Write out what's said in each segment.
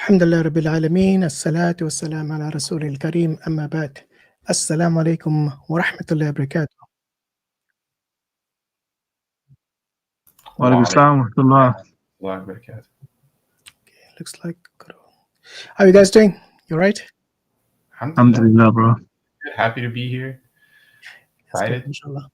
Alhamdulillah Rabbil Alameen, As-salatu was-salam ala Rasulil Kareem, amma ba'd. Assalamu alaikum wa rahmatullahi wa barakatuh. Wa alaikum assalam wa rahmatullahi wa barakatuh. Okay, looks like. How are you guys doing? You right? Alhamdulillah, bro. Happy to be here. Excited. Inshallah.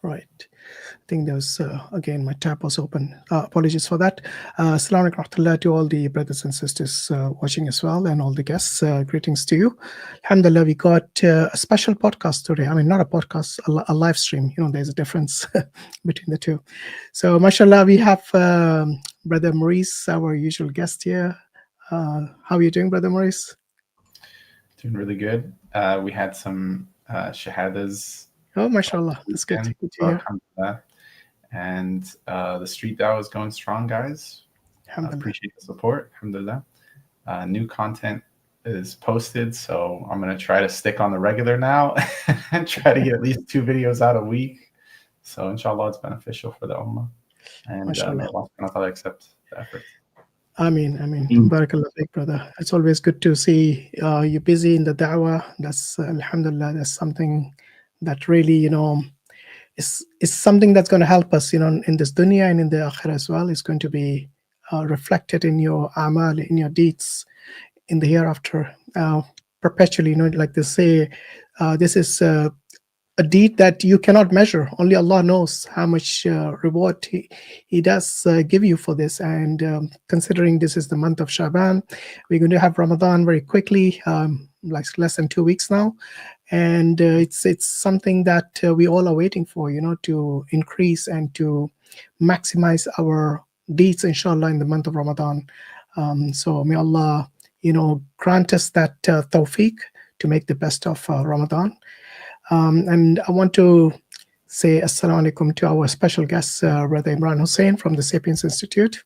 Right. I think there's, again, my tab was open. Apologies for that. Assalamu alaikum warahmatullah to all the brothers and sisters watching as well, and all the guests. Greetings to you. Alhamdulillah, we got a special podcast today. I mean, not a podcast, a live stream. You know, there's a difference between the two. So, mashallah, we have Brother Muris, our usual guest here. How are you doing, Brother Muris? Doing really good. We had some shahadas. Oh, mashallah. That's good. Good to hear. And the street dawah is going strong, guys. Appreciate the support. Alhamdulillah. New content is posted, so I'm going to try to stick on the regular now and try to get at least 2 videos out a week. So, inshallah, it's beneficial for the ummah. And may Allah subhanahu wa ta'ala accept the effort. Ameen. Barakallah feek, brother. It's always good to see you busy in the da'wah. That's, alhamdulillah, that's something that really, you know, is something that's going to help us, you know, in this dunya and in the akhirah as well. It's going to be reflected in your amal, in your deeds, in the hereafter, perpetually. You know, like they say, this is a deed that you cannot measure. Only Allah knows how much reward He does give you for this. And considering this is the month of Shaban, we're going to have Ramadan very quickly, like less than 2 weeks now. And it's something that we all are waiting for, you know, to increase and to maximize our deeds, inshallah, in the month of Ramadan. So may Allah, you know, grant us that tawfiq to make the best of Ramadan. And I want to say assalamu alaikum to our special guest, Brother Imran Hussein from the Sapience Institute.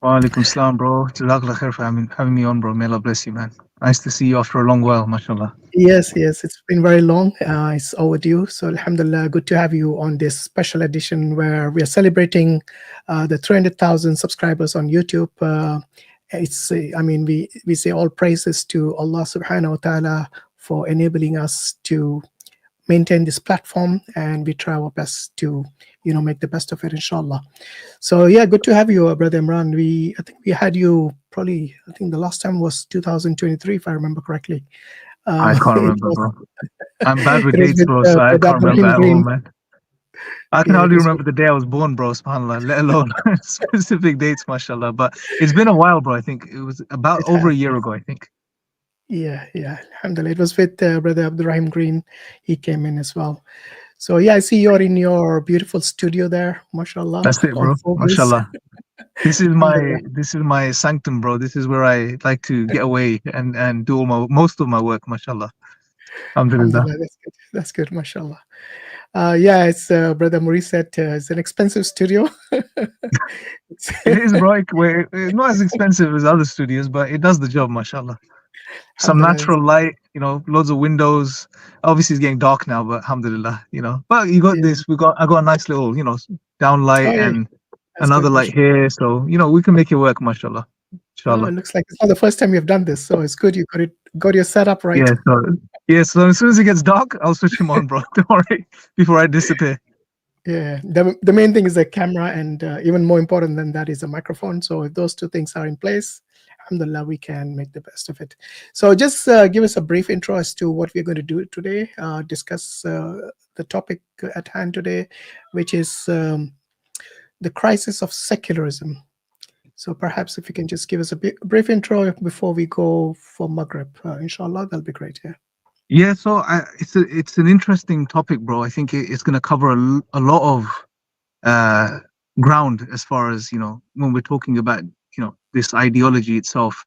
Wa alaikum salam, bro. Jazakallah khair for having me on, bro. May Allah bless you, man. Nice to see you after a long while, mashallah. Yes, it's been very long. It's overdue. So alhamdulillah, good to have you on this special edition where we are celebrating the 300,000 subscribers on YouTube. I mean, we say all praises to Allah subhanahu wa ta'ala for enabling us to maintain this platform, and we try our best to, you know, make the best of it, inshallah. So yeah, good to have you, Brother Imran. I think we had you probably, I think the last time was 2023, if I remember correctly. I can't remember, bro. I'm bad with dates, bro, so I can't remember at all, man. I can hardly remember the day I was born, bro, subhanAllah, let alone specific dates, mashallah. But it's been a while, bro. I think it was about over a year ago, I think. Yeah, alhamdulillah. It was with Brother Abdurrahim Green. He came in as well. So yeah, I see you're in your beautiful studio there, mashallah. That's it, bro, mashallah. This is my sanctum, bro. This is where I like to get away and do most of my work, mashallah. Alhamdulillah. That's good, mashallah. Yeah, it's Brother Muris said it's an expensive studio. It is, bro. It's not as expensive as other studios, but it does the job, mashallah. Some natural light, you know, loads of windows. Obviously, it's getting dark now, but alhamdulillah, you know. But you got this. I got a nice little, you know, down light and another light here, so you know we can make it work, mashallah. Inshallah. It looks like it's not the first time you've done this, so it's good you got your setup right. So as soon as it gets dark, I'll switch him on, bro. Don't worry, before I disappear. Yeah, the main thing is the camera, and even more important than that is the microphone. So if those two things are in place, alhamdulillah, we can make the best of it. So just give us a brief intro as to what we're going to do today. Discuss the topic at hand today, which is the crisis of secularism. So perhaps if you can just give us a brief intro before we go for Maghrib, inshallah, that'll be great. Yeah, so it's an interesting topic, bro. I think it's going to cover a lot of ground as far as, you know, when we're talking about, you know, this ideology itself.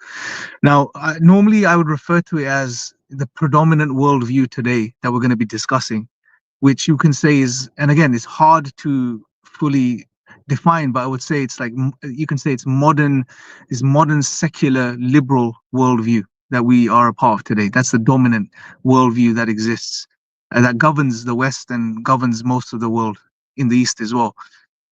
Now, normally I would refer to it as the predominant worldview today that we're going to be discussing, which you can say is, and again, it's hard to fully define, but I would say it's like, you can say it's modern secular liberal worldview that we are a part of today. That's the dominant worldview that exists, that governs the West and governs most of the world in the East as well.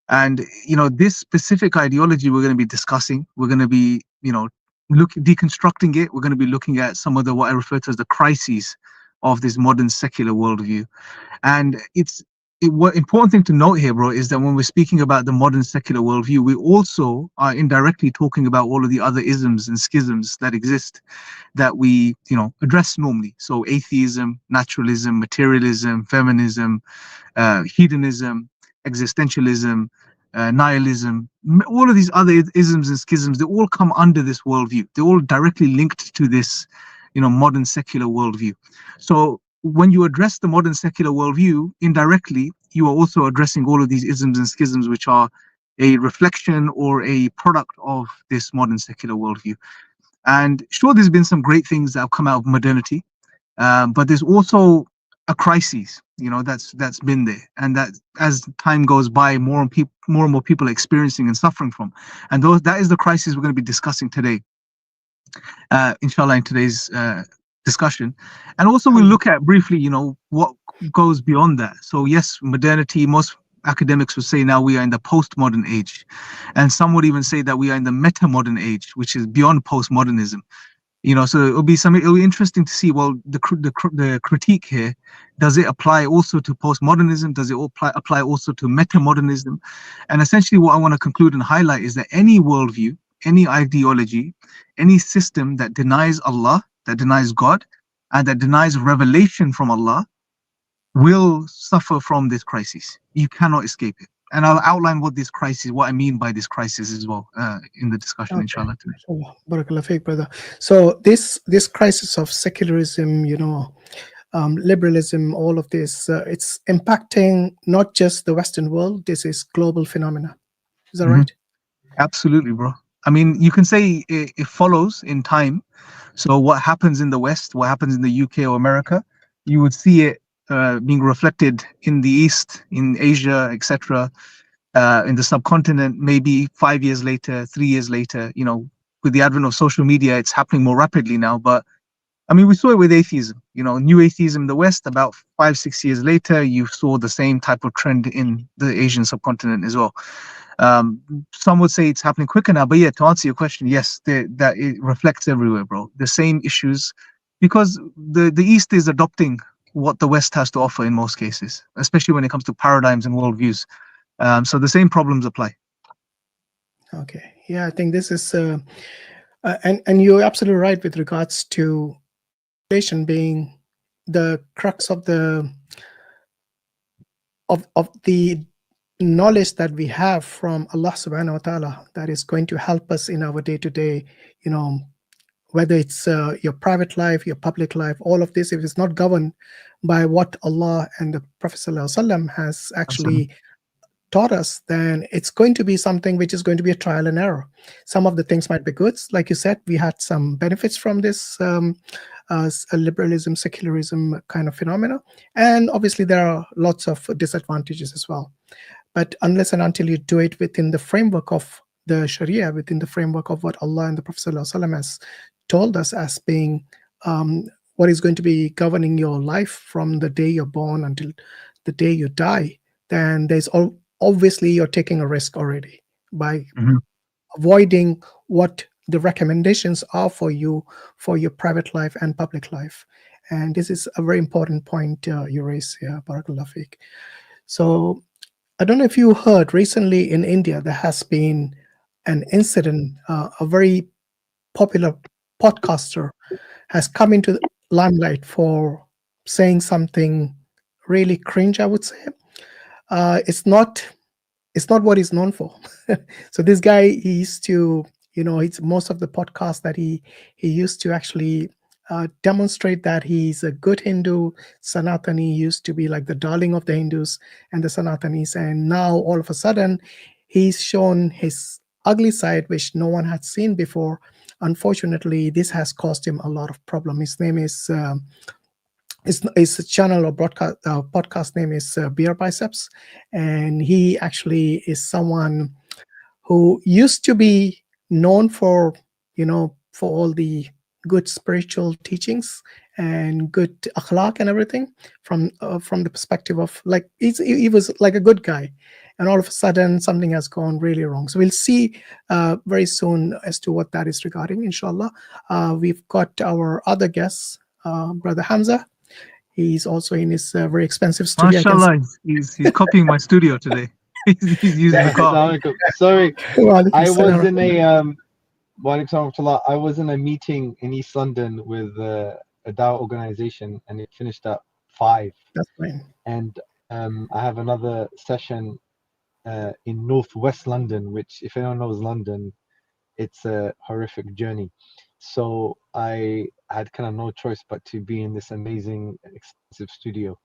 And this specific ideology we're going to be discussing. We're going to be deconstructing it. We're going to be looking at some of what I refer to as the crises of this modern secular worldview. And what important thing to note here, bro, is that when we're speaking about the modern secular worldview, we also are indirectly talking about all of the other isms and schisms that exist that we, address normally. So atheism, naturalism, materialism, feminism, hedonism, existentialism, nihilism, all of these other isms and schisms, they all come under this worldview. They're all directly linked to this, modern secular worldview. So when you address the modern secular worldview, indirectly, you are also addressing all of these isms and schisms, which are a reflection or a product of this modern secular worldview. And sure, there's been some great things that have come out of modernity, but there's also a crisis, that's been there, and that as time goes by, more and more people are experiencing and suffering from. And that is the crisis we're going to be discussing today, inshallah, in today's discussion. And also we'll look at briefly, what goes beyond that. So yes, modernity, most academics would say now we are in the postmodern age, and some would even say that we are in the meta-modern age, which is beyond postmodernism. So it'll be interesting to see, well, the critique here, does it apply also to postmodernism? Does it apply also to meta-modernism? And essentially what I want to conclude and highlight is that any worldview, any ideology, any system that denies Allah, that denies God, and that denies revelation from Allah will suffer from this crisis. You cannot escape it. And I'll outline what I mean by this crisis as well, in the discussion, inshallah. Barakallah feek, brother. So this crisis of secularism, liberalism, all of this, it's impacting not just the Western world. This is global phenomena. Is that right? Absolutely, bro. I mean, you can say it follows in time. So what happens in the West, what happens in the UK or America, you would see it being reflected in the East, in Asia, etc., in the subcontinent, maybe 5 years later, 3 years later. With the advent of social media, it's happening more rapidly now. But I mean, we saw it with atheism. New atheism in the West, about 5-6 years later, you saw the same type of trend in the Asian subcontinent as well. Some would say it's happening quicker now, but yeah, to answer your question, yes, that it reflects everywhere, bro. The same issues, because the East is adopting what the West has to offer in most cases, especially when it comes to paradigms and worldviews. So the same problems apply. Okay, yeah, I think this is, and you're absolutely right with regards to relation being the crux of the knowledge that we have from Allah subhanahu wa ta'ala that is going to help us in our day-to-day, whether it's your private life, your public life, all of this, if it's not governed by what Allah and the Prophet ﷺ has actually taught us, then it's going to be something which is going to be a trial and error. Some of the things might be good. Like you said, we had some benefits from this liberalism, secularism kind of phenomena. And obviously there are lots of disadvantages as well. But unless and until you do it within the framework of the Sharia, within the framework of what Allah and the Prophet ﷺ has told us as being what is going to be governing your life from the day you're born until the day you die, then there's obviously you're taking a risk already by avoiding what the recommendations are for you for your private life and public life. And this is a very important point you raise here, Barakallah Feek. So I don't know if you heard recently in India, there has been an incident, a very popular podcaster has come into the limelight for saying something really cringe, I would say. It's not what he's known for. So this guy, he used to, it's most of the podcasts that he used to actually demonstrate that he's a good Hindu. Sanatani used to be like the darling of the Hindus and the Sanatanis, and now all of a sudden he's shown his ugly side, which no one had seen before. Unfortunately, this has caused him a lot of problem. His name is his channel or podcast name is Beer Biceps, and he actually is someone who used to be known for for all the good spiritual teachings and good akhlaq and everything from the perspective of like he was like a good guy, and all of a sudden something has gone really wrong. So we'll see very soon as to what that is regarding, inshallah. We've got our other guests, Brother Hamza. He's also in his very expensive studio. MashaAllah, he's copying my studio today. He's using the car. Sorry, I was in I was in a meeting in East London with a Dawah organization, and it finished at 5. That's fine. And I have another session in northwest London, which, if anyone knows London, it's a horrific journey. So I had kind of no choice but to be in this amazing, expensive studio.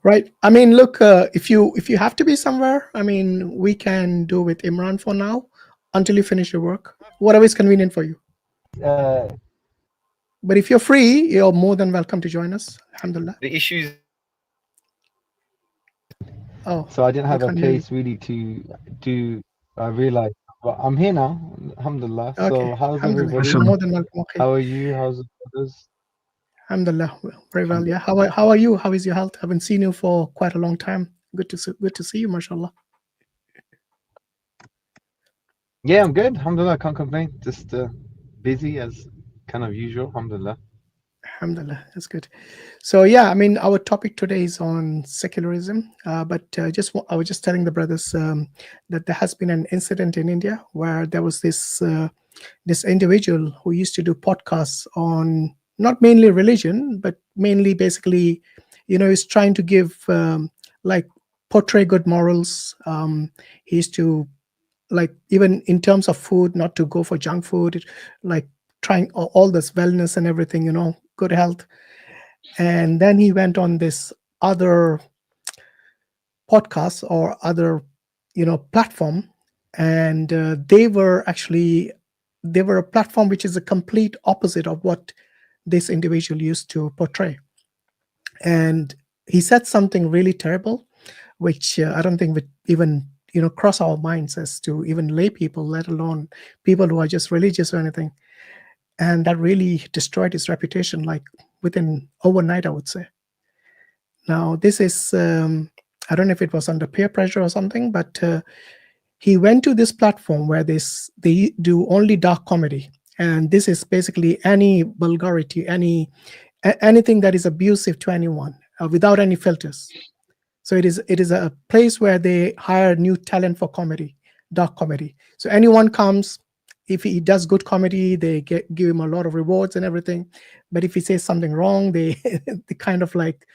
Right. I mean, look, if you have to be somewhere, I mean, we can do with Imran for now until you finish your work, whatever is convenient for you. But if you're free, you're more than welcome to join us. Alhamdulillah. The issues. Oh, so I didn't have a place really to do. I realized, but I'm here now. Alhamdulillah. Okay. So how's everybody? You're more than welcome. Okay. How are you? How's the others? Alhamdulillah, very well. Yeah. How are you? How is your health? I haven't seen you for quite a long time. Good to see you, mashallah. Yeah, I'm good. Alhamdulillah, I can't complain. Just busy as kind of usual. Alhamdulillah. Alhamdulillah, that's good. So yeah, I mean, our topic today is on secularism. But I was just telling the brothers that there has been an incident in India where there was this individual who used to do podcasts on not mainly religion, but mainly basically, he's trying to give like portray good morals. He used to, like, even in terms of food, not to go for junk food, like trying all this wellness and everything, good health. And then he went on this other podcast or other, platform, and they were a platform which is a complete opposite of what this individual used to portray. And he said something really terrible, which I don't think would even cross our minds as to even lay people, let alone people who are just religious or anything. And that really destroyed his reputation, like within overnight, I would say. Now, this is, I don't know if it was under peer pressure or something, but he went to this platform where they do only dark comedy. And this is basically any vulgarity, anything that is abusive to anyone without any filters. So it is a place where they hire new talent for comedy, dark comedy. So anyone comes, if he does good comedy, they give him a lot of rewards and everything. But if he says something wrong, they kind of like,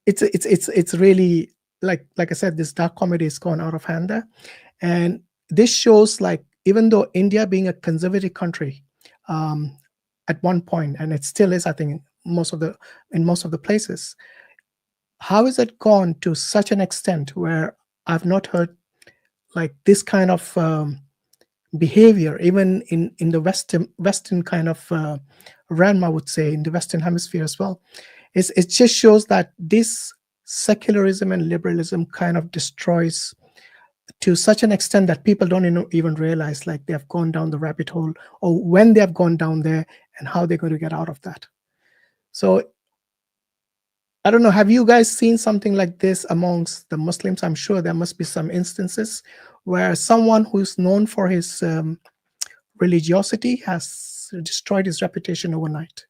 it's really like I said, this dark comedy is gone out of hand there. And this shows, like, even though India being a conservative country at one point, and it still is, I think, in most of the places, how is it gone to such an extent where I've not heard like this kind of behavior, even in the Western kind of realm, I would say, in the Western hemisphere as well. It just shows that this secularism and liberalism kind of destroys to such an extent that people don't even realize, like, they have gone down the rabbit hole, or when they have gone down there and how they're going to get out of that. So I don't know, have you guys seen something like this amongst the Muslims? I'm sure there must be some instances where someone who's known for his religiosity has destroyed his reputation overnight.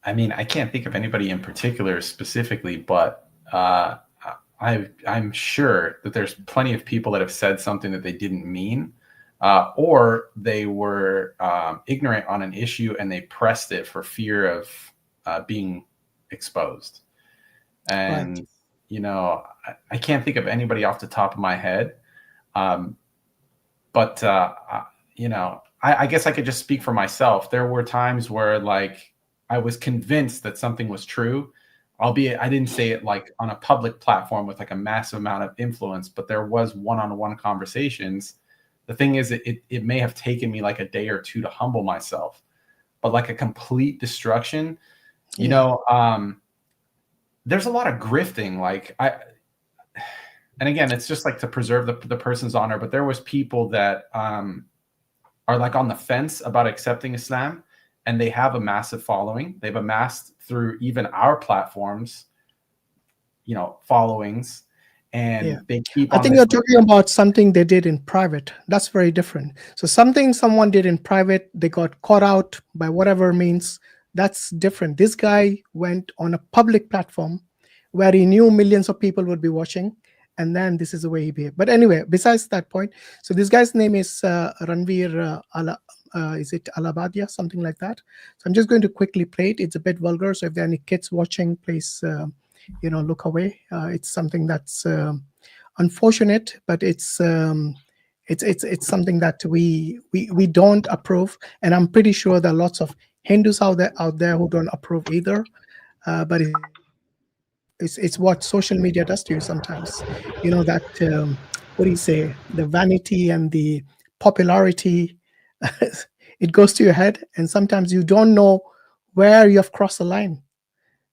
I mean, I can't think of anybody in particular specifically, but I'm sure that there's plenty of people that have said something that they didn't mean, or they were ignorant on an issue and they pressed it for fear of being exposed. And, Right. I can't think of anybody off the top of my head. But I guess I could just speak for myself. There were times where, like, I was convinced that something was true, albeit I didn't say it like on a public platform with like a massive amount of influence, but there was one-on-one conversations. The thing is, it may have taken me like a day or two to humble myself, but like a complete destruction, there's a lot of grifting. Like and again, it's just like to preserve the person's honor. But there was people that are like on the fence about accepting Islam, and they have a massive following. They've amassed through even our platforms, you know, followings, and they keep. I think you're talking about something they did in private. That's very different. So something someone did in private, they got caught out by whatever means. That's different. This guy went on a public platform where he knew millions of people would be watching, and then this is the way he behaved. But anyway, besides that point, so this guy's name is Ranveer is it Alabadia, something like that. So I'm just going to quickly play it. It's a bit vulgar, so if there are any kids watching, please you know, look away. It's something that's unfortunate, but it's something that we don't approve, and I'm pretty sure there are lots of Hindus out there who don't approve either. But it's what social media does to you sometimes. You know, that what do you say? The vanity and the popularity, it goes to your head, and sometimes you don't know where you have crossed the line.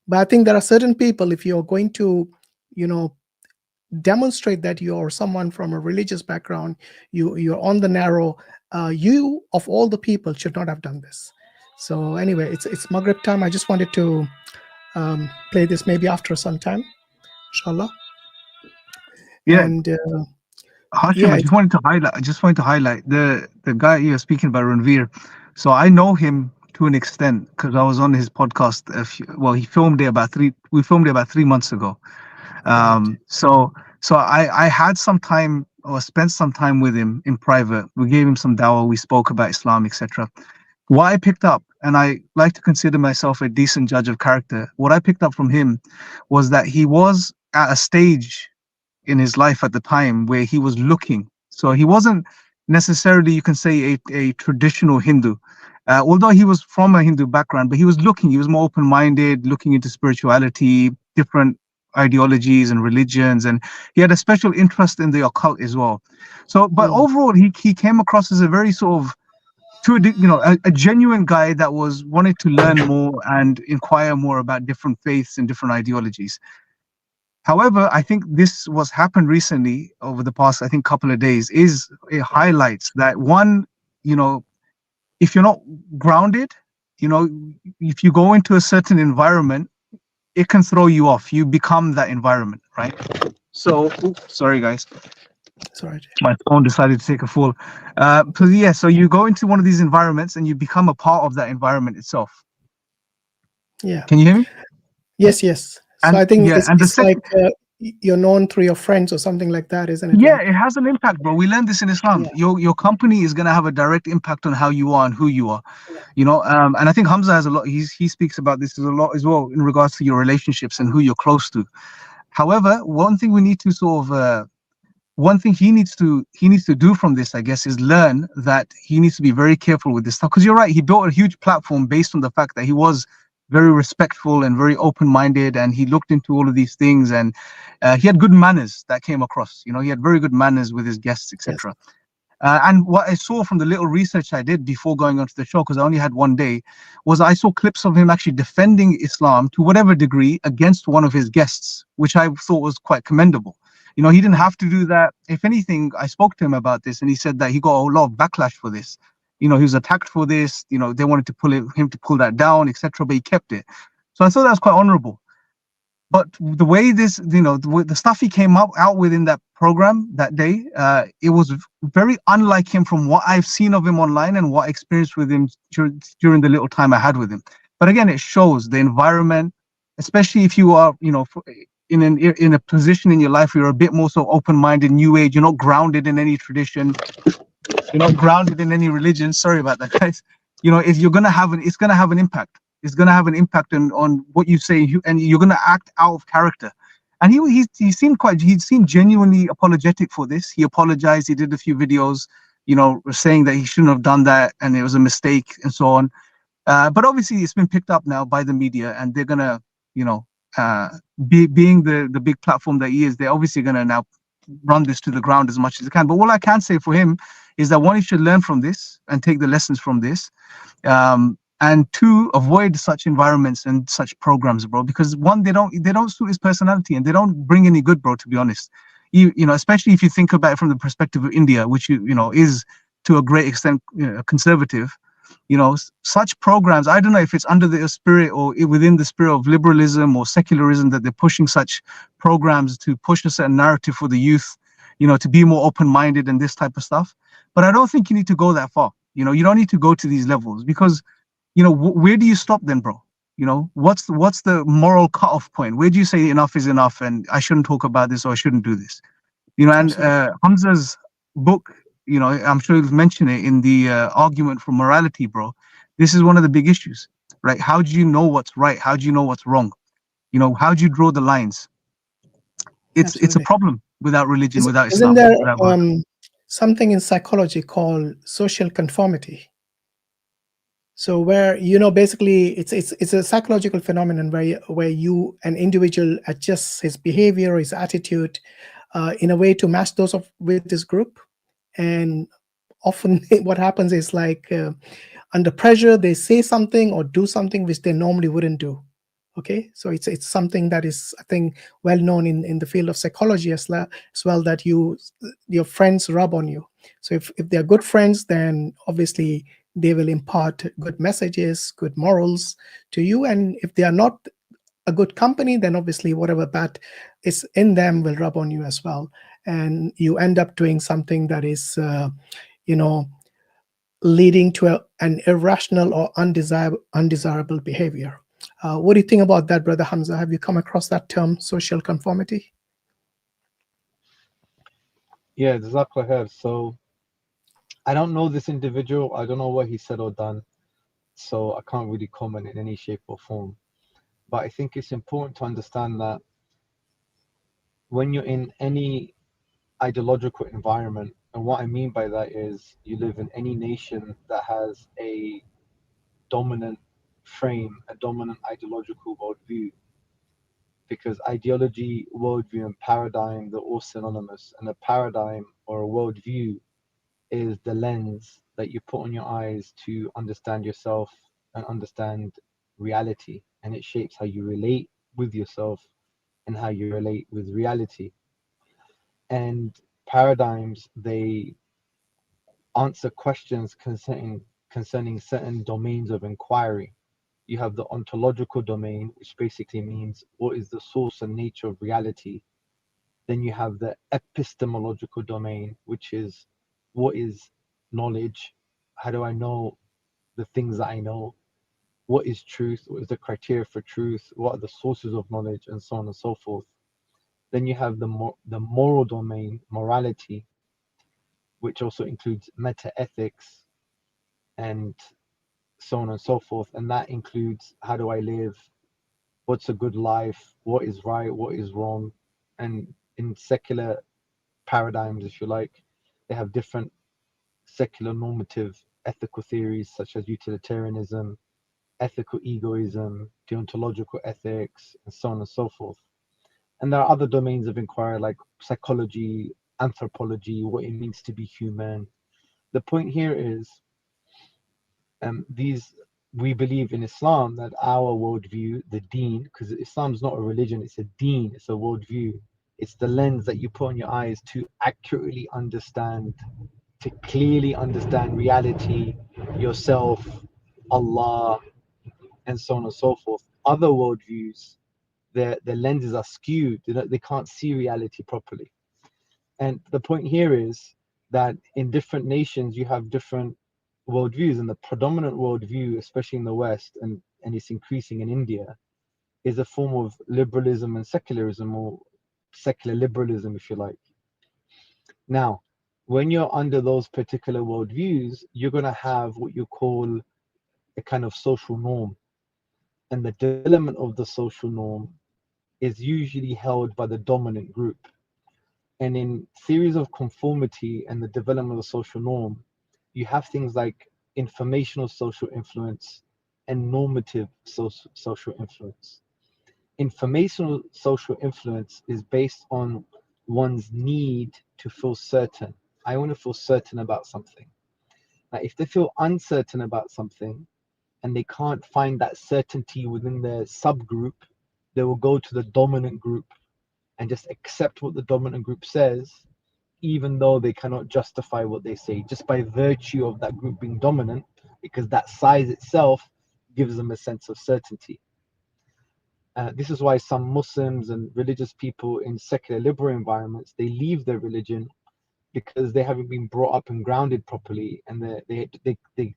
But I think there are certain people, if you're going to, you know, demonstrate that you're someone from a religious background, you're on the narrow, you of all the people should not have done this. So anyway, it's Maghrib time. I just wanted to play this maybe after some time, inshallah. Yeah. And Hashim, yeah, I just wanted to highlight the guy you're speaking about, Ranveer. So I know him to an extent because I was on his podcast. We filmed it about 3 months ago. So I had some time, or spent some time with him in private. We gave him some dawah. We spoke about Islam, etc. What I picked up, and I like to consider myself a decent judge of character, what I picked up from him was that he was at a stage in his life at the time where he was looking. So he wasn't necessarily, you can say, a traditional Hindu. Although he was from a Hindu background, but he was looking, he was more open-minded, looking into spirituality, different ideologies and religions, and he had a special interest in the occult as well. So, but overall, he came across as a very sort of, a genuine guy that was wanted to learn more and inquire more about different faiths and different ideologies. However, I think what's happened recently over the past, I think, couple of days it highlights that one, you know, if you're not grounded, you know, if you go into a certain environment, it can throw you off. You become that environment, right? So, sorry guys. Sorry, my phone decided to take a fall. So you go into one of these environments and you become a part of that environment itself. Yeah. Can you hear me? Yes. So and, I think yeah, it's like you're known through your friends or something like that, isn't it? Yeah, like, it has an impact, bro. We learned this in Islam. Yeah. Your company is going to have a direct impact on how you are and who you are. You know, and I think Hamza has a lot. He speaks about this a lot as well in regards to your relationships and who you're close to. However, one thing we need to sort of one thing he needs to do from this, I guess, is learn that he needs to be very careful with this stuff. Because you're right, he built a huge platform based on the fact that he was very respectful and very open-minded, and he looked into all of these things, and he had good manners that came across. You know, he had very good manners with his guests, etc. Yes. And what I saw from the little research I did before going onto the show, because I only had one day, was I saw clips of him actually defending Islam to whatever degree against one of his guests, which I thought was quite commendable. You know, he didn't have to do that. If anything, I spoke to him about this, and he said that he got a lot of backlash for this. You know, he was attacked for this. You know, they wanted to him to pull that down, etc. But he kept it. So I thought that was quite honorable. But the way this, you know, the stuff he came out with in that program that day, it was very unlike him from what I've seen of him online and what I experienced with him during the little time I had with him. But again, it shows the environment, especially if you are, you know, in a position in your life where you're a bit more so open-minded, new age, you're not grounded in any tradition, you're not grounded in any religion. Sorry about that, guys. You know, if you're gonna have it's gonna have an impact. It's gonna have an impact on what you say, and you're gonna act out of character. And he seemed genuinely apologetic for this. He apologized. He did a few videos, you know, saying that he shouldn't have done that and it was a mistake and so on. But obviously, it's been picked up now by the media, and they're gonna, you know, being the big platform that he is, they're obviously going to now run this to the ground as much as they can. But all I can say for him is that one, he should learn from this and take the lessons from this, and two, avoid such environments and such programs, bro, because one, they don't suit his personality, and they don't bring any good, bro, to be honest. you know, especially if you think about it from the perspective of India, which you know is to a great extent conservative. You know, such programs, I don't know if it's under the spirit or within the spirit of liberalism or secularism that they're pushing such programs to push a certain narrative for the youth, you know, to be more open-minded and this type of stuff. But I don't think you need to go that far. You know, you don't need to go to these levels because, you know, where do you stop then, bro? You know, what's the moral cutoff point? Where do you say enough is enough and I shouldn't talk about this or I shouldn't do this? You know, and Hamza's book, you know, I'm sure you've mentioned it in the argument for morality, bro. This is one of the big issues, right? How do you know what's right? How do you know what's wrong? You know, how do you draw the lines? It's a problem without religion, without Isn't Islam. there without something in psychology called social conformity? So where, you know, basically it's a psychological phenomenon where an individual adjusts his behavior, his attitude in a way to match those with this group. And often what happens is like under pressure, they say something or do something which they normally wouldn't do. Okay, so it's something that is, I think, well known in the field of psychology as well, that your friends rub on you. So if they're good friends, then obviously they will impart good messages, good morals to you. And if they are not a good company, then obviously whatever bad is in them will rub on you as well. And you end up doing something that is, you know, leading to an irrational or undesirable behavior. What do you think about that, Brother Hamza? Have you come across that term, social conformity? Yeah, Jazakallah khair. So I don't know this individual. I don't know what he said or done. So I can't really comment in any shape or form. But I think it's important to understand that when you're in any ideological environment, and what I mean by that is you live in any nation that has a dominant frame, a dominant ideological worldview, because ideology, worldview, and paradigm, they're all synonymous. And a paradigm or a worldview is the lens that you put on your eyes to understand yourself and understand reality. And it shapes how you relate with yourself and how you relate with reality. And paradigms, they answer questions concerning certain domains of inquiry. You have the ontological domain, which basically means what is the source and nature of reality. Then you have the epistemological domain, which is what is knowledge? How do I know the things that I know? What is truth? What is the criteria for truth? What are the sources of knowledge? And so on and so forth. Then you have the moral domain, morality, which also includes meta-ethics and so on and so forth. And that includes how do I live? What's a good life? What is right? What is wrong? And in secular paradigms, if you like, they have different secular normative ethical theories such as utilitarianism, ethical egoism, deontological ethics, and so on and so forth. And there are other domains of inquiry like psychology, anthropology, what it means to be human. The point here is we believe in Islam that our worldview, the deen, because Islam is not a religion, it's a deen, it's a worldview. It's the lens that you put on your eyes to accurately understand, to clearly understand reality, yourself, Allah, and so on and so forth. Other worldviews, the lenses are skewed, they can't see reality properly. And the point here is that in different nations, you have different worldviews, and the predominant worldview, especially in the West, and it's increasing in India, is a form of liberalism and secularism, or secular liberalism, if you like. Now, when you're under those particular worldviews, you're going to have what you call a kind of social norm. And the development of the social norm is usually held by the dominant group. And in theories of conformity and the development of the social norm, you have things like informational social influence and normative social influence. Informational social influence is based on one's need to feel certain. I want to feel certain about something. Now, if they feel uncertain about something and they can't find that certainty within their subgroup, they will go to the dominant group and just accept what the dominant group says, even though they cannot justify what they say, just by virtue of that group being dominant, because that size itself gives them a sense of certainty. This is why some Muslims and religious people in secular liberal environments, they leave their religion because they haven't been brought up and grounded properly, and they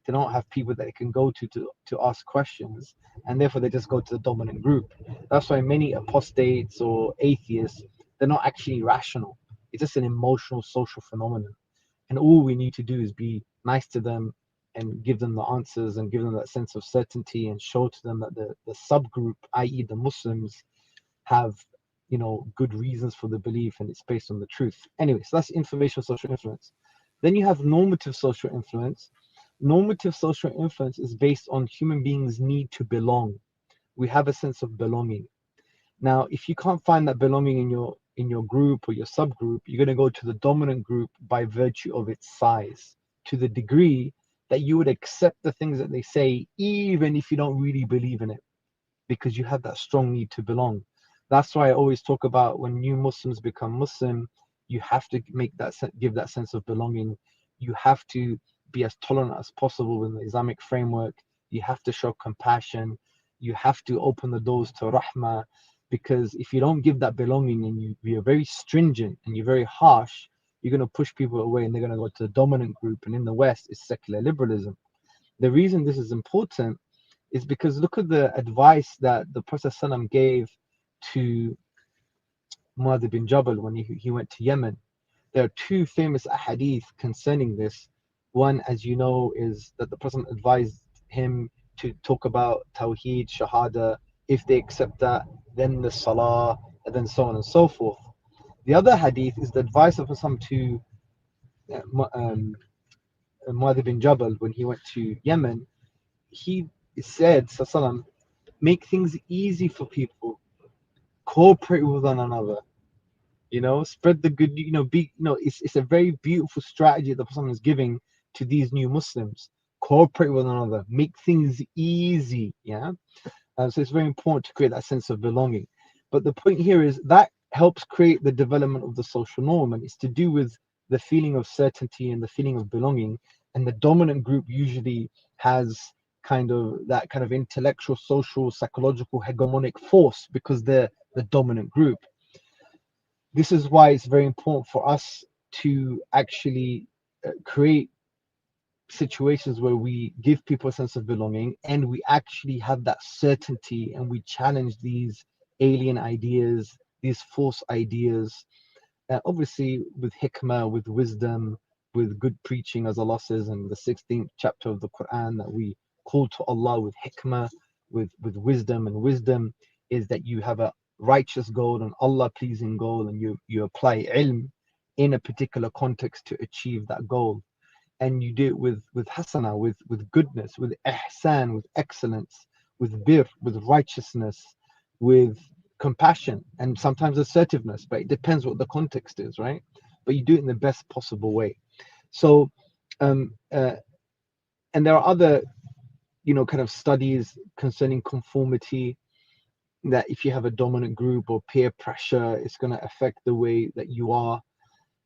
don't have people that they can go to ask questions, and therefore they just go to the dominant group. That's why many apostates or atheists, they're not actually rational. It's just an emotional social phenomenon, and all we need to do is be nice to them and give them the answers and give them that sense of certainty, and show to them that the subgroup, i.e. the Muslims, have, you know, good reasons for the belief, and it's based on the truth. Anyway, so that's informational social influence. Then you have normative social influence. Normative social influence is based on human beings' need to belong. We have a sense of belonging. Now, if you can't find that belonging in your group or your subgroup, you're going to go to the dominant group by virtue of its size, to the degree that you would accept the things that they say, even if you don't really believe in it, because you have that strong need to belong. That's why I always talk about when new Muslims become Muslim, you have to give that sense of belonging. You have to be as tolerant as possible within the Islamic framework. You have to show compassion. You have to open the doors to rahmah, because if you don't give that belonging and you're very stringent and you're very harsh, you're going to push people away, and they're going to go to the dominant group. And in the West, it's secular liberalism. The reason this is important is because look at the advice that the Prophet ﷺ gave to Mu'adh bin Jabal when he went to Yemen. There are two famous ahadith concerning this. One, as you know, is that the Prophet advised him to talk about Tawheed, Shahada. If they accept that, then the Salah, and then so on and so forth. The other hadith is the advice of Prophet to Mu'adh bin Jabal when he went to Yemen. He said, Sallallahu, make things easy for people, cooperate with one another, you know, spread the good, you know, it's a very beautiful strategy that the Prophet is giving to these new Muslims. Cooperate with one another, make things easy. Yeah. So it's very important to create that sense of belonging. But the point here is that helps create the development of the social norm, and it's to do with the feeling of certainty and the feeling of belonging. And the dominant group usually has that kind of intellectual, social, psychological, hegemonic force, because they're the dominant group. This is why it's very important for us to actually create situations where we give people a sense of belonging, and we actually have that certainty, and we challenge these alien ideas, these false ideas, obviously with hikmah, with wisdom, with good preaching, as Allah says in the 16th chapter of the Qur'an, that we call to Allah with hikmah, with wisdom. And wisdom is that you have a righteous goal, an Allah pleasing goal, and you apply ilm in a particular context to achieve that goal. And you do it with hasana, with goodness, with ihsan, with excellence, with bir, with righteousness, with compassion, and sometimes assertiveness, but it depends what the context is, right? But you do it in the best possible way. So and there are other, you know, kind of studies concerning conformity, that if you have a dominant group or peer pressure, it's going to affect the way that you are.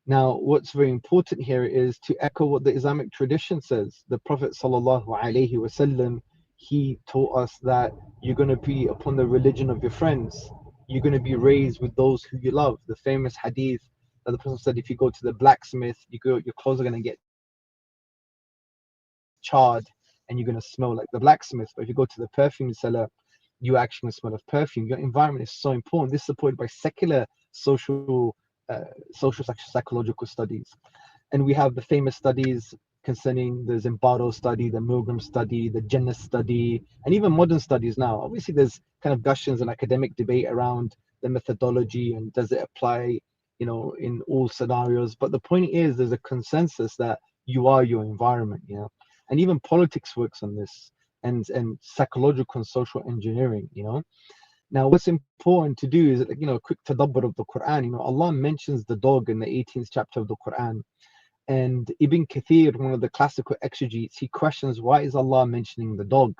Now, what's very important here is to echo what the Islamic tradition says. The Prophet ﷺ, he taught us that you're going to be upon the religion of your friends. You're going to be raised with those who you love. The famous hadith that the Prophet said, if you go to the blacksmith, your clothes are going to get charred and you're going to smell like the blacksmith. But if you go to the perfume seller, you actually smell of perfume. Your environment is so important. This is supported by secular social psychological studies. And we have the famous studies concerning the Zimbardo study, the Milgram study, the Jannah study, and even modern studies now. Obviously, there's kind of discussions and academic debate around the methodology and does it apply, you know, in all scenarios. But the point is, there's a consensus that you are your environment, you know, and even politics works on this, and psychological and social engineering, you know. Now, what's important to do is, you know, a quick tadabbur of the Qur'an. You know, Allah mentions the dog in the 18th chapter of the Qur'an. And Ibn Kathir, one of the classical exegetes, he questions, why is Allah mentioning the dog?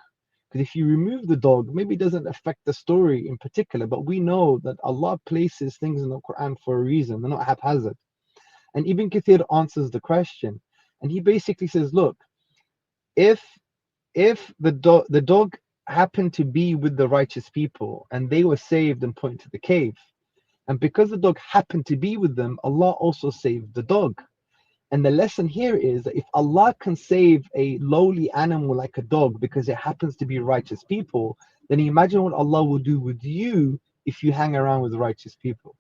Because if you remove the dog, maybe it doesn't affect the story in particular, but we know that Allah places things in the Quran for a reason. They're not haphazard. And Ibn Kathir answers the question, and he basically says, look, if the dog happened to be with the righteous people and they were saved and put into the cave, and because the dog happened to be with them, Allah also saved the dog. And the lesson here is that if Allah can save a lowly animal like a dog because it happens to be righteous people, then imagine what Allah will do with you if you hang around with righteous people,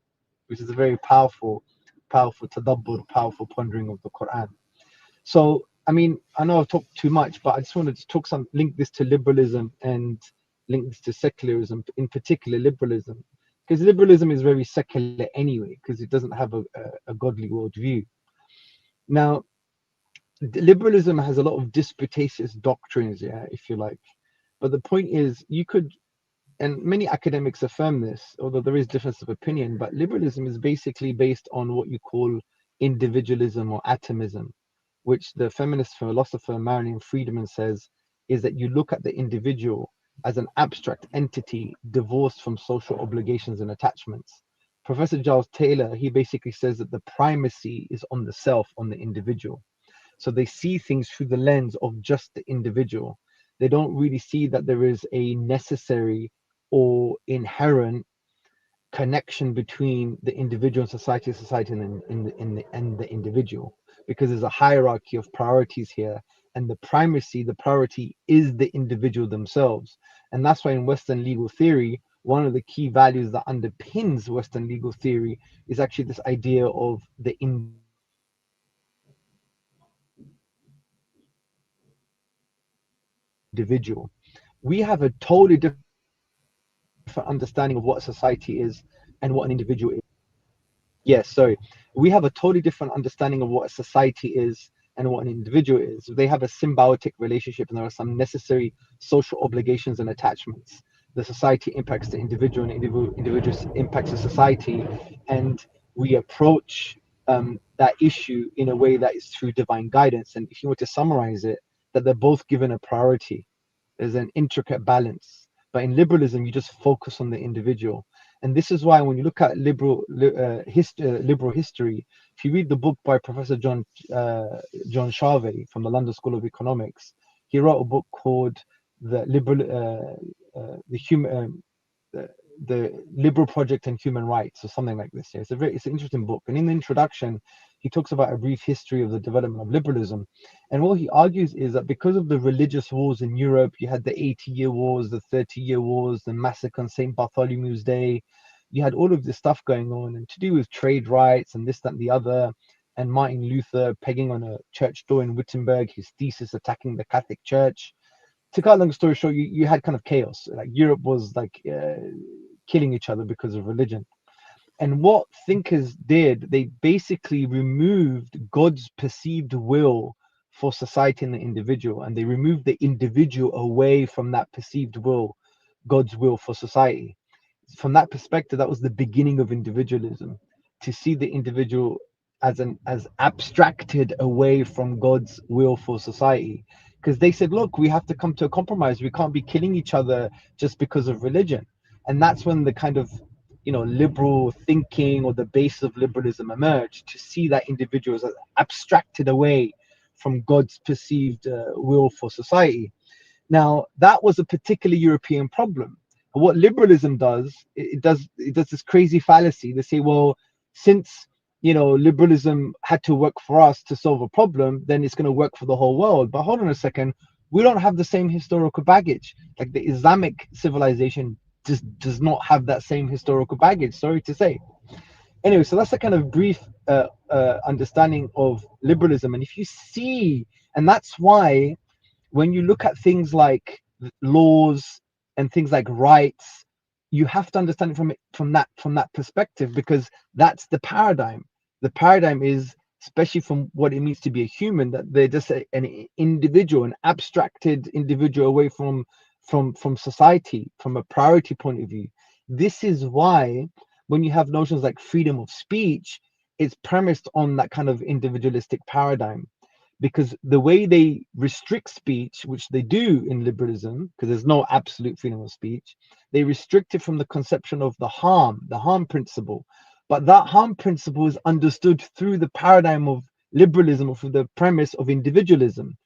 which is a very powerful tadabbur, powerful pondering of the Quran. So, I mean, I know I've talked too much, but I just wanted to link this to liberalism and link this to secularism, in particular liberalism, because liberalism is very secular anyway, because it doesn't have a godly worldview. Now, liberalism has a lot of disputatious doctrines, yeah, if you like. But the point is, you could, and many academics affirm this, although there is difference of opinion, but liberalism is basically based on what you call individualism or atomism, which the feminist philosopher Marian Friedman says is that you look at the individual as an abstract entity divorced from social obligations and attachments. Professor Giles Taylor, he basically says that the primacy is on the self, on the individual. So they see things through the lens of just the individual. They don't really see that there is a necessary or inherent connection between the individual and society and the individual, because there's a hierarchy of priorities here, and the priority is the individual themselves. And that's why in Western legal theory, one of the key values that underpins Western legal theory is actually this idea of the individual. We have a totally different understanding of what a society is and what an individual is. Yes, sorry. We have a totally different understanding of what a society is and what an individual is. They have a symbiotic relationship, and there are some necessary social obligations and attachments. The society impacts the individual, and the individual impacts the society, and we approach that issue in a way that is through divine guidance. And if you were to summarize it, that they're both given a priority. There's an intricate balance. But in liberalism, you just focus on the individual. And this is why when you look at liberal history, if you read the book by Professor John Charvey from the London School of Economics, he wrote a book called The Liberal Project and Human Rights, or something like this. Yeah, it's an interesting book. And in the introduction, he talks about a brief history of the development of liberalism. And what he argues is that because of the religious wars in Europe, you had the 80-year wars, the 30-year wars, the massacre on St. Bartholomew's Day, you had all of this stuff going on, and to do with trade rights and this, that, and the other, and Martin Luther pegging on a church door in Wittenberg, his thesis attacking the Catholic Church. To cut a long story short, you had kind of chaos. Like Europe was like killing each other because of religion. And what thinkers did, they basically removed God's perceived will for society and the individual, and they removed the individual away from that perceived will, God's will for society. From that perspective, that was the beginning of individualism, to see the individual as abstracted away from God's will for society. Because they said, look, we have to come to a compromise. We can't be killing each other just because of religion. And that's when the kind of liberal thinking, or the base of liberalism, emerged, to see that individuals are abstracted away from God's perceived will for society. Now, that was a particularly European problem. But what liberalism does, it does this crazy fallacy. They say, well, since liberalism had to work for us to solve a problem, then it's going to work for the whole world. But hold on a second, we don't have the same historical baggage. Like the Islamic civilization just does not have that same historical baggage, sorry to say. Anyway, so that's a kind of brief understanding of liberalism. And if you see, and that's why when you look at things like laws and things like rights, you have to understand it from that perspective, because that's the paradigm. The paradigm is, especially from what it means to be a human, that they're just an individual, an abstracted individual away from society, from a priority point of view. This is why when you have notions like freedom of speech, it's premised on that kind of individualistic paradigm. because the way they restrict speech, which they do in liberalism, because there's no absolute freedom of speech, they restrict it from the conception of the harm principle. But that harm principle is understood through the paradigm of liberalism, or through the premise of individualism.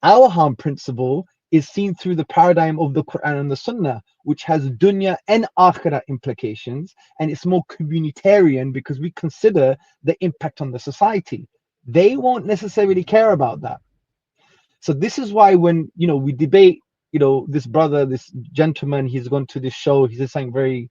Our harm principle is seen through the paradigm of the Qur'an and the Sunnah, which has dunya and akhirah implications, and it's more communitarian because we consider the impact on the society. They won't necessarily care about that. So this is why when we debate, this brother, this gentleman, he's gone to this show, he's just saying very,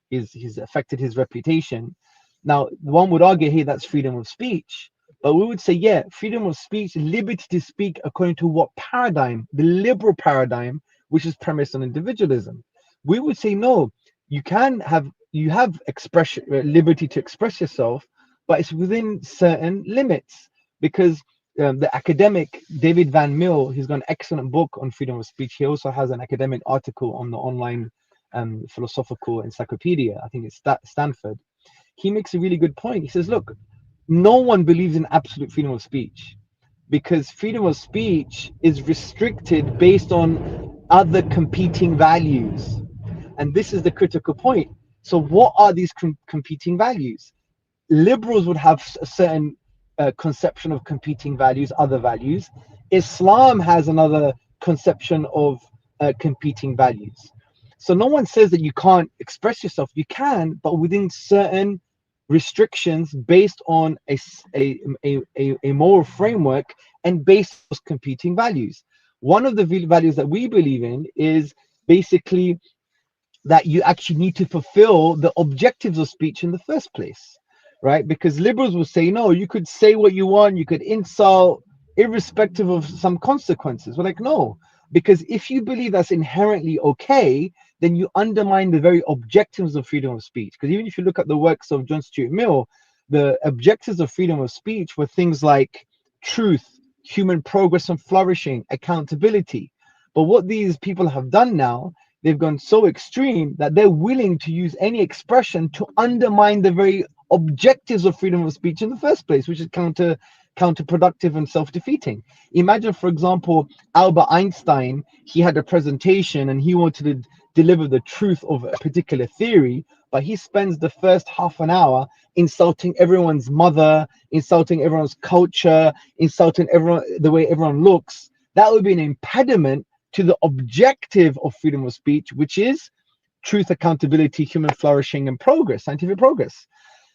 he's affected his reputation. Now one would argue, hey, that's freedom of speech. But we would say, yeah, freedom of speech, liberty to speak according to what paradigm? The liberal paradigm, which is premised on individualism. We would say, no, you have expression, liberty to express yourself, but it's within certain limits. Because the academic David Van Mill, he's got an excellent book on freedom of speech. He also has an academic article on the online philosophical encyclopedia. I think it's Stanford. He makes a really good point. He says, look, no one believes in absolute freedom of speech, because freedom of speech is restricted based on other competing values. And this is the critical point. So what are these competing values? Liberals would have a certain conception of competing values, other values. Islam has another conception of competing values. So no one says that you can't express yourself. You can, but within certain restrictions based on a moral framework and based on those competing values. One of the values that we believe in is basically that you actually need to fulfill the objectives of speech in the first place, right? Because liberals will say, no, you could say what you want, you could insult irrespective of some consequences. We're like, no, because if you believe that's inherently okay, then you undermine the very objectives of freedom of speech. Because even if you look at the works of John Stuart Mill, the objectives of freedom of speech were things like truth, human progress and flourishing, accountability. But what these people have done now, they've gone so extreme that they're willing to use any expression to undermine the very objectives of freedom of speech in the first place, which is counterproductive and self-defeating. Imagine, for example, Albert Einstein, he had a presentation and he wanted to deliver the truth of a particular theory, but he spends the first half an hour insulting everyone's mother, insulting everyone's culture, insulting everyone, the way everyone looks. That would be an impediment to the objective of freedom of speech, which is truth, accountability, human flourishing, and progress, scientific progress.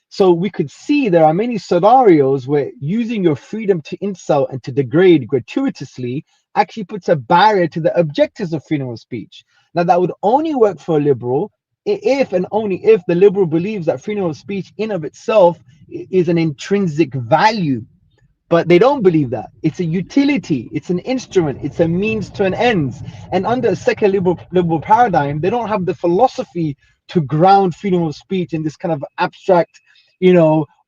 So we could see there are many scenarios where using your freedom to insult and to degrade gratuitously actually puts a barrier to the objectives of freedom of speech. Now, that would only work for a liberal if and only if the liberal believes that freedom of speech in of itself is an intrinsic value. But they don't believe that. It's a utility, it's an instrument, it's a means to an end. And under a secular liberal paradigm, they don't have the philosophy to ground freedom of speech in this kind of abstract,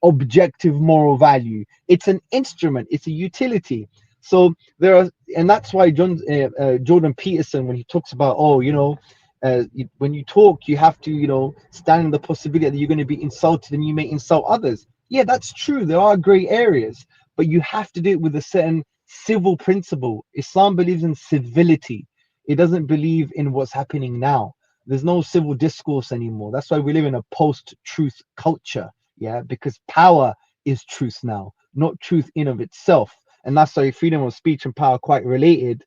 objective moral value. It's an instrument, it's a utility. So there are, and that's why Jordan Peterson, when he talks about, when you talk, you have to, stand in the possibility that you're going to be insulted and you may insult others. Yeah, that's true. There are gray areas, but you have to do it with a certain civil principle. Islam believes in civility. It doesn't believe in what's happening now. There's no civil discourse anymore. That's why we live in a post-truth culture. Yeah, because power is truth now, not truth in of itself. And that's why freedom of speech and power are quite related,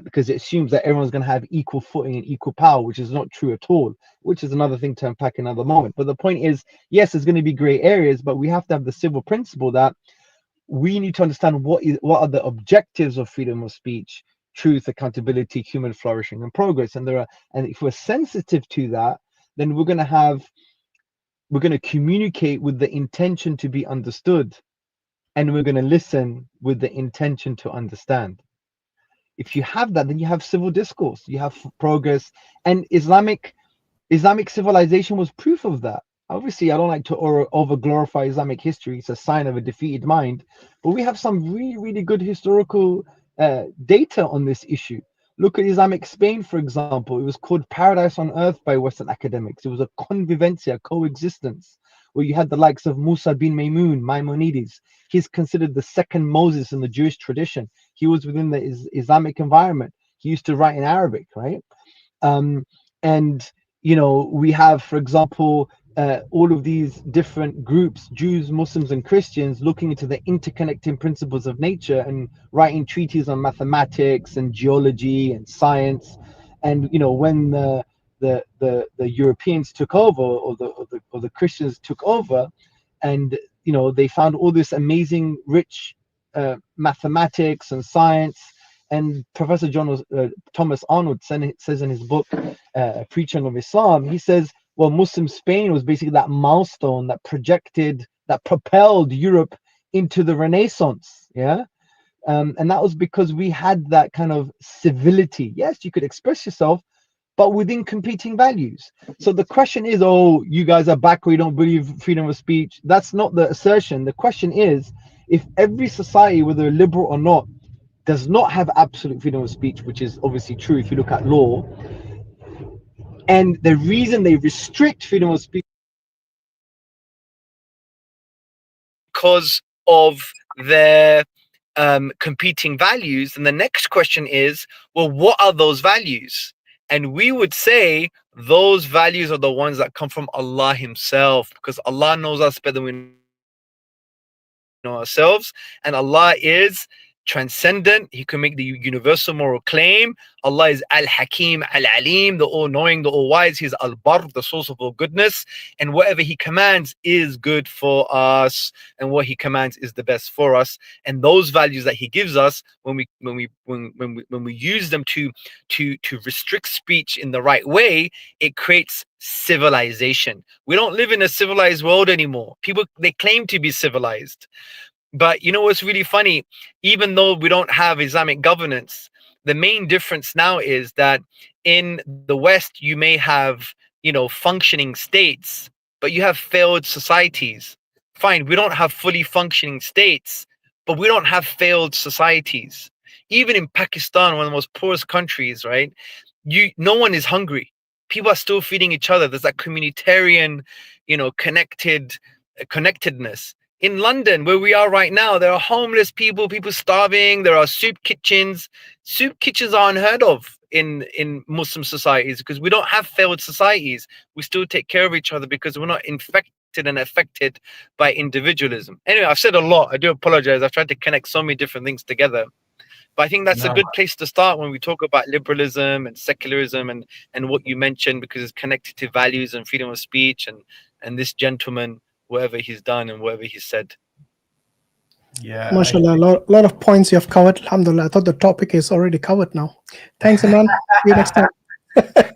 because it assumes that everyone's going to have equal footing and equal power, which is not true at all, which is another thing to unpack another moment. But the point is, yes, there's going to be gray areas, but we have to have the civil principle that we need to understand what are the objectives of freedom of speech: truth, accountability, human flourishing, and progress. And if we're sensitive to that, then we're going to communicate with the intention to be understood, and we're going to listen with the intention to understand. If you have that, then you have civil discourse, you have progress, and Islamic civilization was proof of that. Obviously, I don't like to over glorify Islamic history. It's a sign of a defeated mind, but we have some really, really good historical data on this issue. Look at Islamic Spain, for example. It was called paradise on earth by Western academics. It was a convivencia, coexistence, where you had the likes of Musa bin Maimonides. He's considered the second Moses in the Jewish tradition. He was within the Islamic environment. He used to write in Arabic, right? And we have, for example, all of these different groups, Jews, Muslims, and Christians, looking into the interconnecting principles of nature and writing treatises on mathematics and geology and science. And when the Europeans took over, or the Christians took over, and they found all this amazing, rich mathematics and science. And Professor Thomas Arnold says in his book, Preaching of Islam, he says, well, Muslim Spain was basically that milestone that propelled Europe into the Renaissance. Yeah. And that was because we had that kind of civility. Yes, you could express yourself, but within competing values. So the question is, oh, you guys are back, we don't believe freedom of speech. That's not the assertion. The question is, if every society, whether liberal or not, does not have absolute freedom of speech, which is obviously true if you look at law, and the reason they restrict freedom of speech because of their competing values, and the next question is, well, what are those values? And we would say those values are the ones that come from Allah himself, because Allah knows us better than we know ourselves, and Allah is transcendent. He can make the universal moral claim. Allah is Al-Hakim, Al-Alim, the all-knowing, the all-wise. He's Al-Barr, the source of all goodness, and whatever he commands is good for us, and what he commands is the best for us. And those values that he gives us, when we use them to restrict speech in the right way, it creates civilization. We don't live in a civilized world anymore. People, they claim to be civilized. But you know what's really funny? Even though we don't have Islamic governance, the main difference now is that in the West, you may have, functioning states, but you have failed societies. Fine, we don't have fully functioning states, but we don't have failed societies. Even in Pakistan, one of the most poorest countries, right? No one is hungry. People are still feeding each other. There's that communitarian, connectedness. In London, where we are right now, there are homeless people starving. There are soup kitchens. Soup kitchens are unheard of in Muslim societies, because we don't have failed societies. We still take care of each other because we're not infected and affected by individualism. Anyway, I've said a lot. I do apologize. I've tried to connect so many different things together. But I think that's a good place to start when we talk about liberalism and secularism and what you mentioned, because it's connected to values and freedom of speech and this gentleman, whatever he's done and whatever he said. Yeah, MashaAllah, a lot of points you have covered. Alhamdulillah, I thought the topic is already covered now. Thanks, Imran. See you next time.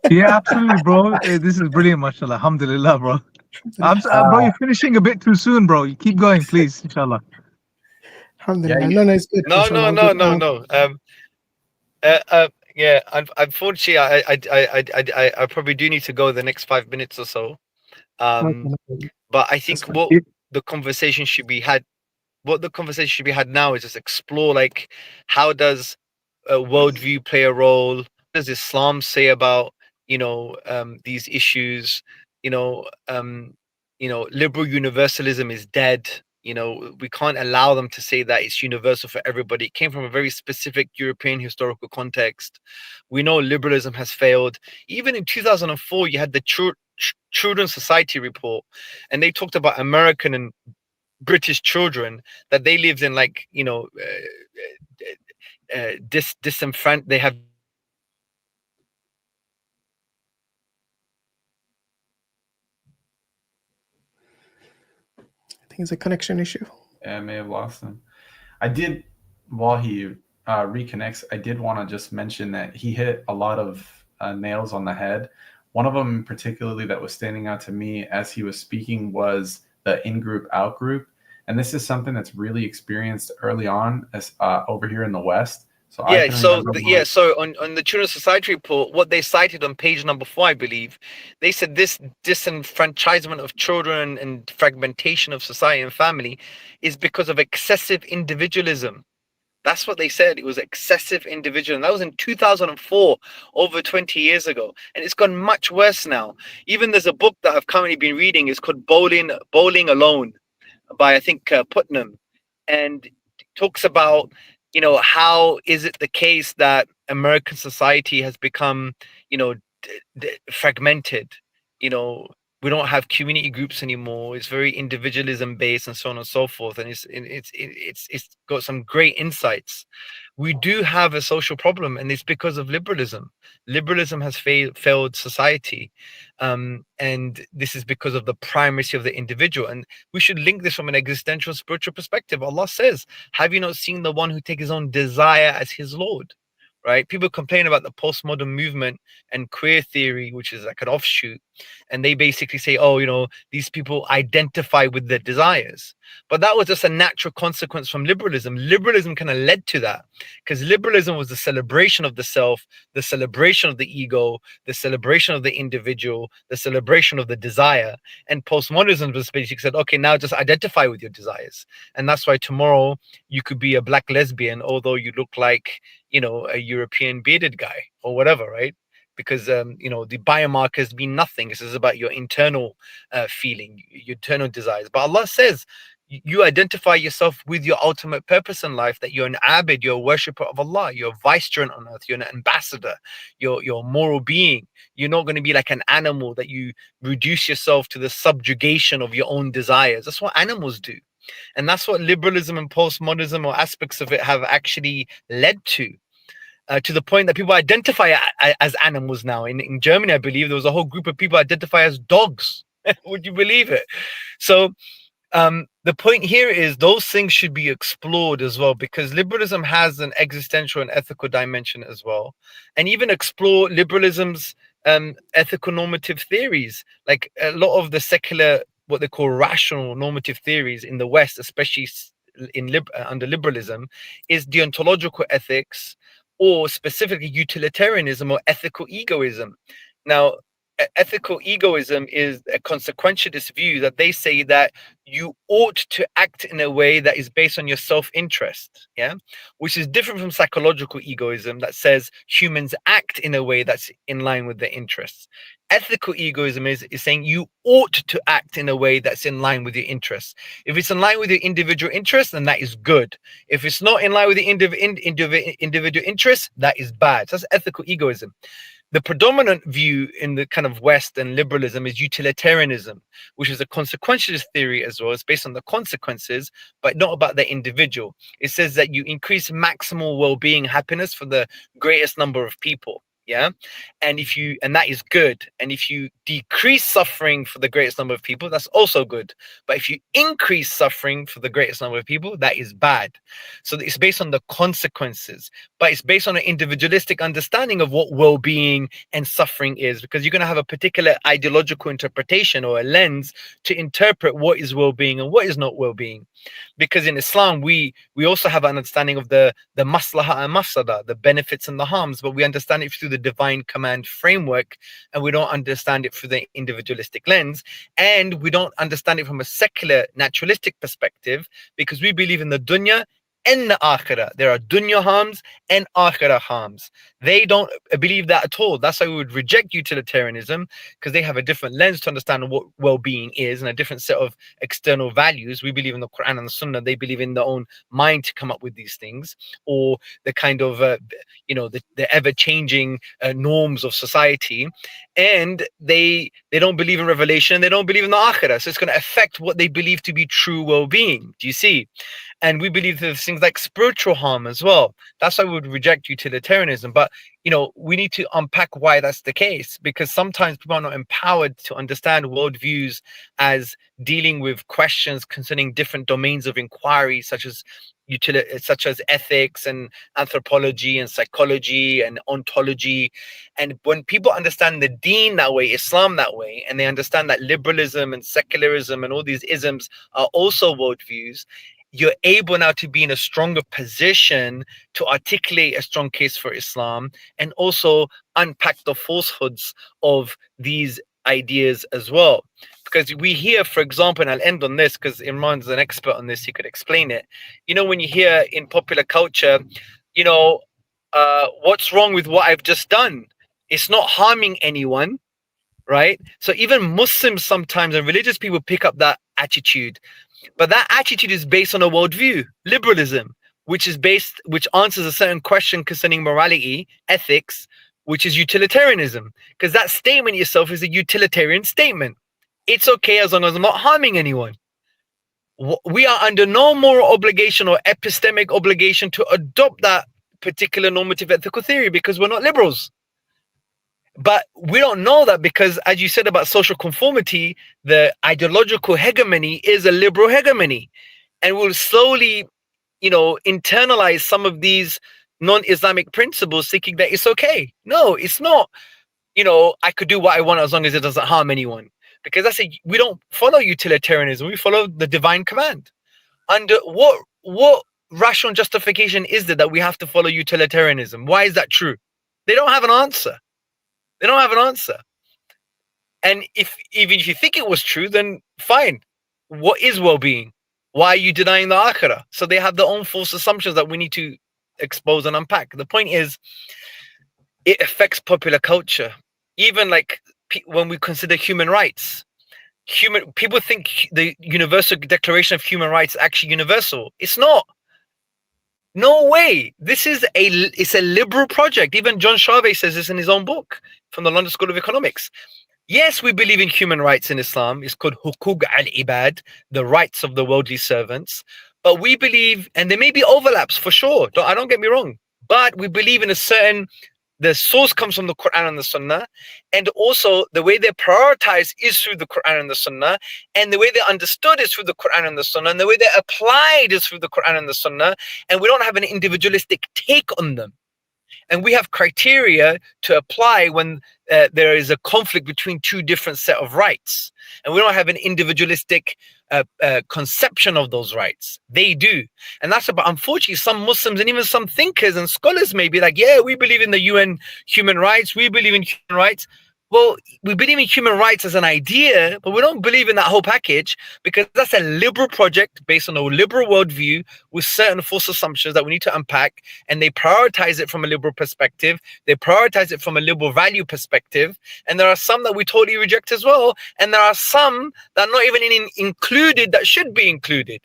Yeah, absolutely, bro. This is brilliant, mashallah. Alhamdulillah, bro. Bro, you're finishing a bit too soon, bro. You keep going, please, inshallah. Alhamdulillah. No, it's good. No. Yeah, unfortunately, I probably do need to go the next 5 minutes or so. But I think what the conversation should be had now is just explore, like, how does a worldview play a role? What does Islam say about these issues? Liberal universalism is dead. We can't allow them to say that it's universal for everybody. It came from a very specific European historical context. We know liberalism has failed. Even in 2004, you had the Children's Society report, and they talked about American and British children, that they lived in, like, disenfranchised. They have I think it's a connection issue. Yeah, I may have lost him. I did, while he reconnects, I did want to just mention that he hit a lot of nails on the head. One of them particularly that was standing out to me as he was speaking was the in-group, out-group. And this is something that's really experienced early on as over here in the West. So on the Children's Society report, what they cited on page number 4, I believe, they said this disenfranchisement of children and fragmentation of society and family is because of excessive individualism. That's what they said. It was excessive individual. And that was in 2004, over 20 years ago. And it's gone much worse now. Even there's a book that I've currently been reading. It's called Bowling Alone by, I think, Putnam. And talks about, you know, how is it the case that American society has become, you know, fragmented. You know, we don't have community groups anymore. It's very individualism based and so on and so forth. And it's got some great insights. We do have a social problem, and it's because of liberalism. Liberalism has failed society, and this is because of the primacy of the individual. And we should link this from an existential spiritual perspective. Allah says, have you not seen the one who takes his own desire as his Lord? Right? People complain about the postmodern movement and queer theory, which is like an offshoot. And they basically say, oh, you know, these people identify with their desires. But that was just a natural consequence from liberalism. Liberalism kind of led to that, because liberalism was the celebration of the self, the celebration of the ego, the celebration of the individual, the celebration of the desire. And postmodernism was basically said, okay, now just identify with your desires. And that's why tomorrow you could be a black lesbian, although you look like, you know, a European bearded guy or whatever, right? Because you know, the biomarkers mean nothing. This is about your internal feeling, your internal desires. But Allah says you identify yourself with your ultimate purpose in life, that you're an abid, you're a worshipper of Allah, you're a vicegerent on earth, you're an ambassador, you're a moral being. You're not going to be like an animal, that you reduce yourself to the subjugation of your own desires. That's what animals do. And that's what liberalism and postmodernism, or aspects of it, have actually led to the point that people identify as animals now. In Germany, I believe there was a whole group of people identify as dogs. Would you believe it? So the point here is those things should be explored as well, because liberalism has an existential and ethical dimension as well. And even explore liberalism's ethical normative theories. Like a lot of the secular, what they call rational normative theories in the West, especially under liberalism, is deontological ethics, or specifically utilitarianism or ethical egoism. Now, ethical egoism is a consequentialist view that they say that you ought to act in a way that is based on your self-interest, yeah, which is different from psychological egoism that says humans act in a way that's in line with their interests. Ethical egoism is saying you ought to act in a way that's in line with your interests. If it's in line with your individual interests, then that is good. If it's not in line with the individual interests, that is bad. So that's ethical egoism. The predominant view in the kind of West and liberalism is utilitarianism, which is a consequentialist theory as well. It's based on the consequences, but not about the individual. It says that you increase maximal well-being, happiness for the greatest number of people. Yeah. And that is good. And if you decrease suffering for the greatest number of people, that's also good. But if you increase suffering for the greatest number of people, that is bad. So it's based on the consequences, but it's based on an individualistic understanding of what well-being and suffering is, because you're going to have a particular ideological interpretation or a lens to interpret what is well-being and what is not well-being. Because in Islam, we also have an understanding of the maslaha and mafsada, the benefits and the harms, but we understand it through the divine command framework, and we don't understand it through the individualistic lens, and we don't understand it from a secular naturalistic perspective, because we believe in the dunya and the akhirah. There are dunya harms and akhirah harms. They don't believe that at all. That's why we would reject utilitarianism, because they have a different lens to understand what well-being is and a different set of external values. We believe in the Qur'an and the Sunnah. They believe in their own mind to come up with these things, or the kind of the ever-changing norms of society. And they don't believe in revelation. They don't believe in the akhirah. So it's going to affect what they believe to be true well-being. Do you see? And we believe there's things like spiritual harm as well. That's why we would reject utilitarianism. But, we need to unpack why that's the case, because sometimes people are not empowered to understand worldviews as dealing with questions concerning different domains of inquiry, such as ethics and anthropology and psychology and ontology. And when people understand the deen that way, Islam that way, and they understand that liberalism and secularism and all these isms are also worldviews, you're able now to be in a stronger position to articulate a strong case for Islam, and also unpack the falsehoods of these ideas as well. because we hear, for example, and I'll end on this because Imran's an expert on this, he could explain it. You know, when you hear in popular culture, you know, what's wrong with what I've just done? It's not harming anyone, right? So even Muslims sometimes and religious people pick up that attitude, but that attitude is based on a worldview, liberalism, which answers a certain question concerning morality, ethics, which is utilitarianism, because that statement yourself is a utilitarian statement. It's okay as long as I'm not harming anyone. We are under no moral obligation or epistemic obligation to adopt that particular normative ethical theory because we're not liberals. But we don't know that because, as you said about social conformity, the ideological hegemony is a liberal hegemony, and we'll slowly, you know, internalize some of these non-Islamic principles, thinking that it's okay. No, it's not. You know, I could do what I want as long as it doesn't harm anyone, because we don't follow utilitarianism. We follow the divine command. Under what rational justification is there that we have to follow utilitarianism? Why is that true? They don't have an answer. They don't have an answer. And even if you think it was true, then fine. What is well-being? Why are you denying the akhirah? So they have their own false assumptions that we need to expose and unpack. The point is, it affects popular culture. Even like when we consider human rights, people think the Universal Declaration of Human Rights is actually universal. It's not. No way. It's a liberal project. Even John Chavez says this in his own book from the London School of Economics. Yes, we believe in human rights in Islam. It's called Hukuk al-Ibad, the rights of the worldly servants. But we believe, and there may be overlaps for sure, don't get me wrong, but we believe in the source comes from the Qur'an and the Sunnah, and also the way they're prioritized is through the Qur'an and the Sunnah, and the way they're understood is through the Qur'an and the Sunnah, and the way they're applied is through the Qur'an and the Sunnah, and we don't have an individualistic take on them. And we have criteria to apply when there is a conflict between two different set of rights. And we don't have an individualistic conception of those rights. They do. And that's about, unfortunately, some Muslims and even some thinkers and scholars may be like, yeah, we believe in the UN human rights. We believe in human rights. Well, we believe in human rights as an idea, but we don't believe in that whole package, because that's a liberal project based on a liberal worldview with certain false assumptions that we need to unpack. And they prioritize it from a liberal perspective. They prioritize it from a liberal value perspective. And there are some that we totally reject as well. And there are some that are not even included that should be included.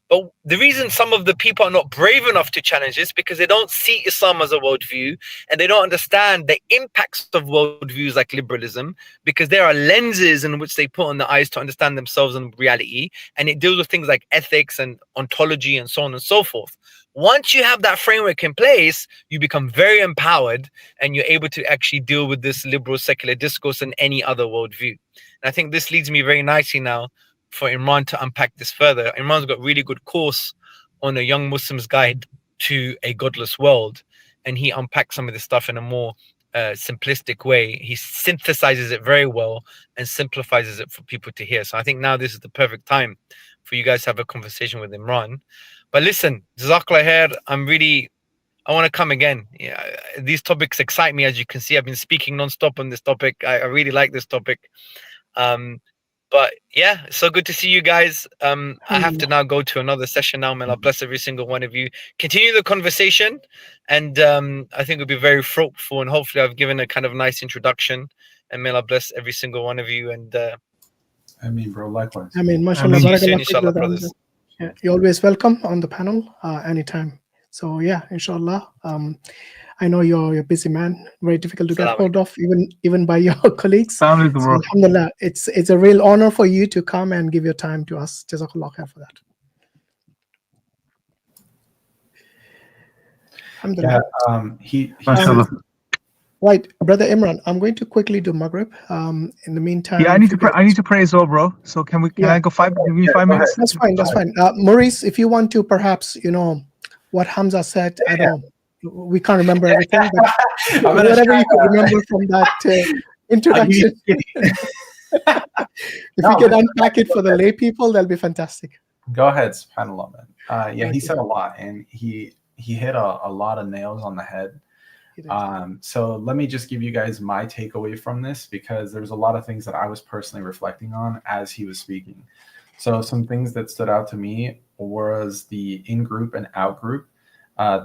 But the reason some of the people are not brave enough to challenge this because they don't see Islam as a worldview, and they don't understand the impacts of worldviews like liberalism, because there are lenses in which they put on the eyes to understand themselves and reality, and it deals with things like ethics and ontology and so on and so forth. Once you have that framework in place, you become very empowered, and you're able to actually deal with this liberal secular discourse and any other worldview. And I think this leads me very nicely now for Imran to unpack this further. Imran's got a really good course on a young Muslim's guide to a godless world, and he unpacks some of this stuff in a more simplistic way. He synthesizes it very well and simplifies it for people to hear. So I think now this is the perfect time for you guys to have a conversation with Imran. But listen, Jazakallah khair. I want to come again. Yeah, these topics excite me. As you can see, I've been speaking non-stop on this topic. I really like this topic. But yeah, it's so good to see you guys. I have to now go to another session now. May Allah bless every single one of you. Continue the conversation, and I think it'll be very fruitful. And hopefully, I've given a kind of nice introduction. And may Allah bless every single one of you. And I mean, bro, likewise. I mean, mashallah, inshallah, brothers. Yeah, you're always welcome on the panel anytime. So yeah, inshallah. I know you're a busy man, very difficult to get hold of, even by your colleagues. So, alhamdulillah, it's a real honor for you to come and give your time to us. Jazakallah khair for that. Alhamdulillah. Right, brother Imran, I'm going to quickly do Maghrib. In the meantime, yeah, I need to pray as well, bro. So can I go 5 minutes? That's fine. Muris, if you want to, perhaps, what Hamza said, I don't know. We can't remember everything, but whatever you could remember from that introduction. If you can unpack it for the lay people, that'll be fantastic. Go ahead, subhanAllah, man. Yeah, he said a lot, and he hit a lot of nails on the head. So let me just give you guys my takeaway from this, because there's a lot of things that I was personally reflecting on as he was speaking. So some things that stood out to me was the in-group and out-group.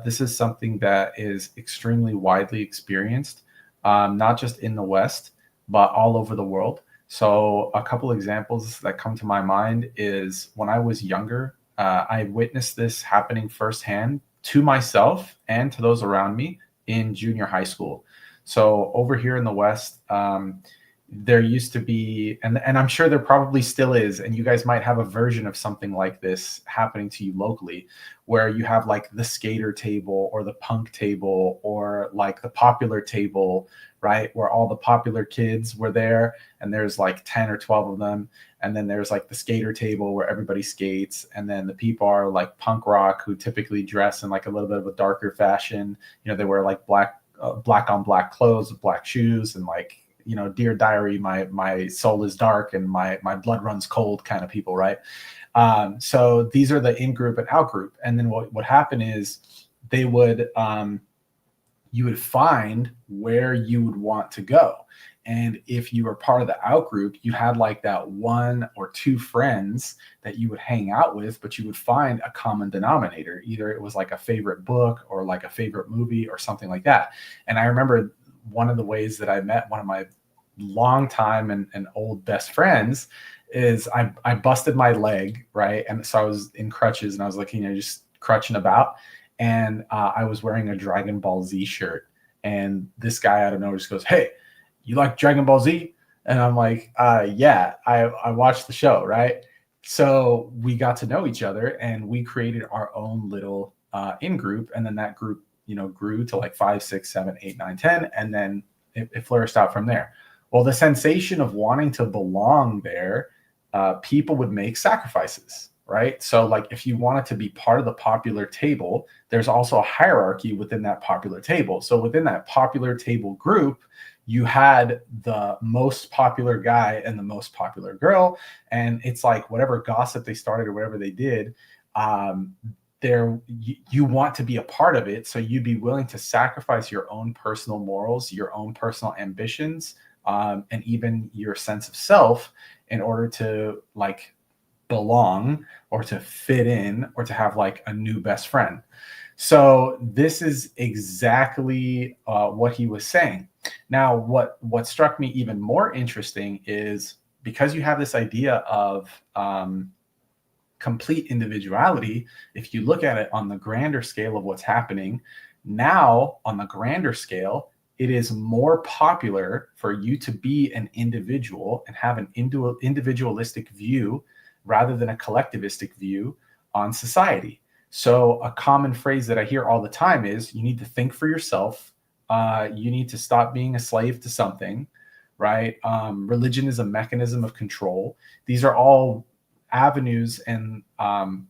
This is something that is extremely widely experienced, not just in the West, but all over the world. So a couple examples that come to my mind is when I was younger, I witnessed this happening firsthand to myself and to those around me in junior high school. So over here in the West, there used to be, and I'm sure there probably still is, and you guys might have a version of something like this happening to you locally, where you have like the skater table or the punk table or like the popular table, right? Where all the popular kids were there, and there's like 10 or 12 of them. And then there's like the skater table where everybody skates. And then the people are like punk rock, who typically dress in like a little bit of a darker fashion. You know, they wear like black on black clothes with black shoes, and like, you know, Dear Diary, my soul is dark and my blood runs cold kind of people, right? So these are the in-group and out-group. And then what would happen is they would, you would find where you would want to go. And if you were part of the out group, you had like that one or two friends that you would hang out with, but you would find a common denominator. Either it was like a favorite book or like a favorite movie or something like that. And I remember one of the ways that I met one of my longtime and old best friends is I busted my leg, right? And so I was in crutches and I was like, you know, just crutching about. And I was wearing a Dragon Ball Z shirt. And this guy out of nowhere just goes, "Hey, you like Dragon Ball Z?" And I'm like, yeah, I watched the show, right? So we got to know each other, and we created our own little in-group. And then that group, you know, grew to like 5, 6, 7, 8, 9, 10. And then it flourished out from there. Well, the sensation of wanting to belong there, people would make sacrifices, right? So like if you wanted to be part of the popular table, there's also a hierarchy within that popular table. So within that popular table group, you had the most popular guy and the most popular girl. And it's like whatever gossip they started or whatever they did, you want to be a part of it. So you'd be willing to sacrifice your own personal morals, your own personal ambitions, and even your sense of self in order to like belong or to fit in or to have like a new best friend. So this is exactly what he was saying. Now, what struck me even more interesting is because you have this idea of complete individuality, if you look at it on the grander scale of what's happening, now on the grander scale, it is more popular for you to be an individual and have an individualistic view rather than a collectivistic view on society. So a common phrase that I hear all the time is you need to think for yourself. You need to stop being a slave to something, right? Religion is a mechanism of control. These are all avenues. And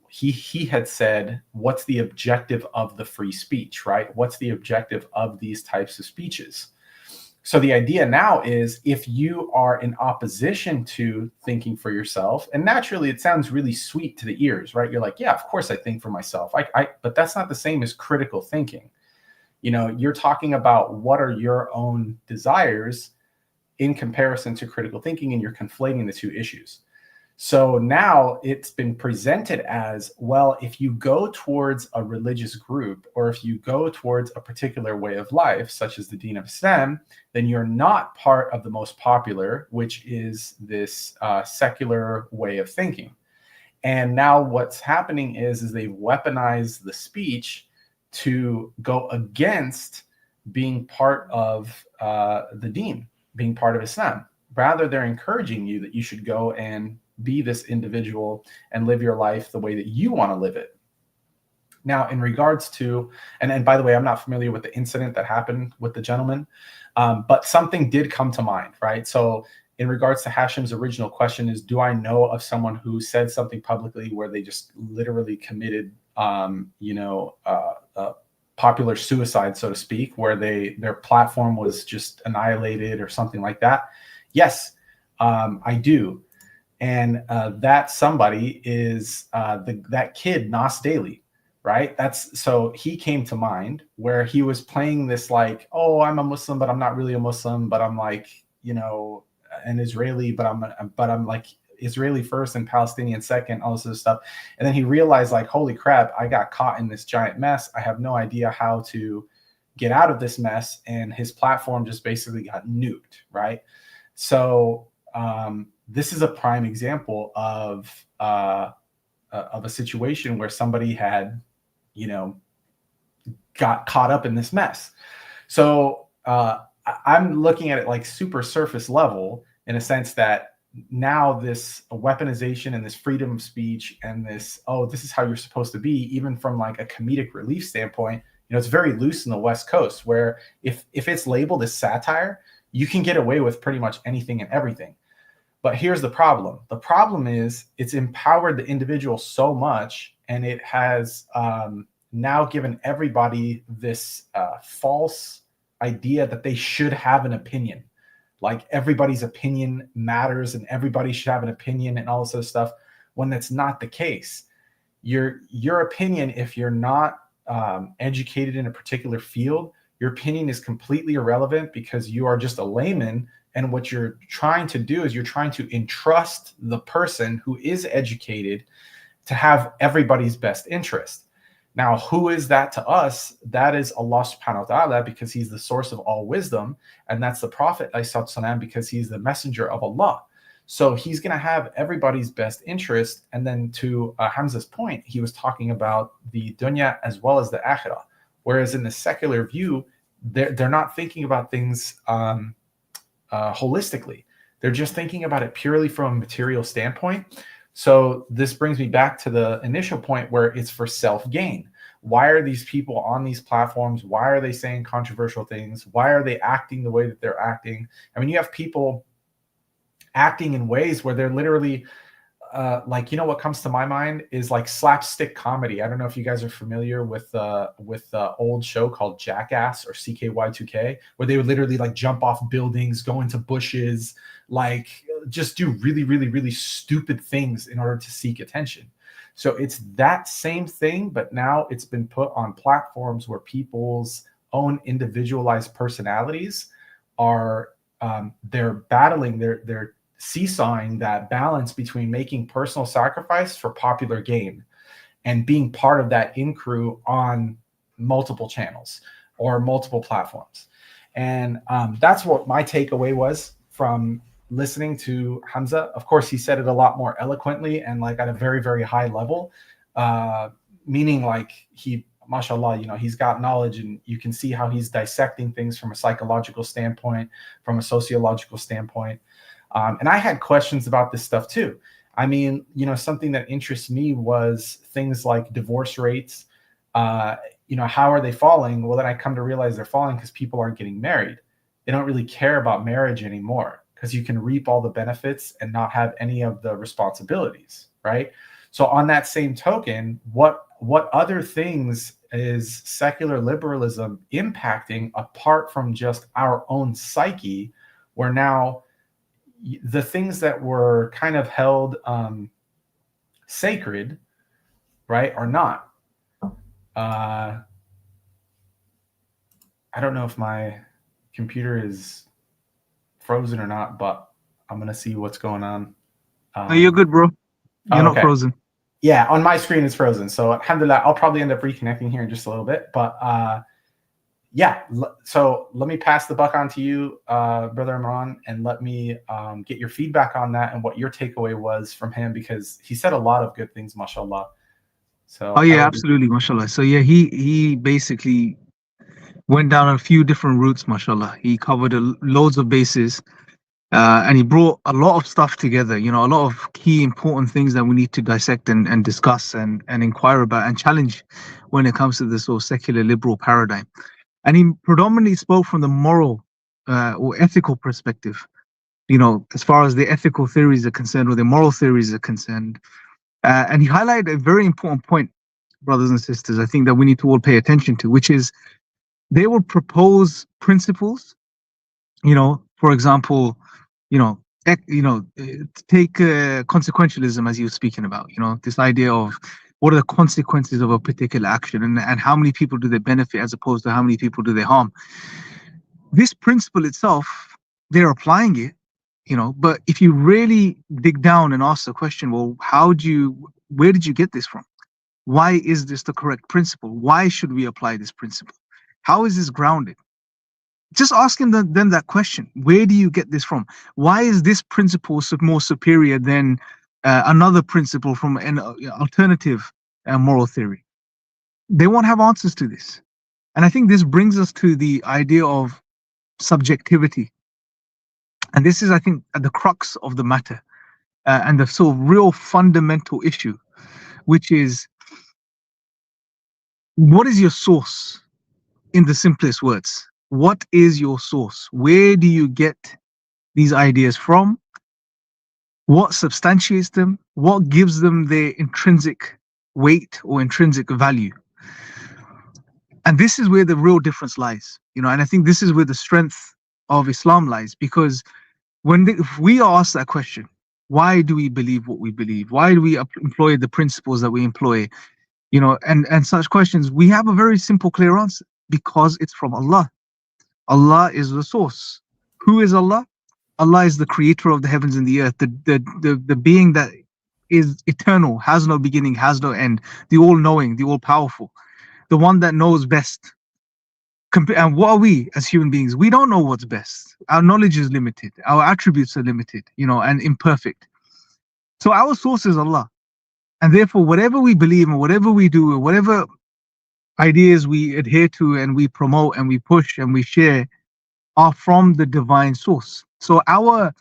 he had said, what's the objective of the free speech, right? What's the objective of these types of speeches? So the idea now is if you are in opposition to thinking for yourself, and naturally it sounds really sweet to the ears, right? You're like, yeah, of course I think for myself. But that's not the same as critical thinking. You know, you're talking about what are your own desires in comparison to critical thinking, and you're conflating the two issues. So now it's been presented as, well, if you go towards a religious group or if you go towards a particular way of life, such as the Deen of Islam, then you're not part of the most popular, which is this secular way of thinking. And now what's happening is they've weaponized the speech to go against being part of the Deen, being part of Islam. Rather, they're encouraging you that you should go and be this individual and live your life the way that you want to live it. Now, in regards to, and by the way, I'm not familiar with the incident that happened with the gentleman, but something did come to mind, right? So in regards to Hashim's original question is, do I know of someone who said something publicly where they just literally committed, popular suicide, so to speak, where their platform was just annihilated or something like that? Yes, I do. And that somebody is that kid, Nas Daily. right? That's so he came to mind where he was playing this like, oh, I'm a Muslim, but I'm not really a Muslim, but I'm like, you know, an Israeli, but I'm like Israeli first and Palestinian second, all this other stuff. And then he realized like, holy crap, I got caught in this giant mess. I have no idea how to get out of this mess. And his platform just basically got nuked, right? So this is a prime example of a situation where somebody had, you know, got caught up in this mess. So I'm looking at it like super surface level in a sense that now this weaponization and this freedom of speech and this, oh, this is how you're supposed to be, even from like a comedic relief standpoint, you know, it's very loose in the West Coast where if it's labeled as satire, you can get away with pretty much anything and everything. But here's the problem. The problem is it's empowered the individual so much, and it has now given everybody this false idea that they should have an opinion. Like everybody's opinion matters and everybody should have an opinion and all this other stuff, when that's not the case. Your opinion, if you're not educated in a particular field, your opinion is completely irrelevant because you are just a layman. And what you're trying to do is you're trying to entrust the person who is educated to have everybody's best interest. Now, who is that to us? That is Allah subhanahu wa ta'ala, because he's the source of all wisdom. And that's the Prophet ﷺ, because he's the messenger of Allah. So he's going to have everybody's best interest. And then to Hamza's point, he was talking about the dunya as well as the akhirah. Whereas in the secular view, they're not thinking about things holistically. They're just thinking about it purely from a material standpoint. So this brings me back to the initial point where it's for self-gain. Why are these people on these platforms? Why are they saying controversial things? Why are they acting the way that they're acting? I mean, you have people acting in ways where they're literally like, you know, what comes to my mind is like slapstick comedy. I don't know if you guys are familiar with the old show called Jackass or CKY2K, where they would literally like jump off buildings, go into bushes, like just do really, really, really stupid things in order to seek attention. So it's that same thing, but now it's been put on platforms where people's own individualized personalities are they're battling, they're seesawing that balance between making personal sacrifice for popular gain and being part of that in crew on multiple channels or multiple platforms. And that's what my takeaway was from listening to Hamza. Of course, he said it a lot more eloquently and like at a very, very high level, meaning like he, mashallah, you know, he's got knowledge and you can see how he's dissecting things from a psychological standpoint, from a sociological standpoint. And I had questions about this stuff too. I mean, you know, something that interests me was things like divorce rates. You know, how are they falling? Well, then I come to realize they're falling because people aren't getting married. They don't really care about marriage anymore because you can reap all the benefits and not have any of the responsibilities, right? So on that same token, what other things is secular liberalism impacting apart from just our own psyche, where now the things that were kind of held sacred, right, are not. I don't know if my computer is frozen or not, but I'm gonna see what's going on. Oh, you're good, bro. You're not frozen. Yeah, on my screen it's frozen. So alhamdulillah, I'll probably end up reconnecting here in just a little bit. But yeah, so let me pass the buck on to you, Brother Imran, and let me get your feedback on that and what your takeaway was from him, because he said a lot of good things, mashallah. So oh yeah, absolutely, mashallah. So yeah, he basically went down a few different routes, mashallah. He covered loads of bases, and he brought a lot of stuff together, you know, a lot of key important things that we need to dissect and discuss and inquire about and challenge when it comes to this sort of secular liberal paradigm. And he predominantly spoke from the moral or ethical perspective, you know, as far as the ethical theories are concerned or the moral theories are concerned. And he highlighted a very important point, brothers and sisters, I think that we need to all pay attention to, which is they will propose principles, you know, for example, take consequentialism, as you were speaking about, you know, this idea of what are the consequences of a particular action, and how many people do they benefit as opposed to how many people do they harm. This principle itself, they're applying it, but if you really dig down and ask the question, well, where did you get this from? Why is this the correct principle? Why should we apply this principle? How is this grounded? Just asking them that question. Where do you get this from? Why is this principle more superior than another principle from an alternative moral theory? They won't have answers to this. And I think this brings us to the idea of subjectivity. And this is, I think, at the crux of the matter and the sort of real fundamental issue, which is, what is your source? In the simplest words, what is your source? Where do you get these ideas from? What substantiates them? What gives them their intrinsic weight or intrinsic value? And this is where the real difference lies, and I think this is where the strength of Islam lies, because if we are asked that question, why do we believe what we believe? Why do we employ the principles that we employ? And such questions, we have a very simple, clear answer. Because it's from Allah. Allah is the source. Who is Allah? Allah is the creator of the heavens and the earth, the being that is eternal, has no beginning, has no end, the all-knowing, the all-powerful, the one that knows best. And what are we as human beings? We don't know what's best. Our knowledge is limited. Our attributes are limited, and imperfect. So our source is Allah. And therefore, whatever we believe and whatever we do, or whatever ideas we adhere to and we promote and we push and we share are from the divine source. So our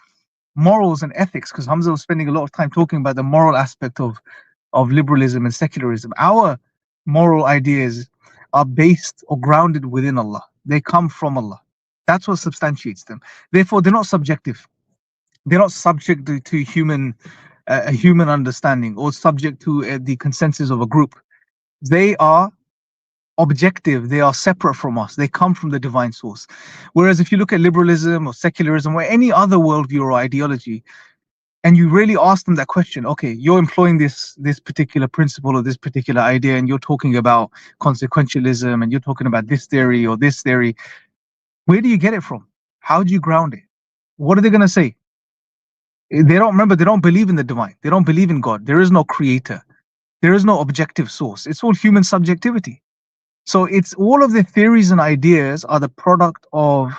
morals and ethics, because Hamza was spending a lot of time talking about the moral aspect of liberalism and secularism, our moral ideas are based or grounded within Allah. They come from Allah. That's what substantiates them. Therefore, they're not subjective. They're not subject to human understanding or subject to the consensus of a group. They are objective. They are separate from us. They come from the divine source. Whereas if you look at liberalism or secularism or any other worldview or ideology, and you really ask them that question, okay, you're employing this particular principle or this particular idea, and you're talking about consequentialism, and you're talking about this theory or this theory, where do you get it from? How do you ground it? What are they going to say? They don't believe in the divine. They don't believe in God. There is no creator. There is no objective source. It's all human subjectivity. So it's all of the theories and ideas are the product of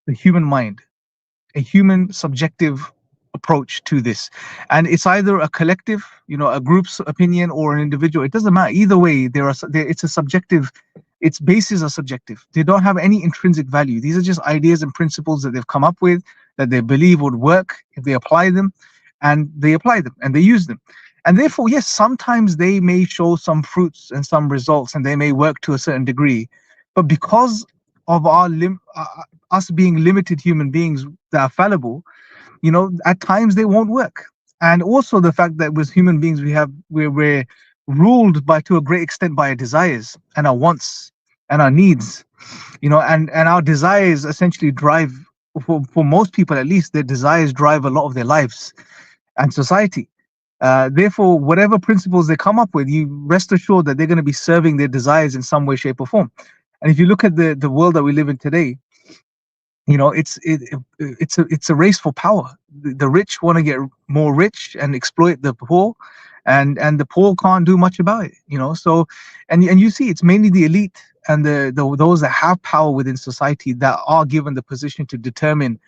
the human mind, a human subjective approach to this. And it's either a collective, a group's opinion, or an individual. It doesn't matter. Either way, it's a subjective, its bases are subjective. They don't have any intrinsic value. These are just ideas and principles that they've come up with, that they believe would work if they apply them, and they apply them and they use them. And therefore, yes, sometimes they may show some fruits and some results, and they may work to a certain degree. But because of us being limited human beings that are fallible, at times they won't work. And also the fact that with human beings we're ruled to a great extent by our desires and our wants and our needs, and our desires essentially drive, for most people at least, their desires drive a lot of their lives and society. Therefore, whatever principles they come up with, you rest assured that they're going to be serving their desires in some way, shape, or form. And if you look at the world that we live in today, it's a race for power. The rich want to get more rich and exploit the poor, and the poor can't do much about it. So and you see, it's mainly the elite and those that have power within society that are given the position to determine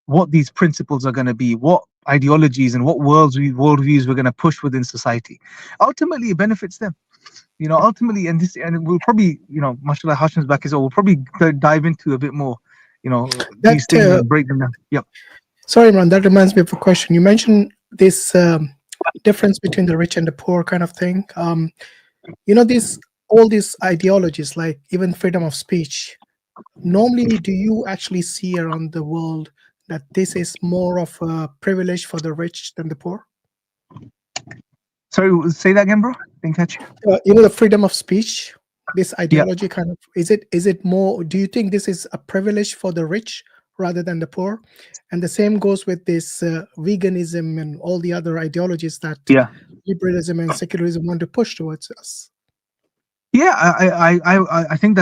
what these principles are going to be, what ideologies and what worldviews we're going to push within society. Ultimately, it benefits them. Ultimately, and we'll probably, mashallah, Hashim's back as well. We'll probably dive into a bit more, these things and break them down. Yep. Sorry, Imran, that reminds me of a question. You mentioned this difference between the rich and the poor kind of thing. All these ideologies, like even freedom of speech, normally do you actually see around the world that this is more of a privilege for the rich than the poor? Sorry, say that again, bro. Didn't catch you. The freedom of speech, this ideology kind of, is it more, do you think this is a privilege for the rich rather than the poor? And the same goes with this veganism and all the other ideologies that liberalism and secularism want to push towards us. Yeah, I think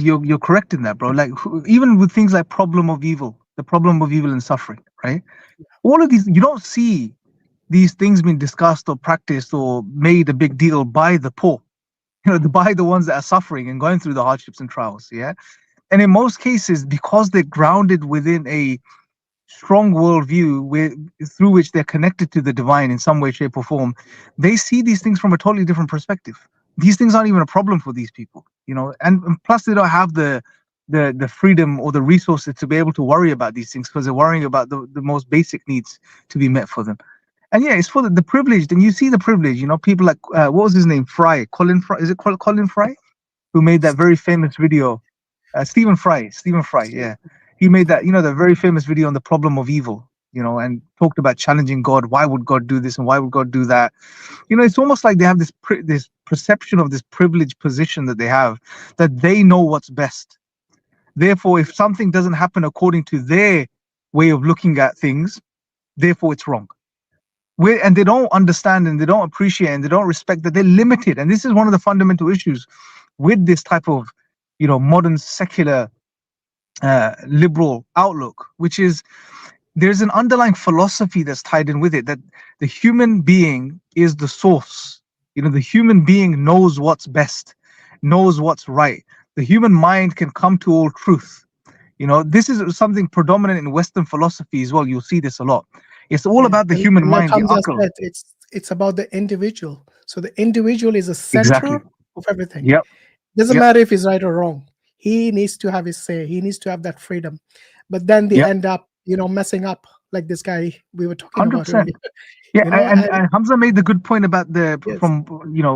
you're correct in that, bro. Like even with things like problem of evil, the problem of evil and suffering, right? All of these, you don't see these things being discussed or practiced or made a big deal by the poor, by the ones that are suffering and going through the hardships and trials. Yeah, and in most cases, because they're grounded within a strong worldview through which they're connected to the divine in some way, shape, or form, they see these things from a totally different perspective. These things aren't even a problem for these people, and plus they don't have the freedom or the resources to be able to worry about these things because they're worrying about the most basic needs to be met for them. And yeah, it's for the privileged, and you see the privilege, people like what was his name, Colin Fry, is it called Colin Fry, who made that very famous video, Stephen Fry, yeah, he made that, the very famous video on the problem of evil, and talked about challenging God. Why would God do this and why would God do that? It's almost like they have this perception of this privileged position that they have, that they know what's best. Therefore, if something doesn't happen according to their way of looking at things, therefore it's wrong. And they don't understand and they don't appreciate and they don't respect that they're limited. And this is one of the fundamental issues with this type of, modern secular liberal outlook, which is there's an underlying philosophy that's tied in with it, that the human being is the source. The human being knows what's best, knows what's right. The human mind can come to all truth. This is something predominant in Western philosophy as well. You'll see this a lot. It's all about the human mind. Said, it's about the individual. So the individual is the center of everything. Yep. Doesn't matter if he's right or wrong. He needs to have his say. He needs to have that freedom. But then they end up, messing up, like this guy we were talking 100%. About earlier. Yeah, and Hamza made the good point about from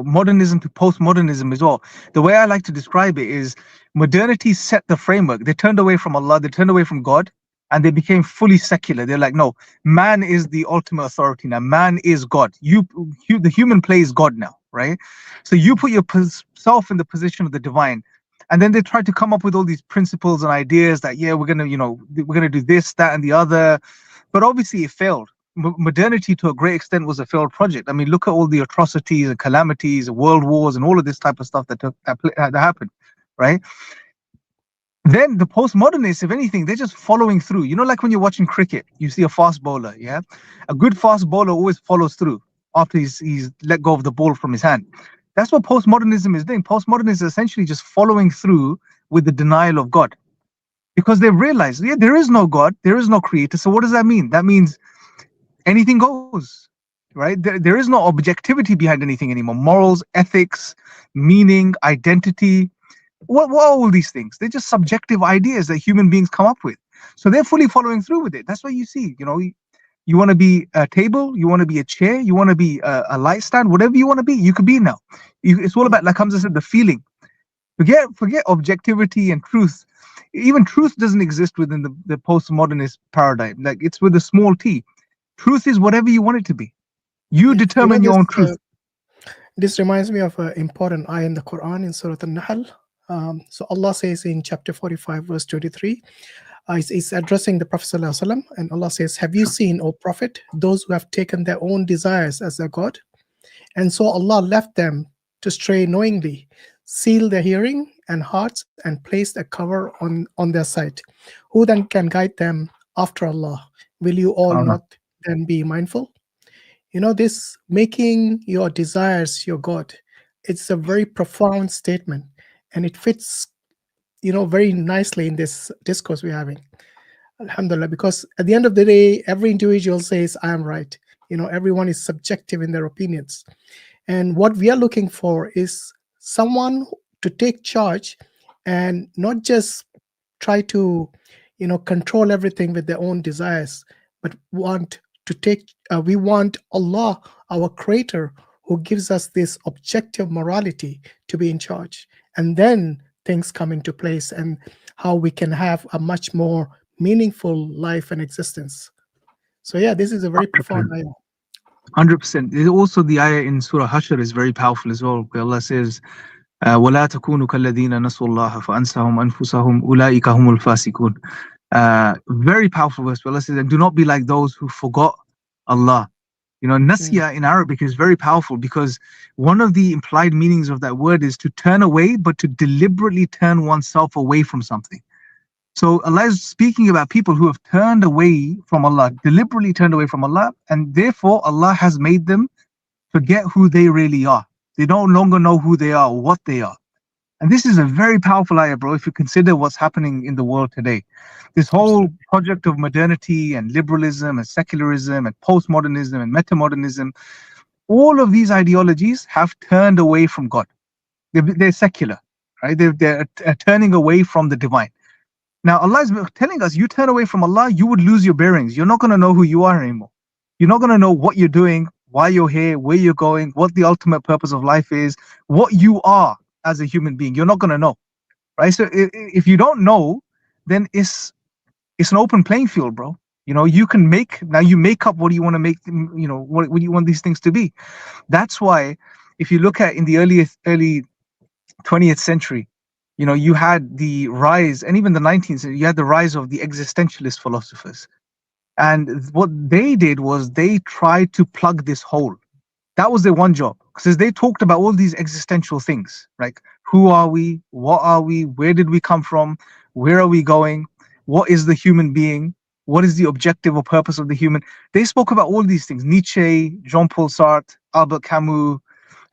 modernism to postmodernism as well. The way I like to describe it is modernity set the framework. They turned away from Allah, they turned away from God, and they became fully secular. They're like, no, man is the ultimate authority now. Man is God. The human plays God now, right? So you put yourself in the position of the divine. And then they tried to come up with all these principles and ideas that, we're gonna do this, that, and the other. But obviously it failed. Modernity to a great extent was a failed project. I mean, look at all the atrocities and calamities and world wars and all of this type of stuff that happened, right? Then the postmodernists, if anything, they're just following through. Like when you're watching cricket, you see a fast bowler, yeah? A good fast bowler always follows through after he's let go of the ball from his hand. That's what postmodernism is doing. Postmodernism is essentially just following through with the denial of God. Because they realize, there is no God, there is no creator. So what does that mean? That means anything goes, right? There is no objectivity behind anything anymore. Morals, ethics, meaning, identity. What are all these things? They're just subjective ideas that human beings come up with. So they're fully following through with it. That's what you see. You want to be a table, you want to be a chair, you want to be a light stand, whatever you want to be, you could be now. It's all about, like Hamza said, the feeling. Forget objectivity and truth. Even truth doesn't exist within the postmodernist paradigm. Like, it's with a small t. Truth is whatever you want it to be. You determine your own truth. This reminds me of an important ayah in the Qur'an in Surah An-Nahl. So Allah says in chapter 45, verse 23, is addressing the Prophet ﷺ, and Allah says, have you seen, O Prophet, those who have taken their own desires as their God? And so Allah left them to stray knowingly, sealed their hearing and hearts, and placed a cover on their sight. Who then can guide them after Allah? Will you all not then be mindful? This making your desires your God, it's a very profound statement, and it fits very nicely in this discourse we're having. Alhamdulillah, because at the end of the day, every individual says, I am right. Everyone is subjective in their opinions. And what we are looking for is someone to take charge and not just try to, control everything with their own desires, but we want Allah, our creator, who gives us this objective morality to be in charge. And then things come into place and how we can have a much more meaningful life and existence. So yeah, this is a very profound ayah. 100%. Also, the ayah in Surah Hashr is very powerful as well, where Allah says, وَلَا تَكُونُوا كَالَّذِينَ نَسُوا اللَّهَ فَأَنْسَهُمْ أَنفُسَهُمْ أُولَٰئِكَ هُمُ الْفَاسِقُونَ. Very powerful verse, where Allah says, and do not be like those who forgot Allah Nasiya in Arabic is very powerful, because one of the implied meanings of that word is to turn away, but to deliberately turn oneself away from something. So Allah is speaking about people who have turned away from Allah, deliberately turned away from Allah, and therefore Allah has made them forget who they really are. They no longer know who they are or what they are. And this is a very powerful ayah, bro, if you consider what's happening in the world today. This whole project of modernity and liberalism and secularism and postmodernism and metamodernism, all of these ideologies have turned away from God. They're secular, right? They're turning away from the divine. Now, Allah is telling us, you turn away from Allah, you would lose your bearings. You're not going to know who you are anymore. You're not going to know what you're doing, why you're here, where you're going, what the ultimate purpose of life is, what you are as a human being. You're not going to know, right? So if you don't know, then it's an open playing field, bro. You can make up what you want to make, what you want these things to be. That's why if you look at in the early 20th century, you had the rise, and even the 19th century, you had the rise of the existentialist philosophers. And what they did was they tried to plug this hole. That was their one job, because they talked about all these existential things, like who are we, what are we, where did we come from, where are we going, what is the human being, what is the objective or purpose of the human. They spoke about all these things. Nietzsche, Jean-Paul Sartre, Albert Camus,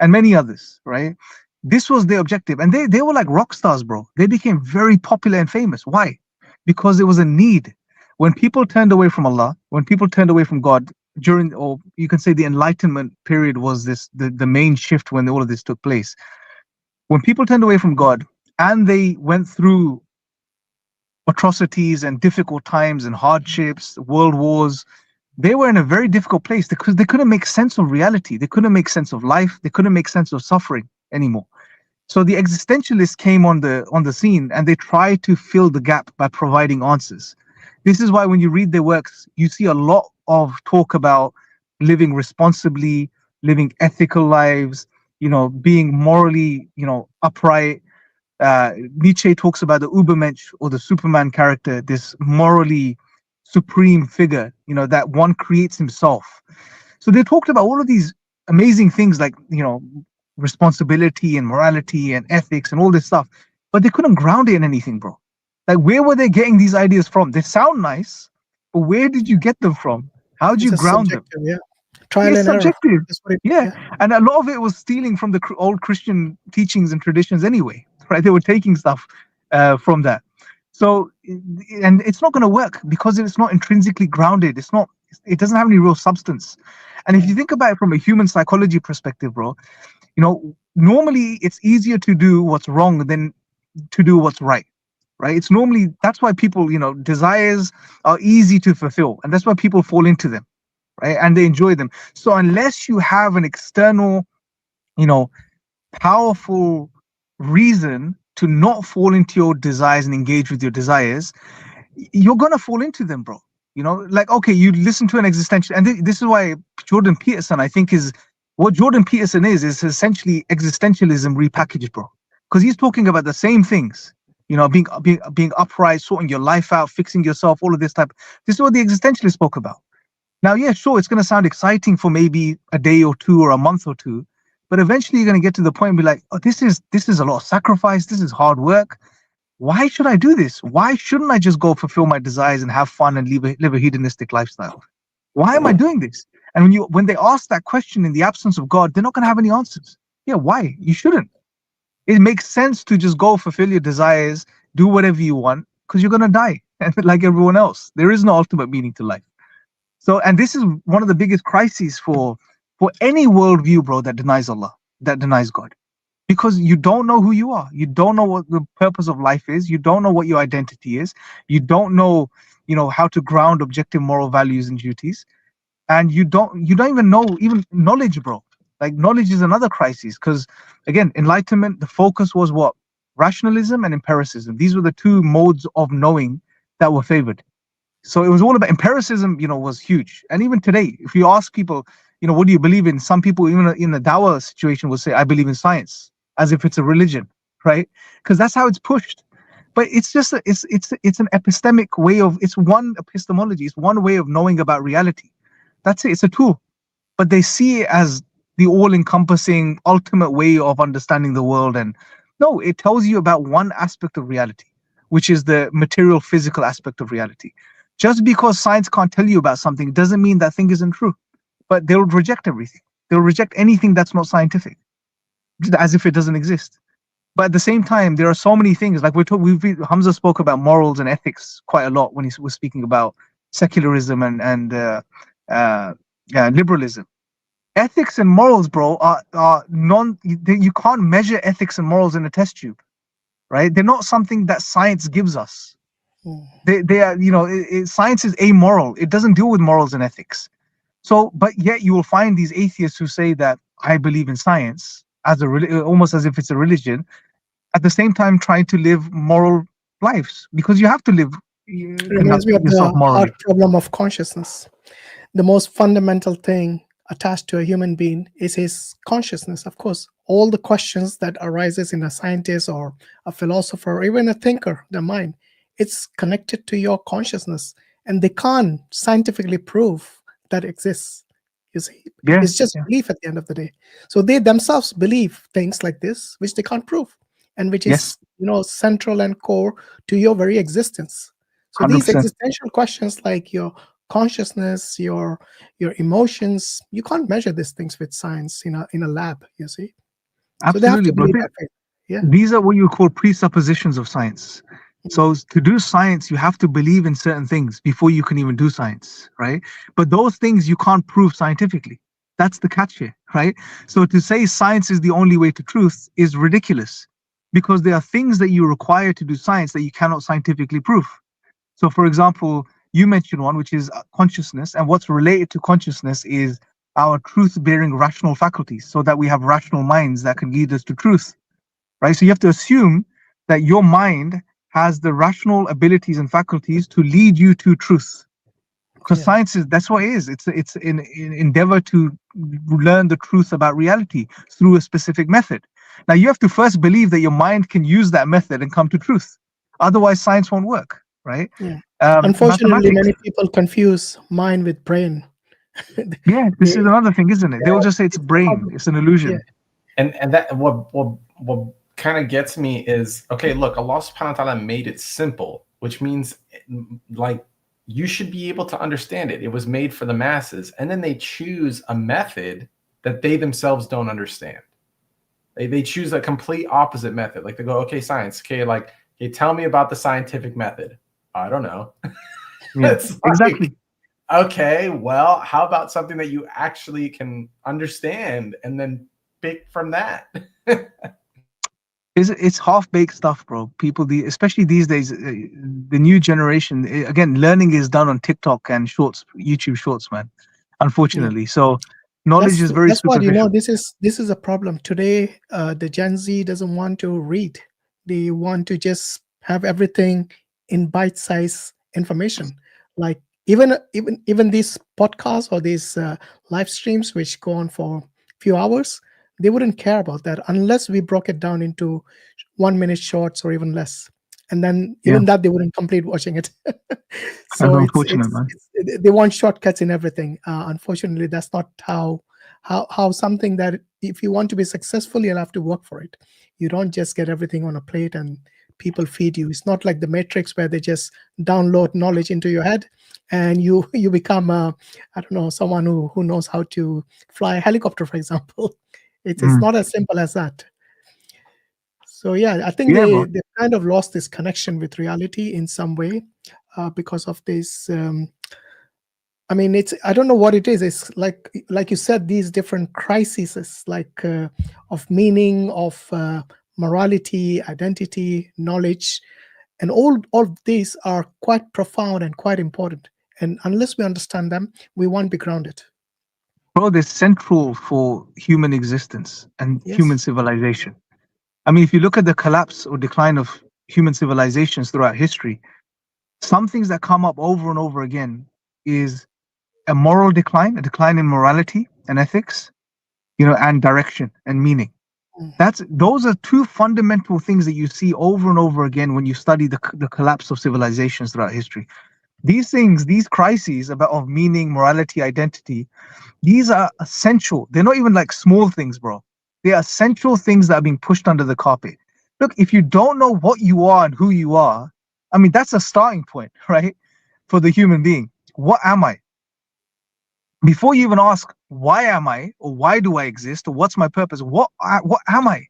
and many others, right? This was their objective, and they were like rock stars, bro. They became very popular and famous. Why? Because there was a need. When people turned away from Allah, when people turned away from God, during, or you can say the Enlightenment period was the main shift when all of this took place. When people turned away from God and they went through atrocities and difficult times and hardships, world wars, they were in a very difficult place because they couldn't make sense of reality. They couldn't make sense of life. They couldn't make sense of suffering anymore. So the existentialists came on the scene, and they tried to fill the gap by providing answers. This is why when you read their works, you see a lot of talk about living responsibly, living ethical lives, being morally, upright. Nietzsche talks about the Übermensch, or the Superman character, this morally supreme figure, that one creates himself. So they talked about all of these amazing things like, responsibility and morality and ethics and all this stuff, but they couldn't ground it in anything, bro. Like, where were they getting these ideas from? They sound nice, but where did you get them from? How did you ground them? Yeah. Trial and subjective. Error. Yeah, and a lot of it was stealing from the old Christian teachings and traditions anyway, right? They were taking stuff from that. So, and it's not going to work because it's not intrinsically grounded. It doesn't have any real substance. And if you think about it from a human psychology perspective, bro, normally it's easier to do what's wrong than to do what's right. Right? It's normally, that's why people, desires are easy to fulfill, and that's why people fall into them, right? And they enjoy them. So unless you have an external, powerful reason to not fall into your desires and engage with your desires, you're gonna fall into them, bro. Like, okay, you listen to an existential, and this is why Jordan Peterson, I think, is what Jordan Peterson is essentially existentialism repackaged, bro, because he's talking about the same things. Being upright, sorting your life out, fixing yourself, all of this type. This is what the existentialists spoke about. Now, yeah, sure, it's going to sound exciting for maybe a day or two or a month or two, but eventually you're going to get to the point and be like, oh, this is a lot of sacrifice. This is hard work. Why should I do this? Why shouldn't I just go fulfill my desires and have fun and live a hedonistic lifestyle? Why am I doing this? And when they ask that question in the absence of God, they're not going to have any answers. Yeah, why? You shouldn't. It makes sense to just go fulfill your desires, do whatever you want, because you're going to die like everyone else. There is no ultimate meaning to life. So, and this is one of the biggest crises for any worldview, bro, that denies Allah, that denies God. Because you don't know who you are. You don't know what the purpose of life is. You don't know what your identity is. You don't know, how to ground objective moral values and duties. And you don't even know even knowledge, bro. Like, knowledge is another crisis, because again, Enlightenment, the focus was what? Rationalism and empiricism. These were the two modes of knowing that were favored. So it was all about empiricism, was huge. And even today, if you ask people, what do you believe in? Some people, even in the Dawah situation, will say, I believe in science, as if it's a religion, right? Because that's how it's pushed. But it's just, it's an it's one epistemology. It's one way of knowing about reality. That's it. It's a tool. but they see it as the all-encompassing ultimate way of understanding the world. And no, it tells you about one aspect of reality, which is the material physical aspect of reality. Just because science can't tell you about something doesn't mean that thing isn't true. But they'll reject everything. They'll reject anything that's not scientific, as if it doesn't exist. But at the same time, there are so many things, like Hamza spoke about morals and ethics quite a lot when he was speaking about secularism and liberalism. Ethics and morals, bro, are you can't measure ethics and morals in a test tube, right? They're not something that science gives us. They are, science is amoral. It doesn't deal with morals and ethics. So, but yet you will find these atheists who say that I believe in science as almost as if it's a religion, at the same time trying to live moral lives, because you have to live. Reminds me of the hard problem of consciousness. The most fundamental thing attached to a human being is his consciousness. Of course, all the questions that arises in a scientist or a philosopher or even a thinker, their mind, it's connected to your consciousness, and they can't scientifically prove that exists. You see, it's just belief at the end of the day. So they themselves believe things like this, which they can't prove, and which is central and core to your very existence. So 100%. These existential questions, like your consciousness, your emotions, you can't measure these things with science in a lab. You see, absolutely. So these are what you call presuppositions of science. So to do science, you have to believe in certain things before you can even do science, right? But those things you can't prove scientifically. That's the catch here, right? So to say science is the only way to truth is ridiculous, because there are things that you require to do science that you cannot scientifically prove. So for example, you mentioned one, which is consciousness, and what's related to consciousness is our truth-bearing rational faculties, so that we have rational minds that can lead us to truth, right? So you have to assume that your mind has the rational abilities and faculties to lead you to truth, because science is, that's what it is. It's an endeavor to learn the truth about reality through a specific method. Now you have to first believe that your mind can use that method and come to truth, otherwise science won't work, right? Unfortunately, many people confuse mind with brain. This is another thing, isn't it? They will just say it's brain, it's an illusion. And that what kind of gets me is, okay, look, Allah subhanahu wa ta'ala made it simple, which means like you should be able to understand it. It was made for the masses, and then they choose a method that they themselves don't understand. They choose a complete opposite method. Like they go, okay, science, okay, tell me about the scientific method. I don't know. Exactly. Okay, well, how about something that you actually can understand and then pick from that? It's half-baked stuff, bro. People, especially these days, the new generation, again, learning is done on TikTok and shorts, YouTube shorts, man, unfortunately. So knowledge is very superficial. This is a problem today. The Gen Z doesn't want to read. They want to just have everything in bite-sized information. Like even these podcasts or these live streams, which go on for a few hours, they wouldn't care about that unless we broke it down into 1 minute shorts or even less. And then even that, they wouldn't complete watching it. So they want shortcuts in everything. Unfortunately, that's not how something that if you want to be successful, you'll have to work for it. You don't just get everything on a plate and people feed you. It's not like the Matrix where they just download knowledge into your head and you become someone who knows how to fly a helicopter, for example. It's not as simple as that. So I think they kind of lost this connection with reality in some way because of this. I don't know what it is. It's like you said, these different crises, like of meaning, of morality, identity, knowledge, and all of these are quite profound and quite important. And unless we understand them, we won't be grounded. Bro, they're central for human existence and human civilization. I mean, if you look at the collapse or decline of human civilizations throughout history, some things that come up over and over again is a moral decline, a decline in morality and ethics, and direction and meaning. Those are two fundamental things that you see over and over again when you study the collapse of civilizations throughout history. These things, these crises of meaning, morality, identity, these are essential. They're not even like small things, bro. They are essential things that are being pushed under the carpet. Look, if you don't know what you are and who you are, I mean, that's a starting point, right? For the human being. What am I? Before you even ask, why am I? Or why do I exist? Or what's my purpose? What am I?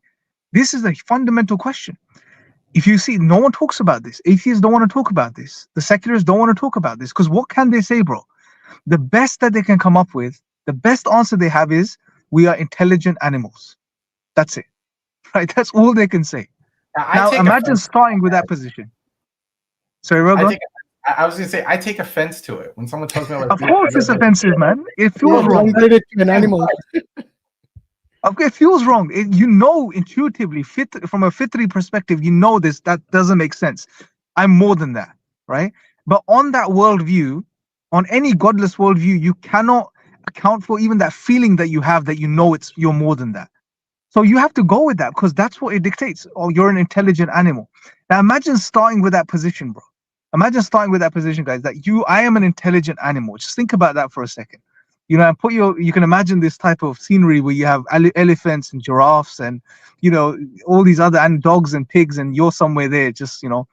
This is a fundamental question. If you see, no one talks about this. Atheists don't want to talk about this. The secularists don't want to talk about this. Because what can they say, bro? The best that they can come up with, the best answer they have is, we are intelligent animals. That's it. Right? That's all they can say. Now imagine starting with that position. Sorry, Rogan? I was going to say, I take offense to it. When someone tells me, like, of course it's offensive, man. It feels wrong. It to an animal. Okay, it feels wrong. You know intuitively, from a fitri perspective, you know this, that doesn't make sense. I'm more than that, right? But on that worldview, on any godless worldview, you cannot account for even that feeling that you have that you know you're more than that. So you have to go with that because that's what it dictates. Oh, you're an intelligent animal. Now imagine starting with that position, bro. Imagine starting with that position, guys, that I am an intelligent animal. Just think about that for a second. You know, and you can imagine this type of scenery where you have elephants and giraffes and, you know, all these other, and dogs and pigs, and you're somewhere there just, you know,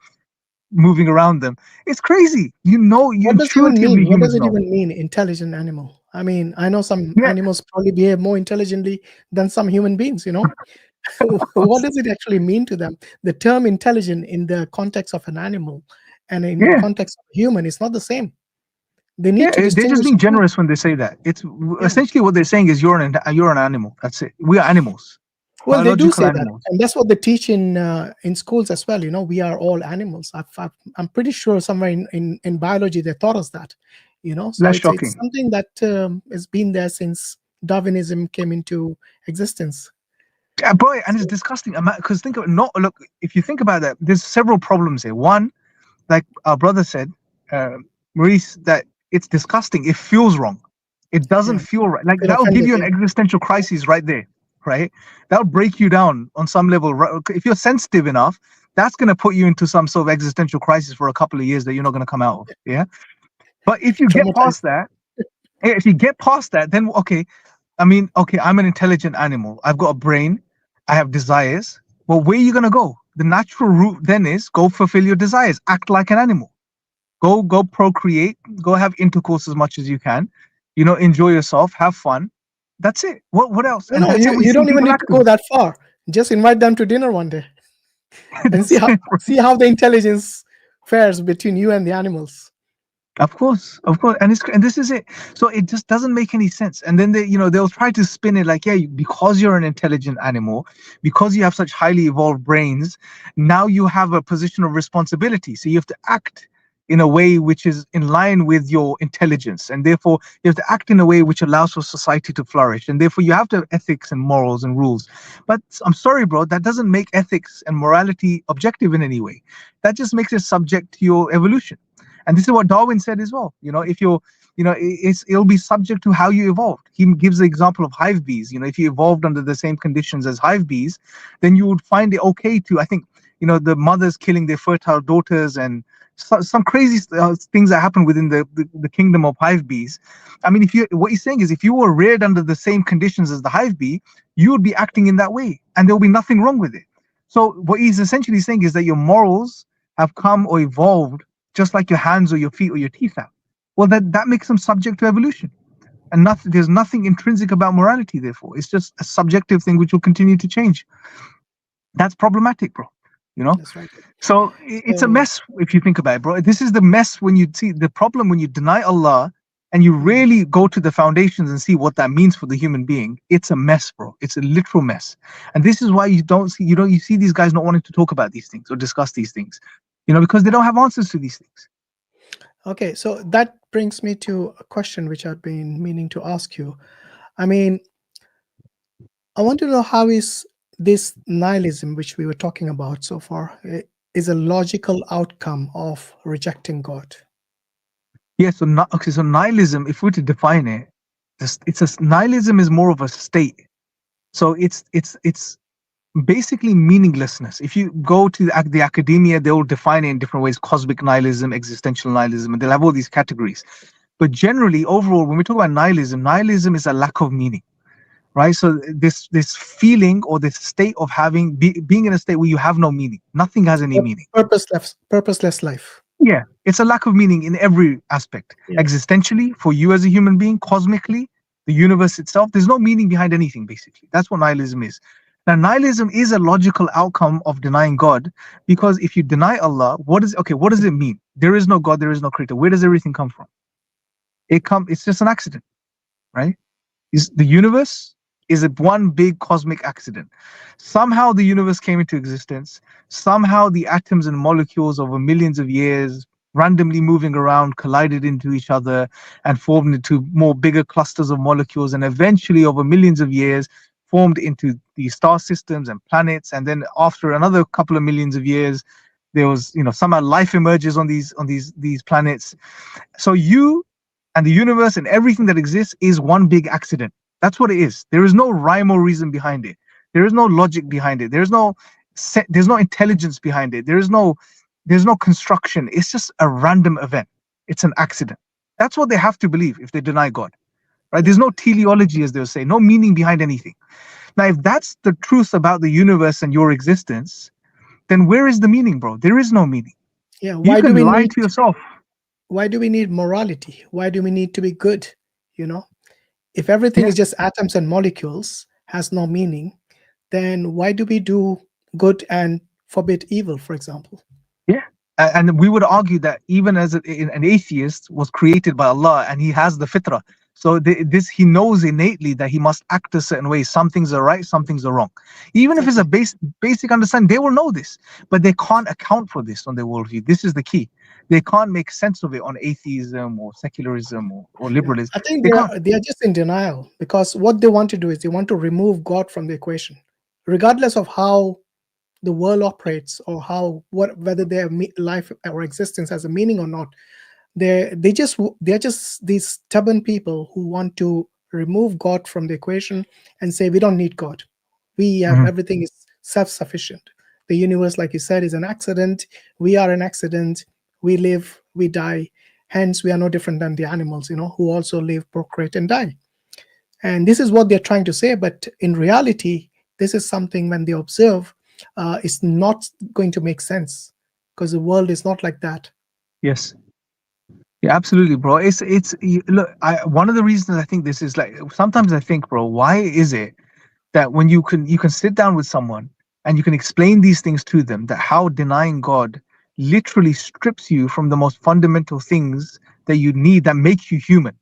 moving around them. It's crazy. You know, what does it even mean, intelligent animal? I mean, I know some animals probably behave more intelligently than some human beings, you know. What does it actually mean to them? The term intelligent in the context of an animal and in the context of a human is not the same. They need to they're just being generous when they say that. It's essentially what they're saying is you're an animal. That's it. We are animals. Well, they do say that, and that's what they teach in schools as well. You know, we are all animals. I'm pretty sure somewhere in biology they taught us that. You know, so it's something that has been there since Darwinism came into existence. Yeah, boy, and it's disgusting. Because think of look, if you think about that, there's several problems here. One, like our brother said, Muris, that it's disgusting. It feels wrong. It doesn't feel right. Like that will give you an existential crisis right there, right? That'll break you down on some level. If you're sensitive enough, that's going to put you into some sort of existential crisis for a couple of years that you're not going to come out of. Yeah. But if you get past that, then okay. I mean, okay, I'm an intelligent animal. I've got a brain. I have desires. Well, where are you going to go? The natural route then is go fulfill your desires. Act like an animal. Go procreate. Go have intercourse as much as you can. You know, enjoy yourself. Have fun. That's it. What else? No, you don't even need to go that far. Just invite them to dinner one day and see how the intelligence fares between you and the animals. Of course, and this is it. So it just doesn't make any sense. And then they'll try to spin it like, because you're an intelligent animal, because you have such highly evolved brains, now you have a position of responsibility. So you have to act in a way which is in line with your intelligence, and therefore you have to act in a way which allows for society to flourish, and therefore you have to have ethics and morals and rules. But I'm sorry, bro, that doesn't make ethics and morality objective in any way. That just makes it subject to your evolution. And this is what Darwin said as well. You know, if you're, it'll be subject to how you evolved. He gives the example of hive bees. You know, if you evolved under the same conditions as hive bees, then you would find it okay to, I think, the mothers killing their fertile daughters and some crazy things that happen within the kingdom of hive bees. I mean, what he's saying is, if you were reared under the same conditions as the hive bee, you would be acting in that way, and there will be nothing wrong with it. So what he's essentially saying is that your morals have come or evolved just like your hands or your feet or your teeth have. Well, that makes them subject to evolution, and there's nothing intrinsic about morality. Therefore, it's just a subjective thing which will continue to change. That's problematic, bro. That's right. So it's a mess if you think about it, bro. This is the mess when you see the problem when you deny Allah and you really go to the foundations and see what that means for the human being. It's a mess, bro. It's a literal mess, and this is why you see these guys not wanting to talk about these things or discuss these things. Because they don't have answers to these things. Okay, so that brings me to a question which I've been meaning to ask you. I mean, I want to know, how is this nihilism, which we were talking about so far, is a logical outcome of rejecting God? Yeah, so nihilism, if we were to define it, nihilism is more of a state. So it's basically meaninglessness. If you go to the academia, they will define it in different ways: cosmic nihilism, existential nihilism, and they'll have all these categories. But generally, overall, when we talk about nihilism, nihilism is a lack of meaning, right? So this feeling or this state of being in a state where you have no meaning, nothing has any meaning. Purposeless life. Yeah, it's a lack of meaning in every aspect. Yeah. Existentially, for you as a human being, cosmically, the universe itself, there's no meaning behind anything, basically. That's what nihilism is. Now, nihilism is a logical outcome of denying God, because if you deny Allah, what does it mean? There is no God, there is no creator. Where does everything come from? It's just an accident, right? The universe is one big cosmic accident. Somehow the universe came into existence. Somehow the atoms and molecules over millions of years, randomly moving around, collided into each other and formed into more bigger clusters of molecules, and eventually over millions of years formed into the star systems and planets. And then after another couple of millions of years, there was, somehow life emerges on these planets. So you and the universe and everything that exists is one big accident. That's what it is. There is no rhyme or reason behind it. There is no logic behind it. There's no intelligence behind it. There's no construction. It's just a random event. It's an accident. That's what they have to believe if they deny God, right? There's no teleology, as they'll say, no meaning behind anything. Now, if that's the truth about the universe and your existence, then where is the meaning, bro? There is no meaning. Yeah. Why do we lie to yourself? Why do we need morality? Why do we need to be good? If everything is just atoms and molecules, has no meaning, then why do we do good and forbid evil, for example? Yeah. And we would argue that even as an atheist was created by Allah and he has the fitrah. So he knows innately that he must act a certain way. Some things are right, some things are wrong. Even if it's a basic understanding, they will know this. But they can't account for this on their worldview. This is the key. They can't make sense of it on atheism or secularism or liberalism. I think they are just in denial, because what they want to do is they want to remove God from the equation, regardless of how the world operates or whether their life or existence has a meaning or not. They're just these stubborn people who want to remove God from the equation and say we don't need God. We have everything is self-sufficient. The universe, like you said, is an accident. We are an accident. We live, we die. Hence, we are no different than the animals, who also live, procreate, and die. And this is what they're trying to say. But in reality, this is something when they observe, it's not going to make sense, because the world is not like that. Yes. Yeah, absolutely, bro. Look, one of the reasons I think this is, like, sometimes I think, bro, why is it that when you can sit down with someone and you can explain these things to them, that how denying God literally strips you from the most fundamental things that you need, that make you human,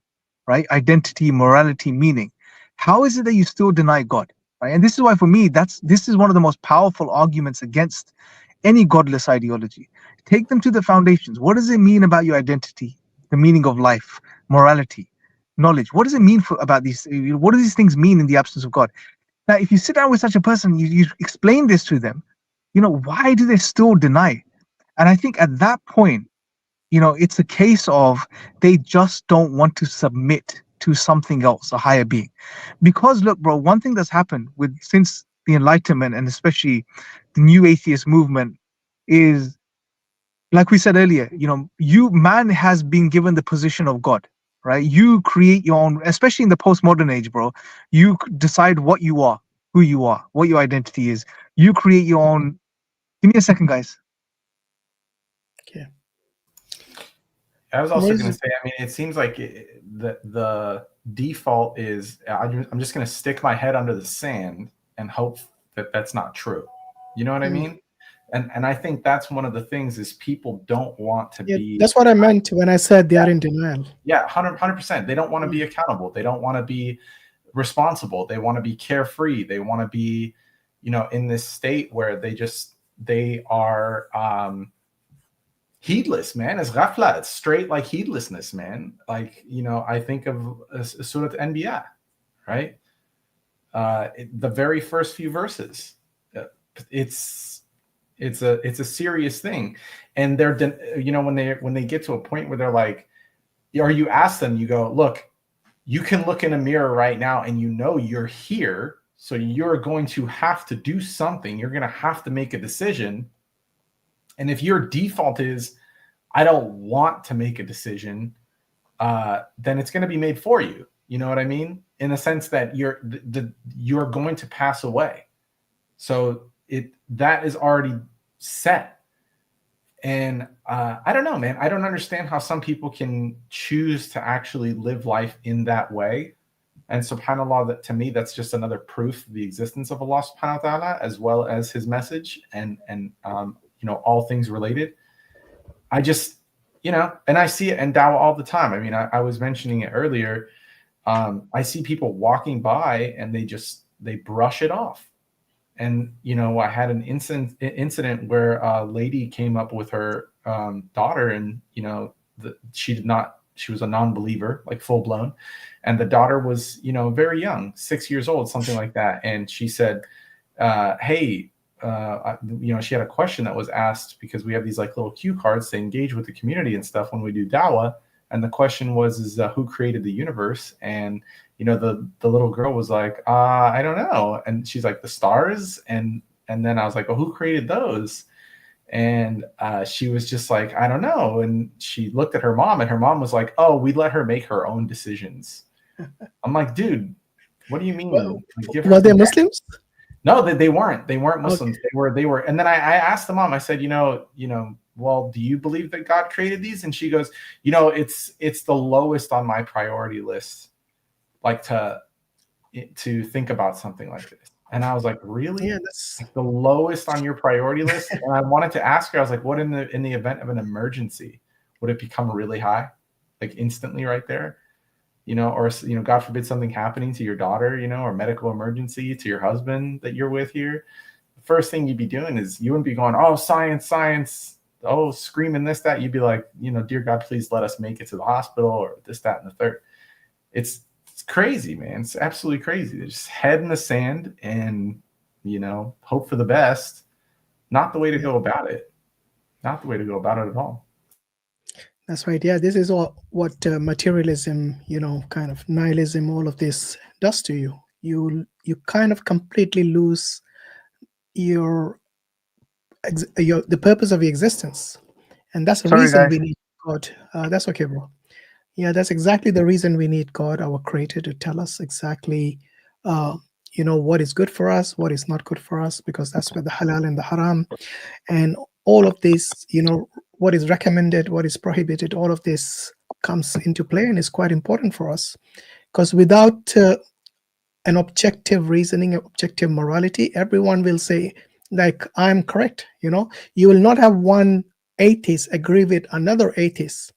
right? Identity, morality, meaning. How is it that you still deny God, right? And this is why, for me, this is one of the most powerful arguments against any godless ideology. Take them to the foundations. What does it mean about your identity, the meaning of life, morality, knowledge? What does it mean about these? What do these things mean in the absence of God? Now, if you sit down with such a person, you explain this to them, why do they still deny? And I think at that point, it's a case of they just don't want to submit to something else, a higher being. Because look, bro, one thing that's happened since the Enlightenment, and especially the new atheist movement, is, like we said earlier, man has been given the position of God, right? You create your own, especially in the postmodern age, bro. You decide what you are, who you are, what your identity is. You create your own. Give me a second, guys. Okay. I was also going to say, it seems like the default is I'm just going to stick my head under the sand and hope that that's not true. You know what I mean? And I think that's one of the things is people don't want to be. That's what I meant when I said they are in denial. Yeah, 100%. They don't want to be accountable. They don't want to be responsible. They want to be carefree. They want to be, in this state where they are heedless, man. It's ghafla. It's straight like heedlessness, man. Like, I think of Surat Anbiya, right? The very first few verses. It's a serious thing, and they're when they get to a point where they're like, or you ask them, you go, look, you can look in a mirror right now and you're here, So you're going to have to do something. You're going to have to make a decision. And if your default is, I don't want to make a decision, then it's going to be made for you. You know what I mean? In a sense that you're going to pass away. So that is already set. And I don't know, man. I don't understand how some people can choose to actually live life in that way. And subhanAllah, that to me, that's just another proof of the existence of Allah subhanahu wa ta'ala, as well as his message and all things related. I just, and I see it in dawah all the time. I mean, I was mentioning it earlier. I see people walking by and they brush it off. And, I had an incident where a lady came up with her daughter, and, she was a non-believer, like full blown. And the daughter was, very young, 6 years old, something like that. And she said, hey, she had a question that was asked, because we have these like little cue cards to engage with the community and stuff when we do dawah. And the question was, who created the universe? And, the little girl was like, I don't know. And she's like, the stars. And then I was like, well, who created those? And she was just like, I don't know. And she looked at her mom, and her mom was like, oh, we let her make her own decisions. I'm like, dude, what do you mean? Well, were they Muslims? No, they weren't. They weren't Muslims. Okay. They were. And then I asked the mom, I said, well, do you believe that God created these? And she goes, it's the lowest on my priority list, like to think about something like this. And I was like, really? Yeah, that's the lowest on your priority list. And I wanted to ask her, I was like, what in the event of an emergency, would it become really high, like instantly right there? Or, God forbid something happening to your daughter, or medical emergency to your husband that you're with here. The first thing you'd be doing is, you wouldn't be going, oh, science, oh, screaming this, that. You'd be like, dear God, please let us make it to the hospital, or this, that, and the third. It's crazy, man. It's absolutely crazy. They just head in the sand and, hope for the best. Not the way to go about it. Not the way to go about it at all. That's right. Yeah, this is what materialism, kind of nihilism, all of this does to you. You kind of completely lose the purpose of your existence, and that's the reason we need God. That's okay, bro. Yeah, that's exactly the reason we need God, our Creator, to tell us exactly, what is good for us, what is not good for us, because that's where the halal and the haram, and all of this, what is recommended, what is prohibited, all of this comes into play and is quite important for us. Because without an objective reasoning, objective morality, everyone will say, like, I'm correct. You will not have one atheist agree with another atheist.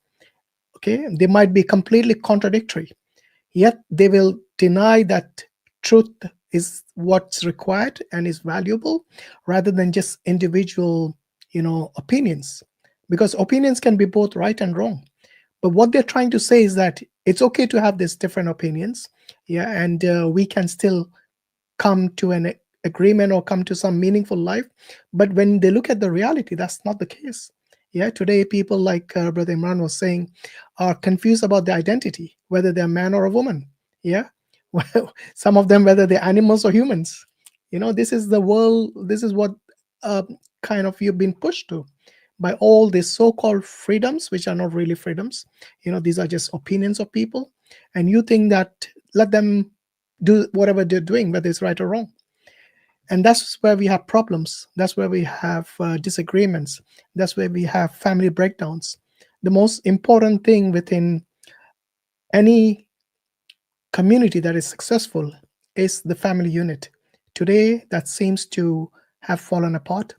Okay, they might be completely contradictory, yet they will deny that truth is what's required and is valuable, rather than just individual, opinions. Because opinions can be both right and wrong. But what they're trying to say is that it's okay to have these different opinions, and we can still come to an agreement or come to some meaningful life. But when they look at the reality, that's not the case. Yeah, today people, like Brother Imran was saying, are confused about their identity, whether they're man or a woman. Yeah, well, some of them, whether they're animals or humans. This is the world. This is what kind of you've been pushed to by all these so-called freedoms, which are not really freedoms. These are just opinions of people, and you think that let them do whatever they're doing, whether it's right or wrong. And that's where we have problems. That's where we have disagreements. That's where we have family breakdowns. The most important thing within any community that is successful is the family unit. Today, that seems to have fallen apart.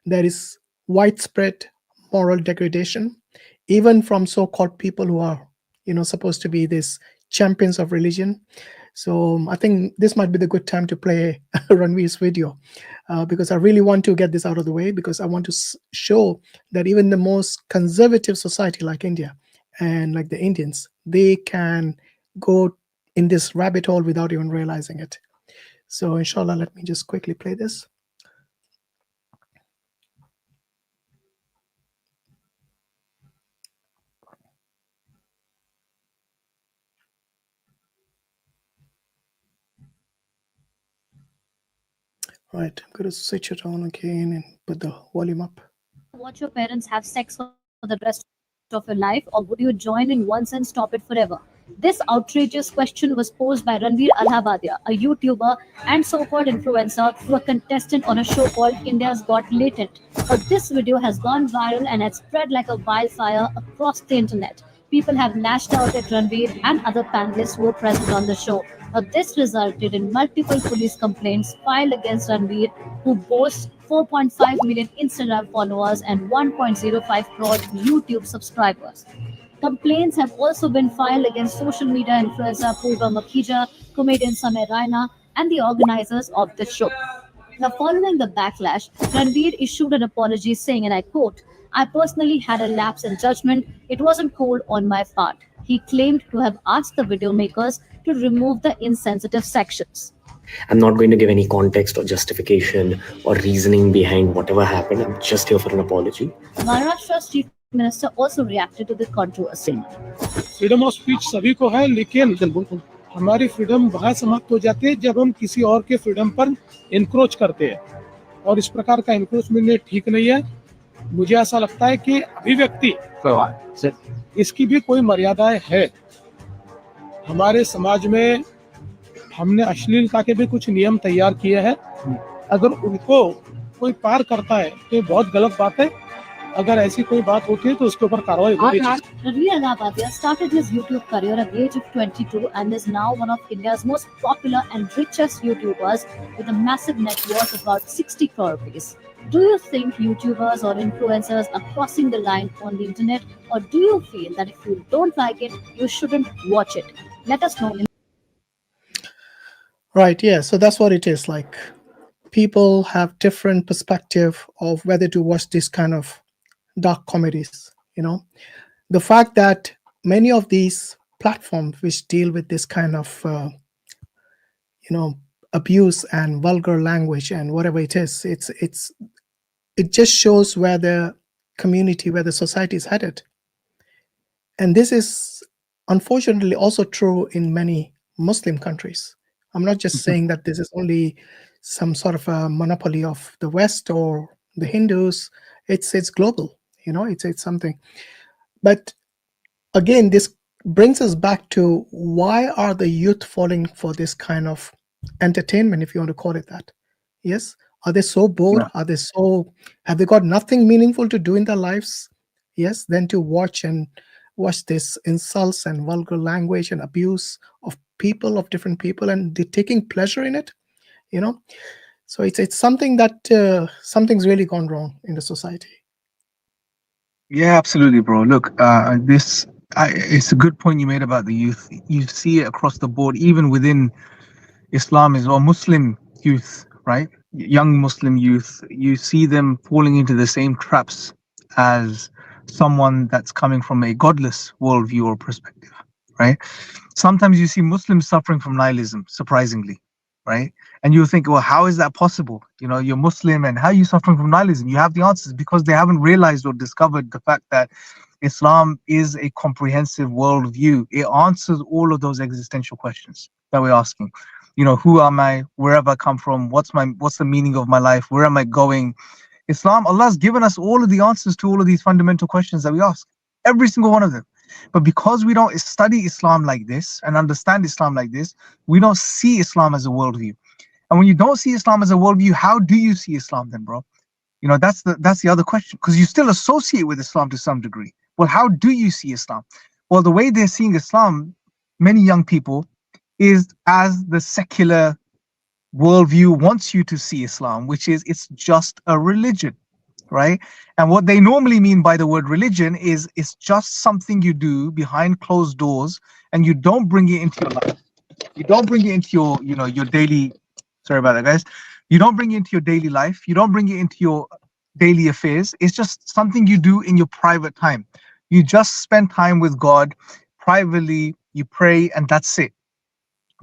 There is widespread moral degradation, even from so-called people who are, supposed to be these champions of religion. So I think this might be the good time to play Ranveer's video, because I really want to get this out of the way, because I want to show that even the most conservative society like India and like the Indians, they can go in this rabbit hole without even realizing it. So inshallah, let me just quickly play this. Right, I'm going to switch it on again and put the volume up. Watch your parents have sex for the rest of your life, or would you join in once and stop it forever? This outrageous question was posed by Ranveer Allahabadia, a YouTuber and so-called influencer, to a contestant on a show called India's Got Latent. This video has gone viral and has spread like a wildfire across the internet. People have lashed out at Ranveer and other panelists who were present on the show. This resulted in multiple police complaints filed against Ranveer, who boasts 4.5 million Instagram followers and 1.05 crore YouTube subscribers. Complaints have also been filed against social media influencer Purva Makhija, comedian Samay Raina, and the organizers of the show. Now, following the backlash, Ranveer issued an apology saying, and I quote, "I personally had a lapse in judgment. It wasn't cool on my part." He claimed to have asked the video makers to remove the insensitive sections. I'm not going to give any context or justification or reasoning behind whatever happened. I'm just here for an apology. Maharashtra's chief minister also reacted to the controversy. Freedom of speech सभी को है, लेकिन हमारी freedom वहाँ समाप्त हो जाती है जब हम किसी और के फ्रीडम पर इनक्रोच करते हैं, और इस प्रकार का इनक्रोचमेंट ठीक नहीं है। मुझे ऐसा लगता है कि अभिव्यक्ति इसकी भी कोई मर्यादाएं है। हमारे समाज में हमने अश्लीलता के भी कुछ नियम तैयार किए हैं। अगर उनको कोई पार करता है तो ये बहुत गलत बात है। अगर ऐसी कोई बात होती है तो उसके ऊपर कार्रवाई होनी चाहिए। Ranveer Allahabadia started his YouTube career at the age of 22 and is now one of India's most popular and richest YouTubers with a massive net worth of about 60 crore rupees. Do you think YouTubers or influencers are crossing the line on the internet, or do you feel that if you don't like it, you shouldn't watch it? Let us know. Right, yeah, so that's what it is. Like, people have different perspective of whether to watch this kind of dark comedies. The fact that many of these platforms which deal with this kind of abuse and vulgar language and whatever it is, it just shows where the community, where the society is headed. And this is unfortunately also true in many Muslim countries. I'm not just saying that this is only some sort of a monopoly of the West or the Hindus. It's global. It's something. But again, this brings us back to, why are the youth falling for this kind of entertainment, if you want to call it that? Yes, are they so bored? Yeah. Have they got nothing meaningful to do in their lives? Yes, than to watch this insults and vulgar language and abuse of people, of different people, and they're taking pleasure in it. So it's something that something's really gone wrong in the society. Yeah, absolutely, bro. Look, it's a good point you made about the youth. You see it across the board, even within Islam as well. Muslim youth, right? Young Muslim youth, you see them falling into the same traps as someone that's coming from a godless worldview or perspective, right? Sometimes you see Muslims suffering from nihilism, surprisingly, right? And you think, well, how is that possible? You're Muslim and how are you suffering from nihilism? You have the answers, because they haven't realized or discovered the fact that Islam is a comprehensive worldview. It answers all of those existential questions that we're asking. Who am I? Where have I come from? What's the meaning of my life? Where am I going? Islam, Allah's given us all of the answers to all of these fundamental questions that we ask, every single one of them. But because we don't study Islam like this and understand Islam like this, we don't see Islam as a worldview. And when you don't see Islam as a worldview, how do you see Islam then, bro? That's the other question, because you still associate with Islam to some degree. Well, how do you see Islam? Well, the way they're seeing Islam, many young people, is as the secular worldview wants you to see Islam, which is it's just a religion, right? And what they normally mean by the word religion is it's just something you do behind closed doors, and you don't bring it into your life. You don't bring it into your daily. Sorry about that, guys. You don't bring it into your daily life. You don't bring it into your daily affairs. It's just something you do in your private time. You just spend time with God privately. You pray, and that's it.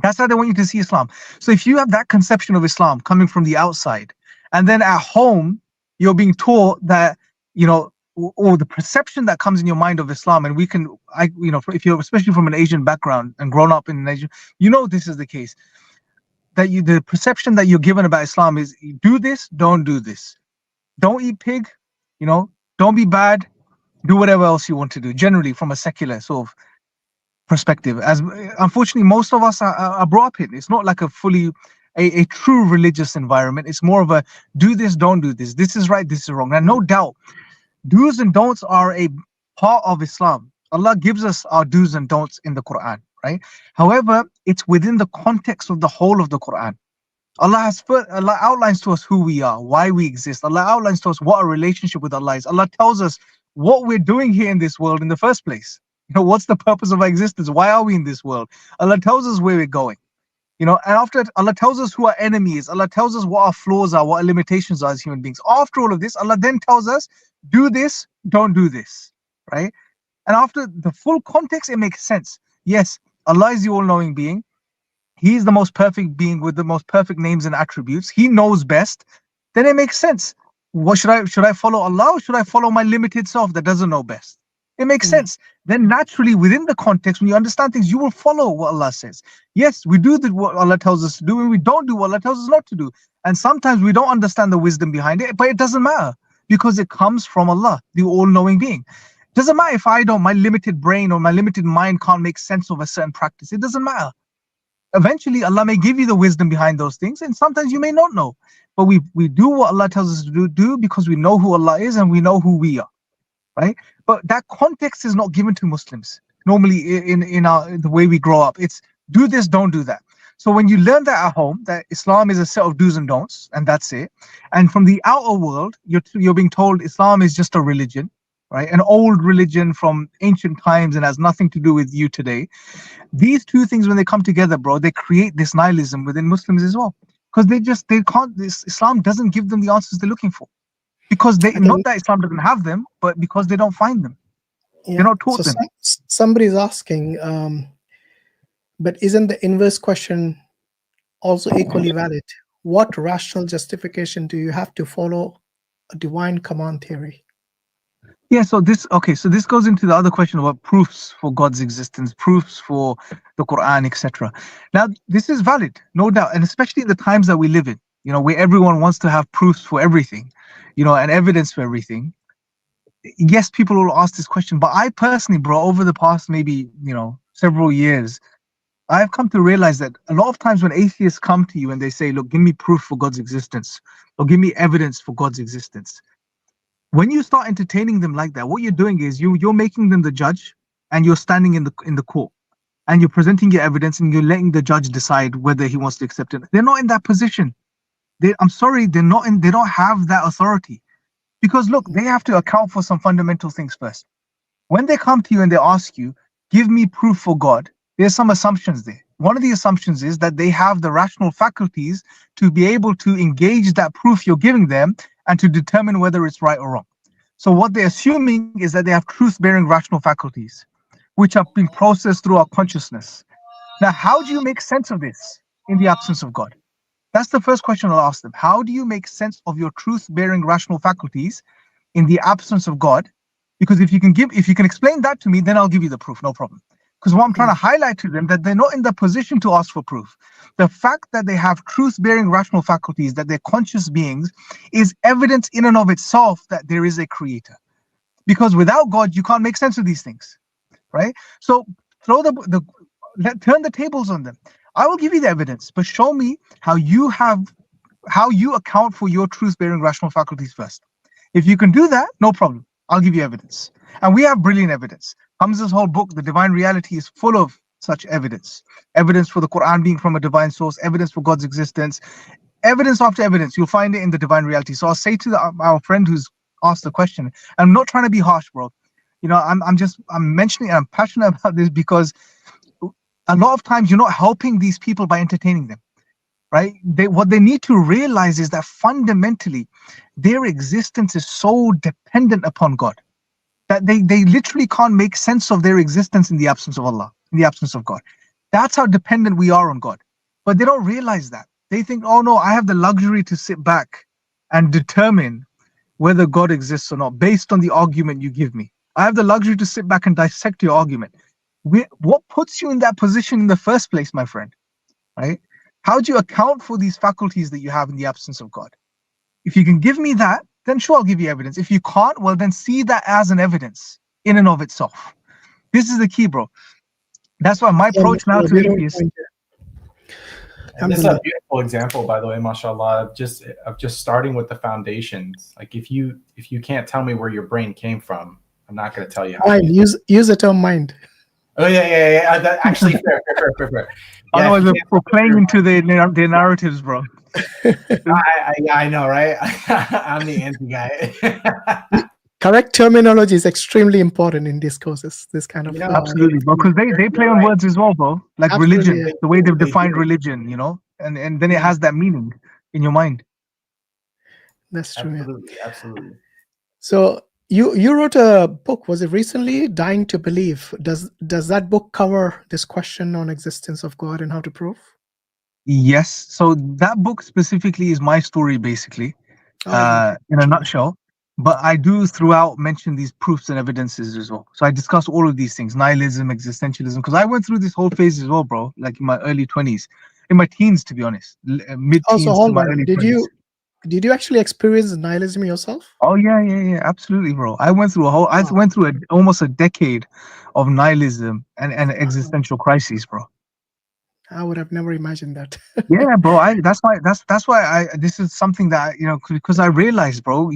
That's how they want you to see Islam. So if you have that conception of Islam coming from the outside, and then at home you're being taught that, or the perception that comes in your mind of Islam, and if you're especially from an Asian background and grown up in an Asian, this is the case. that the perception that you're given about Islam is do this, don't do this. Don't eat pig, don't be bad, do whatever else you want to do, generally from a secular sort of perspective. As unfortunately most of us are brought up in. It's not like a true religious environment. It's more of a do this, don't do this. This is right, this is wrong. And no doubt, do's and don'ts are a part of Islam. Allah gives us our do's and don'ts in the Qur'an, right? However, it's within the context of the whole of the Qur'an. Allah outlines to us who we are, why we exist. Allah outlines to us what our relationship with Allah is. Allah tells us what we're doing here in this world in the first place. What's the purpose of our existence? Why are we in this world? Allah tells us where we're going. And after Allah tells us who our enemy is. Allah tells us what our flaws are, what our limitations are as human beings. After all of this, Allah then tells us, do this, don't do this, right? And after the full context, it makes sense. Yes, Allah is the all-knowing being. He is the most perfect being with the most perfect names and attributes. He knows best. Then it makes sense. What should I follow Allah, or should I follow my limited self that doesn't know best? It makes sense. Then naturally, within the context, when you understand things, you will follow what Allah says. Yes, we do what Allah tells us to do, and we don't do what Allah tells us not to do. And sometimes we don't understand the wisdom behind it, but it doesn't matter because it comes from Allah, the all-knowing being. Doesn't matter if my limited brain or my limited mind can't make sense of a certain practice. It doesn't matter. Eventually, Allah may give you the wisdom behind those things, and sometimes you may not know. But we do what Allah tells us to do because we know who Allah is and we know who we are, right? But that context is not given to Muslims. Normally, in the way we grow up, it's do this, don't do that. So when you learn that at home, that Islam is a set of do's and don'ts, and that's it. And from the outer world, you're being told Islam is just a religion, right? An old religion from ancient times and has nothing to do with you today. These two things, when they come together, bro, they create this nihilism within Muslims as well. Because they can't, Islam doesn't give them the answers they're looking for. Because not that Islam doesn't have them, but because they don't find them. Yeah. They're not taught them. Somebody's asking, but isn't the inverse question also equally valid? What rational justification do you have to follow a divine command theory? Yeah, so this goes into the other question about proofs for God's existence, proofs for the Qur'an, etc. Now, this is valid, no doubt, and especially in the times that we live in, where everyone wants to have proofs for everything, and evidence for everything. Yes, people will ask this question, but I personally, bro, over the past maybe, several years, I've come to realize that a lot of times when atheists come to you and they say, look, give me proof for God's existence, or give me evidence for God's existence. When you start entertaining them like that, what you're doing is you're making them the judge, and you're standing in the court, and you're presenting your evidence, and you're letting the judge decide whether he wants to accept it. They're not in that position. I'm sorry, they don't have that authority, because look, they have to account for some fundamental things first. When they come to you and they ask you, give me proof for God, there's some assumptions there. One of the assumptions is that they have the rational faculties to be able to engage that proof you're giving them and to determine whether it's right or wrong. So what they're assuming is that they have truth-bearing rational faculties, which have been processed through our consciousness. Now, how do you make sense of this in the absence of God? That's the first question I'll ask them. How do you make sense of your truth-bearing rational faculties in the absence of God? Because if you can explain that to me, then I'll give you the proof, no problem. Because what I'm trying to highlight to them, that they're not in the position to ask for proof. The fact that they have truth-bearing rational faculties, that they're conscious beings, is evidence in and of itself that there is a creator. Because without God, you can't make sense of these things, right? So turn the tables on them. I will give you the evidence, but show me how you account for your truth-bearing rational faculties first. If you can do that, no problem. I'll give you evidence. And we have brilliant evidence. Hamza's whole book, The Divine Reality, is full of such evidence. Evidence for the Qur'an being from a divine source, evidence for God's existence, evidence after evidence. You'll find it in The Divine Reality. So I'll say to our friend who's asked the question, I'm not trying to be harsh, bro. I'm mentioning, and I'm passionate about this because a lot of times you're not helping these people by entertaining them, right? What they need to realize is that fundamentally their existence is so dependent upon God that they literally can't make sense of their existence in the absence of Allah, in the absence of God. That's how dependent we are on God. But they don't realize that. They think, oh no, I have the luxury to sit back and determine whether God exists or not based on the argument you give me. I have the luxury to sit back and dissect your argument. What puts you in that position in the first place, my friend? Right? How do you account for these faculties that you have in the absence of God? If you can give me that, then sure, I'll give you evidence. If you can't, well, then see that as an evidence in and of itself. This is the key, bro. That's why my approach now to atheists. And this is a beautiful example, by the way, mashallah, of just starting with the foundations. Like if you can't tell me where your brain came from, I'm not going to tell you how. Mind, use the term mind. Oh yeah. That actually fair. Otherwise, we're playing into the narratives, bro. I know, right? I'm the anti guy. Correct terminology is extremely important in these courses. This kind of absolutely, because they play on words as well, bro. Like absolutely, religion, the way they've defined religion, and then it has that meaning in your mind. That's true. Absolutely. So you wrote a book. Was it recently? Dying to Believe. Does that book cover this question on existence of God and how to prove? Yes. So that book specifically is my story, basically, in a nutshell. But I do throughout mention these proofs and evidences as well. So I discuss all of these things, nihilism, existentialism, because I went through this whole phase as well, bro, like in my early 20s, in my teens, to be honest, mid-teens to my early 20s. Did you actually experience nihilism yourself? Oh, yeah, absolutely, bro. I went through almost a decade of nihilism and existential crises, bro. I would have never imagined that. Yeah, bro. That's why this is something that, because I realized, bro,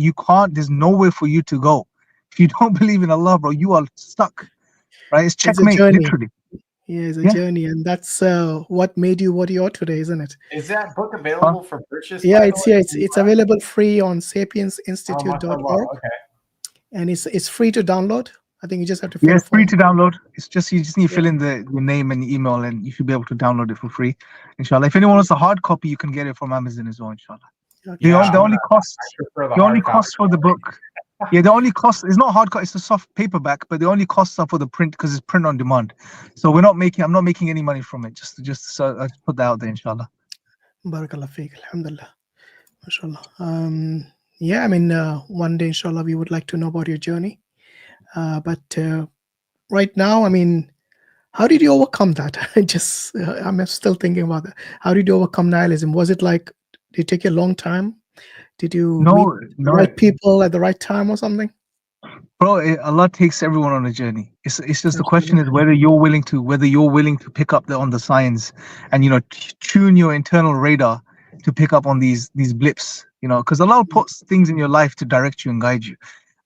there's nowhere for you to go. If you don't believe in Allah, bro, you are stuck, right? It's checkmate, literally. Yeah, it's a journey, and that's what made you what you are today, isn't it? Is that book available for purchase? Yeah, it's available free on sapiensinstitute.org. Okay. And it's free to download. I think you just have to it's free to download. It's just you just need to fill in your name and email, and you should be able to download it for free, inshallah. If anyone wants a hard copy, you can get it from Amazon as well, inshallah. Okay. The only cost for the book, the only cost is not hard copy, it's a soft paperback, but the only costs are for the print, because it's print on demand. So I'm not making any money from it. Just so I put that out there, inshallah. Barakallah feek, alhamdulillah, mashallah. One day, inshallah, we would like to know about your journey. But right now, how did you overcome that? I'm still thinking about that. How did you overcome nihilism? Was it like, did it take you a long time? Did you meet the right people at the right time or something? Bro, Allah takes everyone on a journey. It's just the question is whether you're willing to pick up on the signs and tune your internal radar to pick up on these blips. Because Allah puts things in your life to direct you and guide you.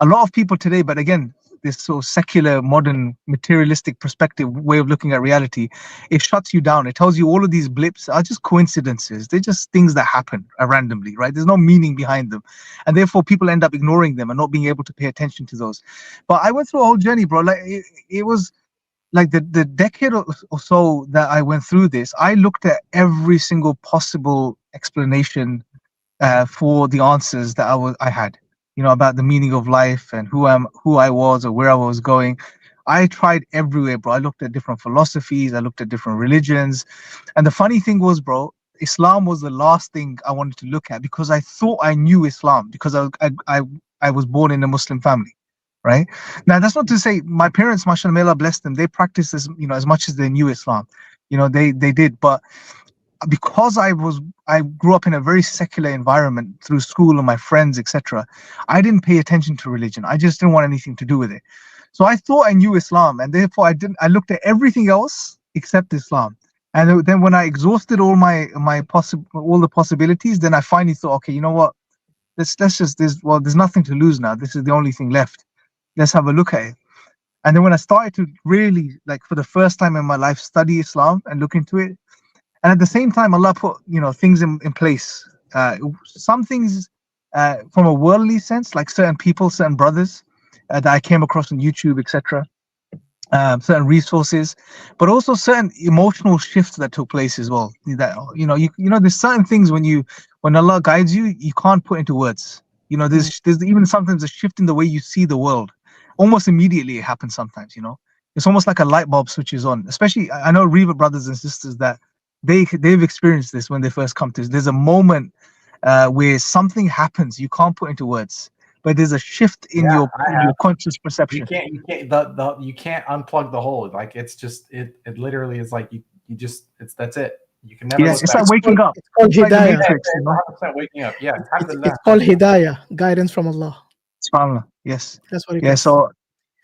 A lot of people today, but again, this sort of secular, modern, materialistic perspective way of looking at reality, it shuts you down. It tells you all of these blips are just coincidences. They're just things that happen randomly, right? There's no meaning behind them. And therefore, people end up ignoring them and not being able to pay attention to those. But I went through a whole journey, bro. Like it was like the decade or so that I went through this, I looked at every single possible explanation for the answers that I had. About the meaning of life and who I was or where I was going. I tried everywhere, bro. I looked at different philosophies. I looked at different religions. And the funny thing was, bro, Islam was the last thing I wanted to look at because I thought I knew Islam because I was born in a Muslim family, right? Now, that's not to say my parents, mashallah, may Allah bless them, they practiced as much as they knew Islam. They did, but because I grew up in a very secular environment through school and my friends, etc., I didn't pay attention to religion. I just didn't want anything to do with it. So I thought I knew Islam, and therefore I looked at everything else except Islam. And then when I exhausted all all the possibilities, then I finally thought, okay, you know what? There's nothing to lose now. This is the only thing left. Let's have a look at it. And then when I started to really, for the first time in my life, study Islam and look into it, and at the same time, Allah put things in place. Some things from a worldly sense, like certain people, certain brothers that I came across on YouTube, etc. Certain resources, but also certain emotional shifts that took place as well. That there's certain things when Allah guides you, you can't put into words. There's even sometimes a shift in the way you see the world. Almost immediately it happens sometimes. It's almost like a light bulb switches on. Especially, I know Reva brothers and sisters that they've experienced this when they first come to this. There's a moment where something happens you can't put into words, but there's a shift in your conscious perception. You can't unplug the hole. Like it's just it literally is like you just that's it. You can never Yes, look it's back. like waking up. It's called It's like the hidayah. Matrix, you know. 100% waking up. Yeah, It's alhamdulillah. called hidayah, guidance from Allah. SubhanAllah. Yes. That's what it Yeah. is. So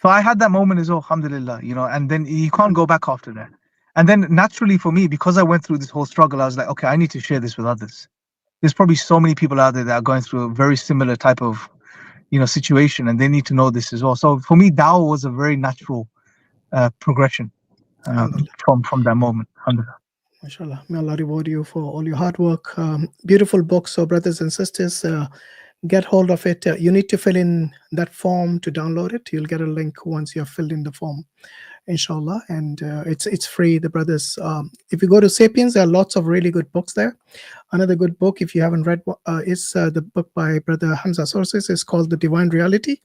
I had that moment as well, alhamdulillah, you know, and then you can't go back after that. And then naturally for me, because I went through this whole struggle, I was like, okay, I need to share this with others. There's probably so many people out there that are going through a very similar type of, you know, situation, and they need to know this as well. So for me, dawah was a very natural progression from that moment. Alhamdulillah. MashaAllah. May Allah reward you for all your hard work. Beautiful book. So brothers and sisters, get hold of it. You need to fill in that form to download it. You'll get a link once you have filled in the form, inshallah. And it's free. The brothers, if you go to Sapiens, there are lots of really good books there. Another good book, if you haven't read, is the book by brother Hamza Tzortzis. It's called The Divine Reality.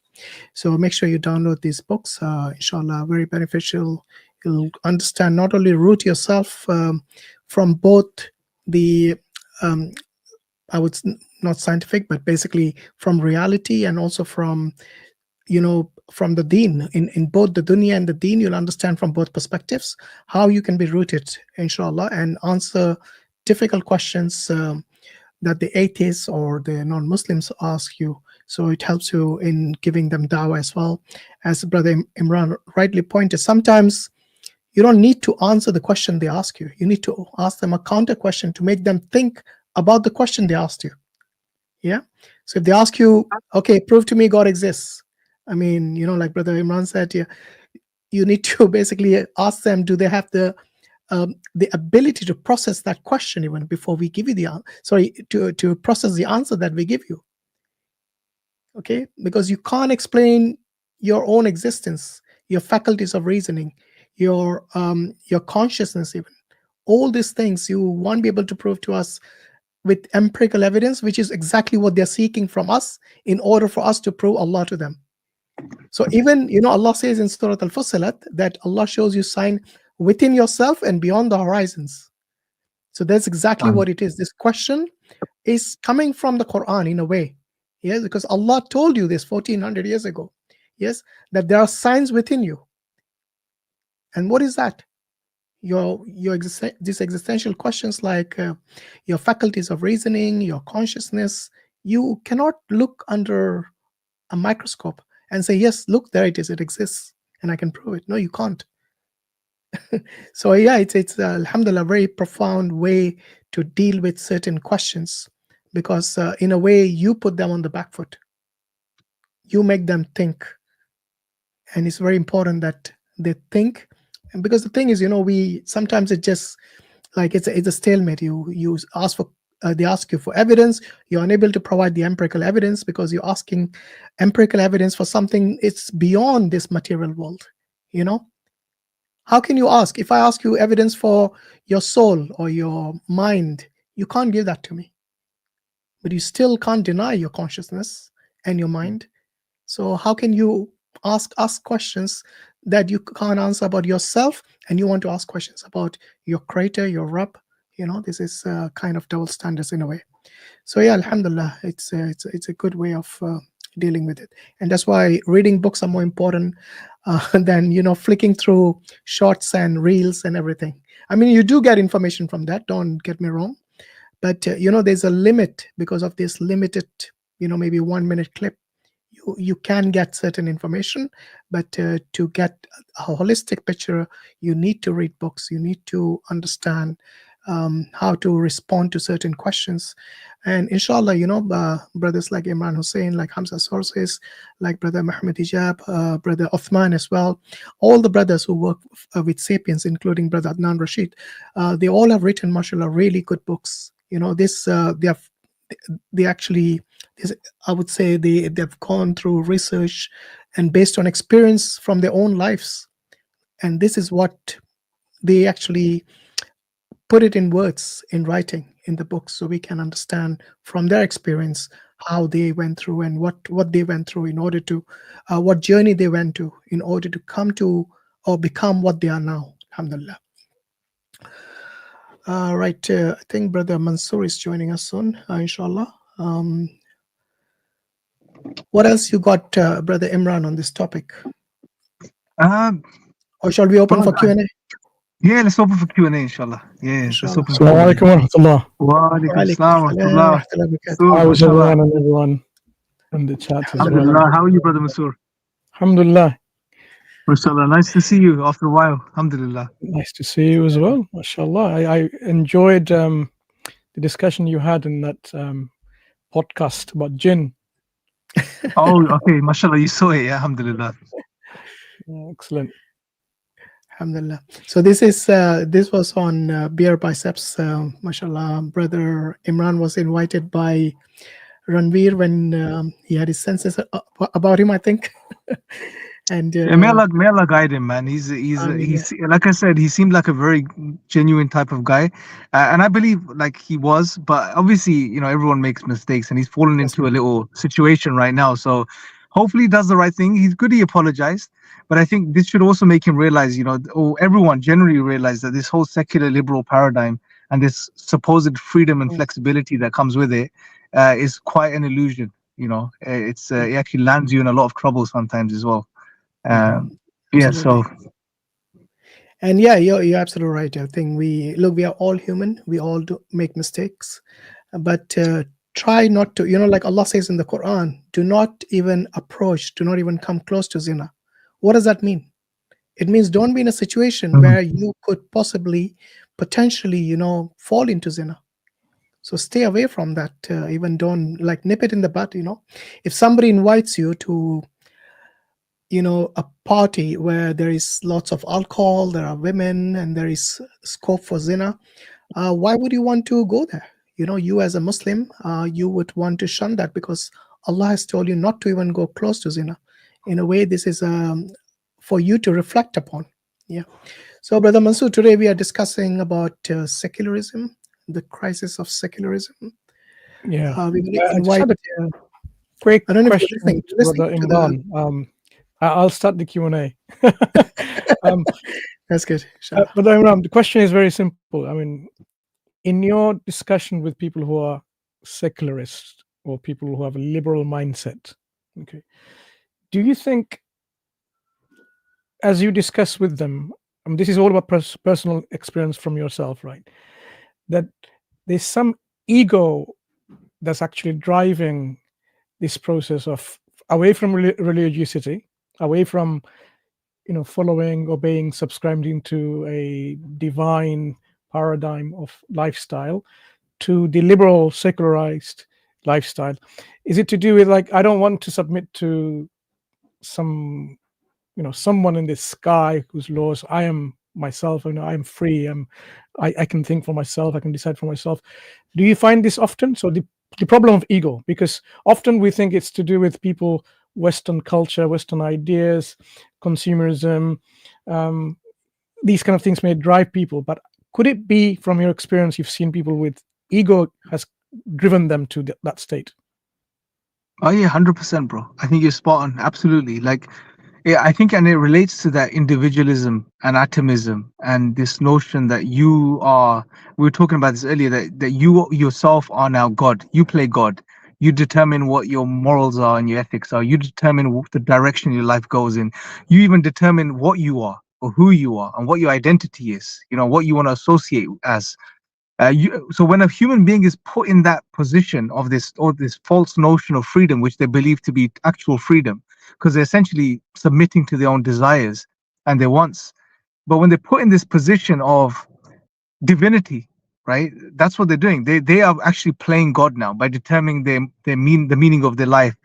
So make sure you download these books, inshallah. Very beneficial. You'll understand, not only root yourself from both the I would not scientific, but basically from reality, and also from, you know, from the deen. In both the dunya and the deen, you'll understand from both perspectives how you can be rooted, inshallah, and answer difficult questions that the atheists or the non-Muslims ask you. So it helps you in giving them dawah as well. As brother Imran rightly pointed, sometimes you don't need to answer the question they ask you. You need to ask them a counter question to make them think about the question they asked you. Yeah. So if they ask you, okay, prove to me God exists. I mean, you know, like brother Imran said, yeah, you need to basically ask them, do they have the ability to process that question even before we give you the answer? To process the answer that we give you. Okay, because you can't explain your own existence, your faculties of reasoning, your consciousness, even all these things you won't be able to prove to us with empirical evidence, which is exactly what they're seeking from us in order for us to prove Allah to them. So even, you know, Allah says in Surah Al-Fussilat that Allah shows you sign within yourself and beyond the horizons. So that's exactly what it is. This question is coming from the Qur'an in a way. Yes, because Allah told you this 1400 years ago. Yes, that there are signs within you. And what is that? These existential questions, like your faculties of reasoning, your consciousness. You cannot look under a microscope and say, yes, look, there it is, it exists, and I can prove it. No, you can't. So yeah, it's alhamdulillah, a very profound way to deal with certain questions, because in a way you put them on the back foot. You make them think, and it's very important that they think. And because the thing is, you know, we sometimes it just like it's a stalemate. You ask for they ask you for evidence. You're unable to provide the empirical evidence because you're asking empirical evidence for something it's beyond this material world. You know, how can you ask? If I ask you evidence for your soul or your mind, you can't give that to me. But you still can't deny your consciousness and your mind. So how can you ask us questions that you can't answer about yourself, and you want to ask questions about your creator, your Rabb? You know, this is kind of double standards in a way. So yeah, alhamdulillah, it's a good way of dealing with it. And that's why reading books are more important than, you know, flicking through shorts and reels and everything. I mean, you do get information from that, don't get me wrong, but you know, there's a limit because of this limited, you know, maybe 1 minute clip. You can get certain information, but to get a holistic picture, you need to read books. You need to understand how to respond to certain questions. And inshallah, you know, brothers like Imran Hussain, like Hamza Tzort, like brother Muhammad Hijab, brother Uthman as well, all the brothers who work with Sapiens, including brother Adnan Rashid, they all have written, mashallah, really good books. You know, this they actually, I would say they've gone through research and based on experience from their own lives, and this is what they actually put it in words, in writing, in the books, so we can understand from their experience how they went through and what they went through in order to what journey they went to in order to come to or become what they are now, alhamdulillah. Right, I think brother Mansur is joining us soon, inshallah. What else you got, brother Imran, on this topic? Or shall we open for Q&A? Yeah, let's open for Q&A, inshallah. Yeah, let's open for Assalamu alaikum wa rahmatullah. Wa alaikum assalam wa rahmatullah. How is Mashallah. everyone and everyone in the chat as well? Alhamdulillah. How are you, Brother Mansur? Alhamdulillah. Mashallah. Nice to see you after a while. Alhamdulillah. Nice to see you as well. Mashallah. I enjoyed the discussion you had in that podcast about jinn. Oh, okay. Mashallah, you saw it. Yeah, alhamdulillah. Yeah, excellent. Alhamdulillah. So this was on Beer Biceps. Mashallah, brother Imran was invited by Ranveer when he had his senses about him, I think. And Yeah, may Allah guide him, man. He's like I said, he seemed like a very genuine type of guy, and I believe like he was. But obviously, you know, everyone makes mistakes, and he's fallen into a little situation right now. So hopefully, he does the right thing. He's good. He apologized, but I think this should also make him realize, you know, or everyone generally realize that this whole secular liberal paradigm and this supposed freedom and flexibility that comes with it is quite an illusion. You know, it actually lands you in a lot of trouble sometimes as well. Yeah, so and yeah, you're absolutely right. I think we are all human. We all do make mistakes, but try not to, you know, like Allah says in the Quran, do not even come close to zina. What does that mean? It means don't be in a situation where you could potentially, you know, fall into zina. So stay away from that. Even don't like nip it in the bud. You know, if somebody invites you to, you know, a party where there is lots of alcohol, there are women, and there is scope for zina, why would you want to go there? You know, you as a Muslim, you would want to shun that because Allah has told you not to even go close to zina. In a way, this is for you to reflect upon. Yeah. So, Brother Mansur, today we are discussing about secularism, the crisis of secularism. Yeah. We're going to invite. Quick I don't know question, if you're listening to Imran. I'll start the Q&A. That's good. But Imran, the question is very simple. I mean, in your discussion with people who are secularists or people who have a liberal mindset, okay, do you think, as you discuss with them, I mean, this is all about personal experience from yourself, right? That there's some ego that's actually driving this process of away from religiosity, away from, you know, following, obeying, subscribing to a divine paradigm of lifestyle to the liberal secularized lifestyle. Is it to do with like, I don't want to submit to some, you know, someone in the sky whose laws, I am myself, and I'm free, I can think for myself, I can decide for myself. Do you find this often? So the problem of ego, because often we think it's to do with people, Western culture, Western ideas, consumerism, these kind of things may drive people. But could it be, from your experience, you've seen people with ego has driven them to that state? Oh yeah, 100%, bro. I think you're spot on. Absolutely. Like, yeah, I think, and it relates to that individualism and atomism and this notion that you are. We were talking about this earlier. That you yourself are now God. You play God. You determine what your morals are and your ethics are. You determine the direction your life goes in. You even determine what you are or who you are and what your identity is. You know, what you want to associate as. So when a human being is put in that position of this false notion of freedom, which they believe to be actual freedom, because they're essentially submitting to their own desires and their wants. But when they're put in this position of divinity, right, that's what they're doing. They are actually playing God now by determining the meaning of their life,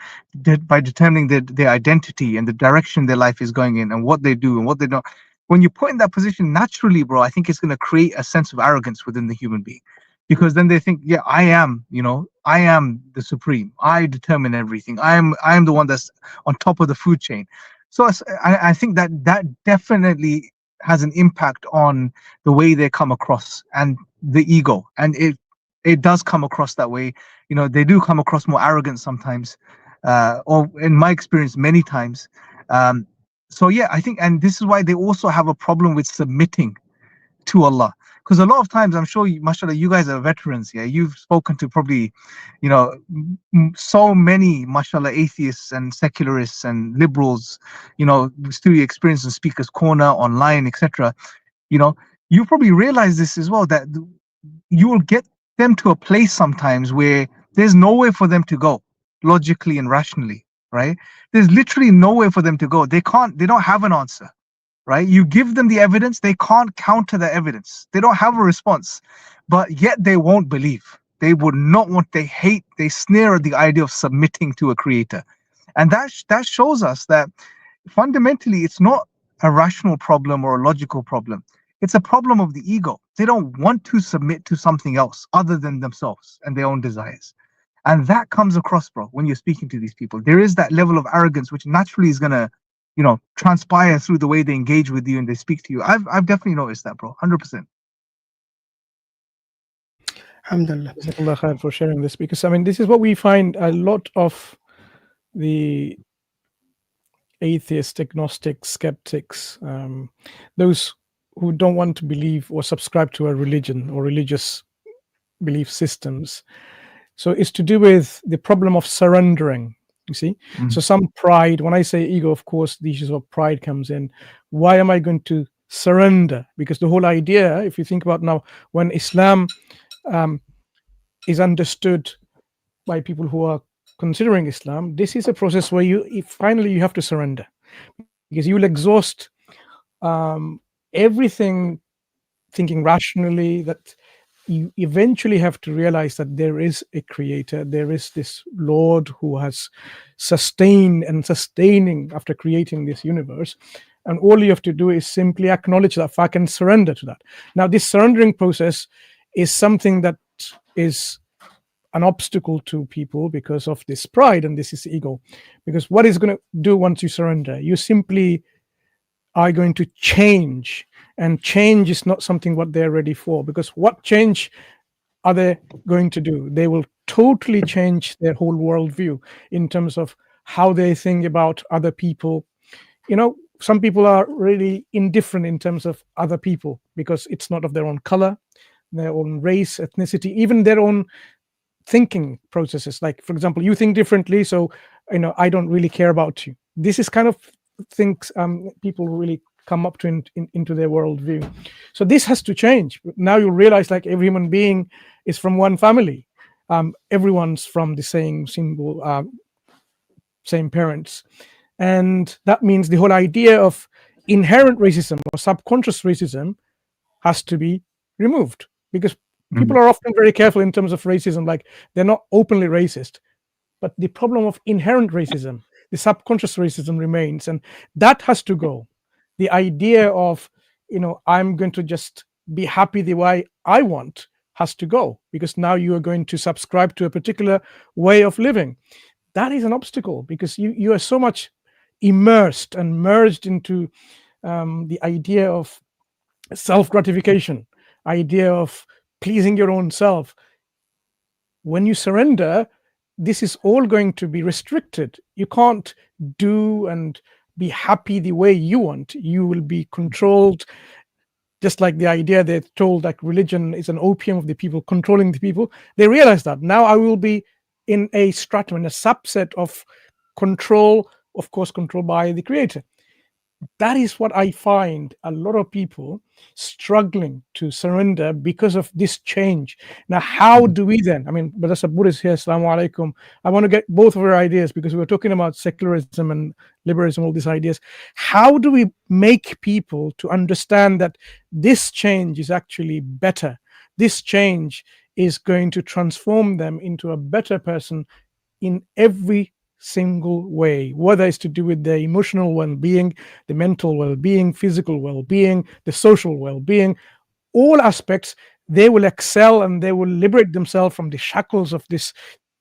by determining their identity and the direction their life is going in and what they do and what they don't. When you put in that position, naturally, bro, I think it's going to create a sense of arrogance within the human being, because then they think, yeah, I am the supreme. I determine everything. I am the one that's on top of the food chain. So I think that definitely has an impact on the way they come across and the ego, and it does come across that way. You know, they do come across more arrogant sometimes, or in my experience, many times. So yeah, I think, and this is why they also have a problem with submitting to Allah, because a lot of times, I'm sure, mashallah, you guys are veterans. Yeah, you've spoken to probably, you know, so many, mashallah, atheists and secularists and liberals, you know, through your experience in Speaker's Corner, online, etc. You know, you probably realize this as well, that you will get them to a place sometimes where there's nowhere for them to go logically and rationally, right? There's literally nowhere for them to go. They don't have an answer, right? You give them the evidence, they can't counter the evidence. They don't have a response, but yet they won't believe. They would not want, they sneer at the idea of submitting to a creator. And that shows us that fundamentally it's not a rational problem or a logical problem. It's a problem of the ego. They don't want to submit to something else other than themselves and their own desires. And that comes across, bro, when you're speaking to these people. There is that level of arrogance which naturally is going to, transpire through the way they engage with you and they speak to you. I've definitely noticed that, bro, 100%. Alhamdulillah. Jazakallah khair for sharing this, because this is what we find a lot of the atheist, agnostic, skeptics, those who don't want to believe or subscribe to a religion or religious belief systems. So it's to do with the problem of surrendering, you see. So some pride, when I say ego, of course, the issues of pride comes in. Why am I going to surrender? Because the whole idea, if you think about now, when Islam is understood by people who are considering Islam, this is a process where finally you have to surrender, because you will exhaust everything thinking rationally, that you eventually have to realize that there is a creator, there is this Lord who has sustained and sustaining after creating this universe, and all you have to do is simply acknowledge that fact and surrender to that. Now, this surrendering process is something that is an obstacle to people because of this pride, and this is ego. Because what is going to do once you surrender? You simply are going to change, and change is not something what they're ready for. Because what change are they going to do? They will totally change their whole worldview in terms of how they think about other people. Some people are really indifferent in terms of other people because it's not of their own color, their own race, ethnicity, even their own thinking processes. Like, for example, you think differently, so I don't really care about you. This is kind of things people really come up to into their worldview. So this has to change. Now you realize, like, every human being is from one family. Everyone's from the same same parents, and that means the whole idea of inherent racism or subconscious racism has to be removed, because people are often very careful in terms of racism, like they're not openly racist, but the problem of inherent racism, the subconscious racism remains, and that has to go. The idea of, I'm going to just be happy the way I want has to go, because now you are going to subscribe to a particular way of living. That is an obstacle, because you are so much immersed and merged into the idea of self-gratification, idea of pleasing your own self. When you surrender, this is all going to be restricted. You can't do and be happy the way you want. You will be controlled, just like the idea they're told, like religion is an opium of the people, controlling the people. They realize that now I will be in a stratum, in a subset of control, of course, controlled by the creator. That is what I find a lot of people struggling to surrender because of this change. Now, how do we then? Brother Subboor is here. Assalamu alaikum. I want to get both of your ideas, because we were talking about secularism and liberalism, all these ideas. How do we make people to understand that this change is actually better? This change is going to transform them into a better person in every single way, whether it's to do with their emotional well-being, the mental well-being, physical well-being, the social well-being, all aspects. They will excel and they will liberate themselves from the shackles of this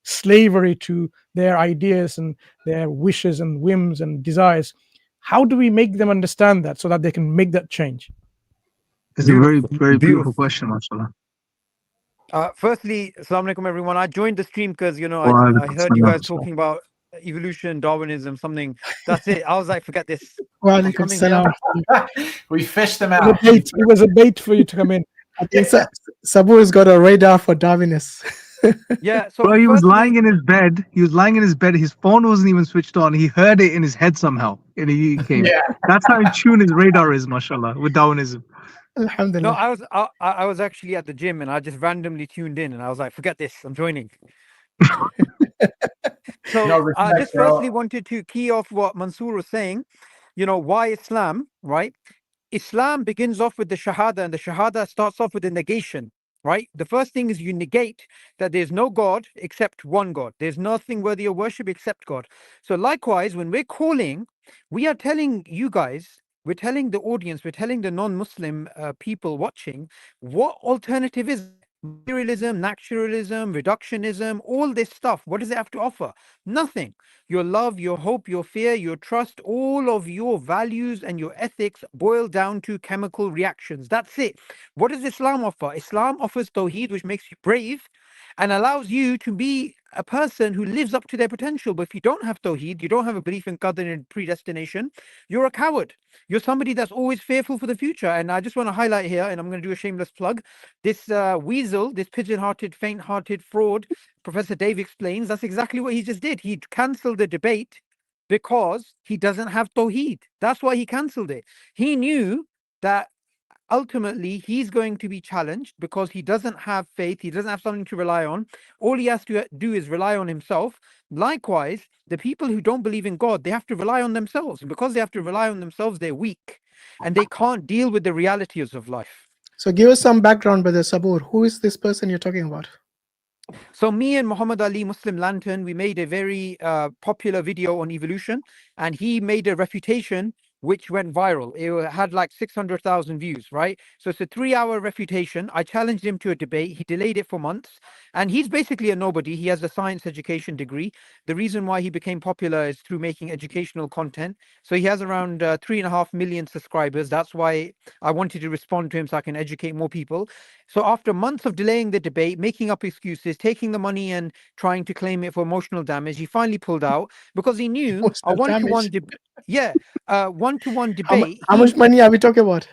slavery to their ideas and their wishes and whims and desires. How do we make them understand that so that they can make that change? It's a very, very beautiful question, mashallah. Firstly, assalamu alaikum everyone. I joined the stream because I heard you guys talking about evolution, Darwinism, something. That's it. I was like, forget this. We fished them out. It was a bait for you to come in. I think Subboor has got a radar for Darwinists. Yeah. So he was lying in his bed. His phone wasn't even switched on. He heard it in his head somehow, and he came. Yeah. That's how in tune his radar is, mashallah, with Darwinism. No, Alhamdulillah. I was actually at the gym and I just randomly tuned in and I was like, forget this, I'm joining. So No, I respect, just bro. firstly wanted to key off what Mansur was saying. You know, why Islam, right? Islam begins off with the Shahada, and the Shahada starts off with a negation, right? The first thing is you negate that there's no God except one God. There's nothing worthy of worship except God. So likewise, when we're calling, we are telling you guys, we're telling the audience, we're telling the non-Muslim people watching, what alternative is materialism, naturalism, reductionism, all this stuff. What does it have to offer? Nothing. Your love, your hope, your fear, your trust, all of your values and your ethics boil down to chemical reactions. That's it. What does Islam offer? Islam offers Tawheed, which makes you brave and allows you to be a person who lives up to their potential. But if you don't have Tawheed, you don't have a belief in Qadr and predestination, you're a coward. You're somebody that's always fearful for the future. And I just want to highlight here, and I'm going to do a shameless plug, this weasel, this pigeon-hearted, faint-hearted fraud, Professor Dave explains, that's exactly what he just did. He cancelled the debate because he doesn't have Tawheed. That's why he cancelled it. He knew that ultimately he's going to be challenged because he doesn't have faith, he doesn't have something to rely on. All he has to do is rely on himself. Likewise, the people who don't believe in God, they have to rely on themselves. And because they have to rely on themselves, they're weak and they can't deal with the realities of life. So give us some background, Brother Subboor. Who is this person you're talking about? So me and Muhammad Ali Muslim Lantern, we made a very popular video on evolution, and he made a refutation which went viral. It had like 600,000 views, right? So it's a 3-hour refutation. I challenged him to a debate. He delayed it for months, and he's basically a nobody. He has a science education degree. The reason why he became popular is through making educational content. So he has around 3.5 million subscribers. That's why I wanted to respond to him so I can educate more people. So after months of delaying the debate, making up excuses, taking the money and trying to claim it for emotional damage, he finally pulled out because he knew a one-to-one one-to-one debate. How much money are we talking about?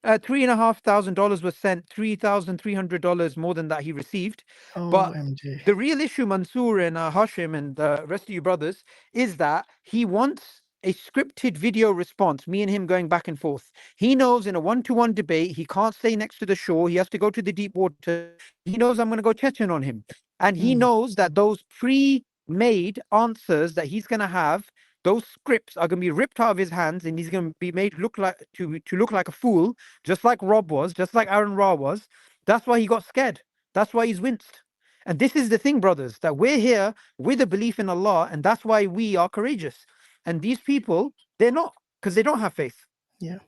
$3,500 was sent, $3,300 more than that he received. But OMG. the real issue, Mansur and Hashim and the rest of you brothers, is that he wants a scripted video response, me and him going back and forth. He knows in a one-to-one debate, he can't stay next to the shore. He has to go to the deep water. He knows I'm going to go Chechen on him. And he knows that those pre-made answers that he's going to have, those scripts are going to be ripped out of his hands and he's going to be made look like to look like a fool, just like Rob was, just like Aaron Ra was. That's why he got scared. That's why he's winced. And this is the thing, brothers, that we're here with a belief in Allah, and that's why we are courageous. And these people, they're not, because they don't have faith. Yeah.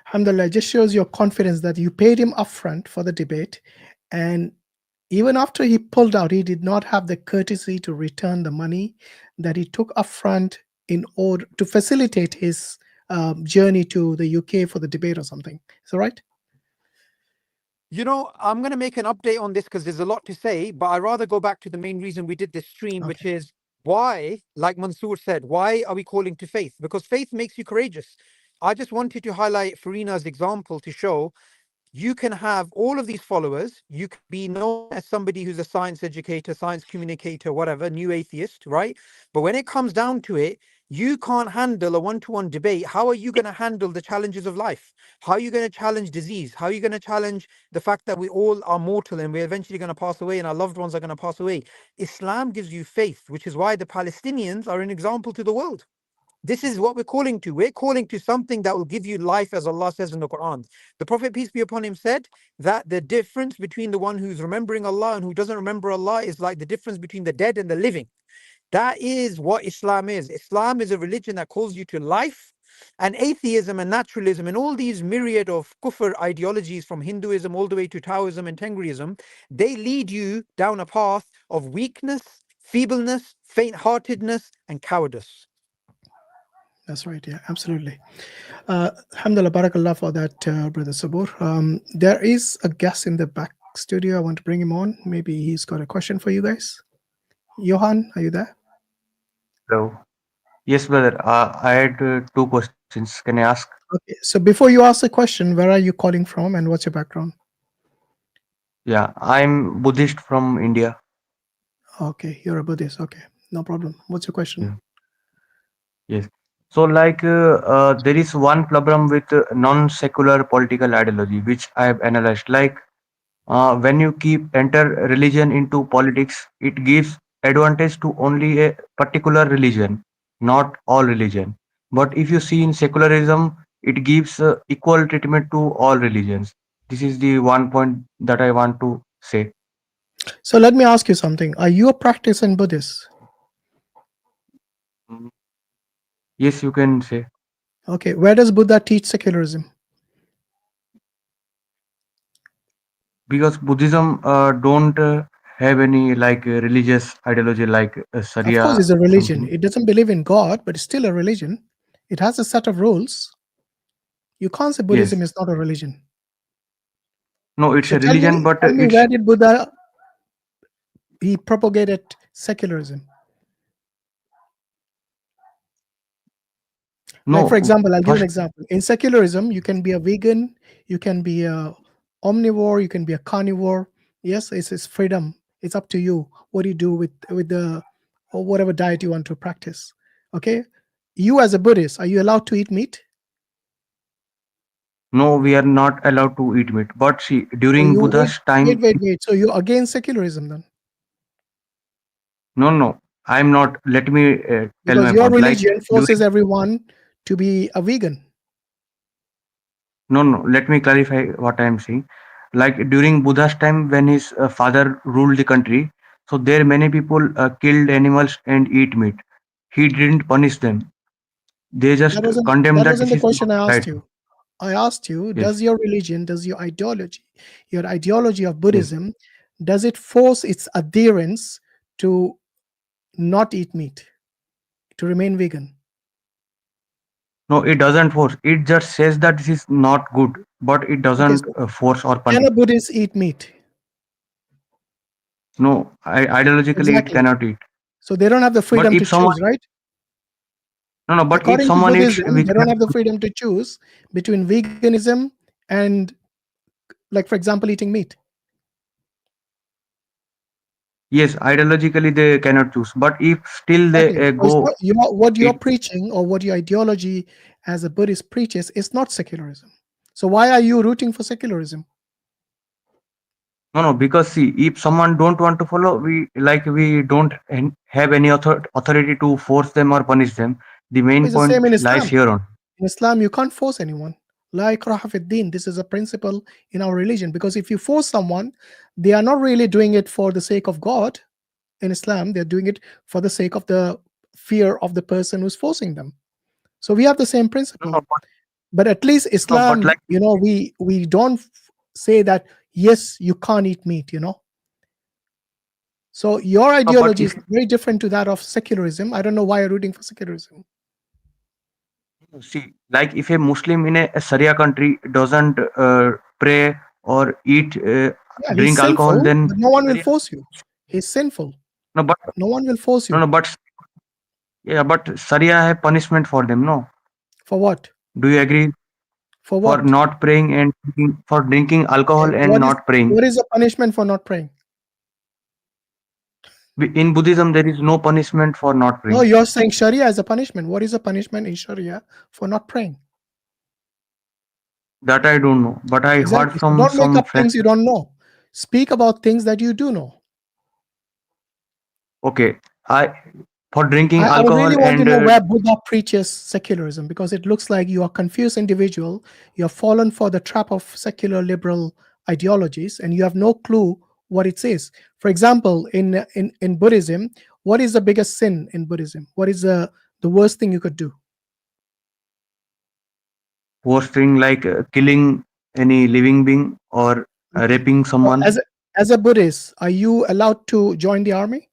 Alhamdulillah, it just shows your confidence that you paid him upfront for the debate. And even after he pulled out, he did not have the courtesy to return the money that he took upfront in order to facilitate his journey to the UK for the debate or something. Is that right? You know, I'm going to make an update on this because there's a lot to say, but I'd rather go back to the main reason we did this stream, which is why, like Mansur said, why are we calling to faith? Because faith makes you courageous. I just wanted to highlight Farina's example to show you can have all of these followers. You can be known as somebody who's a science educator, science communicator, whatever, new atheist, right? But when it comes down to it, you can't handle a one-to-one debate. How are you going to handle the challenges of life? How are you going to challenge disease? How are you going to challenge the fact that we all are mortal and we're eventually going to pass away and our loved ones are going to pass away? Islam gives you faith, which is why the Palestinians are an example to the world. This is what we're calling to. We're calling to something that will give you life, as Allah says in the Quran. The Prophet, peace be upon him, said that the difference between the one who's remembering Allah and who doesn't remember Allah is like the difference between the dead and the living. That is what Islam is. Islam is a religion that calls you to life, and atheism and naturalism and all these myriad of kufr ideologies from Hinduism all the way to Taoism and Tengrism, they lead you down a path of weakness, feebleness, faint-heartedness, and cowardice. That's right. Yeah, absolutely. Alhamdulillah, barakallah for that, Brother Subboor. There is a guest in the back studio. I want to bring him on. Maybe he's got a question for you guys. Yohan, are you there? Hello. Yes, brother. I had 2 questions. Can I ask? Okay. So before you ask the question, where are you calling from and what's your background? Yeah, I'm Buddhist from India. Okay, you're a Buddhist. Okay, no problem. What's your question? Yeah. Yes. So, there is one problem with non-secular political ideology, which I have analyzed. When you keep enter religion into politics, it gives advantage to only a particular religion, not all religion. But if you see in secularism, it gives equal treatment to all religions. This is the one point that I want to say. So let me ask you something. Are you a practicing Buddhist? Mm, Yes, you can say. Okay, where does Buddha teach secularism? Because Buddhism don't have any religious ideology like Of course, Sharia it's a religion. something. It doesn't believe in God, but it's still a religion. It has a set of rules. You can't say Buddhism Yes. is not a religion. No, it's So a religion, but tell me, it's where did Buddha he propagated secularism? Like, for no. example, I'll give an First, example. In secularism, you can be a vegan, you can be a omnivore, you can be a carnivore. Yes, it's freedom. It's up to you. What do you do with the or whatever diet you want to practice? Okay, you as a Buddhist, are you allowed to eat meat? no, we are not allowed to eat meat. But see, So during you Buddha's time, wait. So you're against secularism then? no, I'm not. Let me tell Because my your point. religion During forces everyone to be a vegan. no, let me clarify what I am saying. Like during Buddha's time, when his father ruled the country, so there many people killed animals and eat meat. He didn't punish them. They just condemned That that wasn't this the is not question I right. asked you. I asked you, Yes, does your religion, does your ideology of yes. Buddhism, does it force its adherents to not eat meat, to remain vegan? No, it doesn't force. It just says that this is not good, but it Okay, doesn't so force or can punish. a Buddhist eat meat? No, ideologically it Exactly. cannot eat. So they don't have the But freedom to if someone, choose, right? no, but if According to someone eats Buddhism, they don't vegan, have the freedom to choose between veganism and, like, for example, eating meat. yes, ideologically they cannot choose. But if still they Exactly. So it's not, go what you're eat, preaching or what your ideology as a Buddhist preaches is not secularism. So why are you rooting for secularism? no, because see, if someone don't want to follow, we don't have any authority to force them or punish them. The main It's the same point in lies Islam. here on. In Islam, you can't force anyone. La ikraha fid din. This is a principle in our religion, because if you force someone, they are not really doing it for the sake of God. In Islam, they're doing it for the sake of the fear of the person who's forcing them. So we have the same principle. No, But at least but Islam, we don't say that, yes, you can't eat meat, So your but ideology if is very different to that of secularism. I don't know why you're rooting for secularism. see, like if a Muslim in a Sharia country doesn't pray or eat, Yeah, he's drink alcohol, sinful, then but no one will Sharia, force you. He's sinful. no, but No one will force no, you. no, but yeah, but Sharia have punishment for them. No, For what? do you agree? For For what? not praying and for drinking Okay, alcohol and not praying. what is the punishment for not praying? In Buddhism, there is no punishment for not No, praying. you're saying Sharia is a punishment. What is the punishment in Sharia for not praying? That I don't know, but I heard Exactly. So from don't make some up friends. things you don't know. Speak about things that you do know. Okay, I for drinking I really alcohol want to and know where Buddha preaches secularism, because it looks like you are a confused individual. You have fallen for the trap of secular liberal ideologies, and you have no clue what it says. For example, in Buddhism, what is the biggest sin in Buddhism? What is the worst thing you could do? worst thing killing any living being or Okay. raping So someone. as a Buddhist, are you allowed to join the army?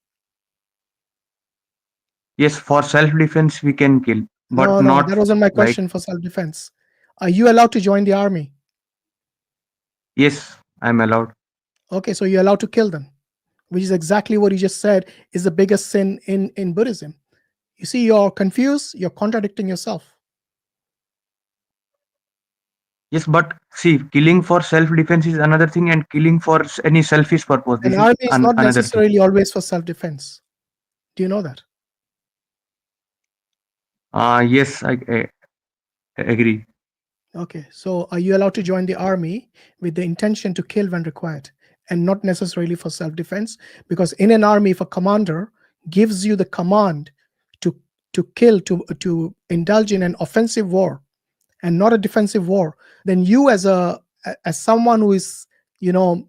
Yes, for self-defense we can kill, but No, not that wasn't my like question for self-defense. Are you allowed to join the army? yes, I'm allowed. Okay, so you're allowed to kill them, which is exactly what you just said is the biggest sin in Buddhism. You see, you're confused, you're contradicting yourself. Yes, but see, killing for self-defense is another thing, and killing for any selfish purpose, An this is army is not another thing. necessarily always for self-defense. Do you know that? Yes, I agree. Okay, so are you allowed to join the army with the intention to kill when required, and not necessarily for self-defense? Because in an army, if a commander gives you the command to kill, to indulge in an offensive war and not a defensive war, then you as someone who is, you know,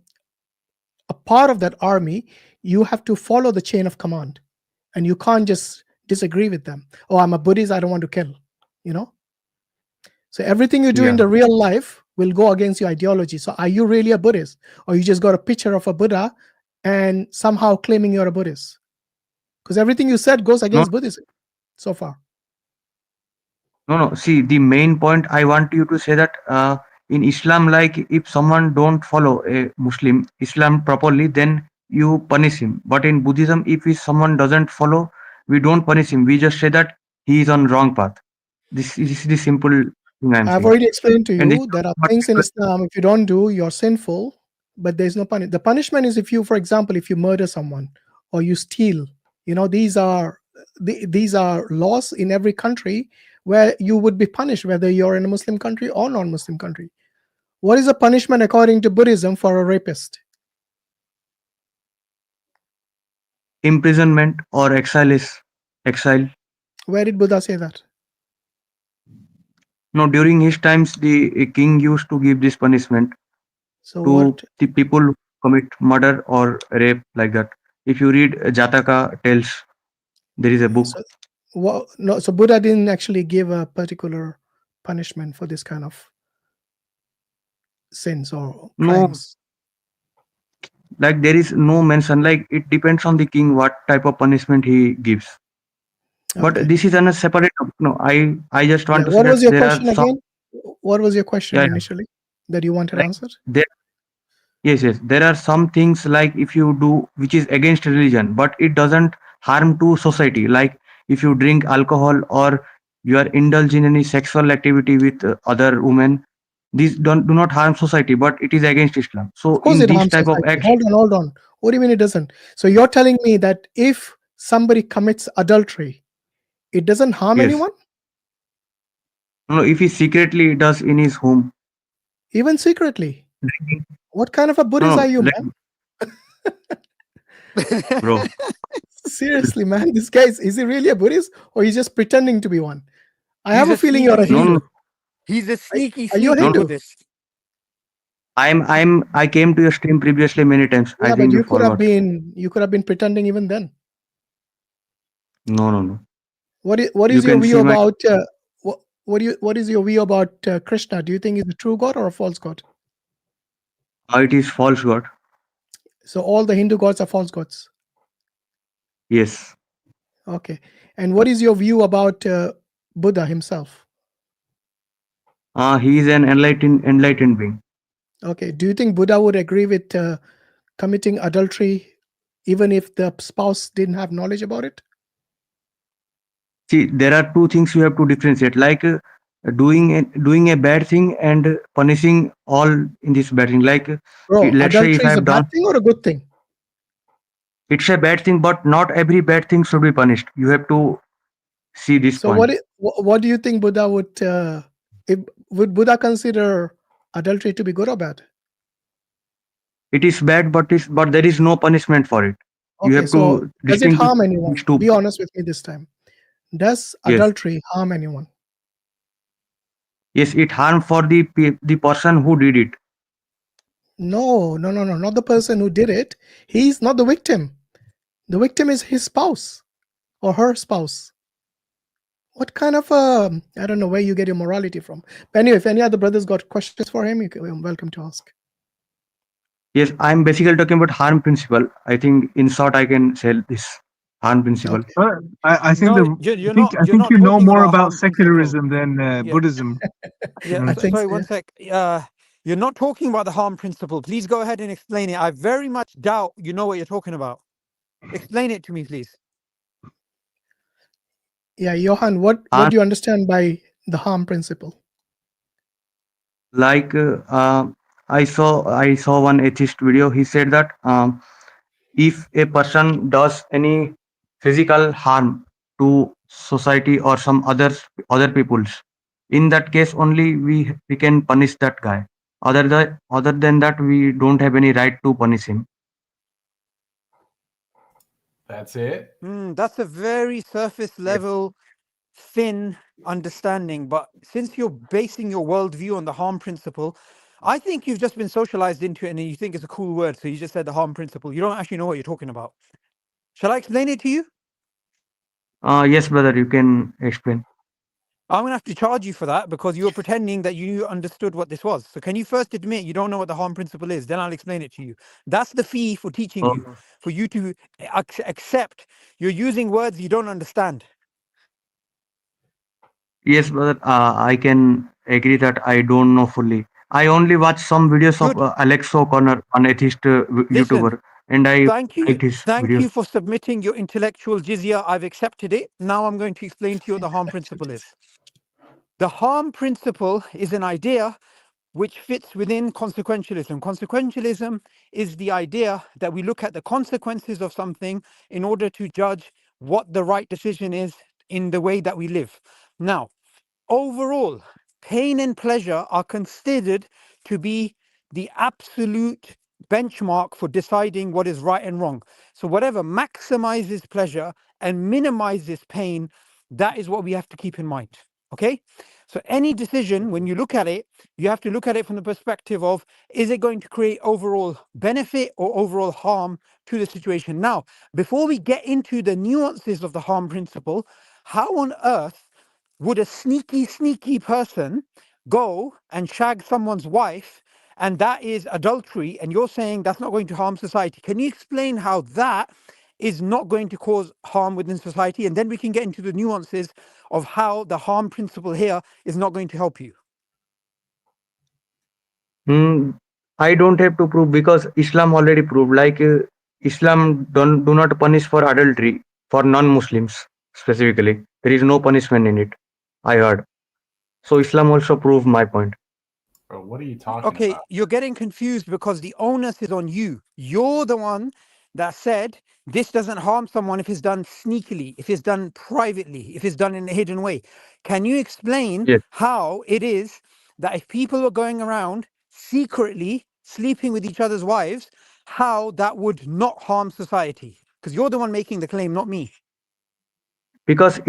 a part of that army, you have to follow the chain of command, and you can't just disagree with them. Oh, I'm a Buddhist, I don't want to kill, you know. So everything you do in Yeah. the real life will go against your ideology. So are you really a Buddhist, or you just got a picture of a Buddha and somehow claiming you're a Buddhist? Because everything you said goes No, against Buddhism so far. no. See, the main point I want you to say that in Islam, like if someone don't follow a Muslim Islam properly, then you punish him. But in Buddhism, if someone doesn't follow, we don't punish him. We just say that he is on wrong path. This is the simple thing I'm I've saying. already explained to And this you there are what things in people- Islam, if you don't do, you're sinful, but there's no punishment. The punishment is if you, for example, if you murder someone or you steal, you know, these are laws in every country where you would be punished, whether you're in a Muslim country or non-Muslim country. What is the punishment according to Buddhism for a rapist? imprisonment or exile. Where did Buddha say that? No, during his times, the king used to give this punishment So to what? the people who commit murder or rape like that. If you read Jataka tales, there is a book. So, no, so Buddha didn't actually give a particular punishment for this kind of sins or No, crimes. like there is no mention. Like it depends on the king what type of punishment he gives. But Okay. this is on a separate. No, I just want Yeah. to say What was that your there are question some. again? What was your question Yeah, initially that you wanted like answered? there. Yes. There are some things like if you do which is against religion, but it doesn't harm to society. Like if you drink alcohol or you are indulge in any sexual activity with other women, these do not harm society, but it is against Islam. Of So course, in it these harms type of society. acts, Hold on. What do you mean it doesn't? So you're telling me that if somebody commits adultery, it doesn't harm yes, anyone, no, if he secretly does in his home, even secretly? drinking, What kind of a Buddhist no, are you, like man? bro, Seriously, man, this guy is he really a Buddhist, or he's just pretending to be one? I He's have a a feeling you're a sneaky, no, Hindu. he's a sneaky, Are you a sneaky no, Hindu? Buddhist. I came to your stream previously many times. I Yeah, but think you you could have forgot. been pretending even then. No. What You is your can view see my. about what is your view about Krishna? Do you think he's a true god or a false god? It is false god. So all the Hindu gods are false gods. Yes. Okay. And what is your view about Buddha himself? He is an enlightened being. Okay. Do you think Buddha would agree with committing adultery even if the spouse didn't have knowledge about it? See, there are two things you have to differentiate, like doing a bad thing and punishing all in this bad thing. Like Bro, let's say if adultery I is a have bad done, thing or a good thing? it's a bad thing, but not every bad thing should be punished. You have to see this So point. what do you think Buddha would Buddha consider adultery to be good or bad? It is bad, but there is no punishment for it. You Okay, have so to does it distinguish harm anyone? these two. Be honest with me this time. Does Yes. adultery harm anyone? Yes, it harm for the person who did it. No, not the person who did it. He's not the victim. The victim is his spouse or her spouse. What kind of I don't know where you get your morality from. But anyway, if any other brothers got questions for him, you're welcome to ask. Yes, I'm basically talking about harm principle. I think in short I can say this harm principle. Okay. I think No, you're not. I You're think not you know talking more about about harm principle. secularism than Yeah. Buddhism. Yeah, I think sorry, so, one sec. You're not talking about the harm principle. Please go ahead and explain it. I very much doubt you know what you're talking about. Explain it to me, please. Yeah, Yohan, what do you understand by the harm principle? Like I saw one atheist video. He said that if a person does any physical harm to society or some other people's. In that case only we can punish that guy. Other than that, we don't have any right to punish him. That's it. That's a very surface level, thin understanding. But since you're basing your worldview on the harm principle, I think you've just been socialized into it and you think it's a cool word. So you just said the harm principle. You don't actually know what you're talking about. Shall I explain it to you? Yes, brother, you can explain. I'm going to have to charge you for that because you were pretending that you understood what this was. So can you first admit you don't know what the harm principle is? Then I'll explain it to you. That's the fee for teaching you, for you to accept you're using words you don't understand. Yes, brother, I can agree that I don't know fully. I only watch some videos Good. of Alex O'Connor, an atheist YouTuber, and I Thank you. liked his Thank videos. you for submitting your intellectual jizya. I've accepted it. Now I'm going to explain to you what the harm principle is. The harm principle is an idea which fits within consequentialism. Consequentialism is the idea that we look at the consequences of something in order to judge what the right decision is in the way that we live. Now, overall, pain and pleasure are considered to be the absolute benchmark for deciding what is right and wrong. So whatever maximizes pleasure and minimizes pain, that is what we have to keep in mind. Okay? So any decision, when you look at it, you have to look at it from the perspective of, is it going to create overall benefit or overall harm to the situation? Now, before we get into the nuances of the harm principle, how on earth would a sneaky person go and shag someone's wife, and that is adultery, and you're saying that's not going to harm society? Can you explain how that is not going to cause harm within society? And then we can get into the nuances of how the harm principle here is not going to help you. I don't have to prove because Islam already proved. Like Islam do not punish for adultery for non-Muslims specifically. There is no punishment in it. I heard. So Islam also proved my point. Bro, what are you talking Okay, about? you're getting confused because the onus is on you. You're the one that said this doesn't harm someone if it's done sneakily, if it's done privately, if it's done in a hidden way. Can you explain Yes. how it is that if people are going around secretly sleeping with each other's wives, how that would not harm society? Because you're the one making the claim, not me. Because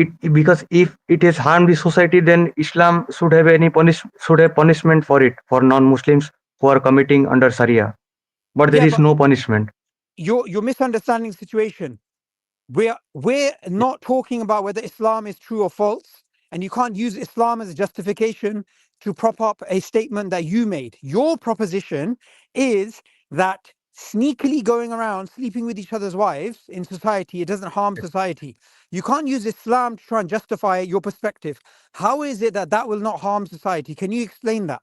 if it has harmed the society, then Islam should have punishment for it for non-Muslims who are committing under Sharia. But there Yeah, is but no punishment. you're misunderstanding the situation. We're not talking about whether Islam is true or false, and you can't use Islam as a justification to prop up a statement that you made. Your proposition is that sneakily going around sleeping with each other's wives in society, it doesn't harm society. You can't use Islam to try and justify your perspective. How is it that that will not harm society? Can you explain that?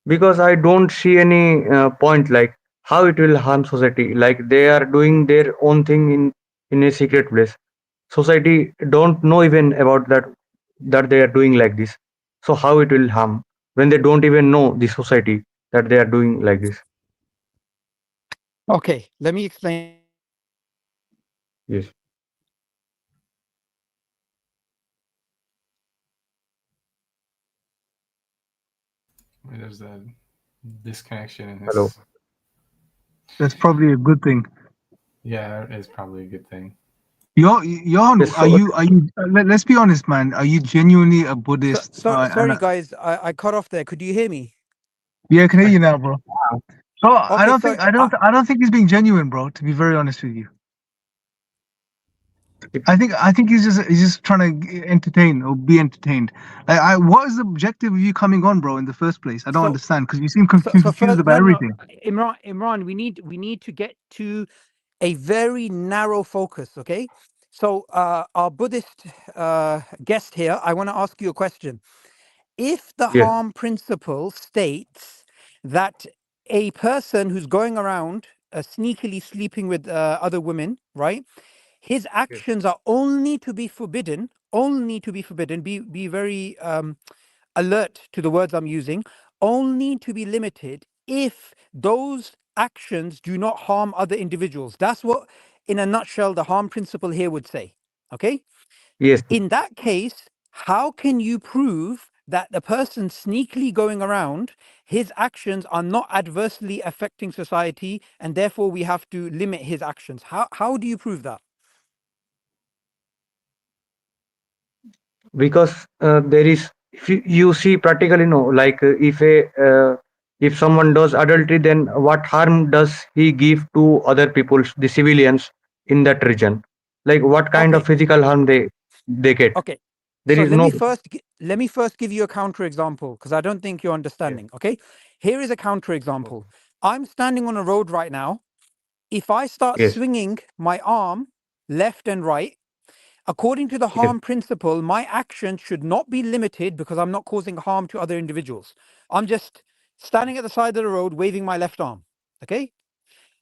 Because I don't see any point like how it will harm society. Like they are doing their own thing in a secret place. Society don't know even about that they are doing like this. So how it will harm when they don't even know the society that they are doing like this? Okay, let me explain. Yes. There's a disconnection in Hello. his. That's probably a good thing. Yeah, it's probably a good thing. Yohan, Yes, are you? Let's be honest, man. Are you genuinely a Buddhist? Sorry, guys, I cut off there. Could you hear me? Yeah, I can hear you now, bro. So Okay, sorry. I don't think he's being genuine, bro. To be very honest with you, I think he's just trying to entertain or be entertained. Like, what is the objective of you coming on, bro, in the first place? I don't understand because you seem confused about everything. Imran, we need to get to a very narrow focus, okay? So our Buddhist guest here, I want to ask you a question. If the yes, harm principle states that a person who's going around sneakily sleeping with other women, right? His actions are only to be forbidden, be very alert to the words I'm using, only to be limited if those actions do not harm other individuals. That's what in a nutshell, the harm principle here would say. Okay? Yes. In that case, how can you prove that the person sneakily going around, his actions are not adversely affecting society, and therefore we have to limit his actions? How do you prove that? Because there is, if you see practically, no, like if someone does adultery, then what harm does he give to other people, the civilians in that region? Like what kind of Okay. physical harm they get? Okay. There So is no. let me first give you a counter example, because I don't think you're understanding. Okay. Here is a counter example. I'm standing on a road right now. If I start Yes. swinging my arm left and right, according to the Yes. harm principle, my action should not be limited because I'm not causing harm to other individuals. I'm just standing at the side of the road waving my left arm. Okay.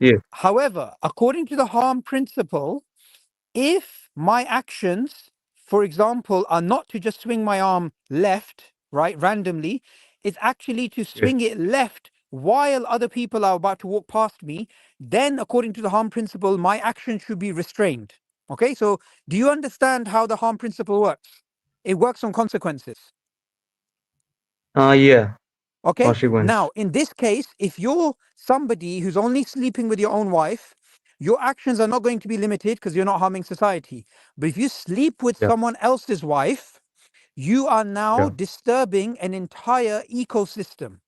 Yes. However, according to the harm principle, if my actions, for example, are not to just swing my arm left, right, randomly, it's actually to Yes. swing it left while other people are about to walk past me, then according to the harm principle, my action should be restrained. Okay, so do you understand how the harm principle works? It works on consequences. Yeah. Okay, Consequence. now in this case, if you're somebody who's only sleeping with your own wife, your actions are not going to be limited because you're not harming society. But if you sleep with Yeah. someone else's wife, you are now Yeah. disturbing an entire ecosystem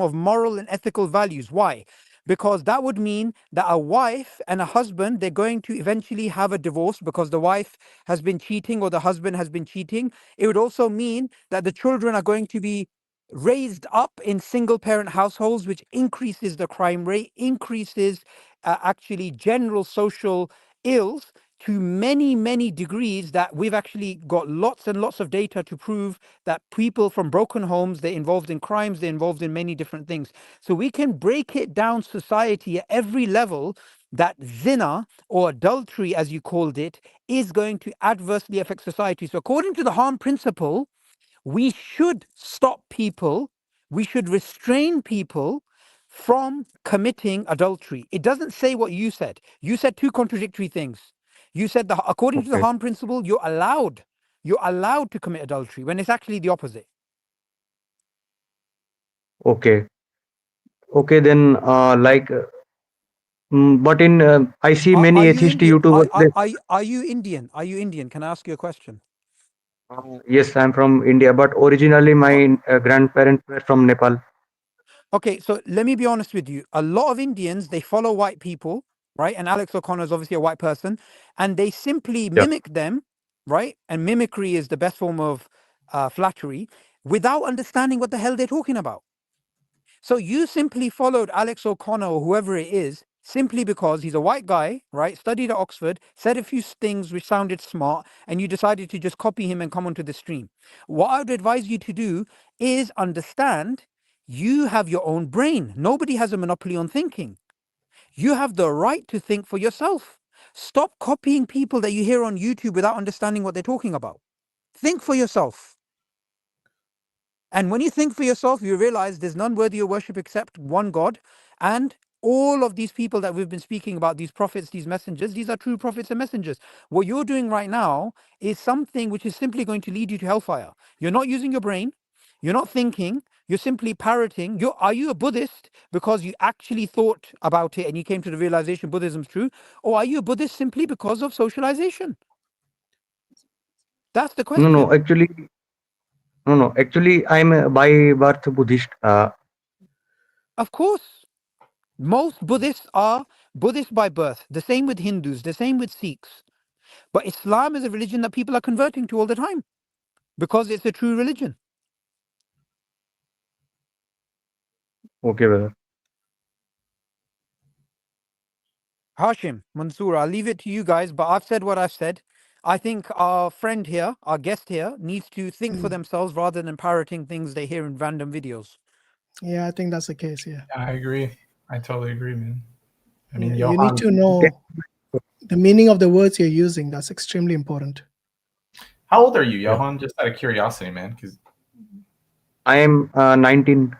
of moral and ethical values. Why? Because that would mean that a wife and a husband, they're going to eventually have a divorce because the wife has been cheating or the husband has been cheating. It would also mean that the children are going to be raised up in single parent households, which increases the crime rate, increases actually general social ills to many, many degrees that we've actually got lots and lots of data to prove that people from broken homes, they're involved in crimes, they're involved in many different things. So we can break it down society at every level that zina or adultery, as you called it, is going to adversely affect society. So according to the harm principle, we should stop people, we should restrain people from committing adultery. It doesn't say what you said. You said two contradictory things. You said that according to the Okay. harm principle, you're allowed to commit adultery when it's actually the opposite. Okay. Okay. Then, but in I see many Are you atheist Indian? YouTubers. Are you Indian? Are you Indian? Can I ask you a question? Yes, I'm from India, but originally my grandparents were from Nepal. Okay, so let me be honest with you. A lot of Indians, they follow white people, right? And Alex O'Connor is obviously a white person, and they simply Yeah. mimic them, right? And mimicry is the best form of flattery without understanding what the hell they're talking about. So you simply followed Alex O'Connor or whoever it is simply because he's a white guy, right? Studied at Oxford, said a few things which sounded smart, and you decided to just copy him and come onto the stream. What I would advise you to do is understand you have your own brain. Nobody has a monopoly on thinking. You have the right to think for yourself. Stop copying people that you hear on YouTube without understanding what they're talking about. Think for yourself. And when you think for yourself, you realize there's none worthy of worship except one God. And all of these people that we've been speaking about, these prophets, these messengers, these are true prophets and messengers. What you're doing right now is something which is simply going to lead you to hellfire. You're not using your brain. You're not thinking. You're simply parroting. Are you a Buddhist because you actually thought about it and you came to the realization Buddhism's true? Or are you a Buddhist simply because of socialization? That's the No, question. no. Actually, I'm by birth Buddhist. Of course. Most Buddhists are Buddhist by birth. The same with Hindus, the same with Sikhs. But Islam is a religion that people are converting to all the time because it's a true religion. Okay, brother. Hashim, Mansur, I'll leave it to you guys, but I've said what I've said. I think our friend here, our guest here, needs to think for themselves rather than parroting things they hear in random videos. Yeah, I think that's the case. Yeah. I agree. I totally agree, man. I mean, You need Yohan, to know the meaning of the words you're using. That's extremely important. how old are you, Yeah. Yohan? Just out of curiosity, man. Because I am 19.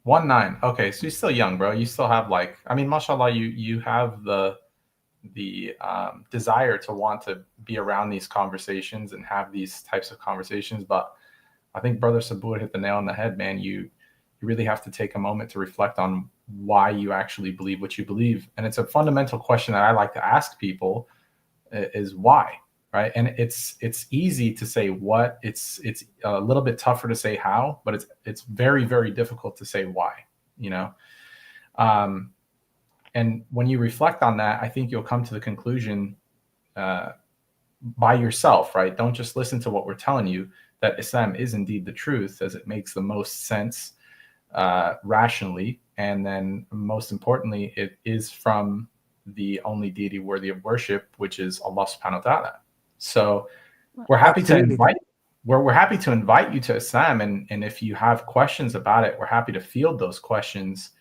19. Okay, so you're still young, bro. You still have like, I mean, mashallah, you have the desire to want to be around these conversations and have these types of conversations. But I think Brother Subboor hit the nail on the head, man. You really have to take a moment to reflect on why you actually believe what you believe. And it's a fundamental question that I like to ask people is why, right? And it's easy to say what, it's a little bit tougher to say how, but it's very, very difficult to say why, you know? And when you reflect on that, I think you'll come to the conclusion by yourself, right? Don't just listen to what we're telling you, that Islam is indeed the truth, as it makes the most sense rationally. And then most importantly, it is from the only deity worthy of worship, which is Allah subhanahu wa ta'ala. So we're happy to invite we're happy to invite you to Islam. And if you have questions about it, we're happy to field those questions.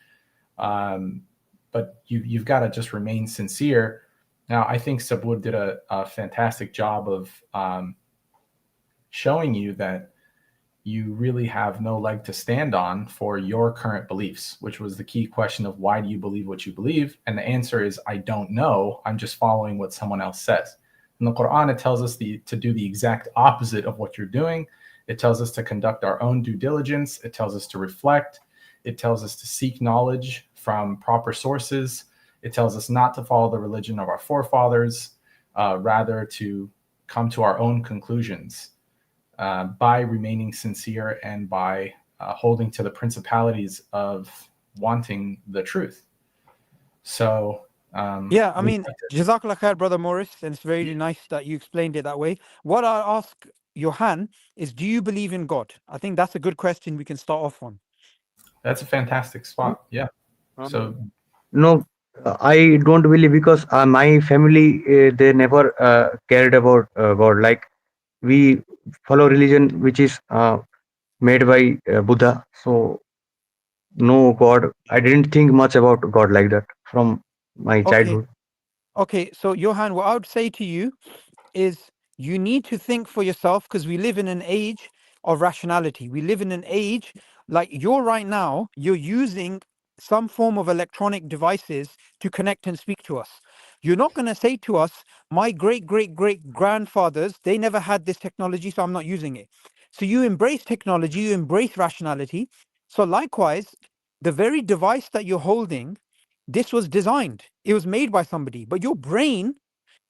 But you've got to just remain sincere. Now, I think Subboor did a fantastic job of showing you that you really have no leg to stand on for your current beliefs, which was the key question of why do you believe what you believe? And the answer is, I don't know. I'm just following what someone else says. In the Qur'an, it tells us to do the exact opposite of what you're doing. It tells us to conduct our own due diligence. It tells us to reflect. It tells us to seek knowledge from proper sources. It tells us not to follow the religion of our forefathers, rather to come to our own conclusions by remaining sincere and by holding to the principalities of wanting the truth. So yeah, I mean, Jazakallah khair, Brother Muris, and it's very nice that you explained it that way. What I ask Yohan is, do you believe in God? I think that's a good question we can start off on. That's a fantastic spot. Yeah. So no, I don't believe, because my family they never cared about God. Like, we follow religion which is made by Buddha. So no God. I didn't think much about God like that from my childhood. Okay, so Yohan, what I would say to you is you need to think for yourself, because we live in an age of rationality. We live in an age like you're right now, you're using some form of electronic devices to connect and speak to us. You're not going to say to us, my great, great, great grandfathers, they never had this technology, so I'm not using it. So you embrace technology, you embrace rationality. So likewise, the very device that you're holding, this was designed, it was made by somebody, but your brain,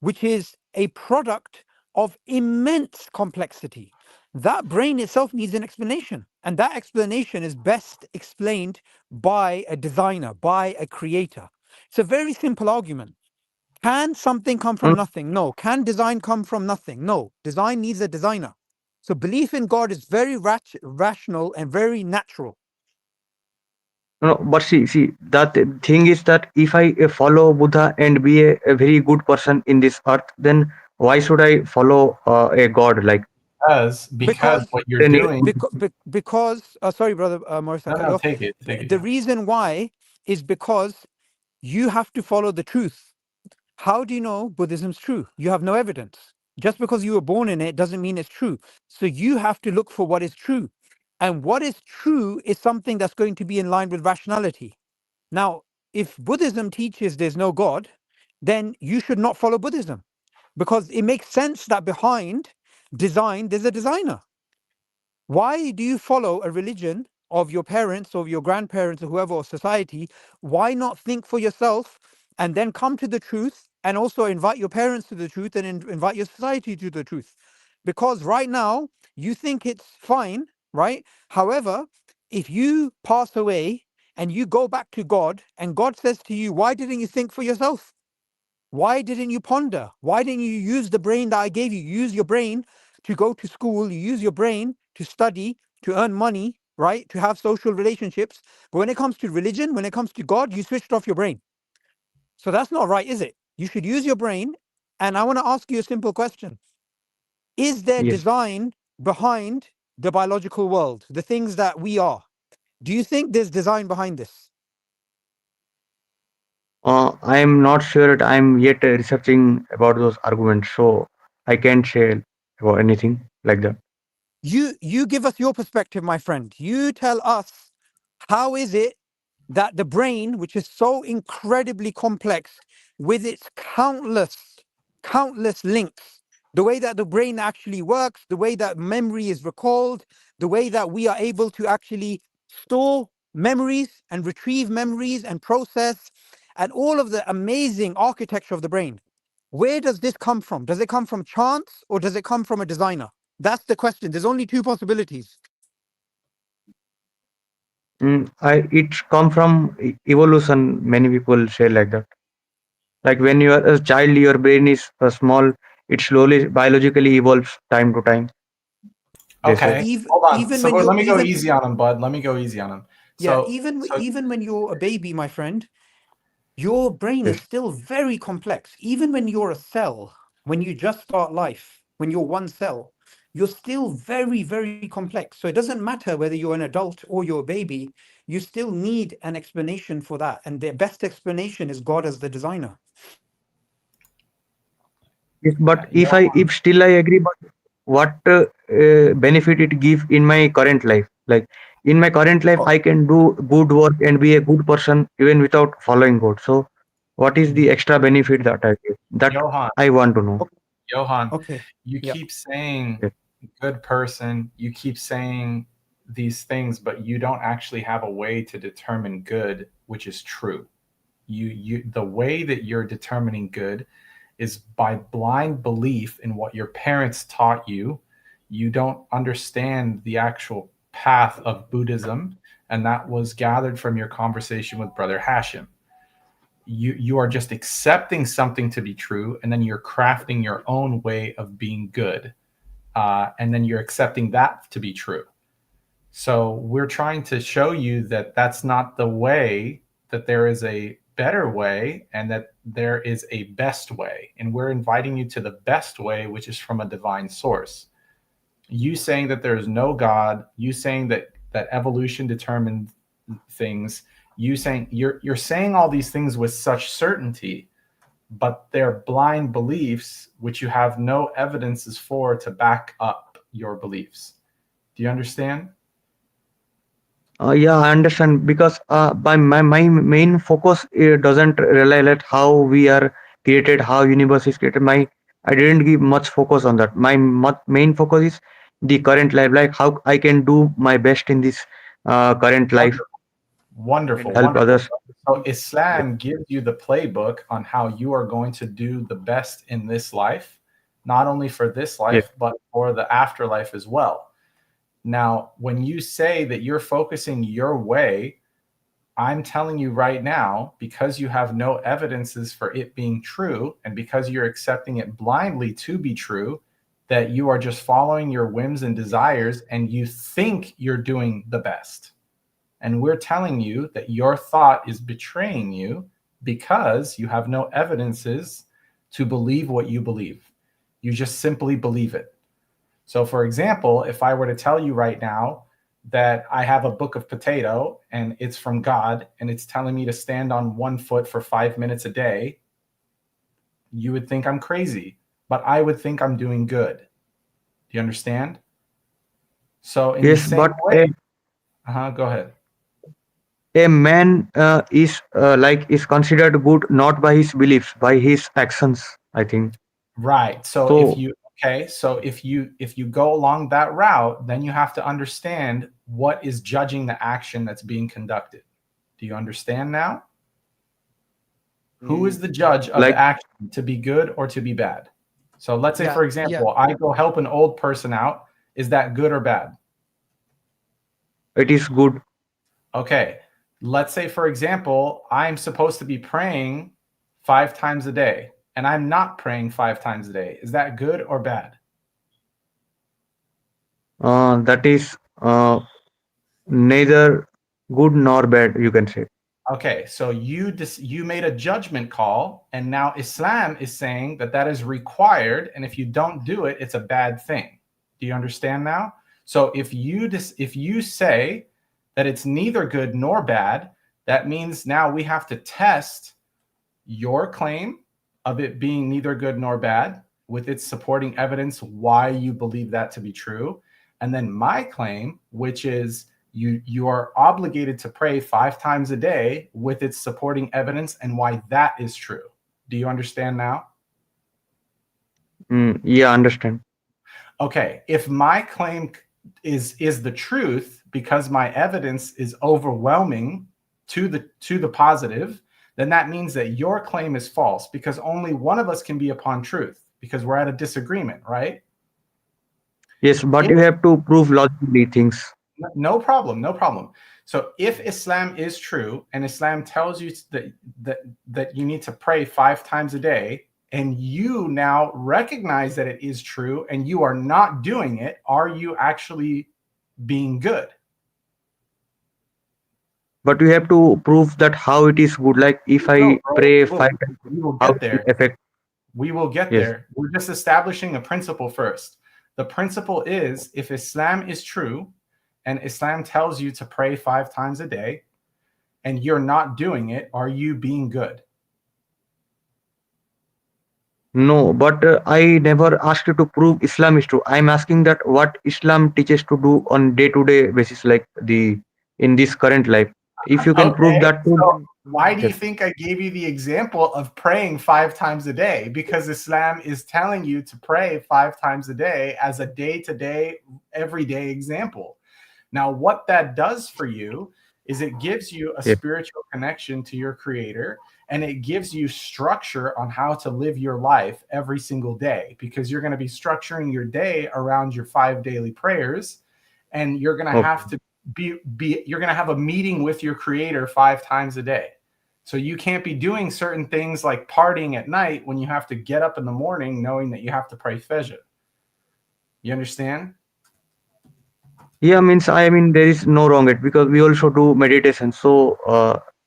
which is a product of immense complexity, that brain itself needs an explanation. And that explanation is best explained by a designer, by a creator. It's a very simple argument. Can something come from nothing? No. Can design come from nothing? No. Design needs a designer. So belief in God is very rational and very natural. No, but see, that thing is that if I follow Buddha and be a very good person in this earth, then why should I follow a God? Like, because what you're doing. Because sorry, Brother Morris, I cut you off. Take it. The reason why is because you have to follow the truth. How do you know Buddhism's true? You have no evidence. Just because you were born in it doesn't mean it's true. So you have to look for what is true. And what is true is something that's going to be in line with rationality. Now, if Buddhism teaches there's no God, then you should not follow Buddhism, because it makes sense that behind design, there's a designer. Why do you follow a religion of your parents or your grandparents or whoever, or society? Why not think for yourself and then come to the truth, and also invite your parents to the truth and invite your society to the truth? Because right now you think it's fine, right? However, if you pass away and you go back to God and God says to you, why didn't you think for yourself? Why didn't you ponder? Why didn't you use the brain that I gave you? Use your brain to go to school, you use your brain to study, to earn money, right? To have social relationships. But when it comes to religion, when it comes to God, you switched off your brain. So that's not right, is it? You should use your brain. And I want to ask you a simple question. Is there design behind the biological world, the things that we are? Do you think there's design behind this? I am not sure. I'm yet researching about those arguments, so I can't share about anything like that. You give us your perspective, my friend. You tell us How is it that the brain, which is so incredibly complex with its countless links, the way that the brain actually works, the way that memory is recalled, the way that we are able to actually store memories and retrieve memories and process, and all of the amazing architecture of the brain. Where does this come from? Does it come from chance or does it come from a designer? That's the question. There's only two possibilities. It come from evolution. Many people say like that. Like when you are a child, your brain is small. It slowly biologically evolves time to time. They Okay, say. hold on. Even So when let me go even easy on him, bud. Let me go easy on him. yeah, So, even when you're a baby, my friend, your brain is Yes. still very complex. Even when you're a cell, when you just start life, when you're one cell, you're still very, very complex. So it doesn't matter whether you're an adult or you're a baby, you still need an explanation for that. And the best explanation is God as the designer. Yes, but Yohan, if still I agree, but what benefit it give in my current life? Like in my current life, I can do good work and be a good person even without following God. So, what is the extra benefit that I get? That Yohan, I want to know. Yohan, Okay. you Yeah. keep saying Yes. good person, you keep saying these things, but you don't actually have a way to determine good, which is true. The way that you're determining good is by blind belief in what your parents taught you. You don't understand the actual path of Buddhism, and that was gathered from your conversation with Brother Hashim. You are just accepting something to be true, and then you're crafting your own way of being good, and then you're accepting that to be true. So we're trying to show you that that's not the way, that there is a better way and that there is a best way. And we're inviting you to the best way, which is from a divine source. You saying that there is no God, you saying that evolution determined things, you saying you're saying all these things with such certainty, but they're blind beliefs which you have no evidences for to back up your beliefs. Do you understand? Yeah, I understand because by my main focus doesn't rely on how we are created, how universe is created. I didn't give much focus on that. My main focus is the current life, like how I can do my best in this current life, Wonderful, help wonderful. others. So Islam gives you the playbook on how you are going to do the best in this life, not only for this Yes. life, but for the afterlife as well. Now, when you say that you're focusing your way, I'm telling you right now, because you have no evidences for it being true, and because you're accepting it blindly to be true, that you are just following your whims and desires, and you think you're doing the best. And we're telling you that your thought is betraying you because you have no evidences to believe what you believe. You just simply believe it. So, for example, if I were to tell you right now that I have a book of potato and it's from God and it's telling me to stand on 1 foot for 5 minutes a day, you would think I'm crazy, but I would think I'm doing good. Do you understand? So, in the Yes, same but way, go ahead. a man is considered good not by his beliefs, by his actions, I think. Right. So if So you go along that route, then you have to understand what is judging the action that's being conducted. Do you understand now? Who is the judge of the like action, to be good or to be bad? So let's say, Yeah. for Yeah. example, I go help an old person out. Is that good or bad? it is good. Okay. Let's say, for example, I'm supposed to be praying 5 times a day and I'm not praying 5 times a day. Is that good or bad? That is neither good nor bad, you can say. Okay, so you made a judgment call, and now Islam is saying that that is required, and if you don't do it, it's a bad thing. Do you understand now? So if you say that it's neither good nor bad, that means now we have to test your claim of it being neither good nor bad with its supporting evidence why you believe that to be true, and then my claim, which is You are obligated to pray 5 times a day with its supporting evidence and why that is true. Do you understand now? Yeah, understand. Okay, if my claim is the truth because my evidence is overwhelming to the positive, then that means that your claim is false because only one of us can be upon truth because we're at a disagreement, right? Yes, but you have to prove logically things. No problem, no problem. So if Islam is true and Islam tells you that you need to pray 5 times a day, and you now recognize that it is true and you are not doing it, are you actually being good? But you have to prove that how it is good. Like if I pray 5 times, we will how get there. it affect. We will get Yes. there. We're just establishing a principle first. The principle is if Islam is true and Islam tells you to pray 5 times a day and you're not doing it, are you being good? No, but I never asked you to prove Islam is true. I'm asking that what Islam teaches to do on day-to-day basis, like in this current life. If you can prove that too, so then why do you yes. think I gave you the example of praying 5 times a day? Because Islam is telling you to pray 5 times a day as a day-to-day, everyday example. Now, what that does for you is it gives you a Yes. spiritual connection to your creator, and it gives you structure on how to live your life every single day, because you're going to be structuring your day around your 5 daily prayers, and you're going to have to you're going to have a meeting with your creator 5 times a day. So you can't be doing certain things like partying at night when you have to get up in the morning knowing that you have to pray Fajr. You understand? Yeah, I mean there is no wrong it because we also do meditation. So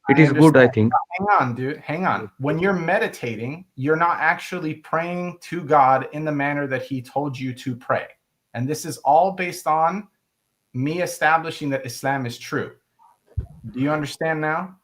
it is good, I think. Hang on, dude. Hang on. When you're meditating, you're not actually praying to God in the manner that he told you to pray. And this is all based on me establishing that Islam is true. Do you understand now?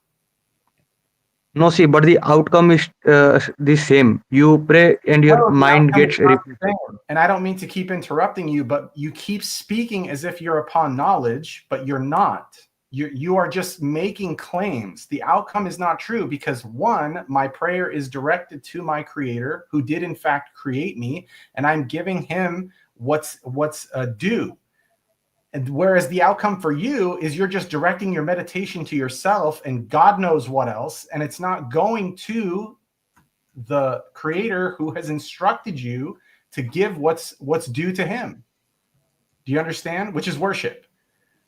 No, see, but the outcome is the same. You pray and your mind gets and I don't mean to keep interrupting you, but you keep speaking as if you're upon knowledge, but you're not. You are just making claims. The outcome is not true because, one, my prayer is directed to my creator who did in fact create me, and I'm giving him what's due. And whereas the outcome for you is you're just directing your meditation to yourself and God knows what else, and it's not going to the creator who has instructed you to give what's due to him. Do you understand? Which is worship.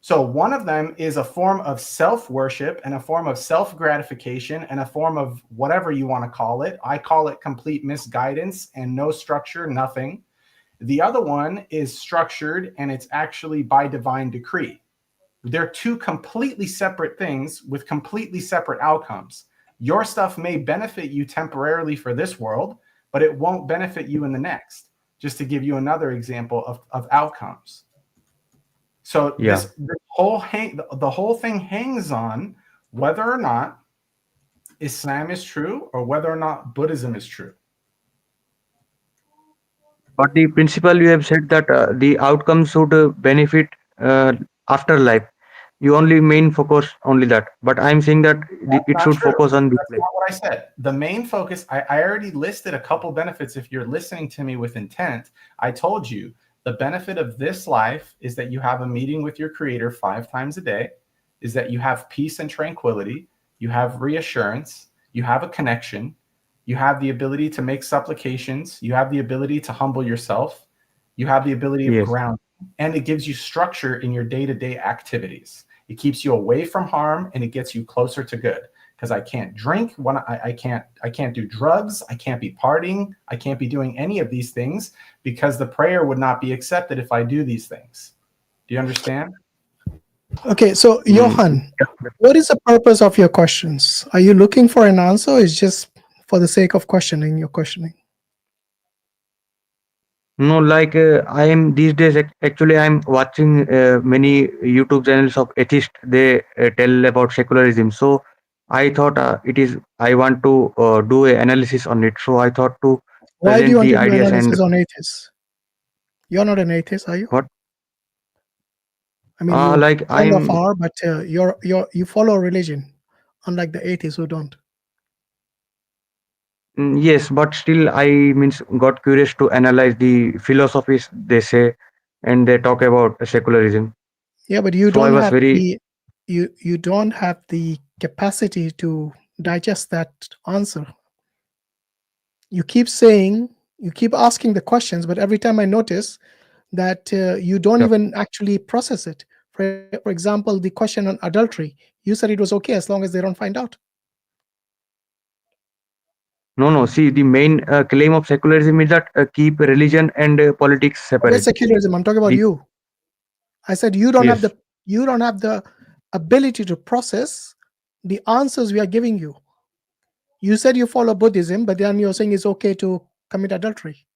So one of them is a form of self-worship and a form of self-gratification and a form of whatever you want to call it. I call it complete misguidance and no structure, nothing. The other one is structured and it's actually by divine decree. They're two completely separate things with completely separate outcomes. Your stuff may benefit you temporarily for this world, but it won't benefit you in the next. Just to give you another example of outcomes. So yeah. the whole thing hangs on whether or not Islam is true or whether or not Buddhism is true. But the principle you have said that the outcome should benefit afterlife. You only main focus only that. But I'm saying that it should focus on this. That's not what I said. The main focus, I already listed a couple benefits. If you're listening to me with intent, I told you the benefit of this life is that you have a meeting with your creator 5 times a day, is that you have peace and tranquility, you have reassurance, you have a connection, you have the ability to make supplications, you have the ability to humble yourself, you have the ability of grounding, and it gives you structure in your day-to-day activities. It keeps you away from harm and it gets you closer to good. Because I can't drink, when I can't do drugs, I can't be partying, I can't be doing any of these things because the prayer would not be accepted if I do these things. Do you understand? Okay, so Yohan, what is the purpose of your questions? Are you looking for an answer, or is just for the sake of questioning you're questioning? No, like I am these days. Actually, I'm watching many YouTube channels of atheists. They tell about secularism. So I thought I want to do an analysis on it. So I thought to Why do present you want the to do ideas analysis and on atheists? You're not an atheist, are you? what? I mean, you like kind of I'm are, but you follow religion, unlike the atheists who don't. yes, but still I means got curious to analyze the philosophies they say, and they talk about secularism. Yeah, but you So I don't was have very the you don't have the capacity to digest that answer. You keep saying, you keep asking the questions, but every time I notice that you don't yeah. even actually process it. For example, the question on adultery, you said it was okay as long as they don't find out. No. See, the main claim of secularism is that keep religion and politics Forget separate. secularism. I'm talking about The, you. I said you don't have yes. the ability to process the answers we are giving you. You said you follow Buddhism, but then you're saying it's okay to commit adultery.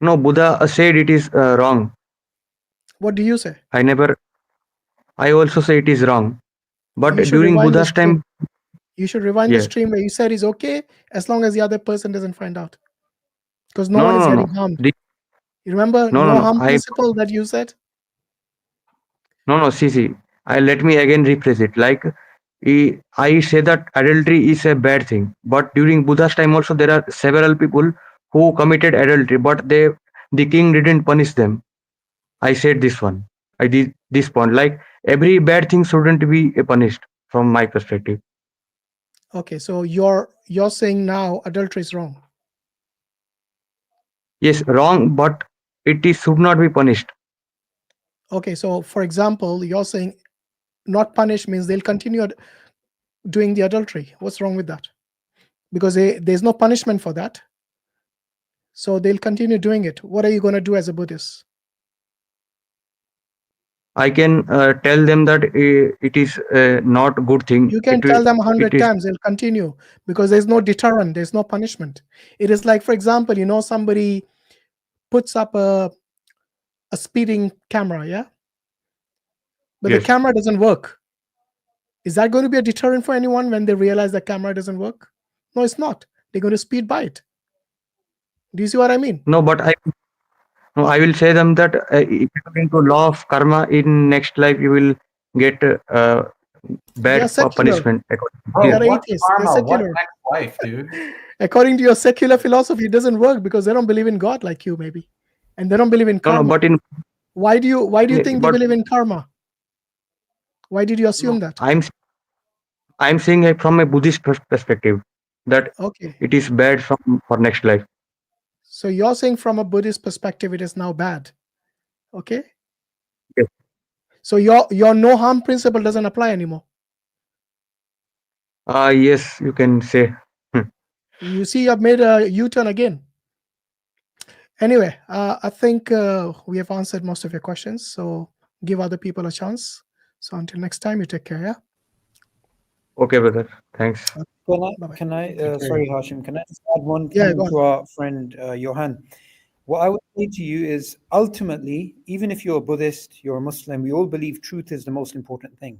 No, Buddha said it is wrong. What do you say? I also say it is wrong. But You should during rewind the Buddha's stream. time, You should rewind the yes. stream where you said it's okay as long as the other person doesn't find out, because no No, one no, is no, getting no. harmed. The, You remember no, no, no no. harm principle that you said? No. See. Let me again rephrase it. Like, I say that adultery is a bad thing. But during Buddha's time also, there are several people who committed adultery, but the king didn't punish them. I said this one. I did this point. Like, every bad thing shouldn't be punished from my perspective. Okay, so you're saying now adultery is wrong. Yes, wrong, but should not be punished. Okay, so for example, you're saying not punish means they'll continue doing the adultery. What's wrong with that? Because there's no punishment for that. So they'll continue doing it. What are you going to do as a Buddhist? I can tell them that it is not a good thing. You can tell them 100 times, they'll continue because there's no deterrent, there's no punishment. It is like, for example, somebody puts up a speeding camera, yeah? But Yes. the camera doesn't work. Is that going to be a deterrent for anyone when they realize the camera doesn't work? No, it's not. They're going to speed by it. Do you see what I mean? No, but I will say them that if according to law of karma, in next life you will get bad punishment. Bro, They're what atheists. They're karma? What secular. next life, dude? According to your secular philosophy, it doesn't work because they don't believe in God like you, maybe, and they don't believe in karma. No, but why do you think they believe in karma? Why did you assume that? I'm saying it from a Buddhist perspective that Okay. it is bad for next life. So you're saying from a Buddhist perspective, it is now bad. Okay. Yes. So your no harm principle doesn't apply anymore. Yes, you can say. You see, I've made a U-turn again. Anyway, I think we have answered most of your questions. So give other people a chance. So until next time, you take care. Yeah. Okay, brother. Thanks. Can I sorry, Hashim, can I just add one Yeah, thing go to our friend Yohan? What I would say to you is ultimately, even if you're a Buddhist, you're a Muslim, we all believe truth is the most important thing.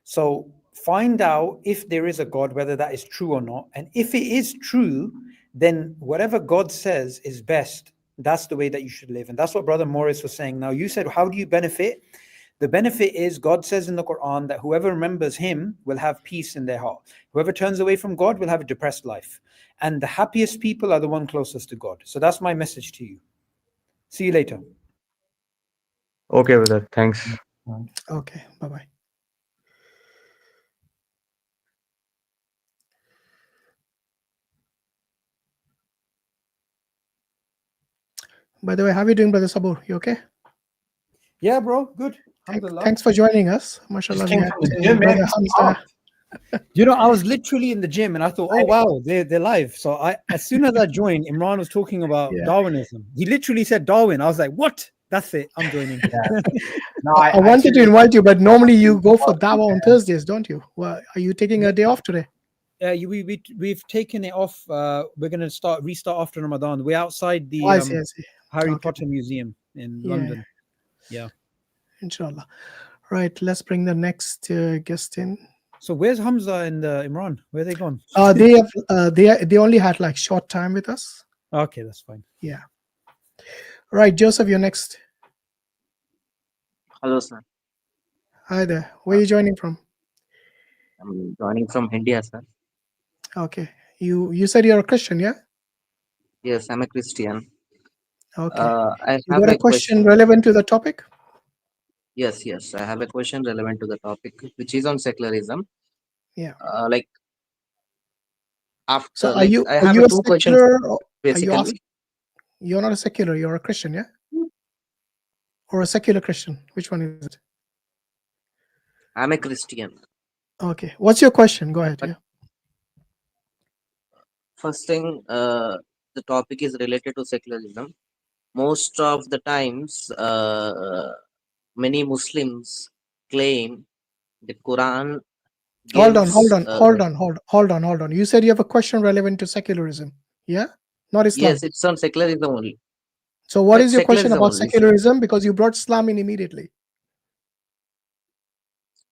So find out if there is a God, whether that is true or not. And if it is true, then whatever God says is best. That's the way that you should live. And that's what Brother Muris was saying. Now, you said, how do you benefit? The benefit is God says in the Qur'an that whoever remembers him will have peace in their heart. Whoever turns away from God will have a depressed life. And the happiest people are the one closest to God. So that's my message to you. See you later. Okay, brother. Thanks. Okay. Bye-bye. By the way, how are you doing, Brother Subboor? You okay? Yeah, bro. Good. Alhamdulillah. Thanks for joining us. MashaAllah. Came from the gym, man. I was literally in the gym and I thought, oh wow, they're live. So as soon as I joined, Imran was talking about Darwinism. He literally said Darwin. I was like, what? That's it. I'm joining. No, I wanted to invite you, but normally you go for dawah on Thursdays, don't you? Well, are you taking a day off today? We've taken it off. We're going to restart after Ramadan. We're outside the I see. Harry Potter Museum in London. Yeah. Inshallah. Right. Let's bring the next guest in. So where's Hamza and Imran? Where are they gone? They only had like short time with us. Okay, that's fine. Yeah. Right, Joseph, you're next. Hello, sir. Hi there. Where are you joining from? I'm joining from India, sir. Okay. You said you're a Christian, yeah? Yes, I'm a Christian. Okay. I You have got a a question question. relevant to the topic? Yes, yes, I have a question relevant to the topic, which is on secularism. Yeah. Like So after, are you I are have you a two questions secular, or are you asking? basically. You're not a secular, you're a Christian, yeah? Or a secular Christian? Which one is it? I'm a Christian. Okay. What's your question? Go ahead. But Yeah. first thing, the topic is related to secularism. Most of the times, many Muslims claim the Quran Hold on, gives. hold on. You said you have a question relevant to secularism. Yeah? Not Islam. Yes, it's on secularism only. So what But is your question secularism about only. secularism? Because you brought Islam in immediately.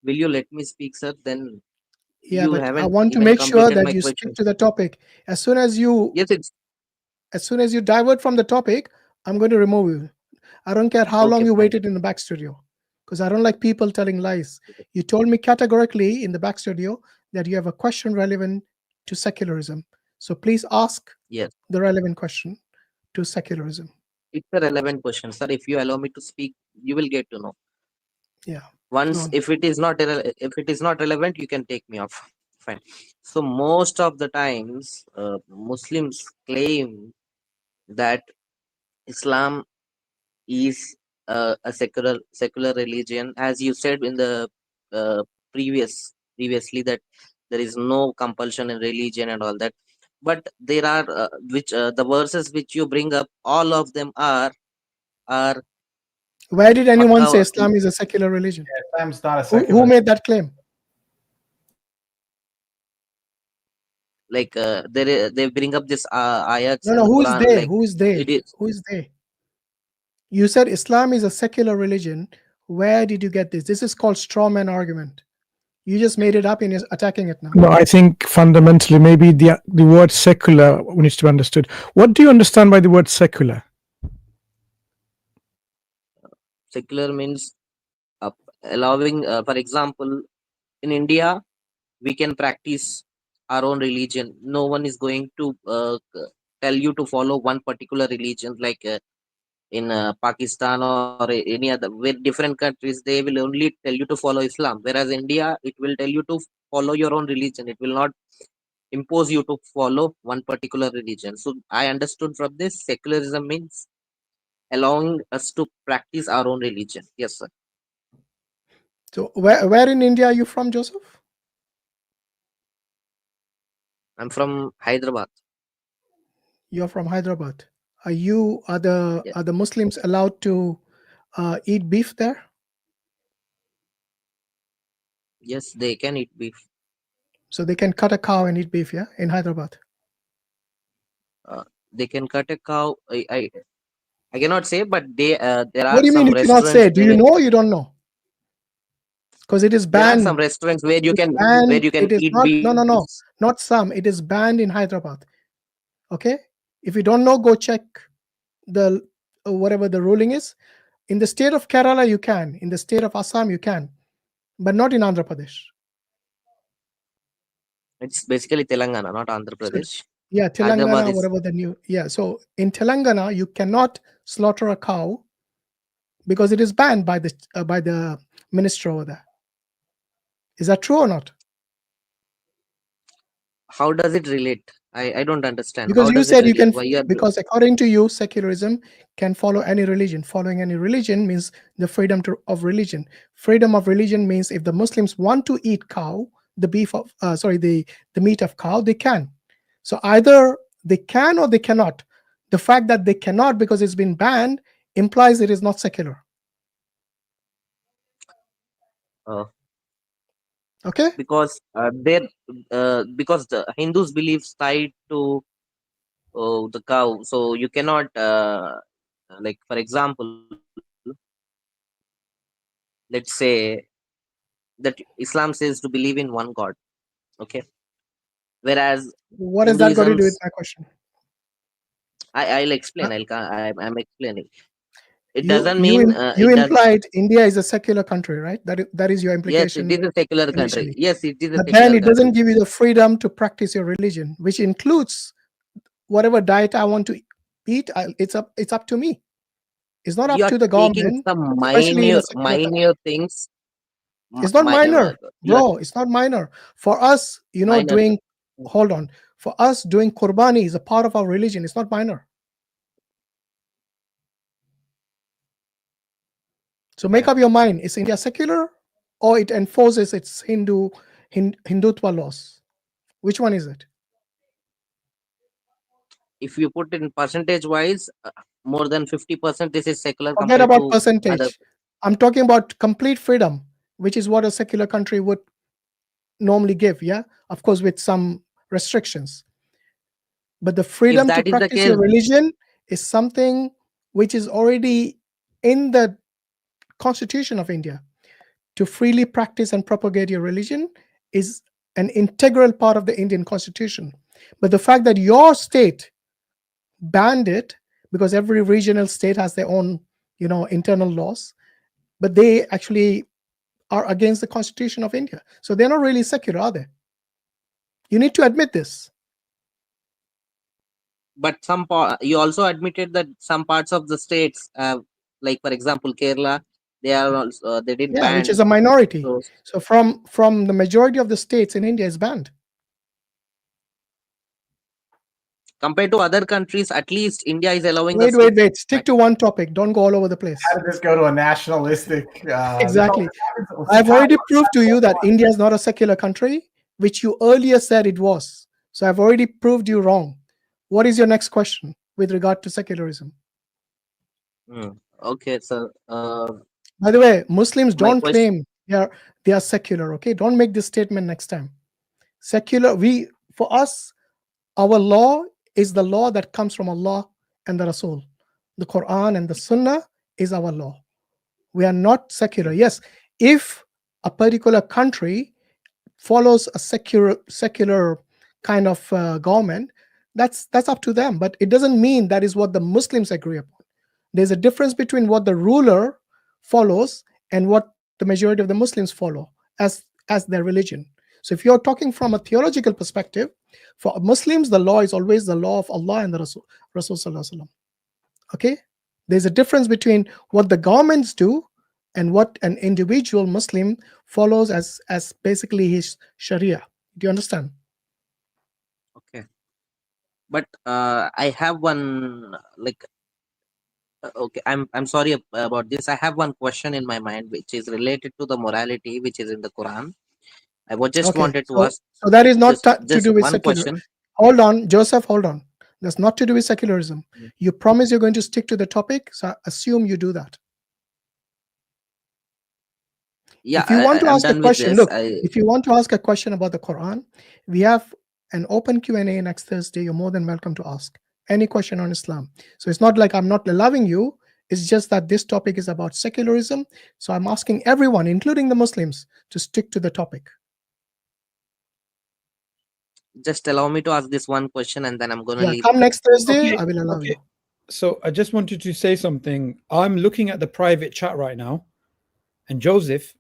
Will you let me speak, sir? Then Yeah, you but I haven't want to even make sure completed that my you question. stick to the topic. As soon as you Yes, it's divert from the topic, I'm going to remove you. I don't care how long okay. you Fine. waited in the back studio, because I don't like people telling lies. You told me categorically in the back studio that you have a question relevant to secularism. So please ask Yes, the relevant question to secularism. it's a relevant question, sir. If you allow me to speak, you will get to know. Yeah. Once, No. if it is not relevant, you can take me off. Fine. So most of the times, Muslims claim that Islam is a secular religion, as you said in the uh, previously, that there is no compulsion in religion and all that. But there are which the verses which you bring up, all of them are Where did anyone say Pakka, Islam is a secular religion? Islam's not a Who secular. made that claim? like they bring up this ayats No, in no. the Who is Quran, they? like Who is they? it is. Who is they? You said Islam is a secular religion. Where did you get this? This is called straw man argument. You just made it up and you're attacking it now. No, I think fundamentally maybe the word secular needs to be understood. What do you understand by the word secular? Secular means allowing, for example, in India, we can practice our own religion. No one is going to tell you to follow one particular religion, like in Pakistan or any other, where different countries, they will only tell you to follow Islam. Whereas India, it will tell you to follow your own religion. It will not impose you to follow one particular religion. So I understood from this, secularism means allowing us to practice our own religion. Yes, sir. So where in India are you from, Joseph? I'm from Hyderabad. You're from Hyderabad. Are the Muslims allowed to eat beef there? Yes, they can eat beef. So they can cut a cow and eat beef, yeah, in Hyderabad. They can cut a cow. I cannot say, but there What are do you mean some you cannot restaurants say? Do you where know or you don't know? Because it is there are some banned. restaurants where you It's can banned. It is eat not. beef. No. Not some. It is banned in Hyderabad. Okay. If you don't know, go check the whatever the ruling is. In the state of Kerala, you can. In the state of Assam, you can, but not in Andhra Pradesh. It's basically Telangana, not Andhra So, Pradesh. yeah, Hyderabad Telangana, is whatever the new. Yeah. So in Telangana, you cannot slaughter a cow because it is banned by the minister over there. Is that true or not? how does it relate? I don't understand. Because How you does it said you relate? can, Why you are because according to you, secularism can follow any religion. Following any religion means the freedom of religion. Freedom of religion means if the Muslims want to eat cow, the meat of cow, they can. So either they can or they cannot. The fact that they cannot because it's been banned implies it is not secular. Okay. Because because the Hindus believes tied to the cow, so you cannot like, for example, let's say that Islam says to believe in one God. Okay. Whereas What has that got to do with Hinduism's, my question? I'll explain. I'm explaining. It You doesn't you mean you it does. implied India is a secular country, right? That is your Yes, it implication is a secular country. initially. Yes, it is a But then secular it doesn't country. give you the freedom to practice your religion, which includes whatever diet I want to eat. It's up to me. It's not You up are to the taking government, some especially in a secular country. minor things. It's not minor, You are bro. It's not minor. For us, minor. doing, hold on. For us, doing Qurbani is a part of our religion. It's not minor. So make up your mind. Is India secular or it enforces its Hindutva laws? Which one is it? If you put in percentage wise, more than 50% this is secular Forget compared about to percentage. other. I'm talking about complete freedom, which is what a secular country would normally give. Yeah, of course, with some restrictions. But the freedom to that is the practice your case, religion is something which is already in the Constitution of India. To freely practice and propagate your religion is an integral part of the Indian Constitution. But the fact that your state banned it, because every regional state has their own, internal laws, but they actually are against the Constitution of India. So they're not really secular, are they? You need to admit this. but you also admitted that some parts of the states, like for example Kerala, they are also they didn't ban. Which is a minority. So from the majority of the states in India is banned. compared to other countries, at least India is allowing us. Wait. Stick to one topic. Don't go all over the place. How did this go to a nationalistic? Exactly. I've already proved to you that India is not a secular country, which you earlier said it was. So I've already proved you wrong. What is your next question with regard to secularism? Okay, so by the way, Muslims don't question, claim they are secular. Okay, don't make this statement next time. Secular, for us, our law is the law that comes from Allah and the Rasul. The Qur'an and the Sunnah is our law. We are not secular. Yes, if a particular country follows a secular kind of government, that's up to them. But it doesn't mean that is what the Muslims agree upon. There's a difference between what the ruler follows and what the majority of the Muslims follow as their religion. So if you're talking from a theological perspective, for Muslims, the law is always the law of Allah and the Rasul Sallallahu Alaihi Wasallam. Okay? There's a difference between what the governments do and what an individual Muslim follows as basically his Sharia. Do you understand? Okay. But I have one, okay, I'm sorry about this. I have one question in my mind which is related to the morality which is in the Quran. I was just wanted to ask. So that is not to just do with one secular. question. Hold on, Joseph, hold on. That's not to do with secularism. You promise you're going to stick to the topic, so I assume you do that. Yeah, if you want to ask a question, look, if if you want to ask a question about the Quran, we have an open Q&A next Thursday. You're more than welcome to ask any question on Islam. So it's not like I'm not allowing you. It's just that this topic is about secularism. So I'm asking everyone, including the Muslims, to stick to the topic. Just allow me to ask this one question and then I'm going to leave. Come next Thursday, I will allow you. So I just wanted to say something. I'm looking at the private chat right now. And Joseph,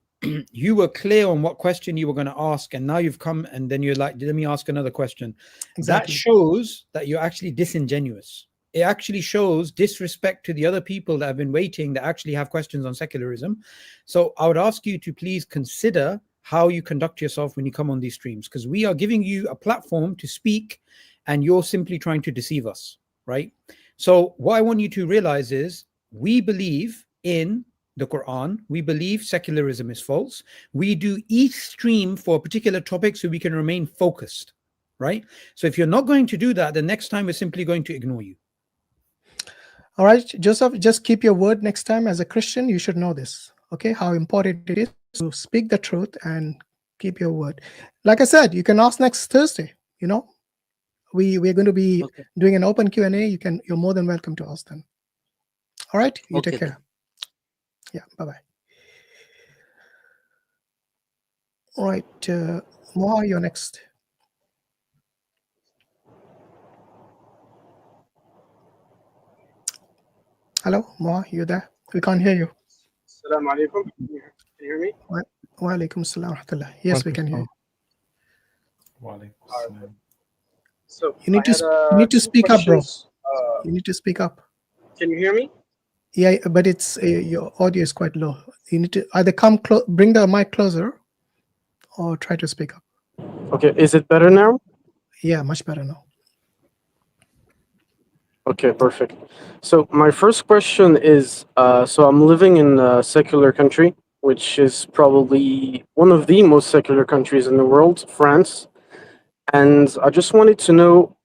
you were clear on what question you were going to ask. And now you've come and then you're like, let me ask another question. Exactly. That shows that you're actually disingenuous. It actually shows disrespect to the other people that have been waiting that actually have questions on secularism. So I would ask you to please consider how you conduct yourself when you come on these streams, because we are giving you a platform to speak and you're simply trying to deceive us, right? So what I want you to realize is we believe in the Quran. We believe secularism is false. We do each stream for a particular topic so we can remain focused, right? So if you're not going to do that, the next time we're simply going to ignore you. All right, Joseph, just keep your word next time. As a Christian, you should know this, okay? How important it is to speak the truth and keep your word. Like I said, you can ask next Thursday, we're going to be doing an open Q&A. You're more than welcome to ask them. All right, you take care. Yeah, bye-bye. All right, Moha, you're next. Hello, Moha, you there? We can't hear you. Assalamu alaikum. Can you hear me? Wa alaikum assalam wa rahmatullah. Yes, we can hear you. So You need I to had, you need to two speak up, bro. questions. You need to speak up. Can you hear me? Yeah, but it's your audio is quite low. You need to either bring the mic closer, or try to speak up. Okay, is it better now? Yeah, much better now. Okay, perfect. So my first question is, so I'm living in a secular country, which is probably one of the most secular countries in the world, France. And I just wanted to know,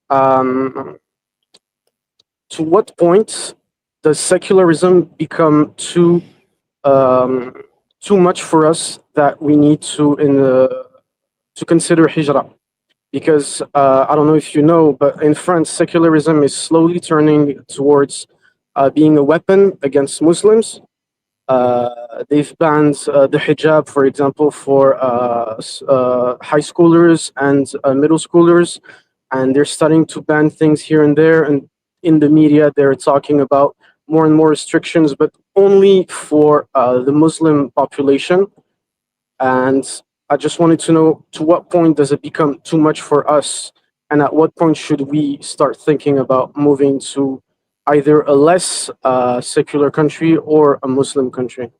to what point does secularism become too much for us that we need to consider hijrah? Because I don't know if you know, but in France, secularism is slowly turning towards being a weapon against Muslims. They've banned the hijab, for example, for high schoolers and middle schoolers, and they're starting to ban things here and there. And in the media, they're talking about more and more restrictions, but only for the Muslim population. And I just wanted to know, to what point does it become too much for us? And at what point should we start thinking about moving to either a less secular country or a Muslim country?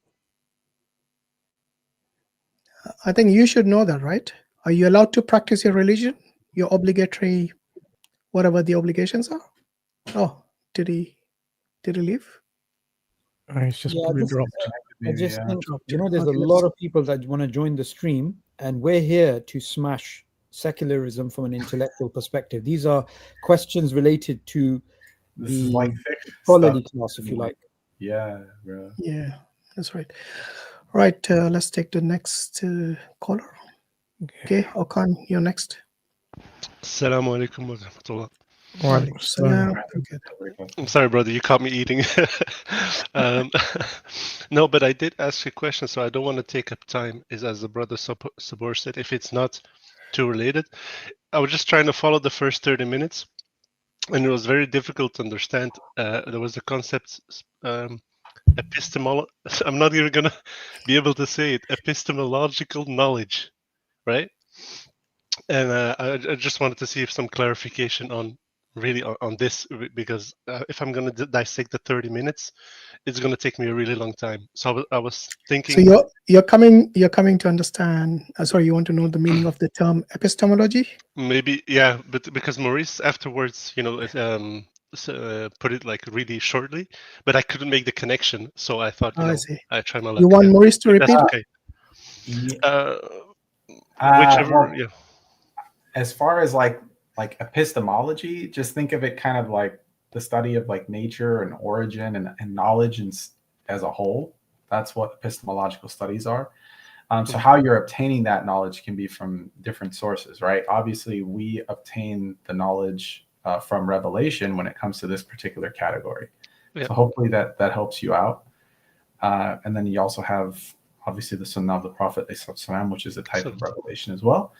I think you should know that, right? Are you allowed to practice your religion? Your obligatory, whatever the obligations are? Oh, did he leave? It's just Yeah, dropped. I just think, there's a lot of people that want to join the stream, and we're here to smash secularism from an intellectual perspective. These are questions related to the scholarly class, if you like. Yeah, bro. Yeah, that's right. Right, let's take the next caller. Okay, Okan, you're next. Assalamu alaikum wa rahmatullah. I'm sorry, brother, you caught me eating. No, but I did ask a question, so I don't want to take up time. Is, as the brother Subboor said, if it's not too related. I was just trying to follow the first 30 minutes, and it was very difficult to understand. There was a concept, I'm not even going to be able to say it, epistemological knowledge, right? And I just wanted to see if some clarification on this, because if I'm going to dissect the 30 minutes, it's going to take me a really long time. So I was thinking. So you're coming to understand. Sorry, you want to know the meaning of the term epistemology? Maybe, yeah, but because Muris afterwards, put it like really shortly, but I couldn't make the connection, so I thought, I see. I try my luck. You want Muris to repeat? That's okay. Whichever, yeah. As far as like epistemology, just think of it kind of like the study of like nature and origin and knowledge as a whole. That's what epistemological studies are. So how you're obtaining that knowledge can be from different sources, right? Obviously, we obtain the knowledge from revelation when it comes to this particular category. Yeah. So hopefully that helps you out. And then you also have obviously the Sunnah of the Prophet, which is a type of revelation as well.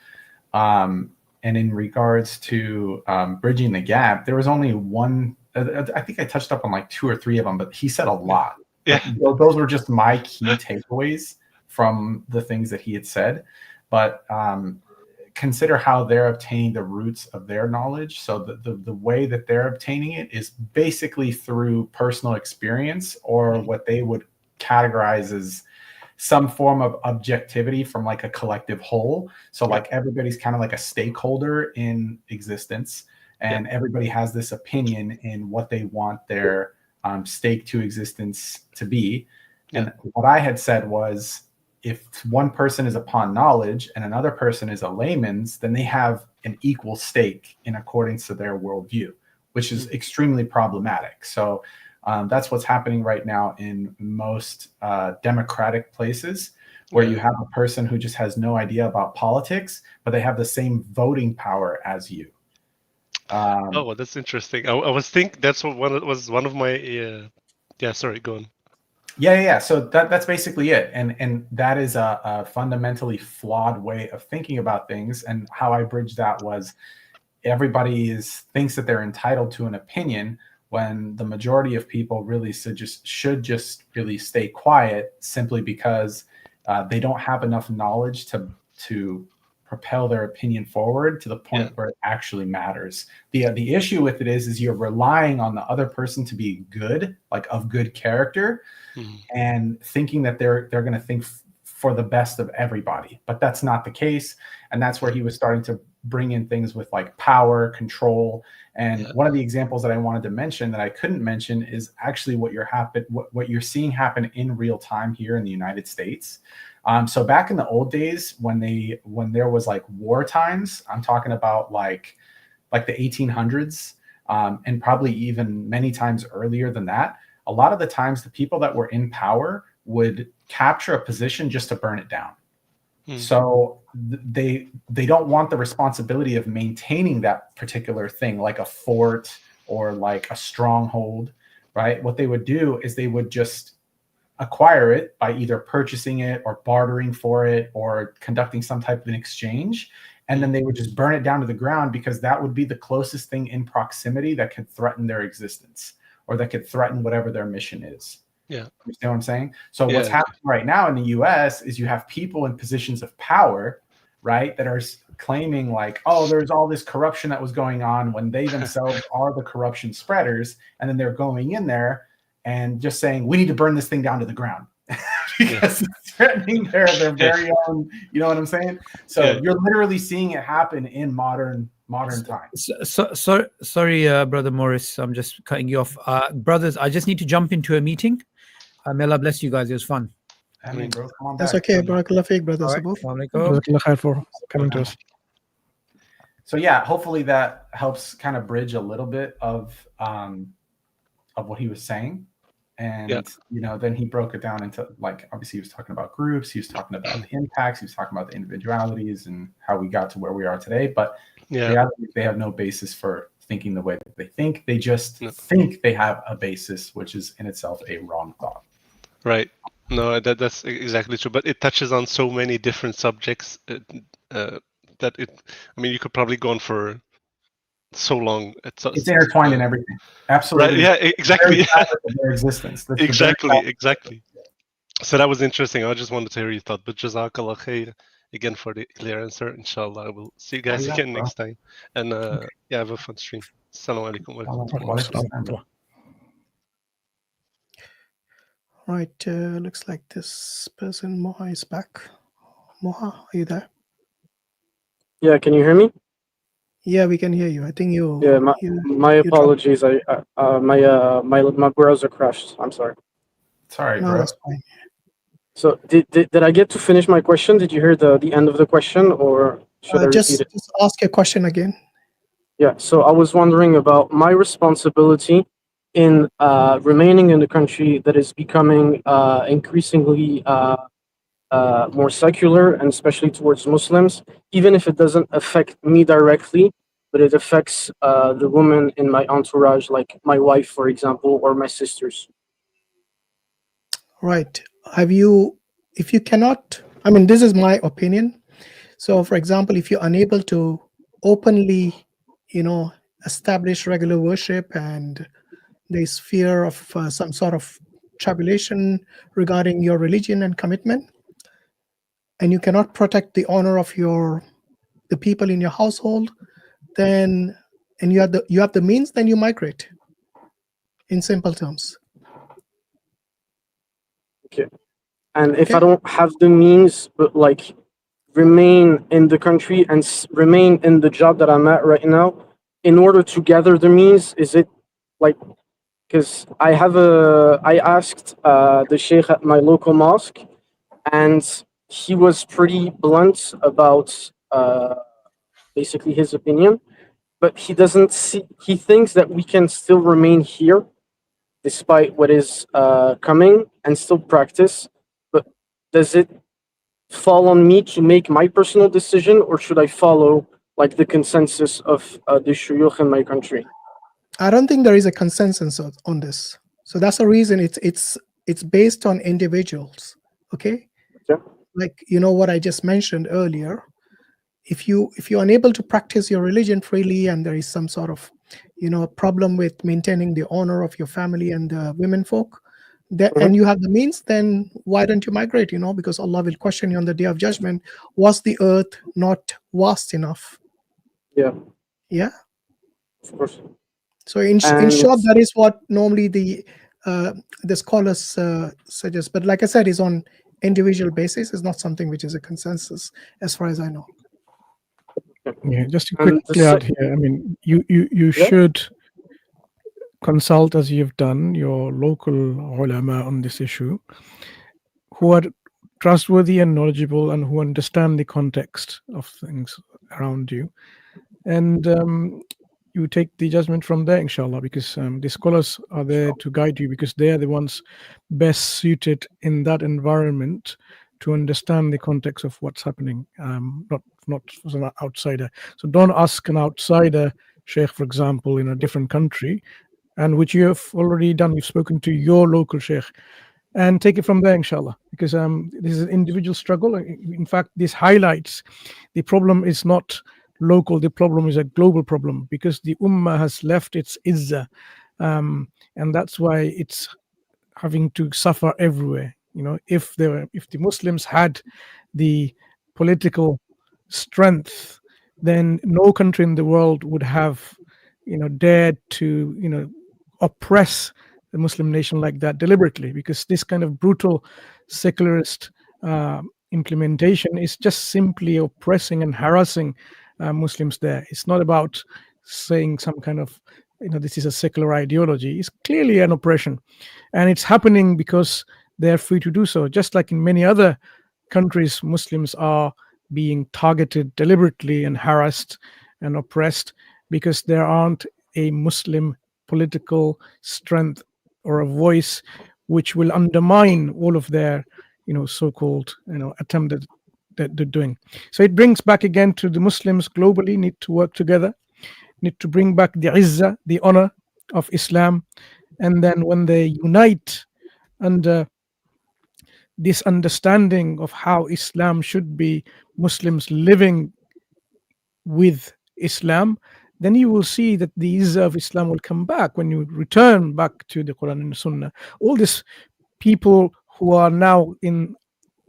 And in regards to bridging the gap, there was only one. I think I touched up on like 2 or 3 of them, but he said a lot. Yeah. Like, those were just my key takeaways from the things that he had said. But consider how they're obtaining the roots of their knowledge. So the way that they're obtaining it is basically through personal experience, or what they would categorize as some form of objectivity from like a collective whole. So like everybody's kind of like a stakeholder in existence, and everybody has this opinion in what they want their stake to existence to be. And what I had said was, if one person is upon knowledge and another person is a layman's, then they have an equal stake in accordance to their worldview, which is extremely problematic. So that's what's happening right now in most democratic places, where you have a person who just has no idea about politics, but they have the same voting power as you. Oh, that's interesting. I was thinking that's what was one of my. Sorry, go on. Yeah. So that's basically it, and that is a fundamentally flawed way of thinking about things. And how I bridged that was, everybody thinks that they're entitled to an opinion, when the majority of people really should just really stay quiet, simply because they don't have enough knowledge to propel their opinion forward to the point where it actually matters. The issue with it is you're relying on the other person to be good, like of good character, and thinking that they're going to think for the best of everybody. But that's not the case. And that's where he was starting to bring in things with like power, control. And one of the examples that I wanted to mention that I couldn't mention is actually what you're seeing happen in real time here in the United States. So back in the old days, when there was like war times, I'm talking about like the 1800s, and probably even many times earlier than that. A lot of the times the people that were in power would capture a position just to burn it down. So they don't want the responsibility of maintaining that particular thing, like a fort or like a stronghold, right? What they would do is they would just acquire it by either purchasing it or bartering for it or conducting some type of an exchange. And then they would just burn it down to the ground, because that would be the closest thing in proximity that could threaten their existence or that could threaten whatever their mission is. Yeah. You know what I'm saying? So what's happening right now in the US is you have people in positions of power, right, that are claiming like, oh, there's all this corruption that was going on, when they themselves are the corruption spreaders. And then they're going in there and just saying, we need to burn this thing down to the ground because it's threatening their very own, you know what I'm saying? So you're literally seeing it happen in modern times. Sorry, Brother Morris, I'm just cutting you off. Brothers, I just need to jump into a meeting. May Allah bless you guys. It was fun. I mean, bro, come on That's back. okay. Barakallah feek, brother Subboor. Jazakallah khair for coming to us. So yeah, hopefully that helps kind of bridge a little bit of what he was saying. And you know, then he broke it down into, like, obviously he was talking about groups, he was talking about the impacts, he was talking about the individualities and how we got to where we are today. But the reality is they have no basis for thinking the way that they think. They just think they have a basis, which is in itself a wrong thought. Right. No, that's exactly true. But it touches on so many different subjects that I mean, you could probably go on for so long. It's intertwined in everything. Absolutely. Right. Yeah. Exactly. Their existence. Exactly. So that was interesting. I just wanted to hear your thought. But Jazakallah khair again for the clear answer. Inshallah, I will see you guys again next time. And have a fun stream. Assalamu alaikum wa rahmatullah. Right, looks like this person, Moha, is back. Moha, are you there? Yeah, can you hear me? Yeah, we can hear you. I think you. Yeah, my apologies. My browser crashed. I'm sorry. Sorry, no, bro. that's fine. So did I get to finish my question? Did you hear the end of the question, or should I repeat it? Just ask your question again. Yeah. So I was wondering about my responsibility in remaining in the country that is becoming increasingly more secular, and especially towards Muslims, even if it doesn't affect me directly, but it affects the women in my entourage, like my wife, for example, or my sisters. Right. If you cannot, I mean, this is my opinion. So, for example, if you're unable to openly, establish regular worship, and there's fear of some sort of tribulation regarding your religion and commitment, and you cannot protect the honor of the people in your household, then, and you have the means, then you migrate. In simple terms. Okay. And if I don't have the means, but like remain in the country and remain in the job that I'm at right now, in order to gather the means, is it like, because I asked the sheikh at my local mosque, and he was pretty blunt about basically his opinion, but he thinks that we can still remain here despite what is coming and still practice. But does it fall on me to make my personal decision, or should I follow like the consensus of the shuyukh in my country? I don't think there is a consensus on this. So that's the reason it's based on individuals. Okay. Yeah. Like, what I just mentioned earlier, if you're unable to practice your religion freely, and there is some sort of, a problem with maintaining the honor of your family and the women folk, and you have the means, then why don't you migrate? Because Allah will question you on the day of judgment. Was the earth not vast enough? Yeah. Of course. So in short, that is what normally the scholars suggest. But like I said, it's on individual basis. It's not something which is a consensus, as far as I know. Yeah, just to quickly add here, I mean, you should consult, as you've done, your local ulama on this issue, who are trustworthy and knowledgeable and who understand the context of things around you, and you take the judgment from there, inshallah, because the scholars are there to guide you, because they are the ones best suited in that environment to understand the context of what's happening, not as an outsider. So don't ask an outsider sheikh, for example, in a different country, and which you have already done. You've spoken to your local sheikh, and take it from there, inshallah, because this is an individual struggle. In fact, this highlights the problem is not local, the problem is a global problem, because the ummah has left its izzah, and that's why it's having to suffer everywhere. If the Muslims had the political strength, then no country in the world would have dared to oppress the Muslim nation like that deliberately, because this kind of brutal secularist implementation is just simply oppressing and harassing Muslims there. It's not about saying some kind of this is a secular ideology. It's clearly an oppression, and it's happening because they're free to do so. Just like in many other countries, Muslims are being targeted deliberately and harassed and oppressed because there aren't a Muslim political strength or a voice which will undermine all of their so-called attempt that they're doing. So it brings back again to the Muslims globally need to work together, need to bring back the izzah, the honor of Islam, and then when they unite under this understanding of how Islam should be, Muslims living with Islam, then you will see that the izzah of Islam will come back when you return back to the Quran and Sunnah. All these people who are now in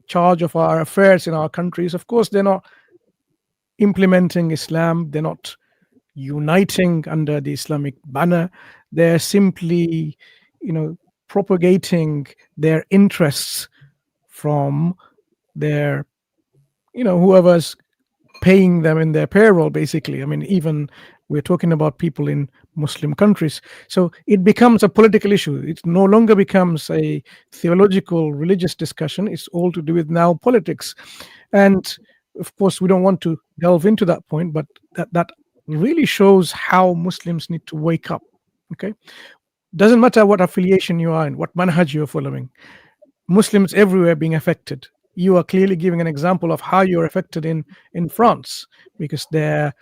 charge of our affairs in our countries, of course, they're not implementing Islam, they're not uniting under the Islamic banner, they're simply, propagating their interests from their, whoever's paying them in their payroll, basically. I mean, even we're talking about people in Muslim countries. So it becomes a political issue. It no longer becomes a theological, religious discussion. It's all to do with now politics. And of course, we don't want to delve into that point, but that really shows how Muslims need to wake up. Okay, doesn't matter what affiliation you are in, what manhaj you're following. Muslims everywhere being affected. You are clearly giving an example of how you're affected in France, because they're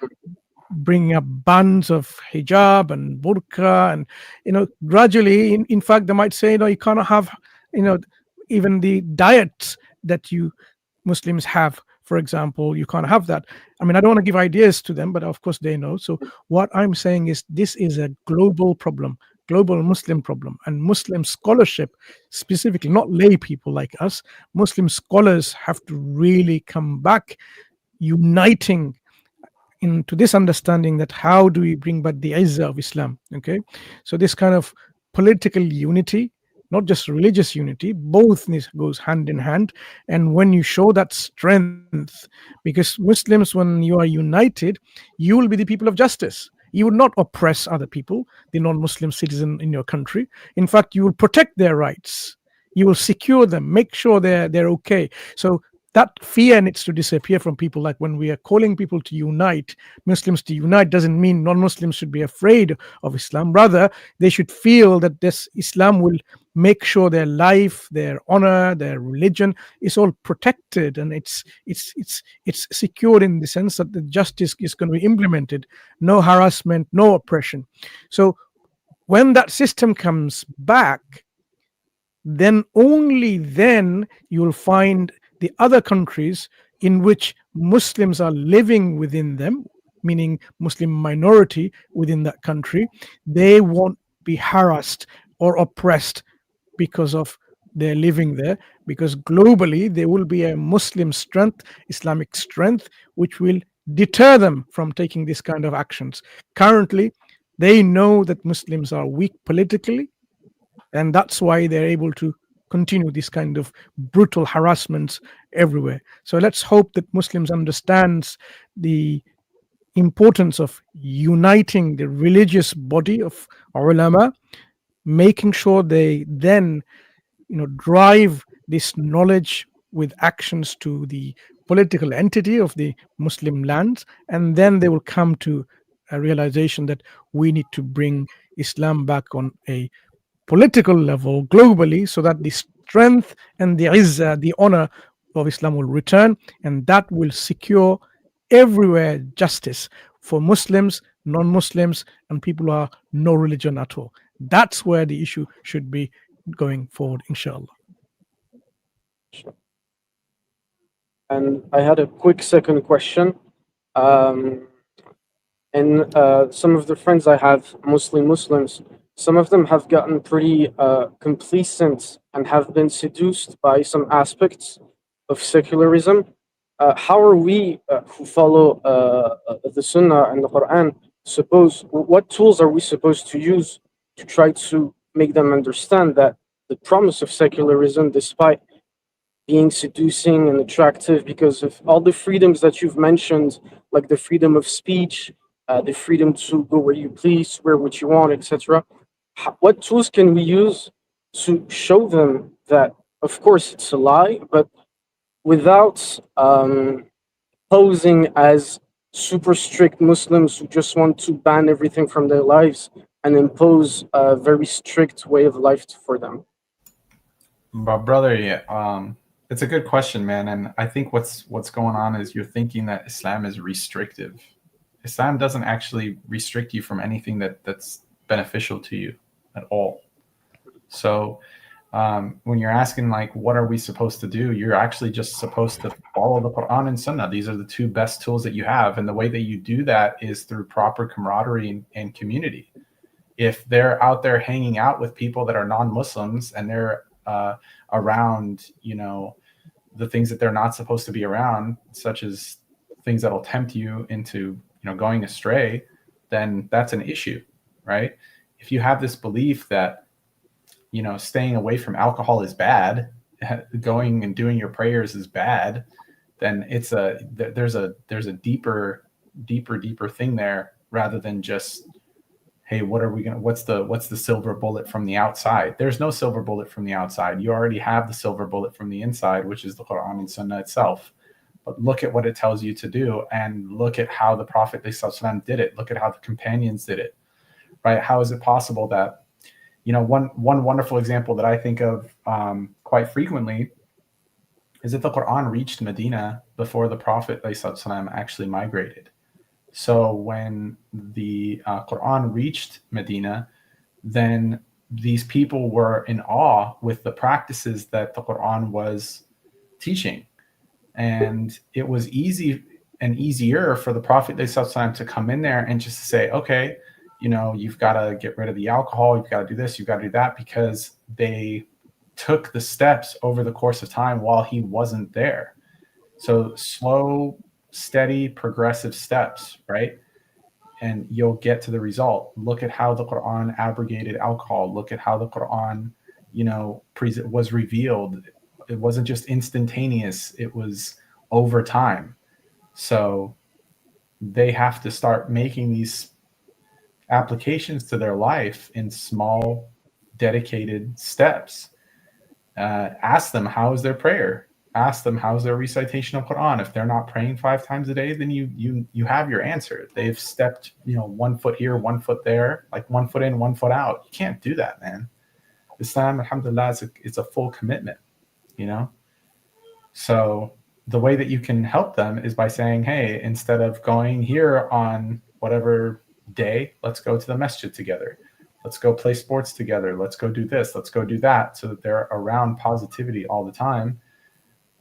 bringing up bans of hijab and burqa, and gradually, in fact, they might say, you cannot have even the diets that you Muslims have. For example, you can't have that. I mean, I don't want to give ideas to them, but of course they know. So what I'm saying is this is a global problem, global Muslim problem, and Muslim scholarship specifically, not lay people like us, Muslim scholars have to really come back, uniting into this understanding that how do we bring back the izzah of Islam. Okay, so this kind of political unity, not just religious unity, both goes hand in hand. And when you show that strength, because Muslims, when you are united, you will be the people of justice. You will not oppress other people, the non-Muslim citizen in your country. In fact, you will protect their rights. You will secure them, make sure they're okay. So that fear needs to disappear from people. Like when we are calling people to unite, Muslims to unite, doesn't mean non-Muslims should be afraid of Islam. Rather, they should feel that this Islam will make sure their life, their honor, their religion is all protected, and it's secured in the sense that the justice is going to be implemented. No harassment, no oppression. So when that system comes back, then only then you will find the other countries in which Muslims are living within them, meaning Muslim minority within that country, they won't be harassed or oppressed because of their living there, because globally there will be a Muslim strength, Islamic strength, which will deter them from taking this kind of actions. Currently, they know that Muslims are weak politically, and that's why they're able to continue this kind of brutal harassments everywhere. So let's hope that Muslims understands the importance of uniting the religious body of ulama, making sure they then drive this knowledge with actions to the political entity of the Muslim lands, and then they will come to a realization that we need to bring Islam back on a political level globally, so that the strength and the izzah, the honor of Islam will return, and that will secure everywhere justice for Muslims, non-Muslims, and people who are no religion at all. That's where the issue should be going forward, inshallah. And I had a quick second question. And some of the friends I have, mostly Muslims, some of them have gotten pretty complacent and have been seduced by some aspects of secularism. How are we who follow the Sunnah and the Qur'an what tools are we supposed to use to try to make them understand that the promise of secularism, despite being seducing and attractive because of all the freedoms that you've mentioned, like the freedom of speech, the freedom to go where you please, wear what you want, etc. What tools can we use to show them that, of course, it's a lie, but without posing as super strict Muslims who just want to ban everything from their lives and impose a very strict way of life for them? But brother, yeah, it's a good question, man. And I think what's going on is you're thinking that Islam is restrictive. Islam doesn't actually restrict you from anything that's beneficial to you at all. So when you're asking, like, what are we supposed to do? You're actually just supposed to follow the Qur'an and Sunnah. These are the two best tools that you have. And the way that you do that is through proper camaraderie and community. If they're out there hanging out with people that are non-Muslims and they're around, the things that they're not supposed to be around, such as things that'll tempt you into, going astray, then that's an issue, right? If you have this belief that, staying away from alcohol is bad, going and doing your prayers is bad, then there's a deeper thing there, rather than just, hey, what's the silver bullet from the outside? There's no silver bullet from the outside. You already have the silver bullet from the inside, which is the Qur'an and Sunnah itself. But look at what it tells you to do, and look at how the Prophet ﷺ did it. Look at how the companions did it, right? How is it possible that, one wonderful example that I think of quite frequently is that the Qur'an reached Medina before the Prophet ﷺ actually migrated. So when the Qur'an reached Medina, then these people were in awe with the practices that the Qur'an was teaching. And it was easy and easier for the Prophet ﷺ to come in there and just to say, okay, you've got to get rid of the alcohol, you've got to do this, you've got to do that, because they took the steps over the course of time while he wasn't there. So slow, steady, progressive steps, right? And you'll get to the result. Look at how the Qur'an abrogated alcohol. Look at how the Qur'an, was revealed. It wasn't just instantaneous, it was over time. So they have to start making these applications to their life in small, dedicated steps. Ask them, how is their prayer? Ask them, how's their recitation of Qur'an? If they're not praying 5 times a day, then you have your answer. They've stepped, 1 foot here, 1 foot there, like 1 foot in, 1 foot out. You can't do that, man. Islam, alhamdulillah, it's a full commitment, So the way that you can help them is by saying, hey, instead of going here on whatever day, let's go to the masjid together. Let's go play sports together. Let's go do this. Let's go do that, so that they're around positivity all the time.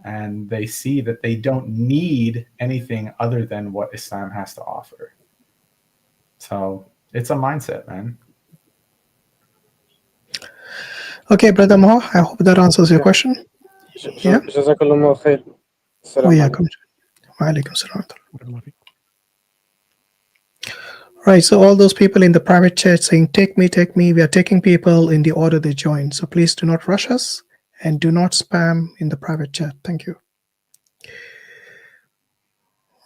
and they see that they don't need anything other than what Islam has to offer. So it's a mindset, man. Okay, Brother Mo, I hope that answers your question. Yeah. Jazakallah khair. Assalamu alaikum. Wa alaikum salam. Right, so all those people in the private chat saying, take me, we are taking people in the order they join. So please do not rush us and do not spam in the private chat. Thank you.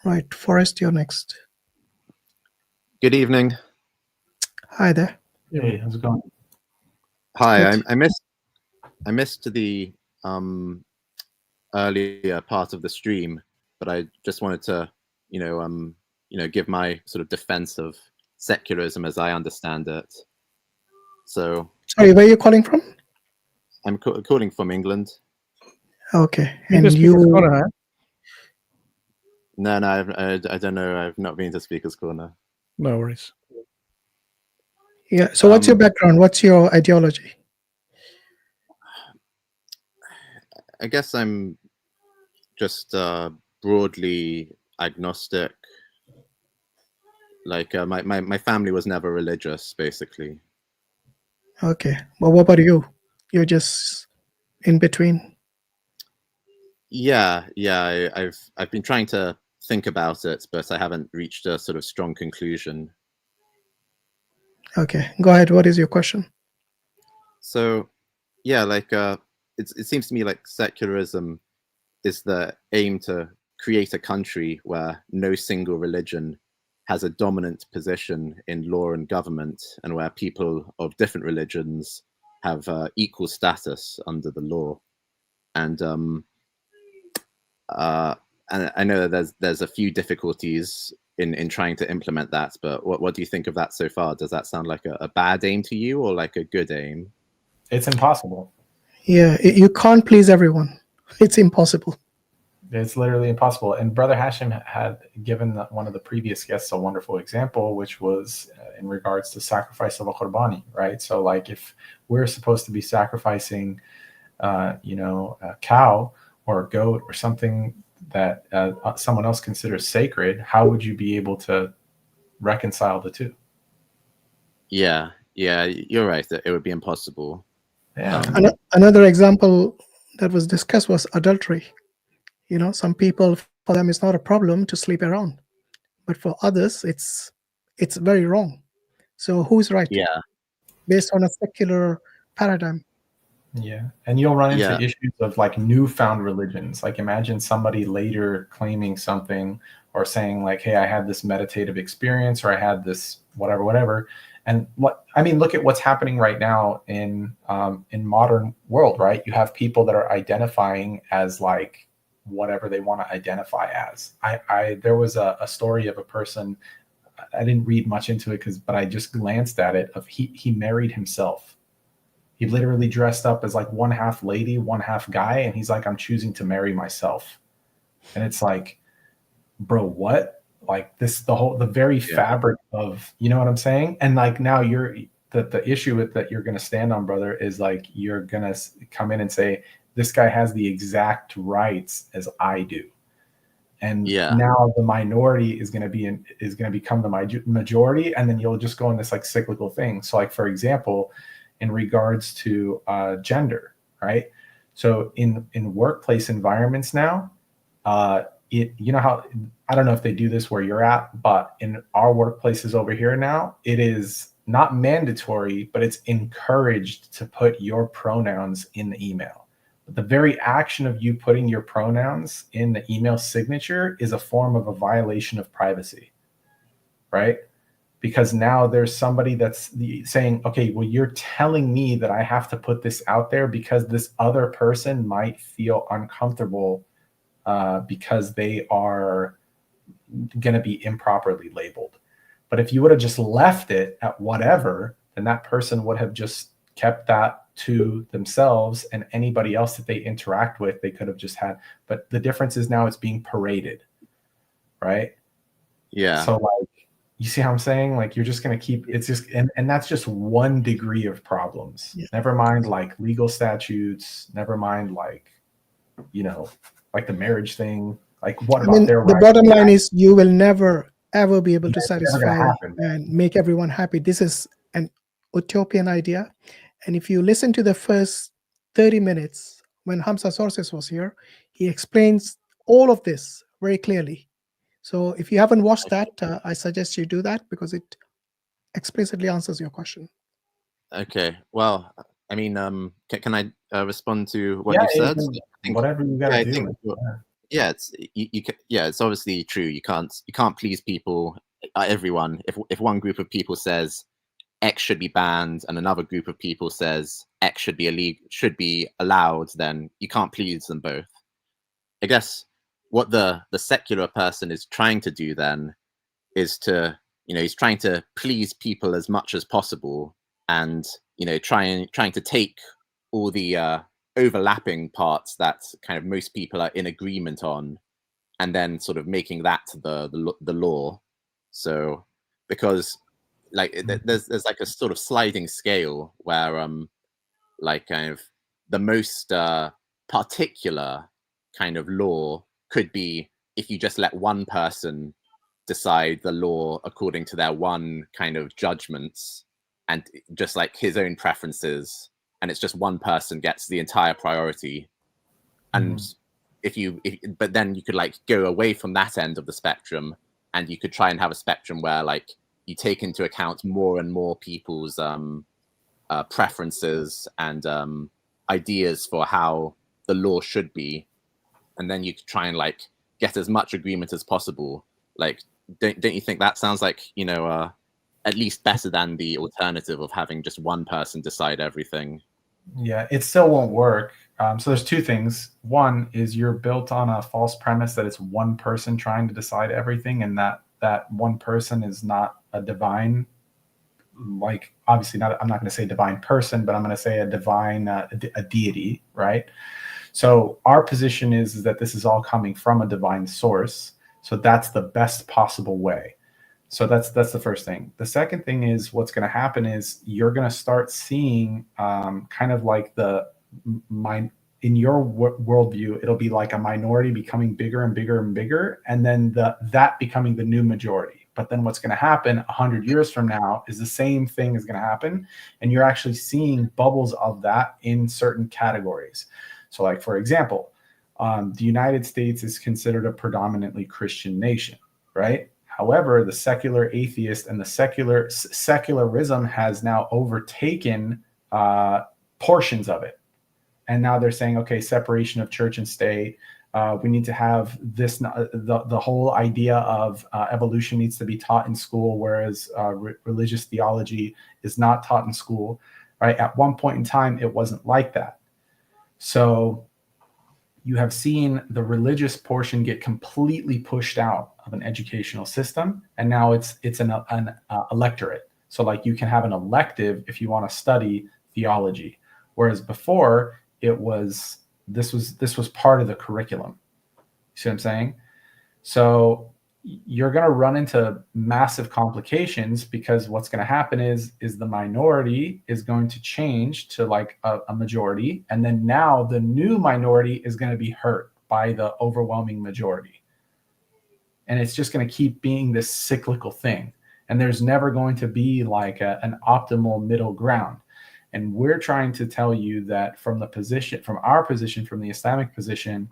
Right, Forrest, you're next. Good evening. Hi there. Hey, how's it going? Hi, I missed the earlier part of the stream, but I just wanted to, give my sort of defense of secularism as I understand it. So, sorry, where are you calling from? I'm calling from England. Okay, and you? No, I don't know. I've not been to Speaker's Corner. No worries. Yeah. So, what's your background? What's your ideology? I guess I'm just broadly agnostic. Like my family was never religious, basically. Okay. Well, what about you? You're just in between. Yeah. I've been trying to think about it, but I haven't reached a sort of strong conclusion. Okay, go ahead. What is your question? So, yeah, like it seems to me like secularism is the aim to create a country where no single religion has a dominant position in law and government, and where people of different religions have equal status under the law. And I know that there's a few difficulties in trying to implement that, but what do you think of that so far? Does that sound like a bad aim to you, or like a good aim? It's impossible. Yeah, you can't please everyone. It's impossible. It's literally impossible. And Brother Hashim had given one of the previous guests a wonderful example, which was in regards to sacrifice of a qurbani, right? So like if we're supposed to be sacrificing, a cow or a goat or something that someone else considers sacred, how would you be able to reconcile the two? Yeah, you're right. It would be impossible. Yeah. Another example that was discussed was adultery. Some people, for them, it's not a problem to sleep around, but for others, it's very wrong. So who's right? Yeah. Based on a secular paradigm. Yeah, and you'll run into issues of like newfound religions. Like imagine somebody later claiming something or saying like, "Hey, I had this meditative experience," or "I had this whatever." And look at what's happening right now in modern world, right? You have people that are identifying as like whatever they want to identify as. There was a story of a person. I didn't read much into it but I just glanced at it. Of he married himself. He literally dressed up as like one half lady, one half guy, and he's like, "I'm choosing to marry myself." And it's like, bro, what? Like the very fabric of, you know what I'm saying? And like now the issue with that you're going to stand on, brother, is like you're going to come in and say, this guy has the exact rights as I do. And now the minority is going to become the majority, and then you'll just go in this like cyclical thing. So like, for example, in regards to gender, right? So in workplace environments now, how, I don't know if they do this where you're at, but in our workplaces over here now, it is not mandatory, but it's encouraged to put your pronouns in the email. But the very action of you putting your pronouns in the email signature is a form of a violation of privacy, right? Because now there's somebody that's saying, okay, well, you're telling me that I have to put this out there because this other person might feel uncomfortable because they are going to be improperly labeled. But if you would have just left it at whatever, then that person would have just kept that to themselves, and anybody else that they interact with, they could have just had. But the difference is now it's being paraded, right? Yeah. So like, you see how I'm saying? Like you're just going to keep, it's just, and that's just one degree of problems. Never mind like legal statutes, never mind like, like the marriage thing. Like, what I about mean, their the rights? bottom line is you will never ever be able to It's never gonna satisfy happen. and make everyone happy. This is an utopian idea. And if you listen to the first 30 minutes when Hamza Tzortzis was here, he explains all of this very clearly. So if you haven't watched that, I suggest you do that because it explicitly answers your question. Okay. Well, I mean, can I respond to what Yeah, you've said? yeah, I think, whatever you gotta I do. think, yeah, it's obviously true. You can't please people, everyone. If one group of people says X should be banned and another group of people says X should be allowed, then you can't please them both. I guess what the secular person is trying to do then is to, he's trying to please people as much as possible, and trying to take all the overlapping parts that kind of most people are in agreement on, and then sort of making that the law. So because like there's like a sort of sliding scale where like kind of the most particular kind of law could be if you just let one person decide the law according to their one kind of judgments and just like his own preferences, and it's just one person gets the entire priority. And but then you could like go away from that end of the spectrum, and you could try and have a spectrum where like you take into account more and more people's preferences and ideas for how the law should be, and then you could try and like get as much agreement as possible. Like, don't you think that sounds like at least better than the alternative of having just one person decide everything? Yeah, it still won't work. So there's two things. One is you're built on a false premise that it's one person trying to decide everything, and that one person is not a divine, like obviously not, I'm not going to say divine person, but I'm going to say a divine, a deity, right? So our position is that this is all coming from a divine source. So that's the best possible way. So that's the first thing. The second thing is what's going to happen is you're going to start seeing kind of like in your worldview, it'll be like a minority becoming bigger and bigger and bigger, and then that becoming the new majority. But then what's going to happen 100 years from now is the same thing is going to happen, and you're actually seeing bubbles of that in certain categories. So like, for example, the United States is considered a predominantly Christian nation, right? However, the secular atheist and the secularism has now overtaken portions of it. And now they're saying, okay, separation of church and state. We need to have this, the whole idea of evolution needs to be taught in school, whereas religious theology is not taught in school, right? At one point in time, it wasn't like that. So you have seen the religious portion get completely pushed out of an educational system, and now it's an electorate. So like you can have an elective if you want to study theology, whereas before it was this was part of the curriculum. You see what I'm saying? So you're going to run into massive complications, because what's going to happen is the minority is going to change to like a majority, and then now the new minority is going to be hurt by the overwhelming majority, and it's just going to keep being this cyclical thing, and there's never going to be like an optimal middle ground. And we're trying to tell you that from our position, from the Islamic position,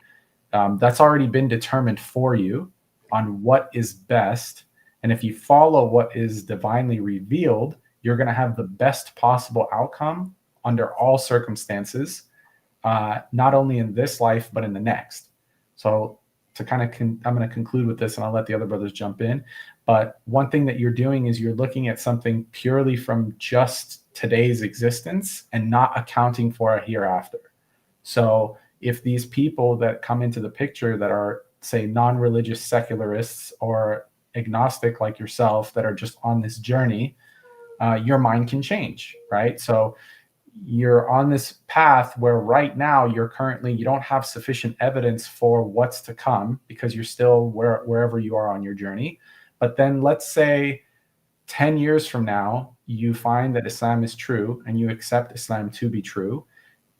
that's already been determined for you on what is best. And if you follow what is divinely revealed, you're going to have the best possible outcome under all circumstances, not only in this life, but in the next. So to kind of, I'm going to conclude with this, and I'll let the other brothers jump in. But one thing that you're doing is you're looking at something purely from just today's existence and not accounting for a hereafter. So if these people that come into the picture that are, say, non-religious secularists or agnostic like yourself that are just on this journey, your mind can change, right? So you're on this path where right now you don't have sufficient evidence for what's to come, because you're still wherever you are on your journey. But then let's say 10 years from now, you find that Islam is true and you accept Islam to be true.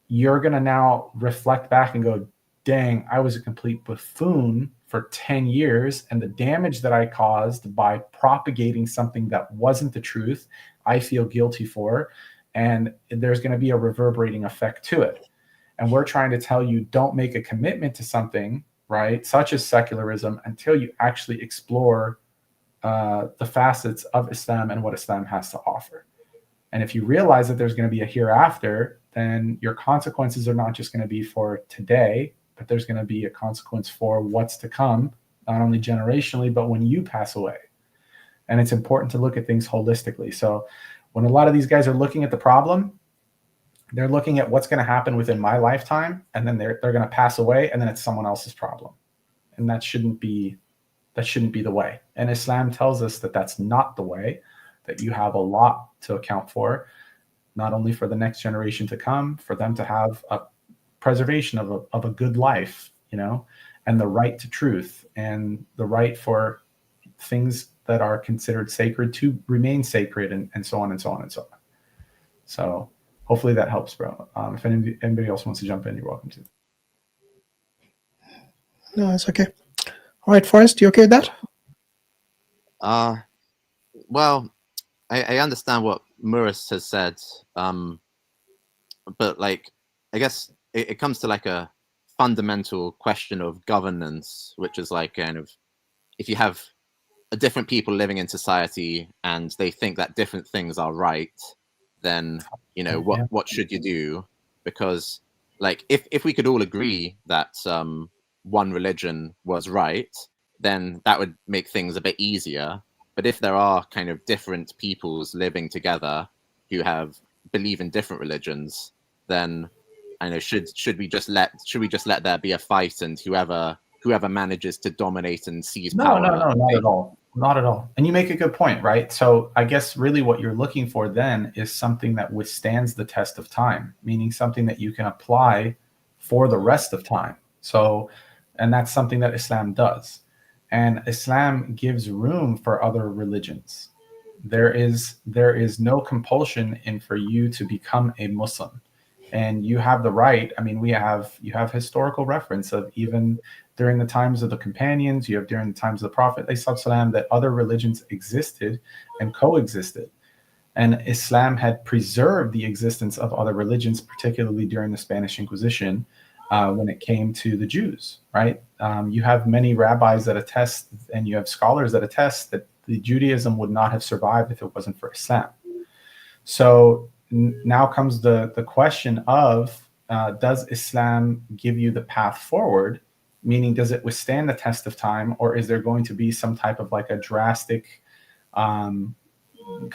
You're going to now reflect back and go, dang, I was a complete buffoon for 10 years, and the damage that I caused by propagating something that wasn't the truth, I feel guilty for, and there's going to be a reverberating effect to it. And we're trying to tell you, don't make a commitment to something, right, such as secularism, until you actually explore the facets of Islam and what Islam has to offer. And if you realize that there's going to be a hereafter, then your consequences are not just going to be for today, but there's going to be a consequence for what's to come, not only generationally, but when you pass away. And it's important to look at things holistically. So when a lot of these guys are looking at the problem, they're looking at what's going to happen within my lifetime, and then they're going to pass away, and then it's someone else's problem. And that shouldn't be the way. And Islam tells us that that's not the way, that you have a lot to account for, not only for the next generation to come, for them to have a preservation of a good life, you know, and the right to truth, and the right for things that are considered sacred to remain sacred, and so on and so on and so on. So hopefully that helps, bro. If anybody else wants to jump in, you're welcome to. No, it's okay. All right, Forrest, you okay with that? Well, I understand what Muris has said, but like, I guess it comes to like a fundamental question of governance, which is like kind of, if you have different people living in society and they think that different things are right, then, you know, what should you do? Because like, if we could all agree that one religion was right, then that would make things a bit easier. But if there are kind of different peoples living together who believe in different religions, then I know should we just let there be a fight, and whoever manages to dominate and seize power? No, not at all. Not at all. And you make a good point, right? So I guess really what you're looking for then is something that withstands the test of time, meaning something that you can apply for the rest of time. So, and that's something that Islam does. And Islam gives room for other religions. There is no compulsion in for you to become a Muslim. And you have the right. I mean, you have historical reference of even during the times of the companions, you have during the times of the Prophet, that other religions existed and coexisted. And Islam had preserved the existence of other religions, particularly during the Spanish Inquisition, when it came to the Jews, right? You have many rabbis that attest, and you have scholars that attest that the Judaism would not have survived if it wasn't for Islam. So now comes the question of, does Islam give you the path forward? Meaning, does it withstand the test of time, or is there going to be some type of like a drastic kind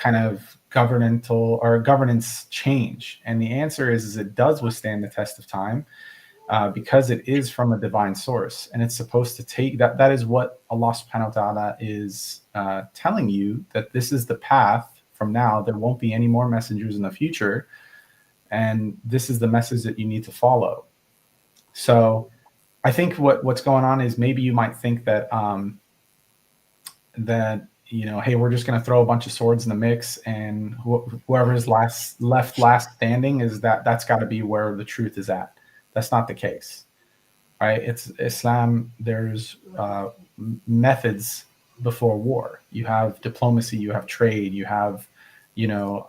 of governance change? And the answer is it does withstand the test of time, because it is from a divine source, and it's supposed to take that. That is what Allah subhanahu wa ta'ala is telling you, that this is the path from now. There won't be any more messengers in the future, and this is the message that you need to follow. So I think what's going on is maybe you might think that that, you know, hey, we're just going to throw a bunch of swords in the mix, and whoever is last standing is that's got to be where the truth is at. That's not the case, right? It's Islam. There's methods before war. You have diplomacy, you have trade, you have, you know,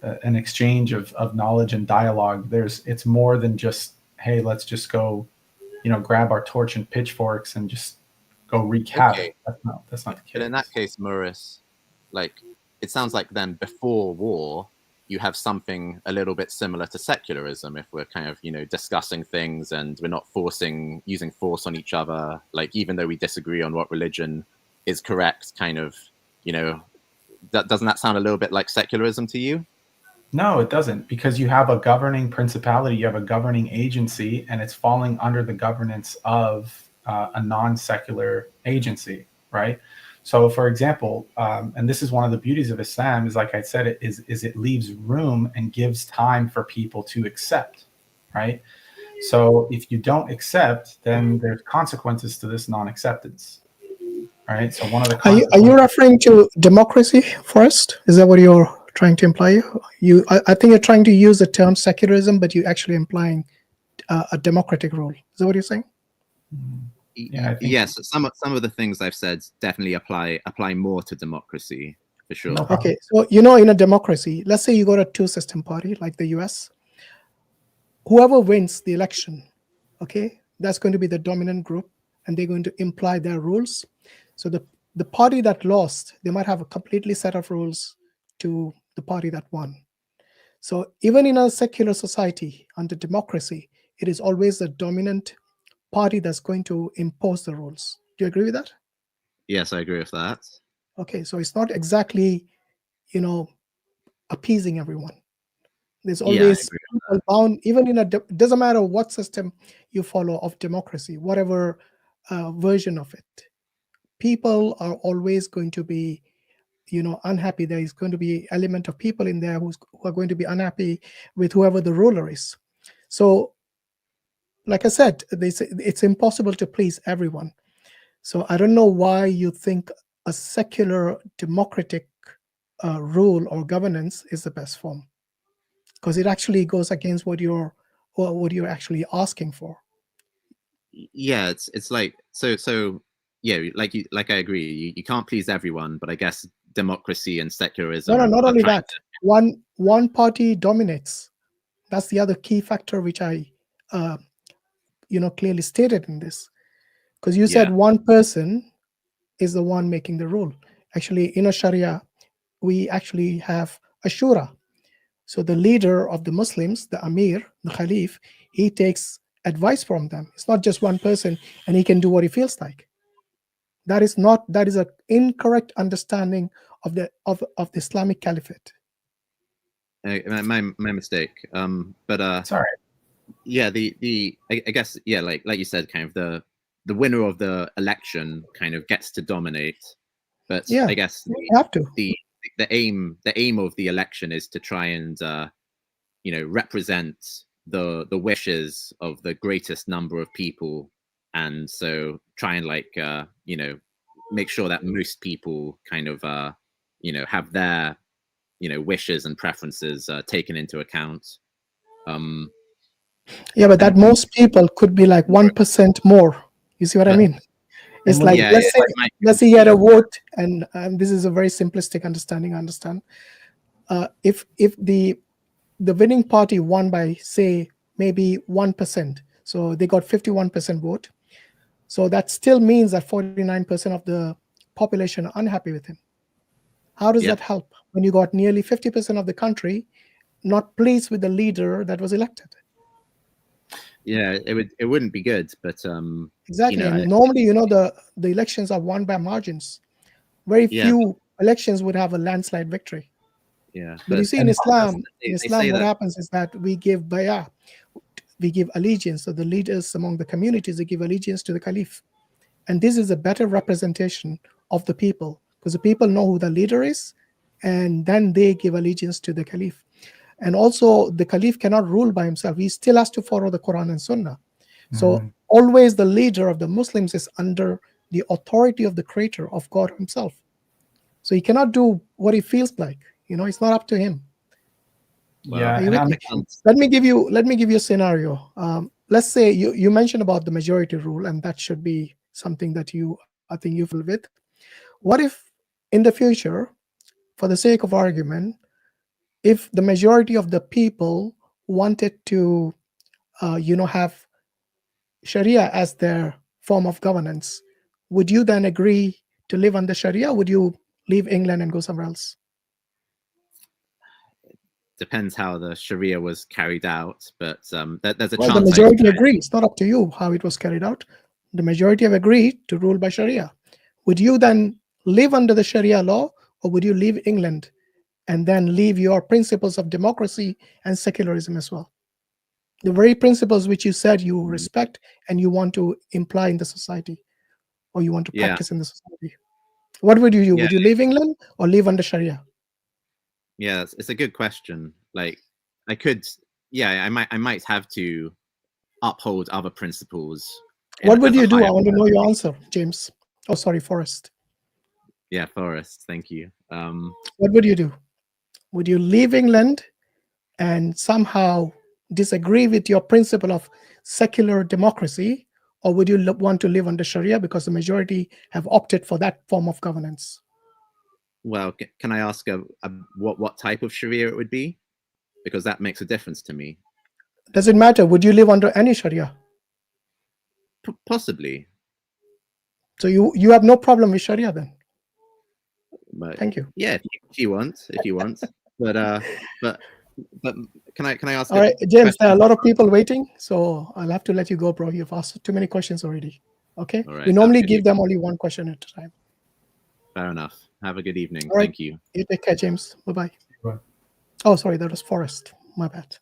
an exchange of knowledge and dialogue. It's more than just, hey, let's just go, you know, grab our torch and pitchforks and just go wreak havoc. That's not the case. But in that case, Muris, like, it sounds like then before war, you have something a little bit similar to secularism, if we're kind of, you know, discussing things and we're not using force on each other, like, even though we disagree on what religion is correct, kind of, you know, doesn't that sound a little bit like secularism to you? No, it doesn't, because you have a governing principality, you have a governing agency, and it's falling under the governance of a non-secular agency, right? So, for example, and this is one of the beauties of Islam, is like I said, it leaves room and gives time for people to accept, right? So if you don't accept, then there's consequences to this non-acceptance, right? So one of the are you referring to democracy first? Is that what you're trying to imply? I think you're trying to use the term secularism, but you're actually implying a democratic rule. Is that what you're saying? Yes, some of the things I've said definitely apply more to democracy for sure. Okay, so in a democracy, let's say you got a two-system party like the US. Whoever wins the election, okay, that's going to be the dominant group, and they're going to imply their rules. So the party that lost, they might have a completely set of rules to the party that won. So even in a secular society, under democracy, it is always the dominant party that's going to impose the rules. Do you agree with that? Yes, I agree with that. Okay, so it's not exactly, appeasing everyone. There's always people bound, even in it doesn't matter what system you follow of democracy, whatever version of it. People are always going to be, unhappy. There is going to be an element of people in there who are going to be unhappy with whoever the ruler is. So, like I said, they say it's impossible to please everyone. So I don't know why you think a secular democratic rule or governance is the best form, because it actually goes against what you're actually asking for. Yeah, it's like so yeah, like I agree, you can't please everyone, but I guess democracy and secularism. No, not only that. One party dominates. That's the other key factor which I clearly stated in this, because you said one person is the one making the rule. Actually, in a Sharia, we actually have a shura. So the leader of the Muslims, the Amir, the Khalif, he takes advice from them. It's not just one person and he can do what he feels like. That is an incorrect understanding of the Islamic Caliphate. My mistake. But sorry. Yeah, I guess like you said, kind of the winner of the election kind of gets to dominate. But I guess you have to. The aim of the election is to try and represent the wishes of the greatest number of people, and so try and make sure that most people kind of have their wishes and preferences taken into account. Yeah, but that most people could be like 1% more. You see what I mean? It's like, let's say you had a vote, and this is a very simplistic understanding, I understand. If the winning party won by, say, maybe 1%, so they got 51% vote, so that still means that 49% of the population are unhappy with him. How does that help when you got nearly 50% of the country not pleased with the leader that was elected? Yeah, it wouldn't be good, but exactly. And normally, the elections are won by margins. Very few elections would have a landslide victory. Yeah, but you see, in Islam, what happens is that we give bayah, we give allegiance. So the leaders among the communities, they give allegiance to the caliph, and this is a better representation of the people, because the people know who the leader is, and then they give allegiance to the caliph. And also, the caliph cannot rule by himself. He still has to follow the Quran and Sunnah. So always the leader of the Muslims is under the authority of the creator, of God himself. So he cannot do what he feels like. It's not up to him. Yeah. Let me give you a scenario. Let's say you mentioned about the majority rule, and that should be something that I think you feel with. What if in the future, for the sake of argument, if the majority of the people wanted to, have Sharia as their form of governance, would you then agree to live under Sharia? Or would you leave England and go somewhere else? Depends how the Sharia was carried out, but there's a chance. The majority agrees. It's not up to you how it was carried out. The majority have agreed to rule by Sharia. Would you then live under the Sharia law, or would you leave England and then leave your principles of democracy and secularism as well? The very principles which you said you respect and you want to imply in the society, or you want to practice in the society. What would you do? Would you leave England or live under Sharia? Yeah, it's a good question. Like, I might have to uphold other principles. What would you do? I want to know your answer, James. Oh, sorry, Forrest. Yeah, Forrest. Thank you. What would you do? Would you leave England and somehow disagree with your principle of secular democracy, or would you want to live under Sharia because the majority have opted for that form of governance? Well, can I ask what type of Sharia it would be? Because that makes a difference to me. Does it matter? Would you live under any Sharia? Possibly. So you have no problem with Sharia then? But thank you. Yeah, if you want, but can I ask? All right, James, there are a lot of people waiting, so I'll have to let you go, bro. You've asked too many questions already. Okay. All right, we normally give them only one question at a time. Fair enough. Have a good evening. All right. Thank you. You take care, James. Bye-bye. Oh, sorry, that was Forrest. My bad.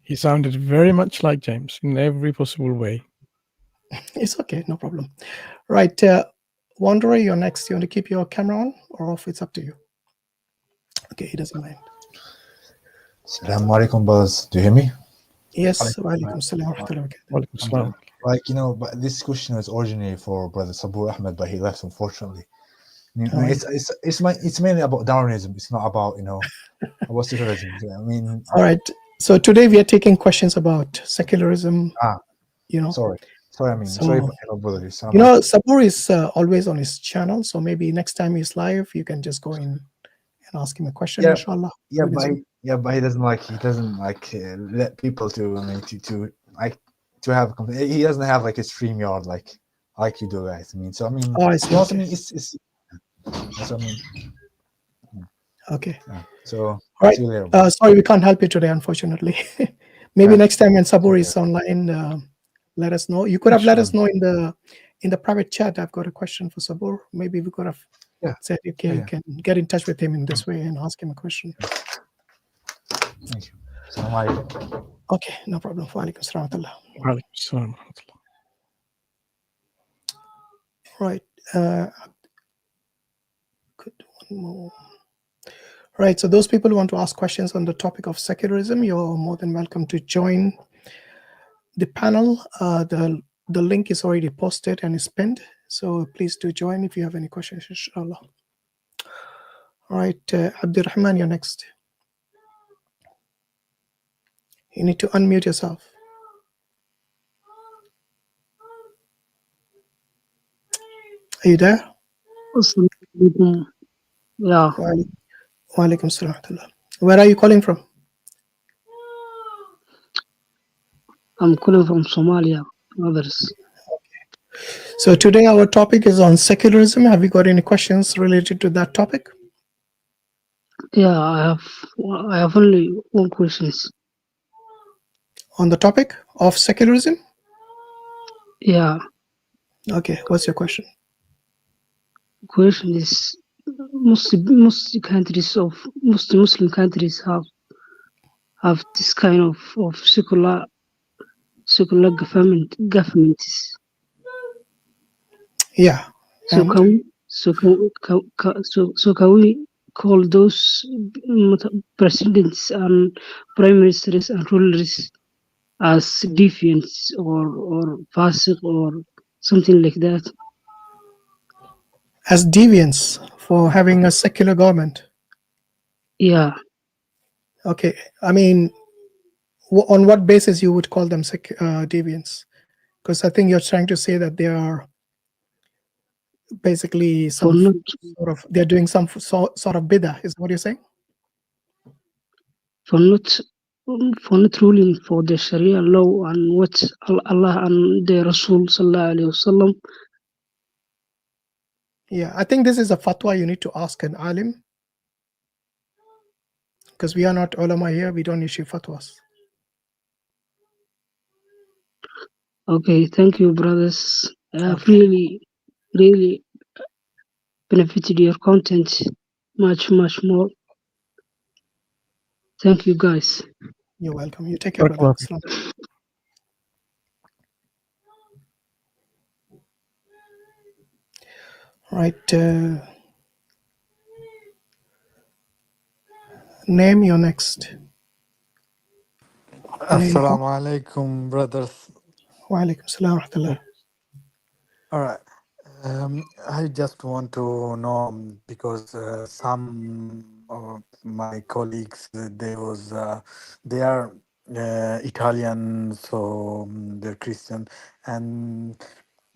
He sounded very much like James in every possible way. It's okay, no problem. Right, Wanderer, you're next. You want to keep your camera on or off? It's up to you. Okay, he doesn't mind. Assalamu alaikum, brothers. Do you hear me? Yes. Wa alaikum salam wa rahmatullahi wa barakatuh. Like, but this question was originally for Brother Subboor Ahmad, but he left, unfortunately. It's mainly about Darwinism. It's not about about secularism. All right. So today we are taking questions about secularism. Sorry. Sorry, brother. Subboor is always on his channel, so maybe next time he's live, you can just go in and ask him a question. Inshallah. But he doesn't let people to have. He doesn't have like a StreamYard like you do, guys. That's what I mean. Okay. So, all right. Sorry, we can't help you today, unfortunately. Maybe next time when Subboor is online, let us know. You could have let us know in the private chat. I've got a question for Subboor. Maybe we could have said, okay, you can get in touch with him in this way and ask him a question. Thank you. Okay, no problem. Wa alaikum salam wa rahmatullah. Right. Good. One more. Right, so those people who want to ask questions on the topic of secularism, you're more than welcome to join the panel. The link is already posted and is pinned, so please do join if you have any questions, inshallah. All right, Abdurrahman, you're next. You need to unmute yourself. Are you there? Yeah. Wa alaikum salam. Where are you calling from? I'm calling from Somalia, others. So today our topic is on secularism. Have you got any questions related to that topic? Yeah, I have only one question. On the topic of secularism? Yeah. Okay, what's your question? Question is, most Muslim countries have this kind of secular governments. Yeah. So can we call those presidents and prime ministers and rulers as deviants or fasiq or something like that? As deviants for having a secular government? Yeah. Okay, on what basis you would call them deviants? Because I think you're trying to say that they are basically they're doing some sort of bid'ah, is what you're saying? For not ruling for the Sharia law and what Allah and the Rasul sallallahu alaihi wasallam. Yeah, I think this is a fatwa you need to ask an alim, because we are not ulama here. We don't issue fatwas. Okay, thank you, brothers. I have really benefited your content much more. Thank you, guys. You're welcome. You take care, brother. Right. Naym, you're next. Assalamu alaikum, brothers. Wa alaikum salam wa rahmatullah. All right. I just want to know, because some my colleagues, they are Italian, so they're Christian, and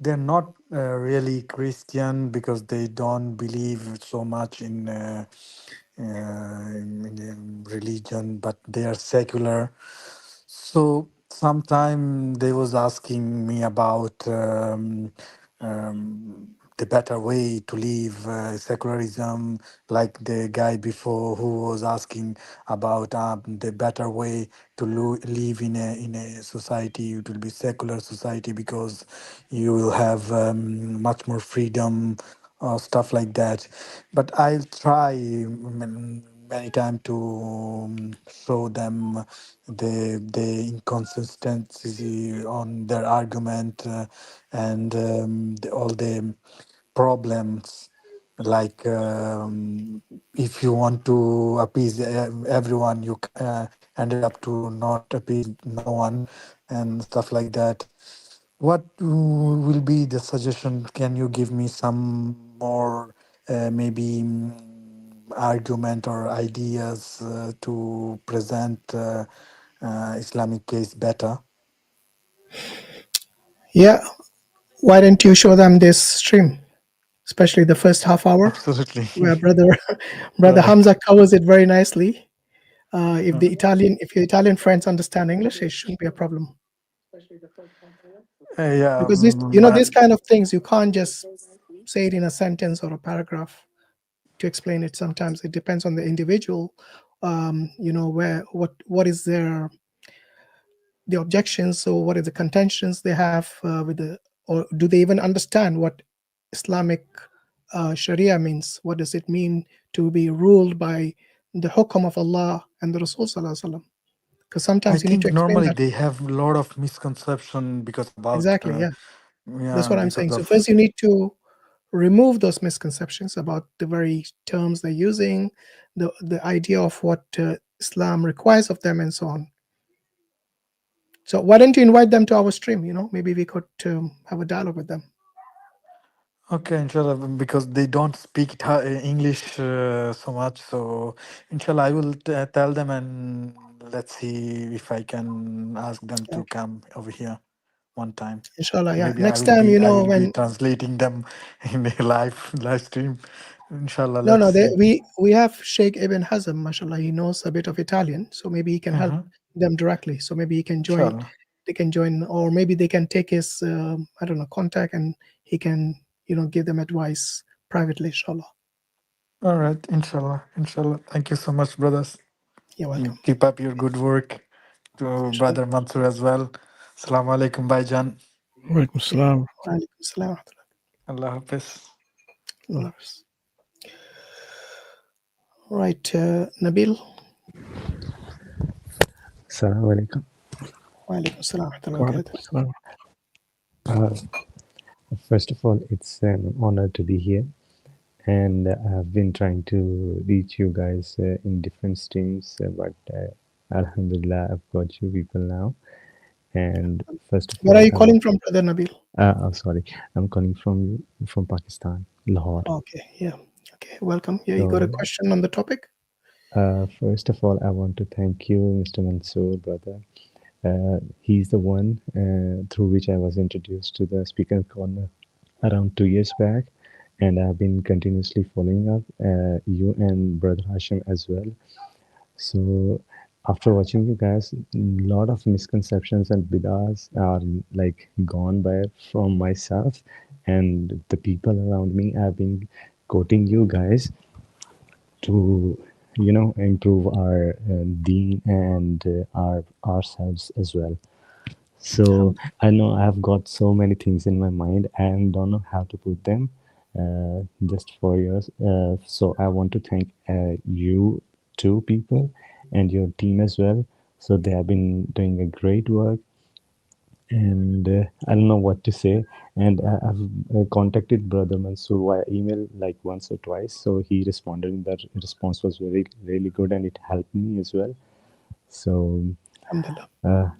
they're not really Christian because they don't believe so much in religion, but they are secular. So sometime they was asking me about the better way to live secularism, like the guy before who was asking about the better way to live in a society. It will be secular society because you will have much more freedom or stuff like that. But I'll try many times to show them the inconsistency on their argument and all the problems, like if you want to appease everyone, you ended up to not appease no one and stuff like that. What will be the suggestion? Can you give me some more maybe argument or ideas to present Islamic case better? Yeah, why don't you show them this stream, especially the first half hour? Absolutely. Where brother Hamza covers it very nicely. If your Italian friends understand English, it shouldn't be a problem. Yeah, Because these kind of things, you can't just say it in a sentence or a paragraph to explain it. Sometimes it depends on the individual. What is the objections, or what are the contentions they have or do they even understand what Islamic Sharia means? What does it mean to be ruled by the hukam of Allah and the Rasul Sallallahu Alaihi Wasallam? Because sometimes you need to explain normally that. they have a lot of misconception because about Exactly, yeah. That's what I'm saying. So first you need to remove those misconceptions about the very terms they're using, the idea of what Islam requires of them and so on. So why don't you invite them to our stream? Maybe we could have a dialogue with them. Okay, inshallah, because they don't speak English so much. So, inshallah, I will tell them and let's see if I can ask them to come over here one time. Inshallah, yeah. Maybe Next time, I will be when translating them in a live stream. Inshallah, no, let's see. we have Sheikh Ibn Hazm, mashallah. He knows a bit of Italian, so maybe he can help them directly. So maybe he can join. Inshallah. They can join, or maybe they can take his contact, and he can give them advice privately, inshallah. All right, inshallah. Thank you so much, brothers. You're welcome. You keep up your good work. To brother Mansur as well. Assalamu alaikum, Baijan. Walaikum salam. Walaikum salam. Allah Hafiz. Allah Hafiz. Right, Nabeel. Assalamu alaikum. Walaikum salam. First of all, it's an honor to be here, and I've been trying to reach you guys in different streams, but Alhamdulillah, I've got you people now. And first of all, where are you calling from, brother Nabeel? I'm sorry, I'm calling from Pakistan, Lahore. Okay, yeah. Okay, welcome. Yeah, you got a question on the topic? First of all, I want to thank you, Mr. Mansur, brother. He's the one through which I was introduced to the Speaker Corner around 2 years back, and I've been continuously following up you and brother Hashim as well. So after watching you guys, a lot of misconceptions and bid'ahs are like gone by from myself and the people around me. I've been quoting you guys to improve our deen and ourselves as well. So I know I've got so many things in my mind and don't know how to put them just for yours. So I want to thank you two people and your team as well. So they have been doing a great work, and I don't know what to say. And I've contacted brother Mansur via email like once or twice, so he responded, and that response was really good, and it helped me as well. So the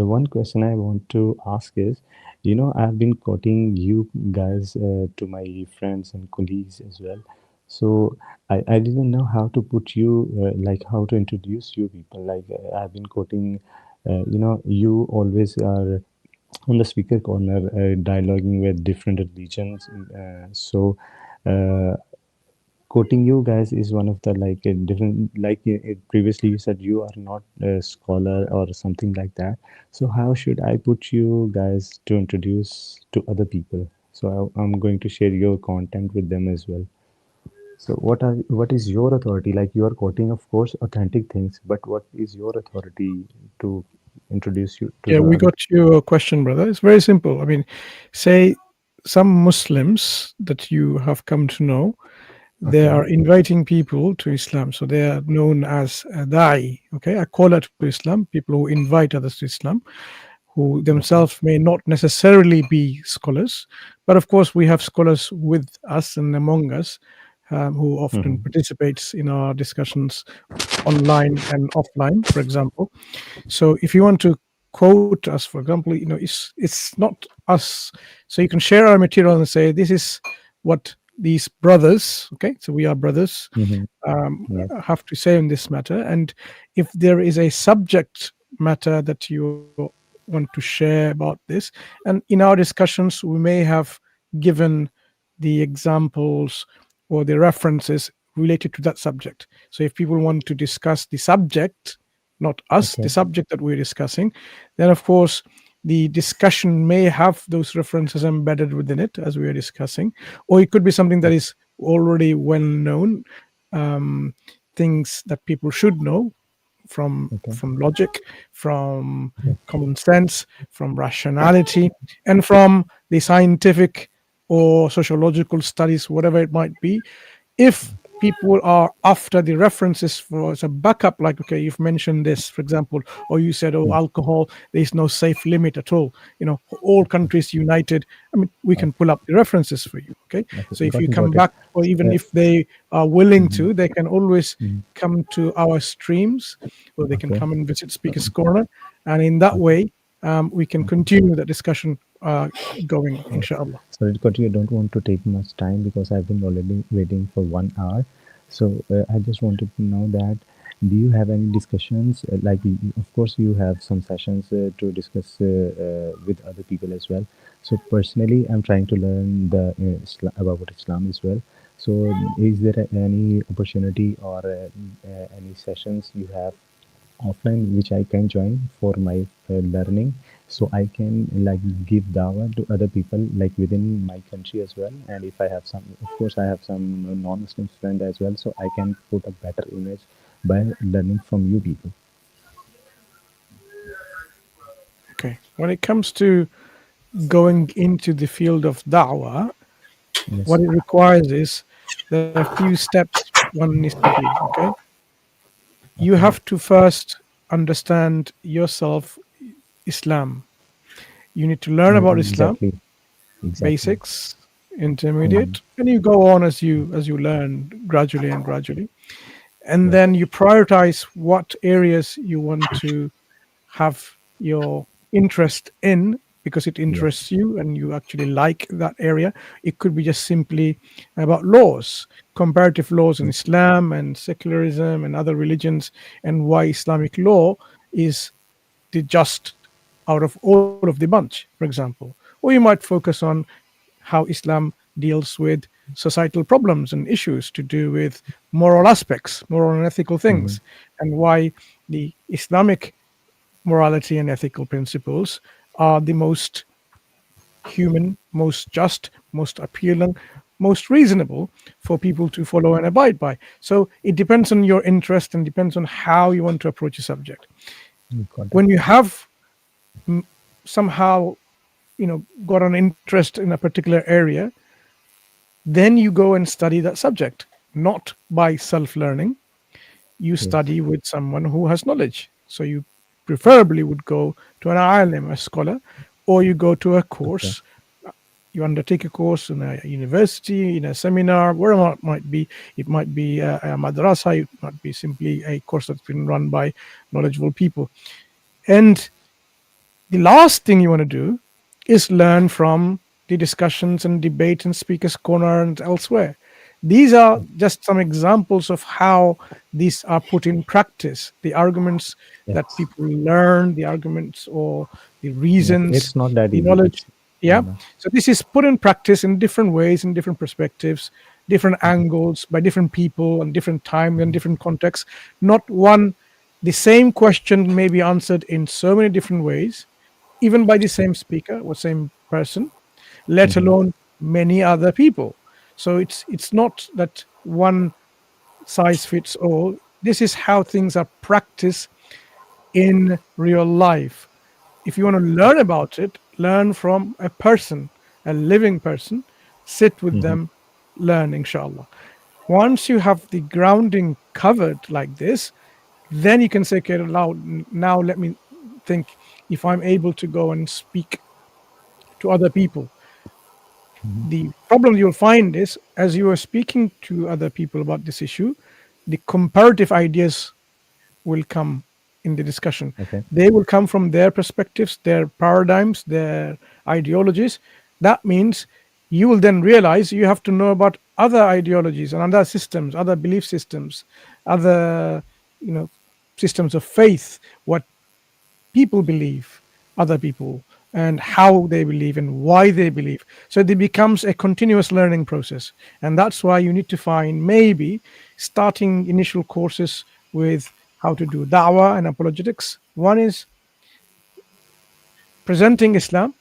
one question I want to ask is, I've been quoting you guys to my friends and colleagues as well. So I didn't know how to put you, like how to introduce you people. Like I've been quoting, you always are on the speaker corner, dialoguing with different religions. So quoting you guys is one of the like a different, like previously you said you are not a scholar or something like that. So how should I put you guys to introduce to other people? So I'm going to share your content with them as well. So what is your authority? Like you are quoting, of course, authentic things, but what is your authority to introduce you to Yeah, the we other? got your question, brother. It's very simple. I mean, say some Muslims that you have come to know, they Okay. are inviting people to Islam. So they are known as a da'i, okay, a caller to Islam, people who invite others to Islam, who themselves may not necessarily be scholars. But of course, we have scholars with us and among us who often participates in our discussions online and offline, for example. So if you want to quote us, for example, it's not us. So you can share our material and say, this is what these brothers, okay, so we are brothers, Yes. have to say on this matter. And if there is a subject matter that you want to share about this, and in our discussions we may have given the examples or the references related to that subject. So if people want to discuss the subject, not us, the Okay. subject that we're discussing, then of course the discussion may have those references embedded within it as we are discussing, or it could be something that is already well known, things that people should know from Okay. logic, from common sense, from rationality, and from the scientific or sociological studies, whatever it might be. If people are after the references for as a backup, like, okay, you've mentioned this, for example, or you said, oh, alcohol, there's no safe limit at all, all countries united. I mean, we can pull up the references for you, okay? So if you come Got it. back, or even if they are willing to, they can always come to our streams, or they can Okay. come and visit Speaker's Corner, and in that way we can continue the discussion going, inshallah. Sorry to cut you. I don't want to take much time because I've been already waiting for 1 hour. So I just wanted to know that, do you have any discussions? Of course, you have some sessions to discuss with other people as well. So personally, I'm trying to learn about Islam as well. So is there any opportunity or any sessions you have offline which I can join for my learning, so I can like give dawah to other people like within my country as well. And if I have some, of course, I have some non-Muslim friend as well, so I can put a better image by learning from you people. Okay, when it comes to going into the field of da'wah, Yes. what it requires is there are a few steps one needs to do, okay? You have to first understand yourself, Islam. You need to learn about Islam, Exactly. basics, intermediate, and you go on as you learn gradually and gradually. And then you prioritize what areas you want to have your interest in, because it interests you and you actually like that area. It could be just simply about laws, comparative laws in Islam and secularism and other religions, and why Islamic law is the just out of all of the bunch, for example. Or you might focus on how Islam deals with societal problems and issues to do with moral aspects, moral and ethical things, and why the Islamic morality and ethical principles are the most human, most just, most appealing, most reasonable for people to follow and abide by. So it depends on your interest and depends on how you want to approach a subject. When you have somehow got an interest in a particular area, then you go and study that subject, not by self-learning. You study with someone who has knowledge. So you preferably would go to an alim, a scholar, or you go to a course. You undertake a course in a university, in a seminar, wherever it might be. It might be a madrasa, it might be simply a course that's been run by knowledgeable people. And the last thing you want to do is learn from the discussions and debate and Speaker's Corner and elsewhere. These are just some examples of how these are put in practice. The arguments that people learn, the arguments or the reasons, It's not that the easy. knowledge. Yeah. know. So this is put in practice in different ways, in different perspectives, different angles, by different people and different time and different contexts. Not one, the same question may be answered in so many different ways, even by the same speaker or same person, let alone many other people. So it's not that one size fits all. This is how things are practiced in real life. If you want to learn about it, learn from a person, a living person, sit with them, learn, inshallah. Once you have the grounding covered like this, then you can say, okay, now let me think if I'm able to go and speak to other people. The problem you'll find is, as you are speaking to other people about this issue, the comparative ideas will come in the discussion. Okay. They will come from their perspectives, their paradigms, their ideologies. That means you will then realize you have to know about other ideologies and other systems, other belief systems, other systems of faith, what people believe, other people, and how they believe and why they believe. So it becomes a continuous learning process. And that's why you need to find maybe starting initial courses with how to do da'wah and apologetics. One is presenting Islam,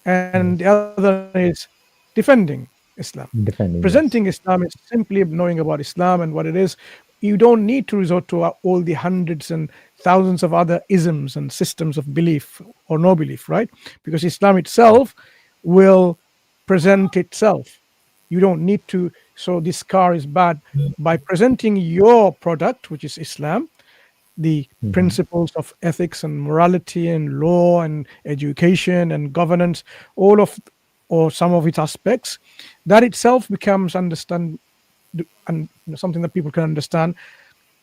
and the other is defending Islam. Defending. Presenting Islam is simply knowing about Islam and what it is. You don't need to resort to all the hundreds and thousands of other isms and systems of belief or no belief, right? Because Islam itself will present itself. You don't need to, so this car is bad. By presenting your product, which is Islam, the principles of ethics and morality and law and education and governance, all of, or some of its aspects, that itself becomes something that people can understand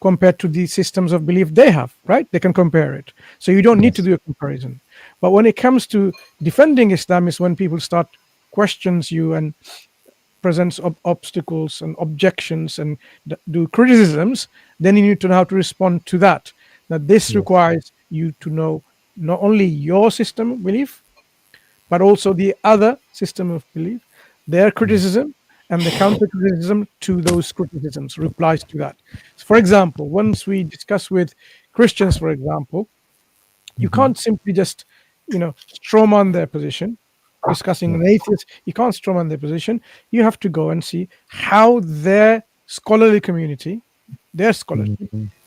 compared to the systems of belief they have, right? They can compare it. So you don't need to do a comparison. But when it comes to defending Islam is when people start questions you and presents obstacles and objections and do criticisms, then you need to know how to respond to that. Now this requires you to know not only your system of belief, but also the other system of belief, their criticism, and the counter criticism to those criticisms, replies to that. For example, once we discuss with Christians, for example, you can't simply just, strawman their position. Discussing an atheist, you can't strawman their position. You have to go and see how their scholarly community,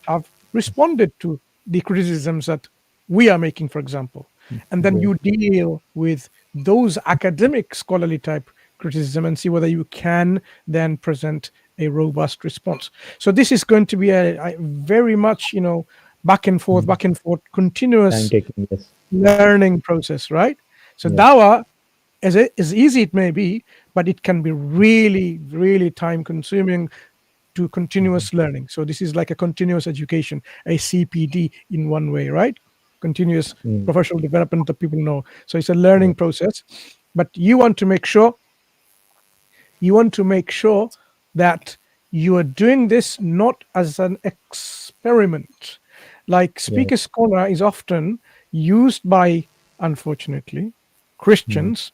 have responded to the criticisms that we are making, for example. And then you deal with those academic scholarly type criticism and see whether you can then present a robust response. So this is going to be a very much, back and forth, continuous learning process, right? So dawah, as easy it may be, but it can be really, really time consuming to continuous learning. So this is like a continuous education, a CPD in one way, right? Continuous professional development that people know. So it's a learning process, but you want to make sure that you are doing this not as an experiment. Like Speaker's Corner is often used by, unfortunately, Christians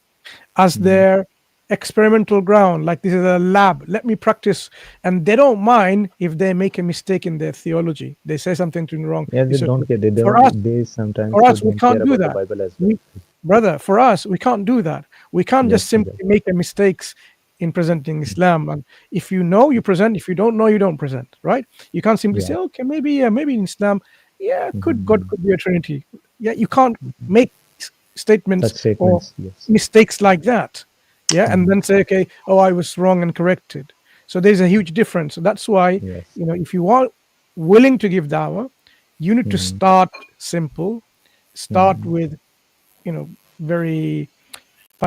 as their experimental ground. Like this is a lab, let me practice. And they don't mind if they make a mistake in their theology. They say something wrong. Yeah, they don't care. They sometimes for us, we don't can't care do about that. the Bible as well. Brother, for us, we can't do that. We can't just simply make a mistakes in presenting Islam. And if you know, you present. If you don't know, you don't present, right? You can't simply say, okay, maybe in Islam, God could be a Trinity. Yeah, you can't make statements or mistakes like that. Yeah, and then say, okay, I was wrong and corrected. So there's a huge difference. So that's why, if you are willing to give dawah, you need to start simple, start with, very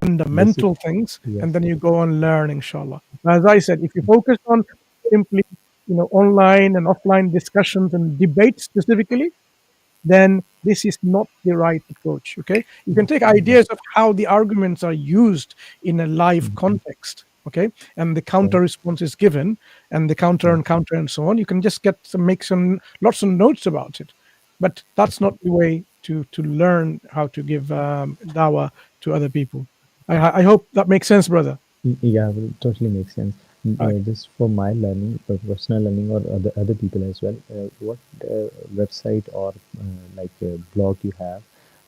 fundamental things, and then you go on learn, inshallah. As I said, if you focus on simply, online and offline discussions and debates specifically, then this is not the right approach. Okay, you can take ideas of how the arguments are used in a live context, okay, and the counter response is given, and the counter and counter and so on, you can just make lots of notes about it. But that's not the way to learn how to give dawah to other people. I hope that makes sense, brother. Yeah, it totally makes sense. Just for my learning, for personal learning, or other people as well, what website or like blog you have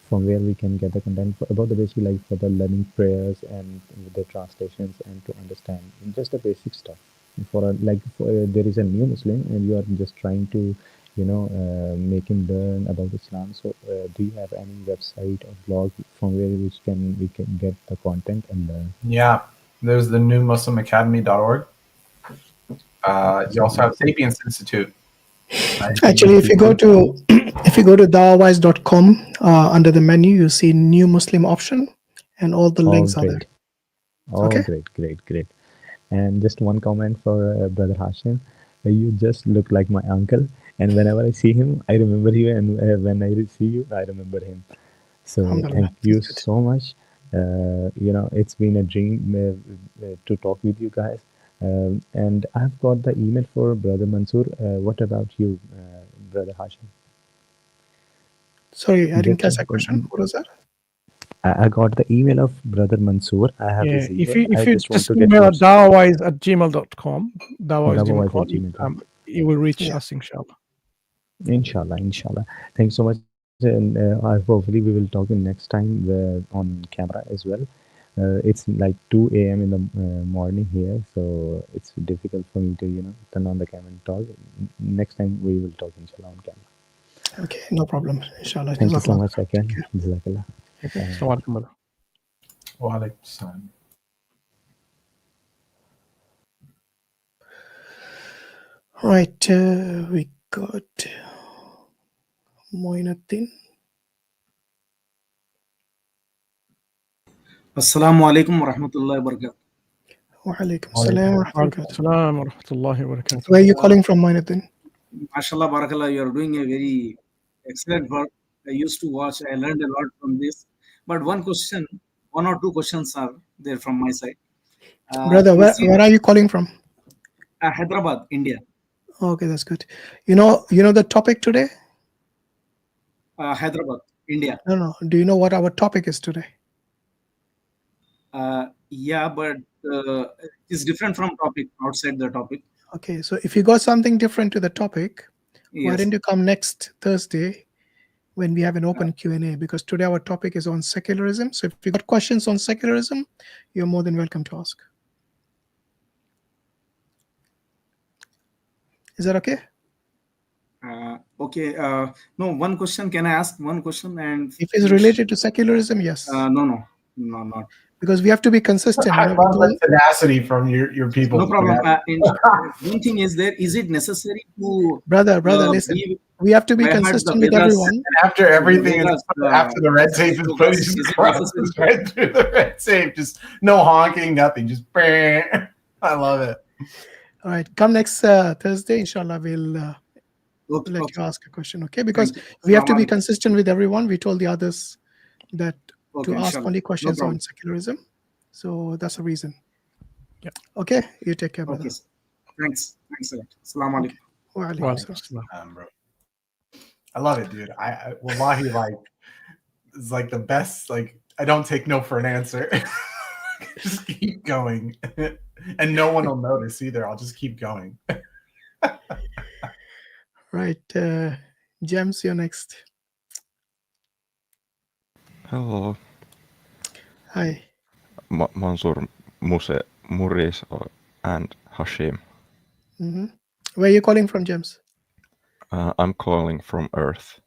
from where we can get the content about the basic, like for the learning prayers and the translations and to understand just the basic stuff. There is a new Muslim and you are just trying to make him learn about Islam. So do you have any website or blog from where we can get the content and learn? Yeah, there's the new muslimacademy.org. You also have Sapience Institute. Actually, if you go to DawahWise.com, under the menu, you see new Muslim option, and all the links are there. Oh, great. And just one comment for Brother Hashim. You just look like my uncle, and whenever I see him, I remember you, and when I see you, I remember him. So thank you so much. It's been a dream to talk with you guys. And I've got the email for Brother Mansur. What about you, Brother Hashim? Sorry, I didn't catch that question. What was that? I got the email of Brother Mansur. I have his email. If you just email at DawahWise@gmail.com, DawahWise@gmail.com, you will reach us, inshallah. Inshallah. Thanks so much. And hopefully we will talk next time on camera as well. It's like 2 a.m. in the morning here, so it's difficult for me to turn on the camera and talk. Next time we will talk inshallah on camera. Okay, no problem. Inshallah. Thank you so much again. Jazakallah. Assalamu alaikum. Right, we got Moinuddin. Assalamu alaikum wa rahmatullahi wa barakatuh. Wa alaikum assalam wa rahmatullahi wa barakatuh. Where are you calling from, Moinuddin? MashaAllah, barakallah, you are doing a very excellent work. I used to watch, I learned a lot from this. But one or two questions are there from my side. Brother, where are you calling from? Hyderabad, India. Okay, that's good. You know the topic today? Hyderabad, India. No. Do you know what our topic is today? Yeah, but it's different from topic, outside the topic. Okay, so if you got something different to the topic, why don't you come next Thursday when we have an open Q&A? Because today our topic is on secularism. So if you got questions on secularism, you're more than welcome to ask. Is that okay? Okay. No, one question. Can I ask one question? And if it's related to secularism, yes. No, not. Because we have to be consistent. I love the tenacity from your people. No problem. One thing is there. Is it necessary to brother? Listen, we have to be consistent with everyone. And after everything, after the red tape is put, just crosses right through the red tape. Just no honking, nothing. Just I love it. All right, come next Thursday, inshallah. We'll let you ask a question, okay? Because we have to be consistent with everyone. We told the others that to ask only questions on secularism. So that's the reason. Yeah. Okay, you take care, brother. Okay. Thanks a lot. Assalamu alaikum. Bro. I love it, dude. Wallahi, it's like the best. Like, I don't take no for an answer. Just keep going. And no one will notice either. I'll just keep going. Right. James, you're next. Hello. Hi. Mansur, Muris, and Hashim. Where are you calling from, James? I'm calling from Earth.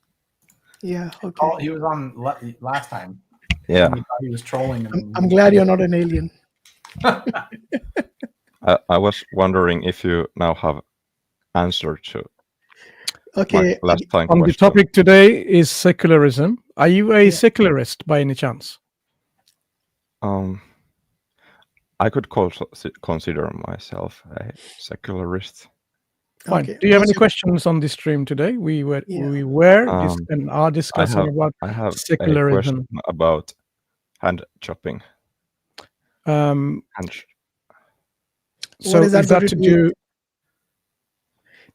Yeah, okay. He was on last time. Yeah. He thought he was trolling. I'm glad you're not an alien. I was wondering if you now have answered to my last time question. The topic today is secularism. Are you a secularist by any chance? I could consider myself a secularist. Fine. Okay. Do you have any questions on this stream today? We are discussing about secularism. A question about hand chopping. What is that, to do?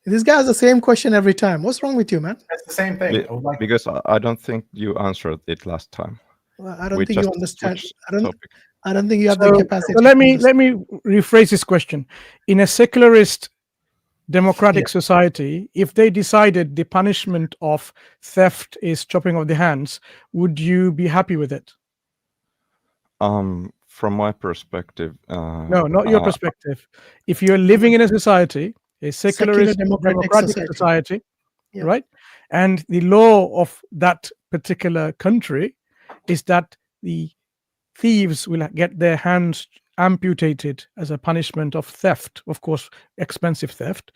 This guy has the same question every time. What's wrong with you, man? It's the same thing. Because I don't think you answered it last time. Well, I don't think you understand. Topic. I don't think you have the capacity. So let me rephrase this question. In a secularist democratic society, if they decided the punishment of theft is chopping off the hands, would you be happy with it? From my perspective, no, not your perspective. If you're living in a society, a secularist democratic society, right, and the law of that particular country is that the thieves will get their hands amputated as a punishment of theft, of course, expensive theft.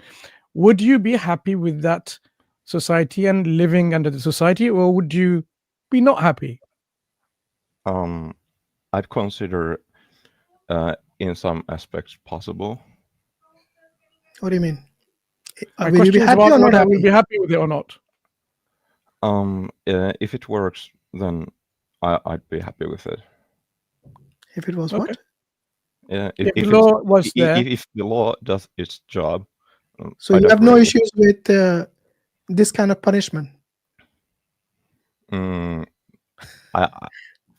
Would you be happy with that society and living under the society, or would you be not happy? I'd consider in some aspects possible. What do you mean? My question is about whether I will be happy with it or not. If it works, then I'd be happy with it. If it was what? Yeah, if the law was there. If the law does its job. So you have no issues with this kind of punishment?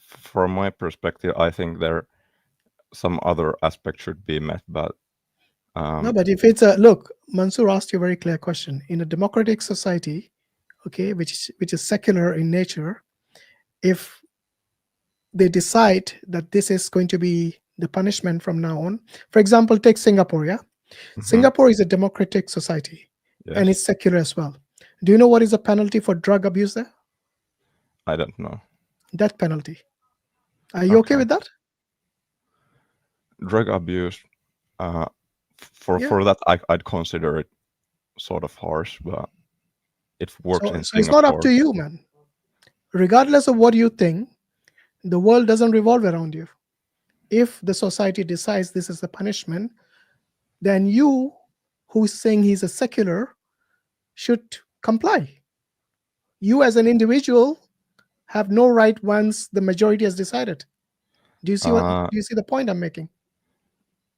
From my perspective, I think there some other aspect should be met, but no, but if it's a look, Mansur asked you a very clear question. In a democratic society, okay, which is secular in nature, if they decide that this is going to be the punishment from now on, for example, take Singapore. Singapore is a democratic society, and it's secular as well. Do you know what is the penalty for drug abuse there? I don't know. Death penalty. Are you okay with that? Drug abuse, for that I'd consider it sort of harsh, but it works in Singapore. So it's not up to you, man. Regardless of what you think, the world doesn't revolve around you. If the society decides this is the punishment, then you, who's saying he's a secular, should comply. You as an individual have no right once the majority has decided. Do you see do you see the point I'm making?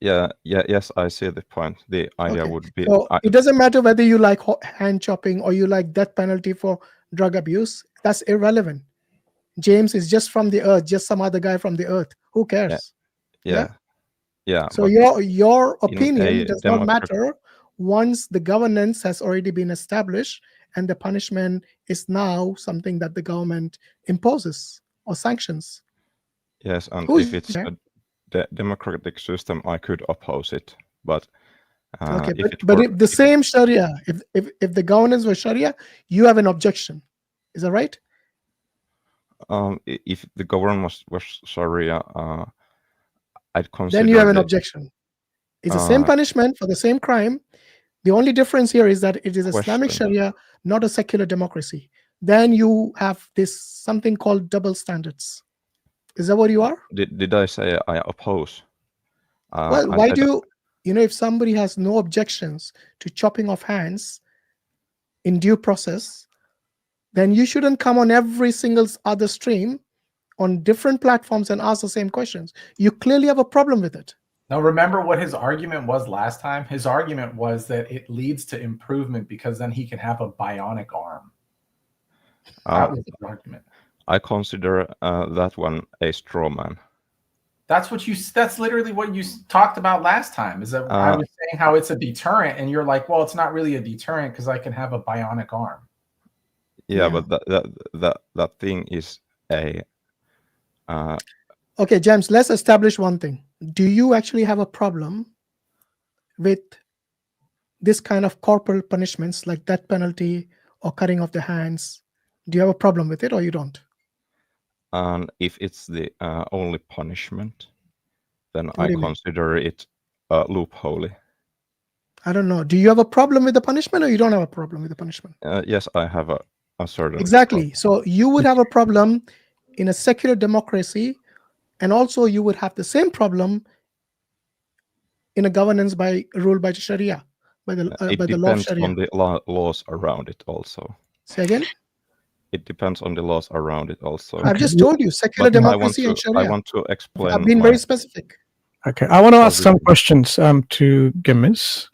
Yes, I see the point. The idea would be so it doesn't matter whether you like hand chopping or you like death penalty for drug abuse. That's irrelevant. James is just from the earth, just some other guy from the earth. Who cares? Yeah. So your opinion does not matter once the governance has already been established and the punishment is now something that the government imposes or sanctions. Yes, and if it's the democratic system, I could oppose it. But if the same Sharia, if the governance was Sharia, you have an objection. Is that right? If the government was Sharia, I'd consider. Then you have an objection. It's the same punishment for the same crime. The only difference here is that it is Islamic Sharia, not a secular democracy. Then you have this something called double standards. Is that what you are? Did I say I oppose? Well, why do you know if somebody has no objections to chopping off hands in due process, then you shouldn't come on every single other stream on different platforms and ask the same questions. You clearly have a problem with it. Now, remember what his argument was last time? His argument was that it leads to improvement because then he can have a bionic arm. That was his argument. I consider that one a straw man. That's literally what you talked about last time. Is that I was saying how it's a deterrent, and you're like, well, it's not really a deterrent because I can have a bionic arm. Yeah, but that thing is a. Okay, James, let's establish one thing. Do you actually have a problem with this kind of corporal punishments like death penalty or cutting off the hands? Do you have a problem with it or you don't? And if it's the only punishment, then I consider it loophole. I don't know. Do you have a problem with the punishment or you don't have a problem with the punishment? Yes, I have a certain. Exactly. So you would have a problem in a secular democracy, and also you would have the same problem in a governance ruled by Sharia, by the law of Sharia. It depends on the laws around it also. Say again? It depends on the laws around it also. I've just told you, secular democracy and Sharia. I want to explain. I've been very specific. Okay, I want to ask some questions to Gemiz.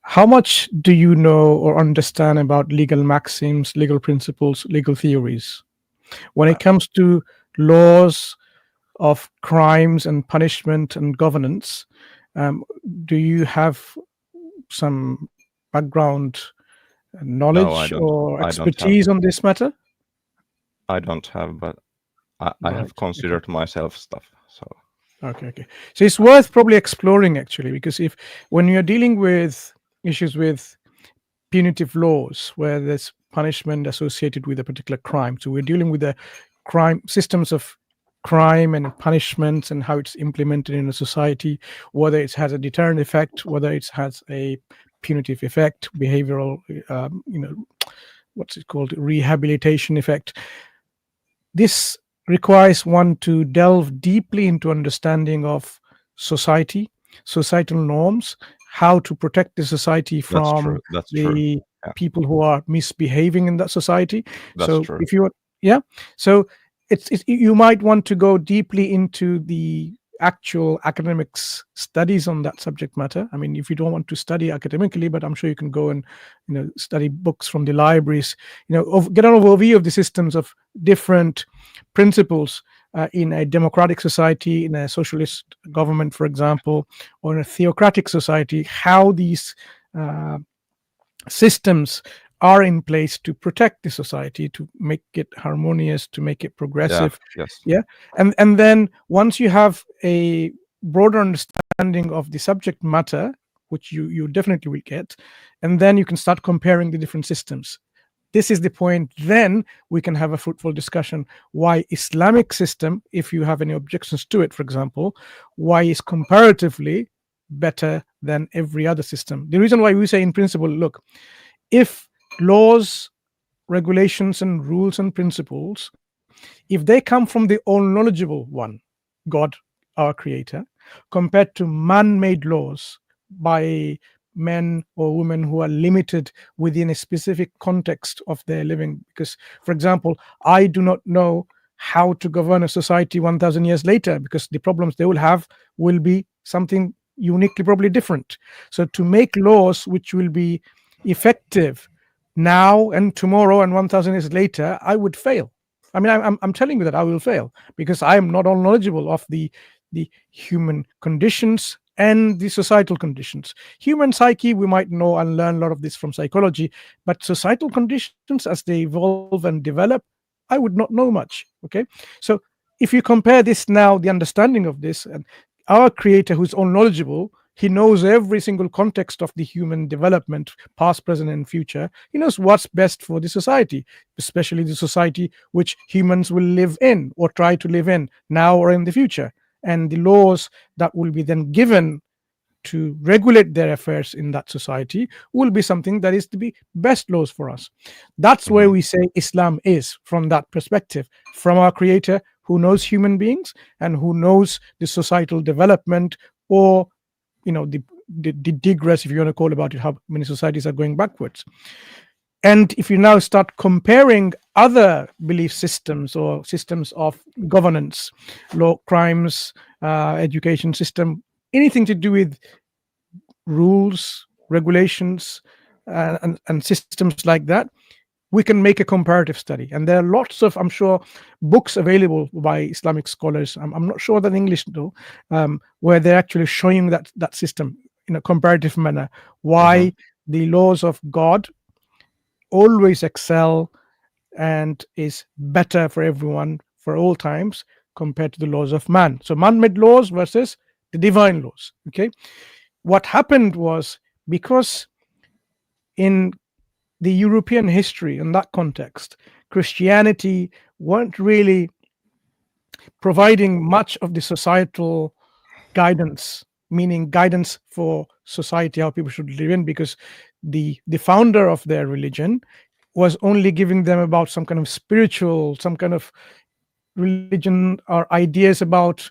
How much do you know or understand about legal maxims, legal principles, legal theories? When it comes to laws of crimes and punishment and governance, do you have some background knowledge or expertise on this matter? I don't have, but I have considered myself stuff. So okay. So it's worth probably exploring, actually, because when you're dealing with issues with punitive laws where there's punishment associated with a particular crime, so we're dealing with the crime systems of crime and punishments and how it's implemented in a society, whether it has a deterrent effect, whether it has a punitive effect, behavioral, what's it called, rehabilitation effect. This requires one to delve deeply into understanding of society, societal norms, how to protect the society from the people who are misbehaving in that society. So if you, so it's you might want to go deeply into the actual academics studies on that subject matter. I mean, if you don't want to study academically, but I'm sure you can go and study books from the libraries, get an overview of the systems of different principles in a democratic society, in a socialist government, for example, or in a theocratic society, how these systems are in place to protect the society, to make it harmonious, to make it progressive. And then once you have a broader understanding of the subject matter, which you definitely will get, and then you can start comparing the different systems. This is the point. Then we can have a fruitful discussion why Islamic system, if you have any objections to it, for example, why is comparatively better than every other system. The reason why we say in principle, look, if laws, regulations, and rules and principles, if they come from the all-knowledgeable one, God, our creator, compared to man-made laws by men or women who are limited within a specific context of their living. Because, for example, I do not know how to govern a society 1,000 years later, because the problems they will have will be something uniquely probably different. So to make laws which will be effective now and tomorrow and 1,000 years later, I would fail. I mean, I'm telling you that I will fail, because I am not all knowledgeable of the human conditions and the societal conditions. Human psyche, we might know and learn a lot of this from psychology, but societal conditions as they evolve and develop, I would not know much. Okay, so if you compare this now, the understanding of this, and our creator who's all knowledgeable, he knows every single context of the human development, past, present, and future. He knows what's best for the society, especially the society which humans will live in or try to live in now or in the future. And the laws that will be then given to regulate their affairs in that society will be something that is to be best laws for us. That's where we say Islam is, from that perspective, from our creator who knows human beings and who knows the societal development, or the digress, if you want to call about it, how many societies are going backwards. And if you now start comparing other belief systems or systems of governance, law, crimes, education system, anything to do with rules, regulations, and systems like that, we can make a comparative study. And there are lots of, I'm sure, books available by Islamic scholars. I'm not sure that in English though, where they're actually showing that system in a comparative manner, why the laws of God always excel and is better for everyone for all times compared to the laws of man. So man-made laws versus the divine laws. Okay, what happened was, because in the European history, in that context, Christianity weren't really providing much of the societal guidance, meaning guidance for society, how people should live in, because the founder of their religion was only giving them about some kind of spiritual, some kind of religion or ideas about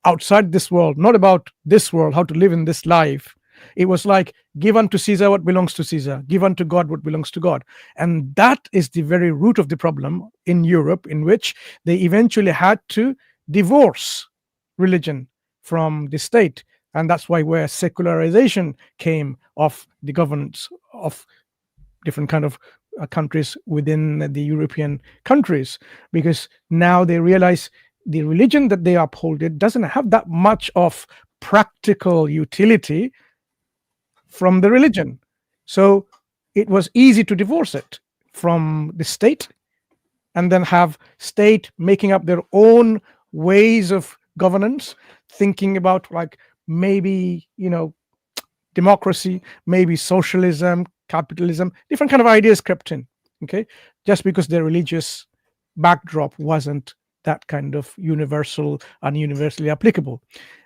outside this world, not about this world, how to live in this life. It was like, give unto Caesar what belongs to Caesar, give unto God what belongs to God. And that is the very root of the problem in Europe, in which they eventually had to divorce religion from the state. And that's why where secularization came of the governance of different kind of countries within the European countries, because now they realize the religion that they uphold, it doesn't have that much of practical utility from the religion. So it was easy to divorce it from the state and then have state making up their own ways of governance, thinking about like maybe, democracy, maybe socialism, capitalism, different kind of ideas crept in, okay, just because their religious backdrop wasn't that kind of universal and universally applicable.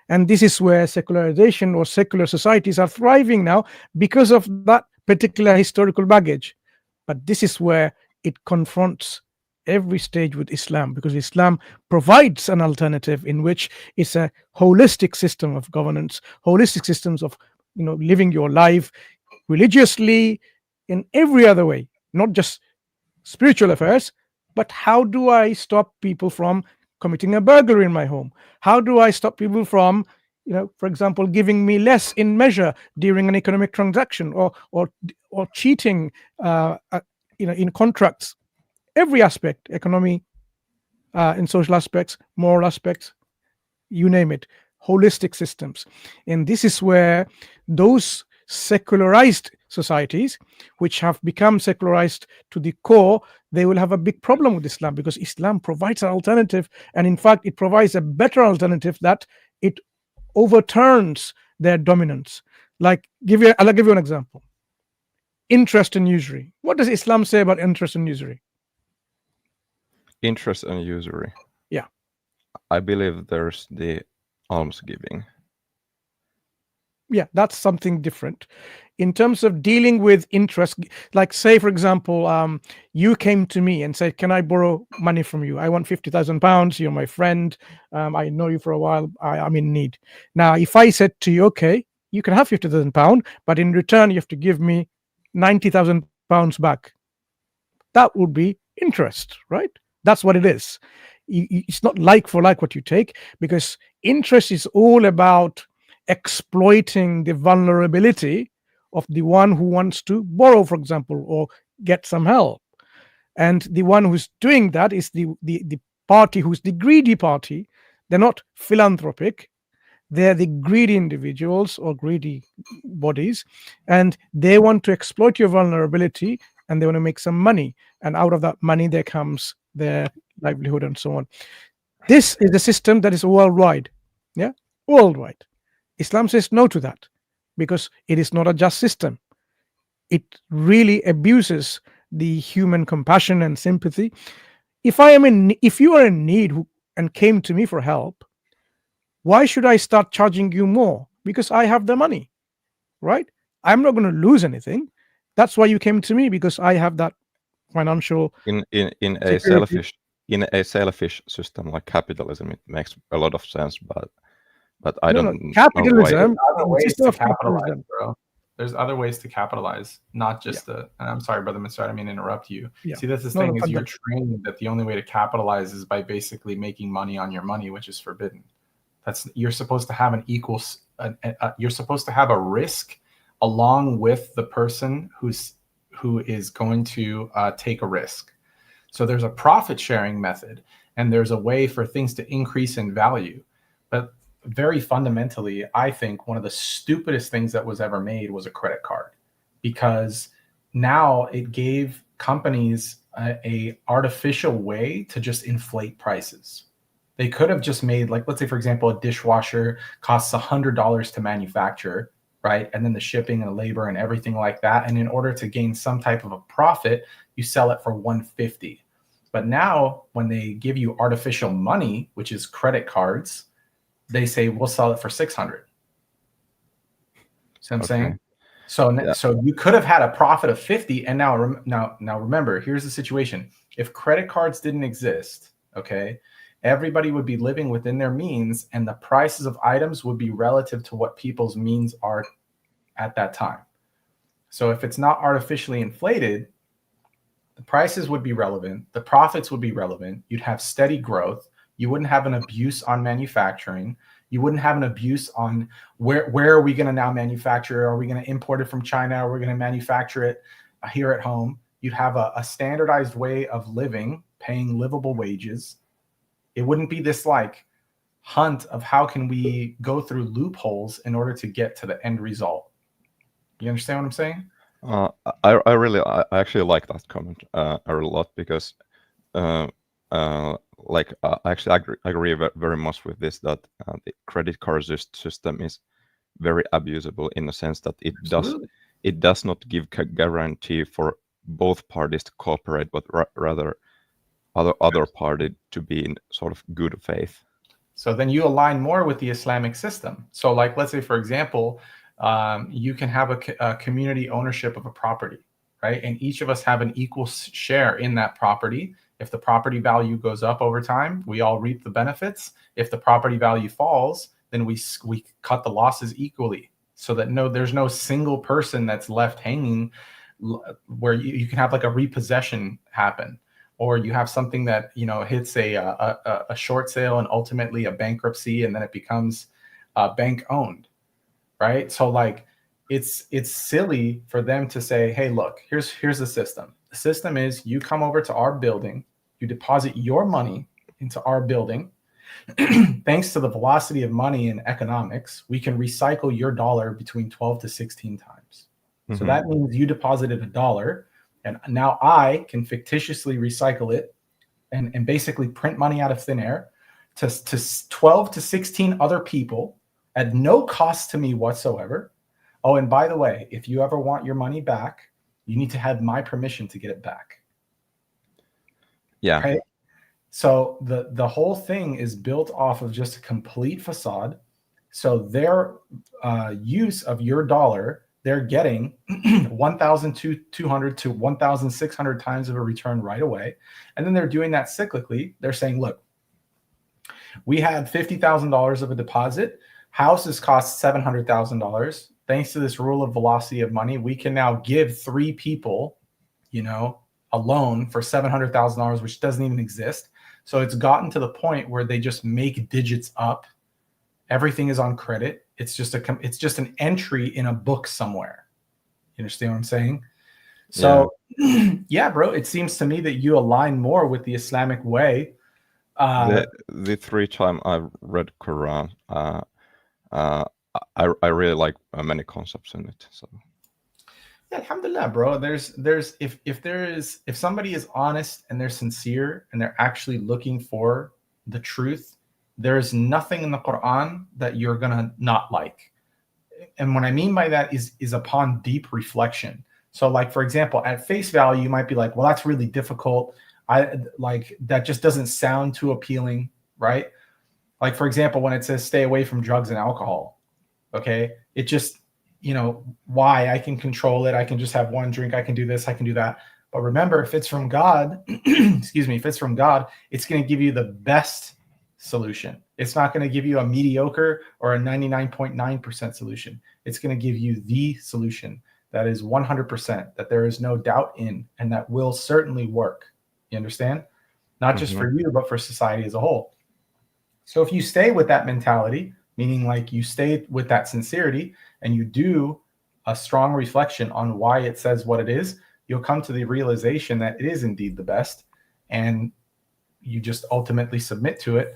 And this is where secularization or secular societies are thriving now because of that particular historical baggage. But this is where it confronts every stage with Islam, because Islam provides an alternative in which it's a holistic system of governance, holistic systems of living your life religiously, in every other way, not just spiritual affairs, but how do I stop people from committing a burglary in my home? How do I stop people from, for example, giving me less in measure during an economic transaction, or cheating, in contracts? Every aspect, economy, in social aspects, moral aspects, you name it, holistic systems. And this is where those secularized societies, which have become secularized to the core, they will have a big problem with Islam, because Islam provides an alternative, and in fact it provides a better alternative that it overturns their dominance. Like I'll give you an example. Interest and usury. What does Islam say about interest and usury? Interest and usury. Yeah. I believe there's the almsgiving. Yeah, that's something different. In terms of dealing with interest, like say, for example, you came to me and said, can I borrow money from you? I want £50,000. You're my friend. I know you for a while. I'm in need. Now, if I said to you, okay, you can have £50,000, but in return, you have to give me £90,000 back. That would be interest, right? That's what it is. It's not like for like what you take, because interest is all about exploiting the vulnerability of the one who wants to borrow, for example, or get some help. And the one who's doing that is the party who's the greedy party. They're not philanthropic. They're the greedy individuals or greedy bodies, and they want to exploit your vulnerability, and they want to make some money. And out of that money, there comes their livelihood and so on. This is a system that is worldwide. Yeah, worldwide. Islam says no to that, because it is not a just system. It really abuses the human compassion and sympathy. If you are in need and came to me for help, why should I start charging you more? Because I have the money, right? I'm not going to lose anything. That's why you came to me, because I have that financial in a selfish system like capitalism. It makes a lot of sense, but I don't. Capitalism. Bro. There's other ways to capitalize, not just and I'm sorry, Brother Mansur, I didn't mean to interrupt you. Yeah. See, that's the thing is you're trained that the only way to capitalize is by basically making money on your money, which is forbidden. You're supposed to have you're supposed to have a risk along with the person who is going to take a risk. So there's a profit sharing method, and there's a way for things to increase in value. But very fundamentally, I think one of the stupidest things that was ever made was a credit card, because now it gave companies a artificial way to just inflate prices. They could have just made, like, let's say, for example, a dishwasher costs $100 to manufacture, right? And then the shipping and the labor and everything like that. And in order to gain some type of a profit, you sell it for $150. But now when they give you artificial money, which is credit cards, they say, we'll sell it for $600. See what I'm saying? So you could have had a profit of 50. And now remember, here's the situation. If credit cards didn't exist, okay, everybody would be living within their means, and the prices of items would be relative to what people's means are at that time. So if it's not artificially inflated, the prices would be relevant, the profits would be relevant, you'd have steady growth, You wouldn't have an abuse on manufacturing. You wouldn't have an abuse on where are we going to now manufacture? Are we going to import it from China? Are we going to manufacture it here at home? You'd have a standardized way of living, paying livable wages. It wouldn't be this like hunt of how can we go through loopholes in order to get to the end result. You understand what I'm saying? I actually like that comment a lot, because like I actually agree very much with this, that the credit card system is very abusable in the sense that it does not give guarantee for both parties to cooperate, but rather other party to be in sort of good faith. So then you align more with the Islamic system. So like, let's say, for example, you can have a community ownership of a property, right? And each of us have an equal share in that property. If the property value goes up over time, we all reap the benefits. If the property value falls, then we cut the losses equally, so that there's no single person that's left hanging, where you can have like a repossession happen, or you have something that, you know, hits a short sale and ultimately a bankruptcy, and then it becomes bank owned, right? So like it's silly for them to say, hey, look, here's the system. The system is you come over to our building, you deposit your money into our building. Thanks to the velocity of money in economics, we can recycle your dollar between 12 to 16 times. Mm-hmm. So that means you deposited $1, and now I can fictitiously recycle it and basically print money out of thin air to 12 to 16 other people at no cost to me whatsoever. Oh, and by the way, if you ever want your money back, you need to have my permission to get it back. Yeah. Right? So the whole thing is built off of just a complete facade. So their use of your dollar, they're getting 1,200 to 1,600 times of a return right away. And then they're doing that cyclically. They're saying, look, we had $50,000 of a deposit. Houses cost $700,000. Thanks to this rule of velocity of money, we can now give 3 people, you know, a loan for $700,000, which doesn't even exist. So it's gotten to the point where they just make digits up. Everything is on credit. It's just an entry in a book somewhere. You understand what I'm saying? So yeah, bro, it seems to me that you align more with the Islamic way. The 3 times I've read Qur'an, I really like many concepts in it. So yeah, alhamdulillah, bro. If somebody is honest and they're sincere and they're actually looking for the truth, there's nothing in the Qur'an that you're gonna not like. And what I mean by that is upon deep reflection. So like, for example, at face value, you might be like, well, that's really difficult. That just doesn't sound too appealing, right? Like, for example, when it says stay away from drugs and alcohol, okay, it just, you know, why? I can control it. I can just have one drink. I can do this. I can do that. But remember, if it's from God, excuse me, if it's from God, it's going to give you the best solution. It's not going to give you a mediocre or a 99.9% solution. It's going to give you the solution that is 100%, that there is no doubt in, and that will certainly work. You understand? Not just for you, but for society as a whole. So if you stay with that mentality, meaning like you stay with that sincerity and you do a strong reflection on why it says what it is, you'll come to the realization that it is indeed the best, and you just ultimately submit to it,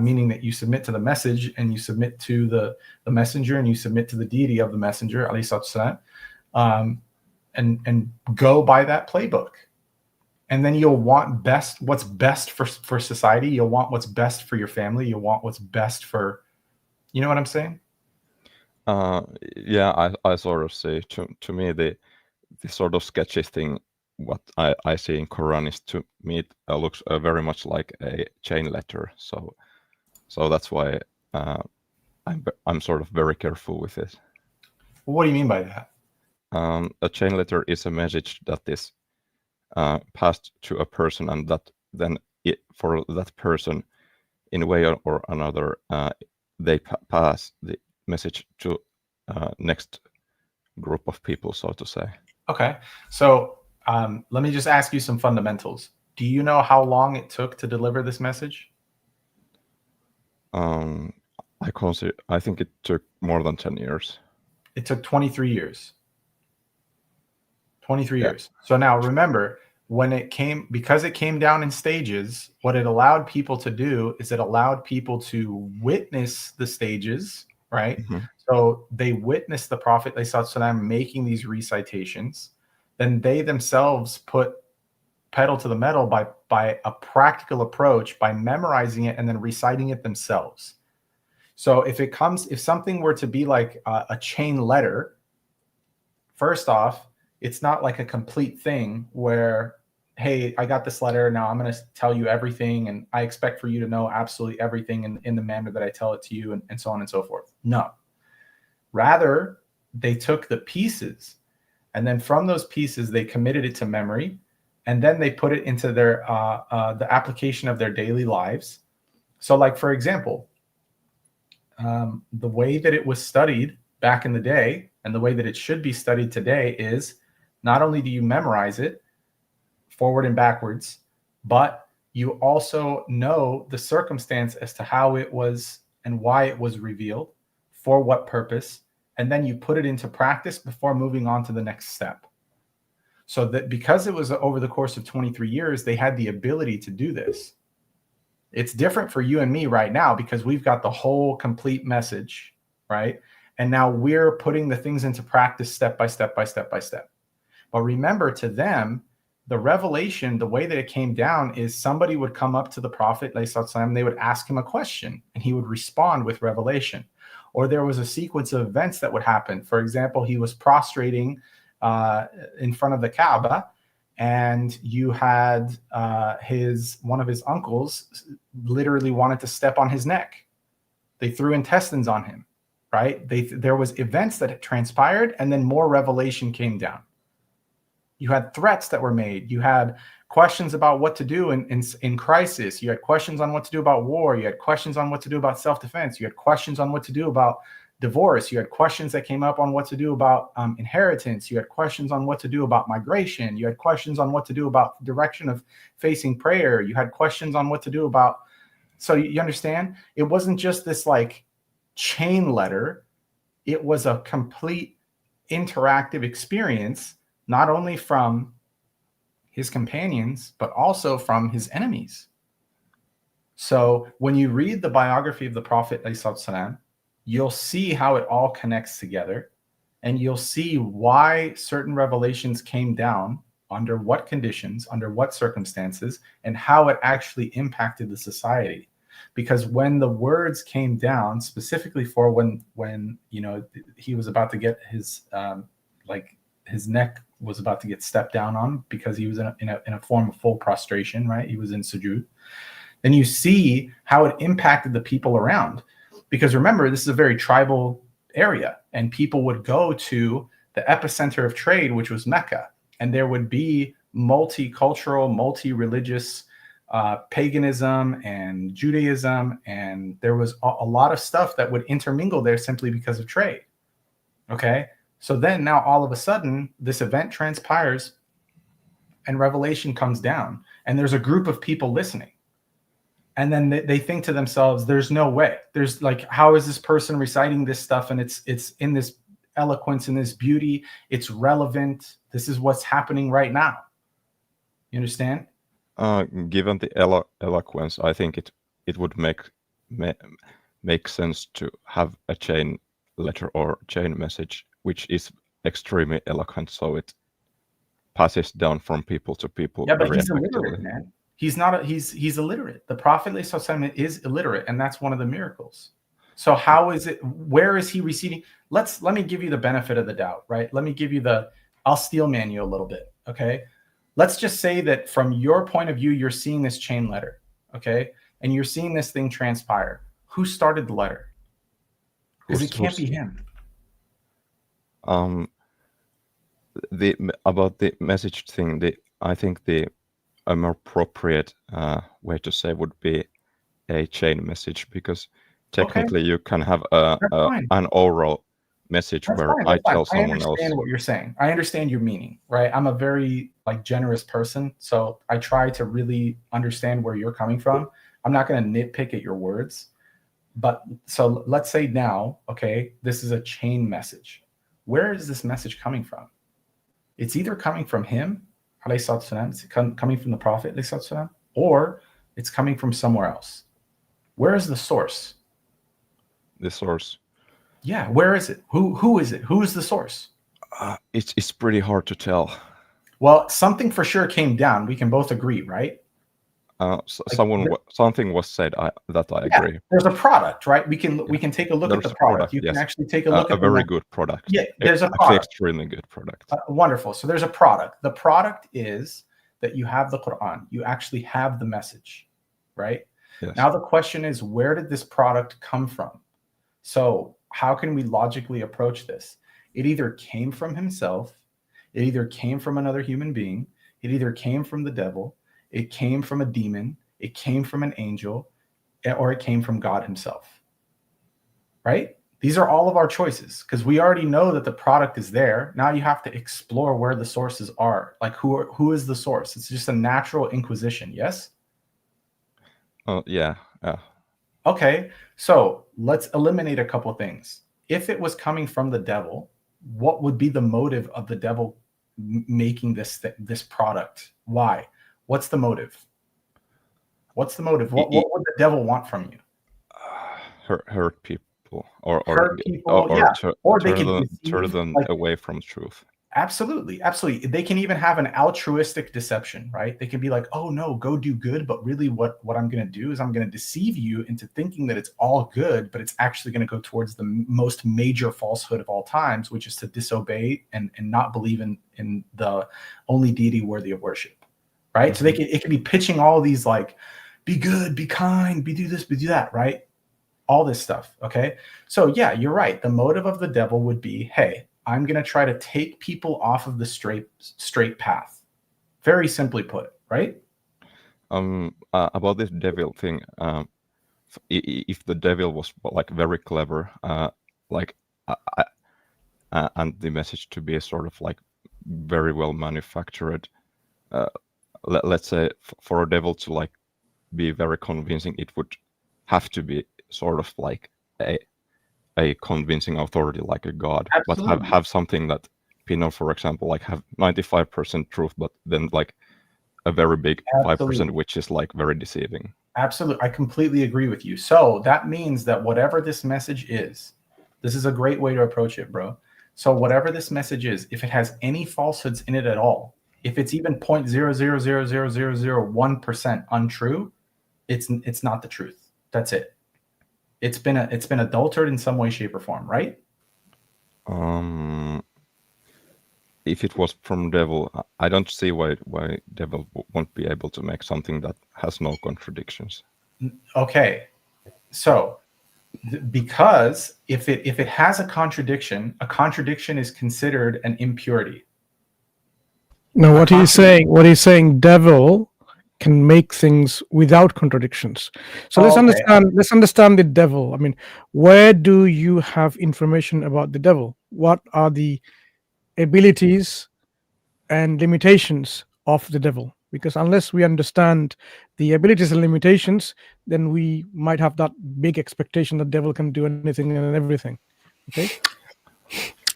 meaning that you submit to the message and you submit to the messenger and you submit to the deity of the messenger, and go by that playbook. And then you'll want what's best for society. You'll want what's best for your family. You'll want what's best for, you know what I'm saying? Yeah, I sort of say to me the sort of sketchy thing what I see in Quran is, to me it looks very much like a chain letter. So that's why I'm sort of very careful with it. What do you mean by that? A chain letter is a message that is passed to a person, and that then for that person, in a way or another, they pass the message to next group of people, so to say. Okay, so let me just ask you some fundamentals. Do you know how long it took to deliver this message? I think it took more than 10 years. It took 23 years. 23 years. So now remember, because it came down in stages, what it allowed people to do is it allowed people to witness the stages, right? Mm-hmm. So they witnessed the Prophet ﷺ making these recitations. Then they themselves put pedal to the metal by a practical approach, by memorizing it and then reciting it themselves. So if something were to be like a chain letter, first off, it's not like a complete thing where, hey, I got this letter, now I'm going to tell you everything, and I expect for you to know absolutely everything in the manner that I tell it to you, and so on and so forth. No. Rather, they took the pieces, and then from those pieces, they committed it to memory, and then they put it into their the application of their daily lives. So like, for example, the way that it was studied back in the day and the way that it should be studied today is not only do you memorize it forward and backwards, but you also know the circumstance as to how it was and why it was revealed, for what purpose, and then you put it into practice before moving on to the next step. So that because it was over the course of 23 years, they had the ability to do this. It's different for you and me right now because we've got the whole complete message, right? And now we're putting the things into practice step by step by step by step. But remember, to them, the revelation, the way that it came down is somebody would come up to the Prophet, they would ask him a question, and he would respond with revelation. Or there was a sequence of events that would happen. For example, he was prostrating in front of the Kaaba, and you had one of his uncles literally wanted to step on his neck. They threw intestines on him, right? There was events that had transpired, and then more revelation came down. You had threats that were made. You had questions about what to do in crisis. You had questions on what to do about war. You had questions on what to do about self-defense. You had questions on what to do about divorce. You had questions that came up on what to do about inheritance. You had questions on what to do about migration. You had questions on what to do about direction of facing prayer. You had questions on what to do about. So you understand? It wasn't just this like chain letter. It was a complete interactive experience, not only from his companions, but also from his enemies. So when you read the biography of the Prophet ﷺ, you'll see how it all connects together, and you'll see why certain revelations came down, under what conditions, under what circumstances, and how it actually impacted the society. Because when the words came down, specifically for when you know he was about to get his his neck was about to get stepped down on because he was in a form of full prostration, right? He was in sujood. Then you see how it impacted the people around. Because remember, this is a very tribal area, and people would go to the epicenter of trade, which was Mecca, and there would be multicultural, multi-religious paganism and Judaism, and there was a lot of stuff that would intermingle there simply because of trade. Okay, so then now all of a sudden, this event transpires, and revelation comes down, and there's a group of people listening. And then they think to themselves, there's no way. There's like, how is this person reciting this stuff? And it's in this eloquence, in this beauty. It's relevant. This is what's happening right now. You understand? Given the eloquence, I think it would make sense to have a chain letter or chain message, which is extremely eloquent. So it passes down from people to people. Yeah, but he's illiterate, man. He's not. He's illiterate. The Prophet ﷺ is illiterate, and that's one of the miracles. So how is it? Where is he receiving? Let me give you the benefit of the doubt, right? Let me give you I'll steel man you a little bit, okay? Let's just say that from your point of view, you're seeing this chain letter, okay, and you're seeing this thing transpire. Who started the letter? Because it can't be him. About the message thing, I think a more appropriate way to say would be a chain message, because technically you can have an oral message where I tell someone else. I understand what you're saying. I understand your meaning, right? I'm a very generous person, so I try to really understand where you're coming from. I'm not going to nitpick at your words, But so let's say now, okay, this is a chain message. Where is this message coming from? It's either coming from him, it's coming from the Prophet, or it's coming from somewhere else. Where is the source? The source. Yeah, where is it? Who is it? Who is the source? It's pretty hard to tell. Well, something for sure came down. We can both agree, right? Something was said that I agree. There's a product, right? We can take a look at the product. You can actually take a look at a very good product. Yeah, there's a actually product. Extremely good product. Wonderful. So there's a product. The product is that you have the Qur'an. You actually have the message, right? Yes. Now the question is, where did this product come from? So how can we logically approach this? It either came from himself, it either came from another human being, it either came from the devil, it came from a demon, it came from an angel, or it came from God himself, right? These are all of our choices because we already know that the product is there. Now you have to explore where the sources are. Like who is the source? It's just a natural inquisition, yes? Yeah. Okay, so let's eliminate a couple things. If it was coming from the devil, what would be the motive of the devil making this product? Why? What's the motive? What's the motive? What would the devil want from you? Hurt people, or they can turn them away from truth. Absolutely. They can even have an altruistic deception, right? They can be like, oh no, go do good, but really what I'm going to do is I'm going to deceive you into thinking that it's all good, but it's actually going to go towards the most major falsehood of all times, which is to disobey and not believe in the only deity worthy of worship, right? Mm-hmm. So it can be pitching all these like, be good, be kind, be do this, be do that, right? All this stuff, okay? So yeah, you're right. The motive of the devil would be, hey, I'm going to try to take people off of the straight path. Very simply put, right? About this devil thing, if the devil was like very clever, and the message to be sort of like very well manufactured, let's say for a devil to like be very convincing, it would have to be sort of like a convincing authority like a god. Absolutely. But have something that Pinot, for example, like have 95% truth, but then like a very big 5%, which is like very deceiving. Absolutely. I completely agree with you. So that means that whatever this message is, this is a great way to approach it, bro. So whatever this message is, if it has any falsehoods in it at all, if it's even 0.0000001% untrue, it's not the truth. That's it. It's been adulterated in some way, shape, or form, right? If it was from devil, I don't see why devil won't be able to make something that has no contradictions. Okay, so because if it has a contradiction is considered an impurity. No, what he's saying, devil can make things without contradictions. So let's understand the devil. I mean, where do you have information about the devil? What are the abilities and limitations of the devil? Because unless we understand the abilities and limitations, then we might have that big expectation that devil can do anything and everything. Okay.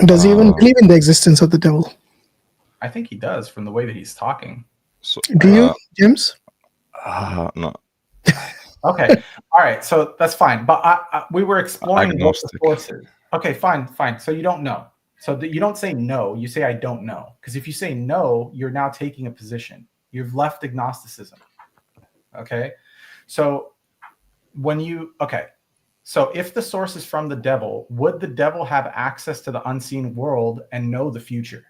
Does he even believe in the existence of the devil? I think he does from the way that he's talking. So, do you, James? No. Okay. All right. So that's fine. But we were exploring what the sources. Okay, fine. So you don't know. So you don't say no. You say I don't know. Because if you say no, you're now taking a position. You've left agnosticism. Okay. So so if the source is from the devil, would the devil have access to the unseen world and know the future?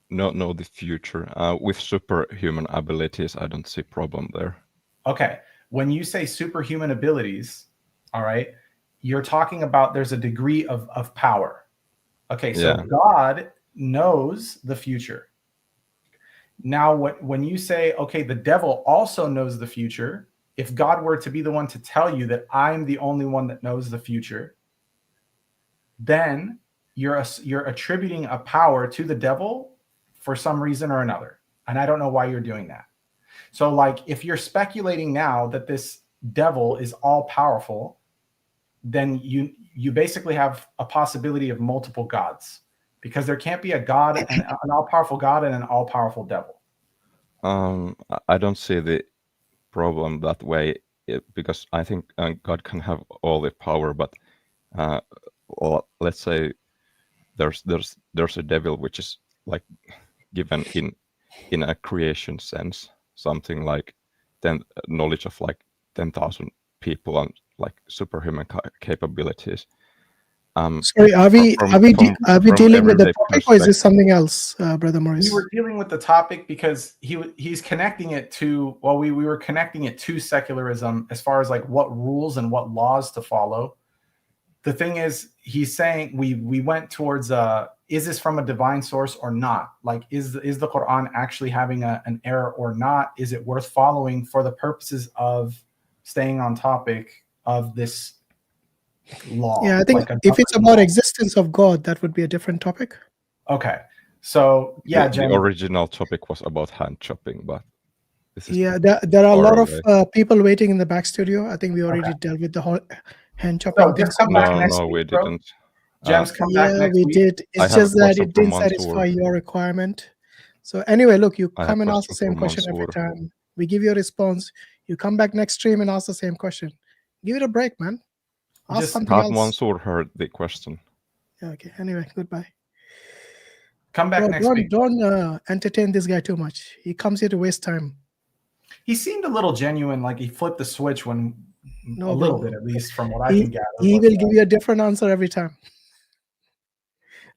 Know the future. With superhuman abilities, I don't see problem there. Okay. When you say superhuman abilities, all right, you're talking about there's a degree of power. Okay, so yeah. God knows the future. Now, when you say, okay, the devil also knows the future, if God were to be the one to tell you that I'm the only one that knows the future, then you're attributing a power to the devil for some reason or another. And I don't know why you're doing that. So like, if you're speculating now that this devil is all powerful, then you basically have a possibility of multiple gods, because there can't be a god and an all-powerful god and an all-powerful devil. I don't see the problem that way, because I think God can have all the power, but or let's say there's a devil which is like given in a creation sense, something like knowledge of like 10,000 people and like superhuman capabilities. Sorry, are we dealing with the topic, or is this something else, Brother Muris? We were dealing with the topic because he's connecting it to, well, we were connecting it to secularism as far as like what rules and what laws to follow. The thing is, he's saying we went towards is this from a divine source or not? Like, is the Qur'an actually having an error or not? Is it worth following for the purposes of staying on topic of this law? Yeah, I think like if it's about existence of God, that would be a different topic. Okay, so yeah, the original topic was about hand chopping, but this is there are a lot of people waiting in the back studio. I think we already dealt with the whole hand chopping. Just come back next we week, bro. didn't. James, come back next we week. did. It's just that it didn't satisfy your requirement. So anyway, look, you come and ask the same question every time. We give you a response. You come back next stream and ask the same question. Give it a break, man. Ask something else. Mansur heard the question. Okay. Anyway, goodbye. Come back next week. Don't entertain this guy too much. He comes here to waste time. He seemed a little genuine, like he flipped the switch when No, a little bro. bit, at least from what I can gather. He will give you a different answer every time.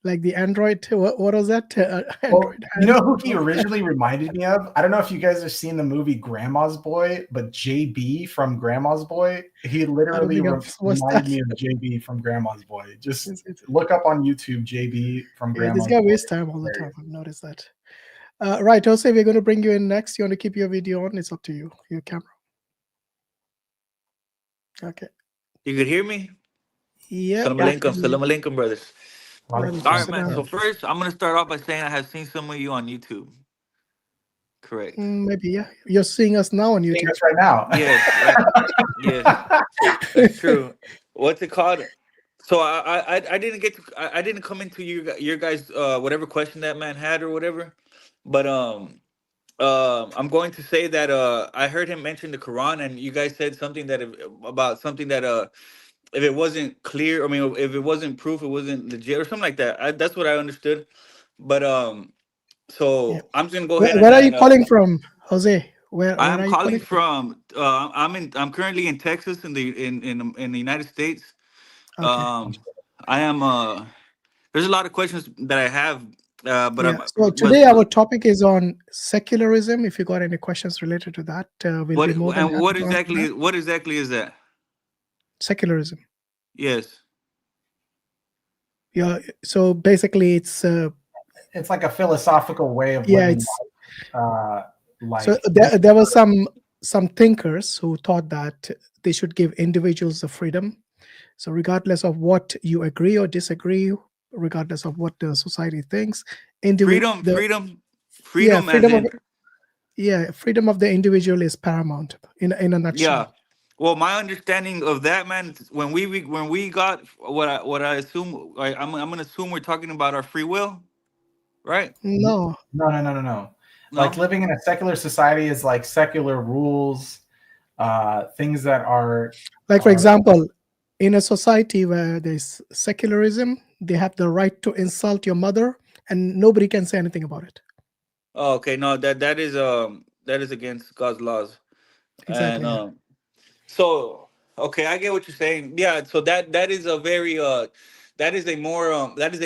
Like the Android, what was that? Android you know who he originally reminded me of? I don't know if you guys have seen the movie Grandma's Boy, but JB from Grandma's Boy, he literally reminded me of JB from Grandma's Boy. Just look up on YouTube JB from Grandma's This guy Boy. wastes time all the time. I've noticed that. Right, Jose, we're going to bring you in next. You want to keep your video on? It's up to you. Your camera. Okay. You could hear me? Yeah. Salam alaikum, salam alaikum, brothers. All Alaikum right, salam. man. So first, I'm going to start off by saying I have seen some of you on YouTube. Correct. Maybe, yeah. You're seeing us now on YouTube. Seeing us right now. Yes. Right. Yes. That's true. What's it called? So I didn't get to, I didn't come into your guys whatever question that man had or whatever, but I'm going to say that I heard him mention the Quran, and you guys said something that about something that if it wasn't clear, I mean, if it wasn't proof, it wasn't legit or something like that. That's what I understood. But so I'm just gonna go ahead. Where are you calling from, Jose? Where I'm are you calling from. I'm currently in Texas in the United States. Okay. I am. There's a lot of questions that I have. But yeah. So today our topic is on secularism. If you got any questions related to that, we'll be more than happy what to answer that. what exactly is that? Secularism. Yes. Yeah. So basically, it's like a philosophical way of living life. So there were some thinkers who thought that they should give individuals the freedom. So regardless of what you agree or disagree, regardless of what the society thinks, freedom of the individual is paramount in a nutshell. Yeah. Well, my understanding of that, man, when we got what I assume, I'm gonna assume we're talking about our free will, right? No. Like living in a secular society is like secular rules, things that are like, for example, in a society where there's secularism, they have the right to insult your mother, and nobody can say anything about it. Oh, okay, no, that is against God's laws. Exactly. And so okay, I get what you're saying. Yeah, so that is a very that is a more that is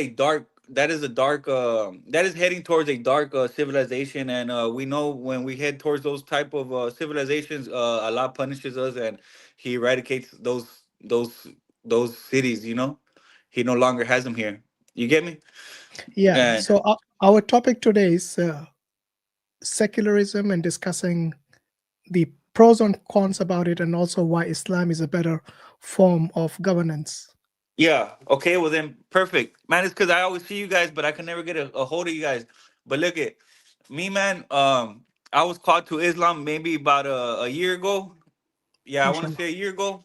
heading towards a dark civilization, and we know when we head towards those type of civilizations, Allah punishes us and He eradicates those cities. You know, He no longer has them here. You get me? Yeah. So our topic today is secularism and discussing the pros and cons about it, and also why Islam is a better form of governance. Yeah. Okay. Well, then, perfect, man. It's because I always see you guys, but I can never get a hold of you guys. But look at me, man. I was called to Islam maybe about a year ago, Yeah, I want to say a year ago,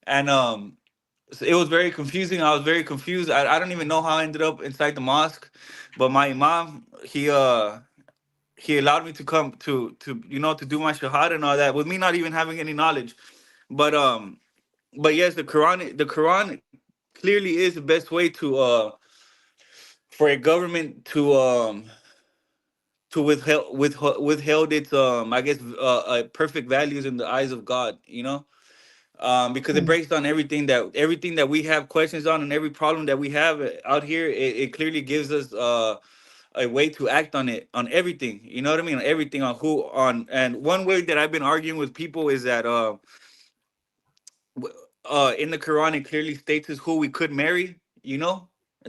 and so it was very confusing. I was very confused. I don't even know how I ended up inside the mosque, but my imam, he allowed me to come to to do my shahada and all that with me not even having any knowledge. But yes, the Quran clearly is the best way to for a government to withheld its I guess perfect values in the eyes of God, because it breaks down everything that we have questions on, and every problem that we have out here. It clearly gives us a way to act on it, on everything. You know what I mean? On everything, and one way that I've been arguing with people is that in the Quran it clearly states is who we could marry. I'm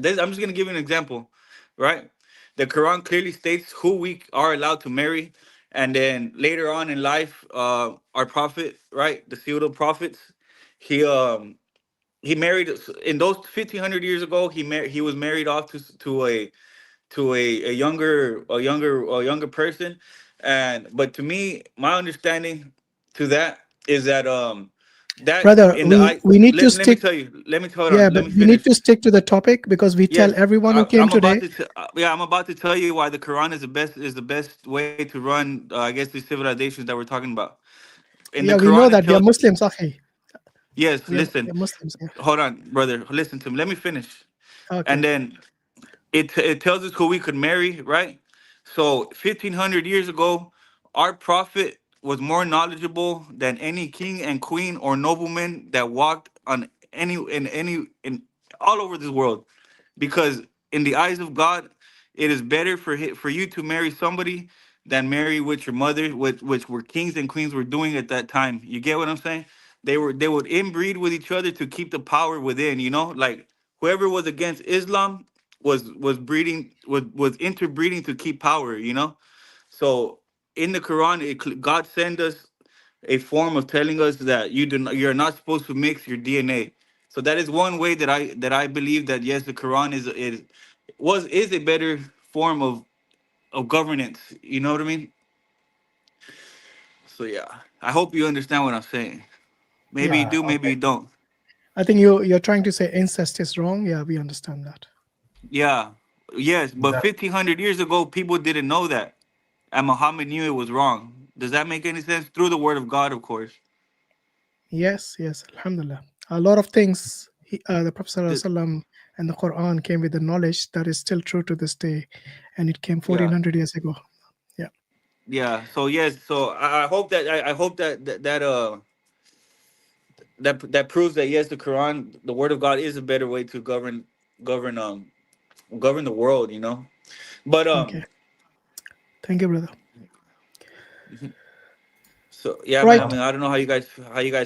just gonna give you an example, right? The Quran clearly states who we are allowed to marry, and then later on in life, our prophet, right, the seal of prophets, he married in those 1500 years ago. He was married off to a younger person, but to me, my understanding to that is that that Brother, in the eye. we need to Let me stick. tell you. Let me hold Yeah, on. but Let me we need finish. to stick to the topic because we tell Yes, everyone who came I'm today. about to. I'm about to tell you why the Quran is the best way to run. I guess these civilizations that we're talking about. In the Yeah, we know Quran, it that we are tells. Muslims, Akhi. Yes, We are listen. Muslims. Yeah. Hold on, brother. Listen to me. Let me finish. Okay. And then it tells us who we could marry, right? So 1500 years ago, our prophet was more knowledgeable than any king and queen or nobleman that walked on in all over this world, because in the eyes of God, it is better for you to marry somebody than marry with your mother, which were kings and queens were doing at that time. You get what I'm saying? They would inbreed with each other to keep the power within. Like whoever was against Islam was interbreeding to keep power. So in the Quran, God sent us a form of telling us that you're not supposed to mix your DNA. So that is one way that I believe that yes, the Quran is a better form of governance. You know what I mean? So yeah, I hope you understand what I'm saying. Maybe you Yeah. do, maybe you don't. I think you're trying to say incest is wrong. Yeah, we understand that. Yeah, yes, but 1500 years ago, people didn't know that, and Muhammad knew it was wrong. Does that make any sense? Through the word of God, of course. Yes, Alhamdulillah. A lot of things the Prophet ﷺ and the Quran came with the knowledge that is still true to this day, and it came 1400 years ago. Yeah. Yeah. So yes. So I hope that I hope that proves that yes, the Quran, the word of God, is a better way to govern govern the world. But Okay. Thank you, brother. So yeah, Right. man. I mean, I don't know how you guys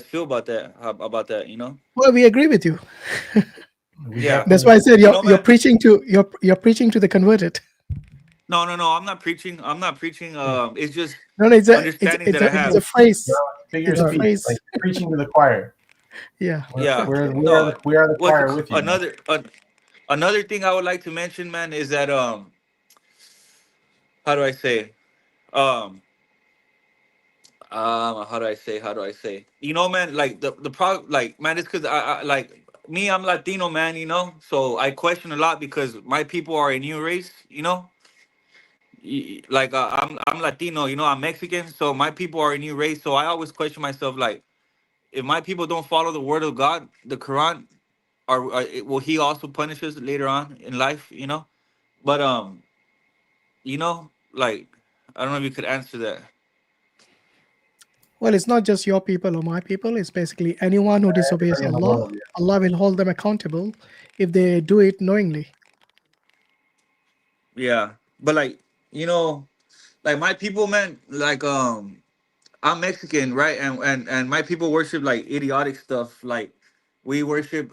feel about that. Well, we agree with you. Yeah. That's why I said you're man, preaching to you're preaching to the converted. No. I'm not preaching. It's just No, it's understanding that I have. it's a phrase. Figure It's a speech, phrase. like preaching to the choir. Yeah. Yeah. We are the choir with you. Another thing I would like to mention, man, is that how do I say? How do I say? Man, like the problem, like, man, it's because I like me, I'm Latino, man, so I question a lot because my people are a new race, like I'm Latino, I'm Mexican, so my people are a new race, so I always question myself, like, if my people don't follow the word of God, the Quran, will He also punish us later on in life, But like, I don't know if you could answer that. Well, it's not just your people or my people. It's basically anyone who disobeys Allah. Allah will hold them accountable if they do it knowingly. Yeah, but like, like my people, man, like I'm Mexican, right? And my people worship like idiotic stuff. Like we worship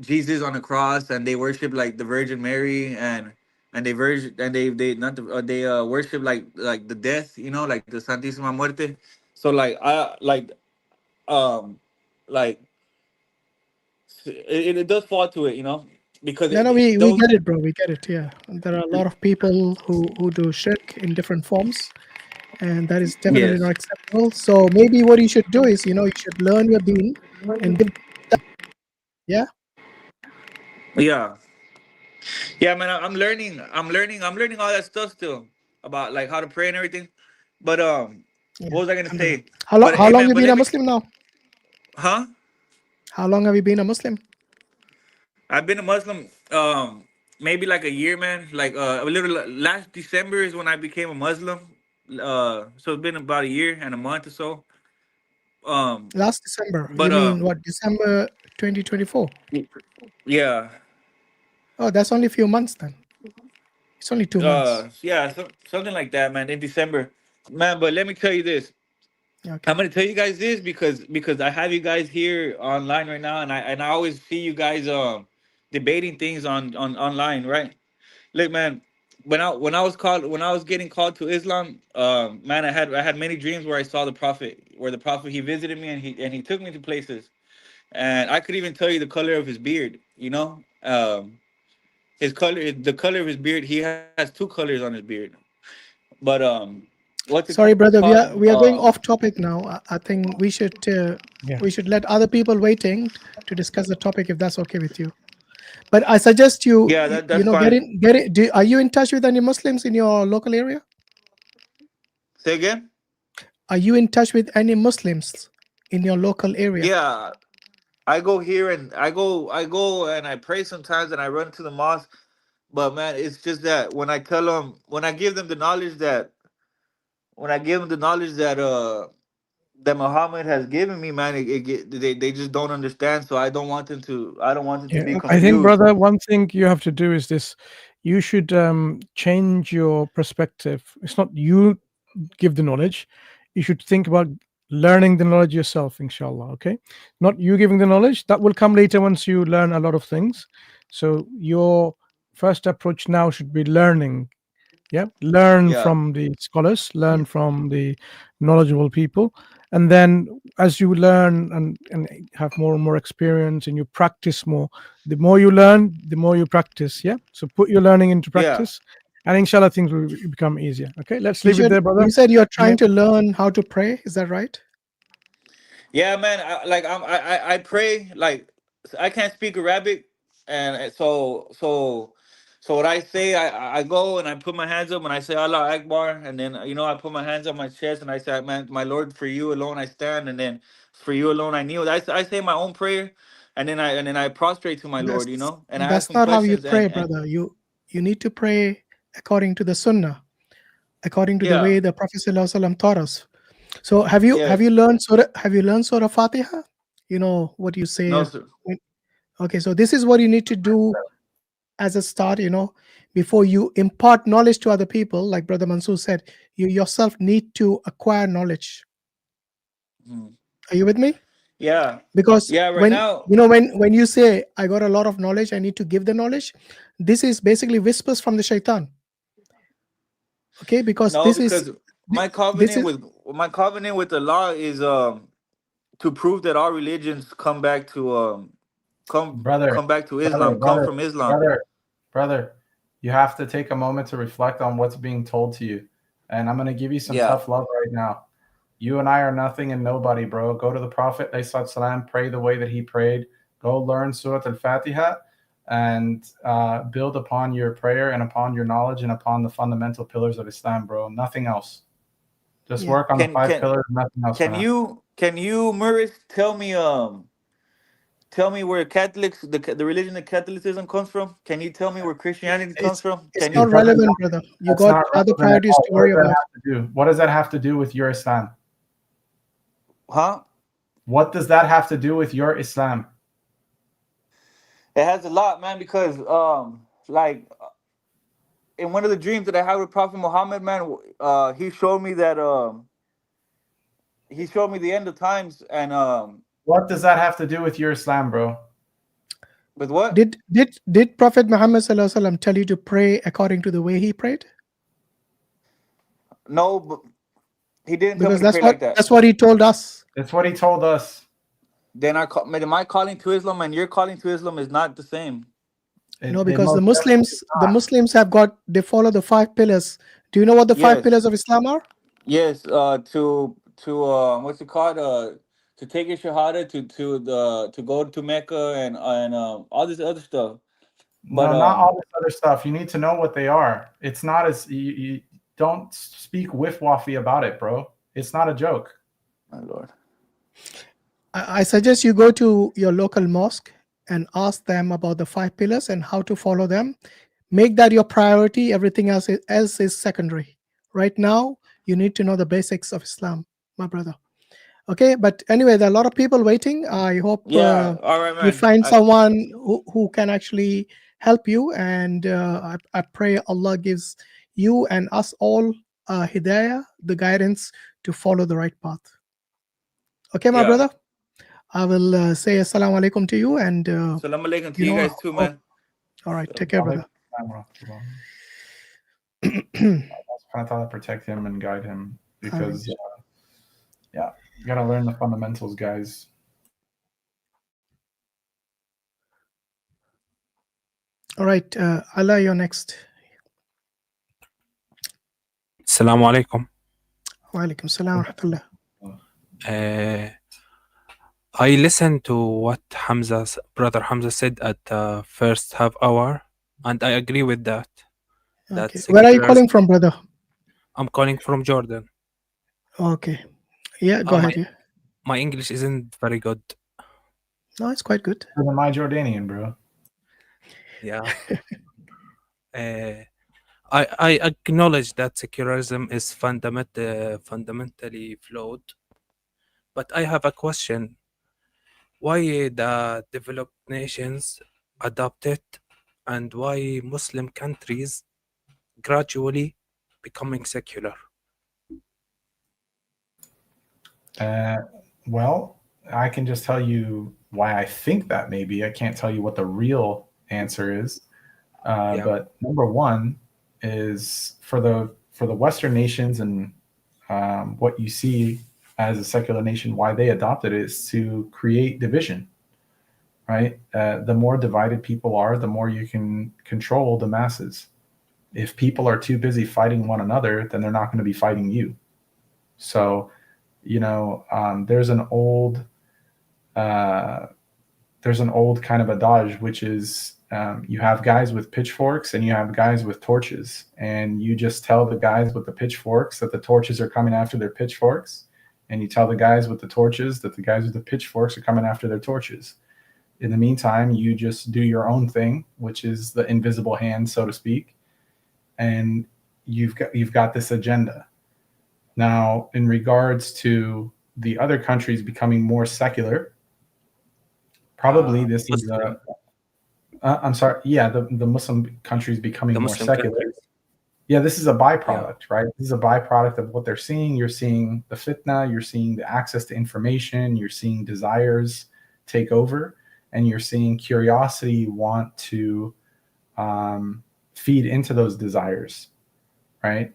Jesus on the cross, and they worship like the Virgin Mary, and they not the, they worship like the death, like the Santísima Muerte. So like I like it does fall to it, because No, we get it, bro. We get it. Yeah, there are a lot of people who do shirk in different forms, and that is definitely not acceptable. So maybe what you should do is, you should learn your deen and give. Yeah. Yeah, man. I'm learning all that stuff still about like how to pray and everything. But what was I gonna say? How long? But How hey, long man. have you But been let a me. Muslim now? Huh? How long have you been a Muslim? I've been a Muslim maybe like a year, man. Like a little last December is when I became a Muslim. So it's been about a year and a month or so. Last December. You But mean what? December 2024. yeah. Oh, that's only a few months then. It's only 2 months. Yeah, something like that, man. In December, man. But let me tell you this. Okay. I'm gonna tell you guys this because I have you guys here online right now, and I always see you guys debating things on online, right? Look, man. When I was getting called to Islam, man, I had many dreams where I saw the prophet he visited me and he took me to places, and I could even tell you the color of his beard. The color of his beard. He has two colors on his beard. But what's it Sorry, brother. We called? are going off topic now. I think we should Yeah. we should let other people waiting to discuss the topic if that's okay with you. But I suggest you Yeah, that's get fine. in. Are you in touch with any Muslims in your local area? Say again? Are you in touch with any Muslims in your local area? Yeah, I go here and I go and I pray sometimes and I run to the mosque. But man, it's just that when I give them the knowledge that Muhammad has given me, man, they just don't understand. So I don't want them to Yeah, be I think, confused. brother, one thing you have to do is this: you should change your perspective. It's not you give the knowledge; you should think about learning the knowledge yourself, inshallah. Okay, not you giving the knowledge. That will come later once you learn a lot of things. So your first approach now should be learning. Yeah, learn Yeah. from the scholars, learn from the knowledgeable people, and then as you learn and have more and more experience and you practice more, the more you learn, the more you practice. Yeah, so put your learning into Yeah. practice, and inshallah things will become easier. Okay, let's You leave it there, brother. said you're trying to learn how to pray. Is that right? Yeah, man. I pray like I can't speak Arabic, and so what I say, I go and I put my hands up and I say Allah Akbar, and then I put my hands on my chest and I say, man, my Lord, for you alone I stand, and then for you alone I kneel. I say my own prayer, and then I prostrate to my Lord, and I ask That's him not how you questions pray, and brother. You need to pray according to the Sunnah, according to the Yeah. way the Prophet ﷺ taught us. So have you learned Surah Fatiha? You know what you say. No, sir. Okay, so this is what you need to do as a start. Before you impart knowledge to other people, like Brother Mansur said, you yourself need to acquire knowledge. Are you with me? Yeah. Because Yeah, right when now. when you say I got a lot of knowledge, I need to give the knowledge, this is basically whispers from the shaitan. Okay, because No, this is because my covenant with the law is to prove that all religions come back to come back to Islam, come from Islam. Brother, you have to take a moment to reflect on what's being told to you. And I'm going to give you some tough love right now. You and I are nothing and nobody, bro. Go to the Prophet, ﷺ, pray the way that he prayed. Go learn Surah Al-Fatiha and build upon your prayer and upon your knowledge and upon the fundamental pillars of Islam, bro. Nothing else. Just work on the 5 pillars, nothing else. Can you, Muris, tell me where Catholics, the religion of Catholicism comes from? Can you tell me where Christianity comes from? It's not relevant, brother. You got other priorities to worry about. What does that have to do with your Islam? Huh? What does that have to do with your Islam? It has a lot, man, because like in one of the dreams that I had with Prophet Muhammad, man, he showed me that he showed me the end of times, and what does that have to do with your Islam, bro? With what? Did Prophet Muhammad ﷺ tell you to pray according to the way he prayed? No, but he didn't tell me Because to pray like that. that's what he told us. That's what he told us. Then my calling to Islam and your calling to Islam is not the same. No, because the Muslims have they follow the 5 pillars. Do you know what the 5 pillars of Islam are? Yes, to what's it called? To take your shahada to go to Mecca and all this other stuff. But No, not all this other stuff. You need to know what they are. It's not as you don't speak whiff waffy about it, bro. It's not a joke. My lord. I suggest you go to your local mosque and ask them about the 5 pillars and how to follow them. Make that your priority. Everything else is secondary. Right now, you need to know the basics of Islam, my brother. Okay, but anyway, there are a lot of people waiting. I hope Yeah, all right, you man. find someone who can actually help you, and I pray Allah gives you and us all hidayah, the guidance to follow the right path. Okay, my brother, I will say assalamu alaikum to you, and Assalamu alaikum to you guys too, man. all right, take care, brother. Allah protect him and guide him, because yeah, you gotta learn the fundamentals, guys. All right, Allah, you're next. Assalamu alaikum. Wa alaikum salam wa rahmatullah. I listened to what brother Hamza said at the first half hour, and I agree with that. Okay. Where are you calling from, brother? I'm calling from Jordan. Okay. Yeah, go ahead. Yeah. My English isn't very good. No, it's quite good. Better than my Jordanian, bro. Yeah. I acknowledge that secularism is fundamentally flawed, but I have a question. Why the developed nations adopt it, and why Muslim countries gradually becoming secular? Well, I can just tell you why I think that. Maybe I can't tell you what the real answer is. But number one is for the Western nations, and what you see as a secular nation, why they adopted it is to create division, right? The more divided people are, the more you can control the masses. If people are too busy fighting one another, then they're not going to be fighting you. So, there's an old kind of adage, which is you have guys with pitchforks and you have guys with torches, and you just tell the guys with the pitchforks that the torches are coming after their pitchforks, and you tell the guys with the torches that the guys with the pitchforks are coming after their torches. In the meantime, you just do your own thing, which is the invisible hand, so to speak, and you've got this agenda. Now, in regards to the other countries becoming more secular, probably this is I'm sorry. Yeah, the Muslim countries becoming more secular. Yeah, this is a byproduct, right? This is a byproduct of what they're seeing. You're seeing the fitna, you're seeing the access to information, you're seeing desires take over, and you're seeing curiosity want to feed into those desires, right?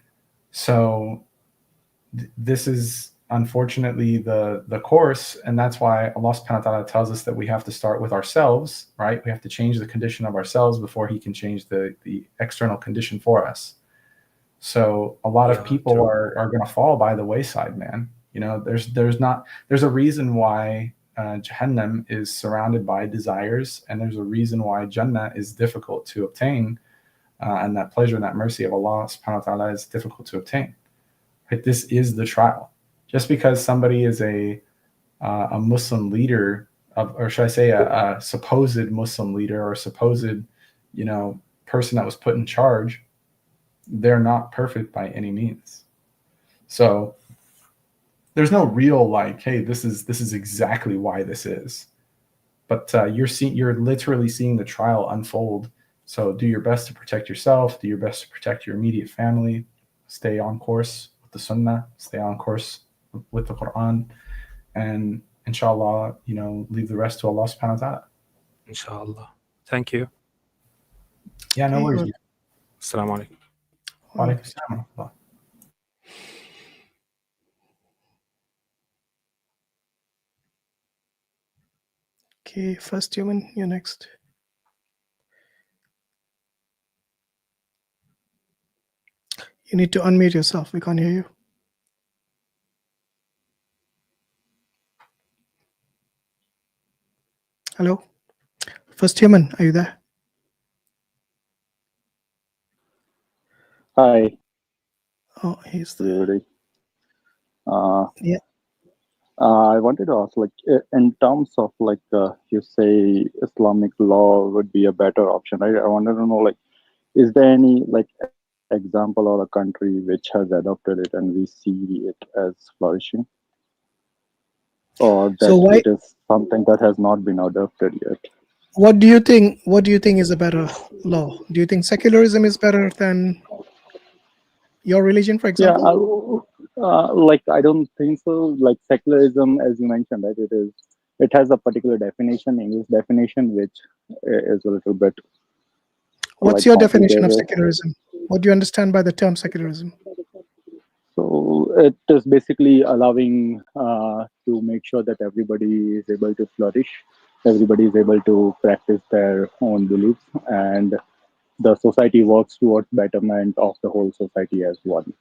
So this is unfortunately the course, and that's why Allah subhanahu wa ta'ala tells us that we have to start with ourselves, right? We have to change the condition of ourselves before he can change the external condition for us. So a lot of people are going to fall by the wayside, man. There's a reason why Jahannam is surrounded by desires, and there's a reason why Jannah is difficult to obtain, and that pleasure and that mercy of Allah subhanahu wa ta'ala is difficult to obtain. Right? This is the trial. Just because somebody is a Muslim leader, or should I say a supposed Muslim leader, or a supposed, person that was put in charge, they're not perfect by any means. So there's no real hey, this is exactly why this is. But you're literally seeing the trial unfold. So do your best to protect yourself. Do your best to protect your immediate family. Stay on course with the Sunnah. Stay on course with the Qur'an, and inshallah, leave the rest to Allah subhanahu wa ta'ala. Inshallah. Thank you. Yeah, no worries. Assalamu alaikum. Wa alaikum assalam wa rahmatullah. Okay, first human, you're next. You need to unmute yourself. We can't hear you. Hello? First Human, are you there? Hi. Oh, he's there. Yeah. I wanted to ask, like, in terms of, like, you say Islamic law would be a better option, right? I wanted to know, like, is there any, like, example or a country which has adopted it and we see it as flourishing? Or that So why? it is something that has not been adopted yet? What do you think? What do you think is a better law? Do you think secularism is better than your religion, for Yeah, example? like, I don't think so. Like, secularism, as you mentioned, right? It has a particular definition, English definition, which is a little bit What's like your definition of complicated. secularism? What do you understand by the term secularism? So it is basically allowing to make sure that everybody is able to flourish, everybody is able to practice their own beliefs, and the society works towards betterment of the whole society as one.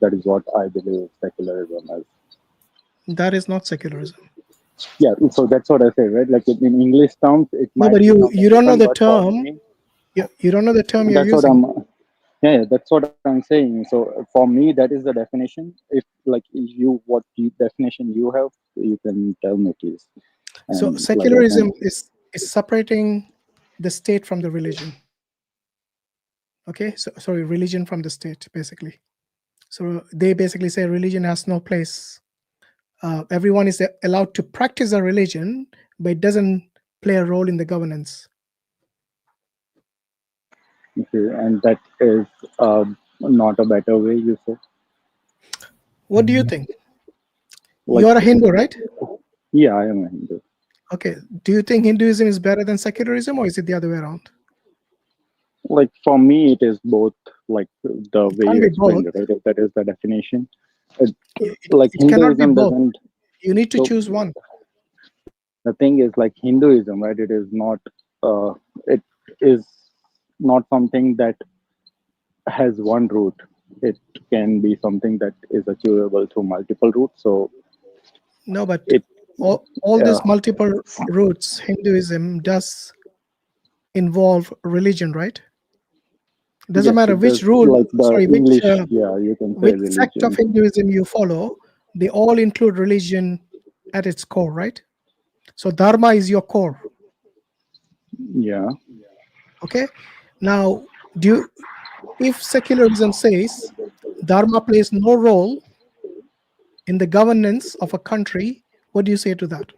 That is what I believe secularism is. That is not secularism. Yeah, so that's what I say, right? Like in English terms, it No, might but be you something don't know different, the but for term. me, You don't know the term you're that's what using. yeah, that's what I'm saying. So for me, that is the definition. If like what definition you have, you can tell me, please. So And like I secularism can. is separating the state from the religion. Okay, so sorry, religion from the state, basically. So they basically say religion has no place. Everyone is allowed to practice a religion, but it doesn't play a role in the governance. Okay, and that is not a better way, you say? What do you think? Like, You're a Hindu, right? Yeah, I am a Hindu. Okay. Do you think Hinduism is better than secularism, or is it the other way around? Like for me, it is both. Like the way can't you be explained both. it, right? If that is the definition. It cannot be Hinduism both. doesn't. You need to So choose one. the thing is, like Hinduism, right? It is not. It is not something that has one route. It can be something that is achievable through multiple routes. So No, but it all these multiple routes, Hinduism does involve religion, right? It doesn't yes, matter it which does. rule, Like the sorry, English, yeah, you can say which sect of religion. Hinduism you follow, they all include religion at its core, right? So dharma is your core. Yeah. Okay. Now, if secularism says dharma plays no role in the governance of a country, what do you say to that?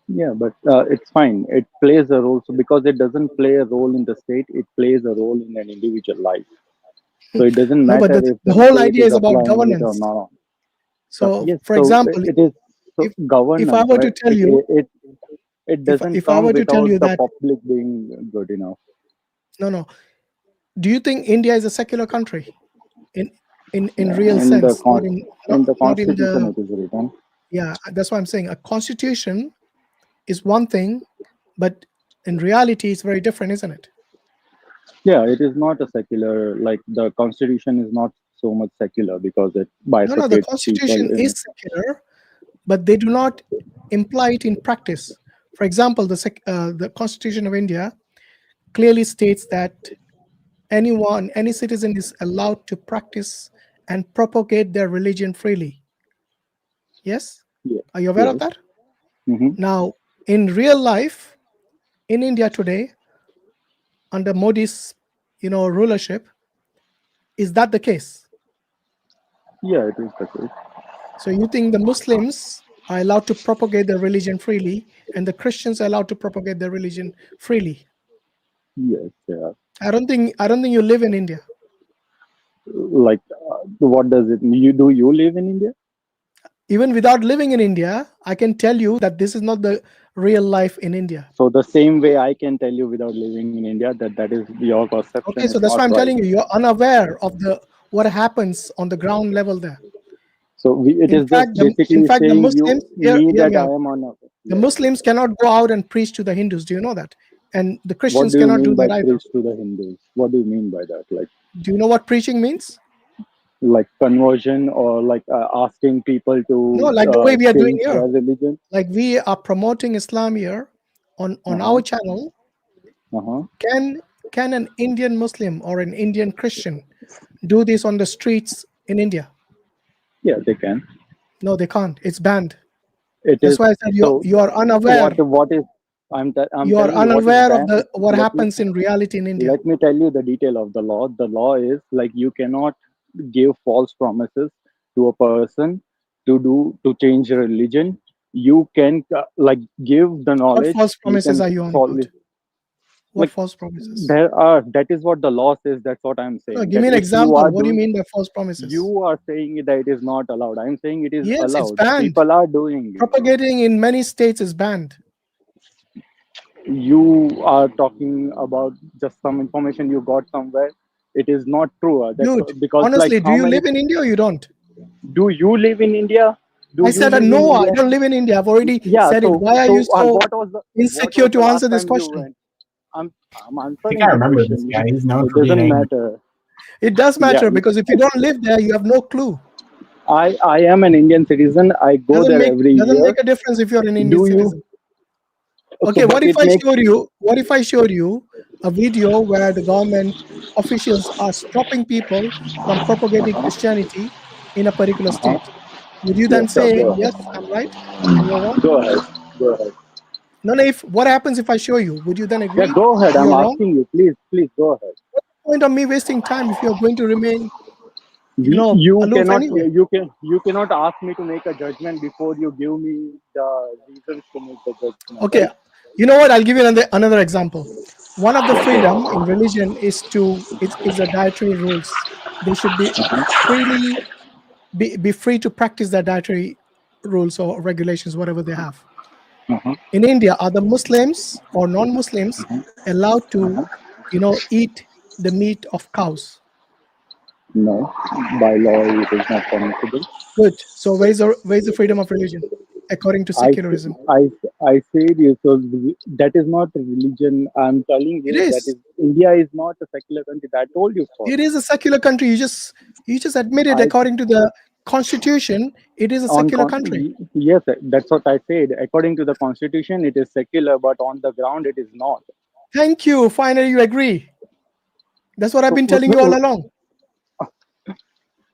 Yeah, but it's fine. It plays a role. So because it doesn't play a role in the state, it plays a role in an individual life. So it doesn't No, but matter if the the whole state idea is is about applying it or governance. not. So, Yes, for so example, it is so if I governance, were to right? tell you, It doesn't if I come were to tell without you the that, public being good enough. no, do you think India is a secular country in Yeah, real in the sense, not in constitution, the it is written. yeah? That's what I'm saying. A constitution is one thing, but in reality, it's very different, isn't it? Yeah, it is not a secular. Like the constitution is not so much secular because it No, the bifurcates people constitution in. is secular, but they do not imply it in practice. For example, the Constitution of India clearly states that any citizen is allowed to practice and propagate their religion freely. Yes? Yeah. Are you aware of Yes. that? Mm-hmm. Now, in real life, in India today, under Modi's, rulership, is that the case? Yeah, it is the case. So you think the Muslims are allowed to propagate their religion freely, and the Christians are allowed to propagate their religion freely? Yes, yeah. I don't think you live in India. Like, what does it mean? Do you live in India? Even without living in India, I can tell you that this is not the real life in India. So the same way I can tell you without living in India that is your perception. Okay, so that's why I'm telling you, you're unaware of what happens on the ground level there. So it is just basically saying the Muslims, I am on. The Muslims cannot go out and preach to the Hindus. Do you know that? And the Christians What do you cannot mean do by that either. preach to the Hindus? What do you mean by that? Like, do you know what preaching means? Like conversion, or like asking people to no, like the way we are doing change here. their religion? Like we are promoting Islam here on our channel, can an Indian Muslim or an Indian Christian do this on the streets in India? Yeah, they can. No, they can't. It's banned. It That's is. why I said you are unaware. What is? I'm You are telling you unaware of what Let happens in reality in India. Let me tell you the detail of the law. The law is like you cannot give false promises to a person to change religion. You can like give the knowledge. What false promises are you on about? What Like, false promises? There are. That is what the law says. That's what I'm saying. No, give me an example. What do you mean by false promises? You are saying that it is not allowed. I'm saying it is yes, allowed. It's banned. People are doing it. Propagating in many states is banned. You are talking about just some information you got somewhere. It is not true. Dude, because honestly, like, do you live in India or you don't? Do you live in India? I said no, I don't live in India. I've already said it. Why are you so insecure to answer this question? I'm I answering think I the remember question. this guy. He's known It for being doesn't angry. matter. It does matter because if you don't live there, you have no clue. I am an Indian citizen. I go there every year. Doesn't make a difference if you're an Indian citizen. Okay, So, what if I showed you a video where the government officials are stopping people from propagating Christianity in a particular state? Would you then say, yes, I'm right, and you're wrong? Go ahead. Go ahead. No, what happens if I show you? Would you then agree? Yeah, go ahead. I'm you're wrong? asking you. Please go ahead. What's the point of me wasting time if you're going to remain, You aloof cannot. anyway? You cannot ask me to make a judgment before you give me the reasons to make the judgment. Okay, right? you know what? I'll give you another example. One of the freedom in religion is the dietary rules. They should be free to practice their dietary rules or regulations, whatever they have. In India, are the Muslims or non-Muslims allowed to, eat the meat of cows? No, by law it is not permissible. Good. So where's the freedom of religion according to secularism? I said you. So that is not a religion. I'm telling you It is. that India is not a secular country. I told you. It is a secular country. You just admitted according to the constitution, it is a secular country. Yes, that's what I said. According to the constitution, it is secular, but on the ground, it is not. Thank you. Finally, you agree. That's what I've been telling you all along.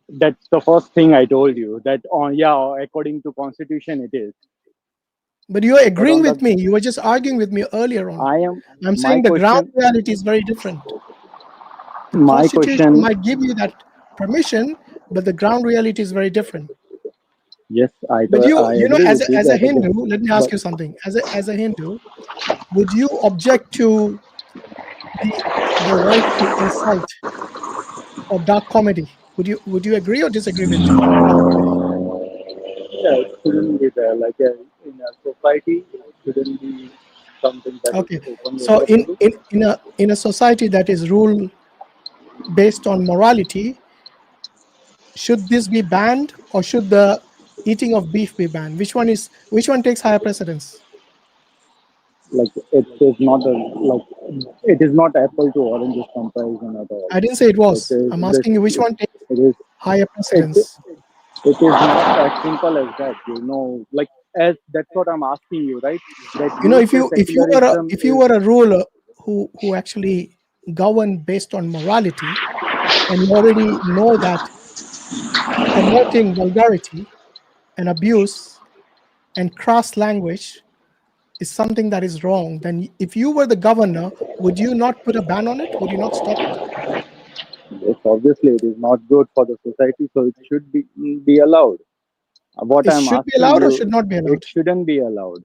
That's the first thing I told you. That according to constitution, it is. But you are agreeing with me. You were just arguing with me earlier on. I'm saying the ground reality is very different. The constitution might give you that permission, but the ground reality is very different. Yes, But as a Hindu, let me ask you something. As a Hindu, would you object to the right to insult or dark comedy? Would you agree or disagree with dark comedy? Yeah, it shouldn't be there. Like in a society, it shouldn't be something that is open. So in a society that is ruled based on morality, should this be banned or should the eating of beef be banned? Which one takes higher precedence? Like it is not apple to oranges comparison at all. I didn't say it was. I'm asking you which one takes higher precedence. It is not as simple as that, like that's what I'm asking you, right? That if you were a ruler who actually governed based on morality, and you already know that promoting vulgarity and abuse and crass language is something that is wrong, then if you were the governor, would you not put a ban on it? Would you not stop it? Yes, obviously it is not good for the society, so it should be allowed. It should be allowed or should not be allowed? It shouldn't be allowed.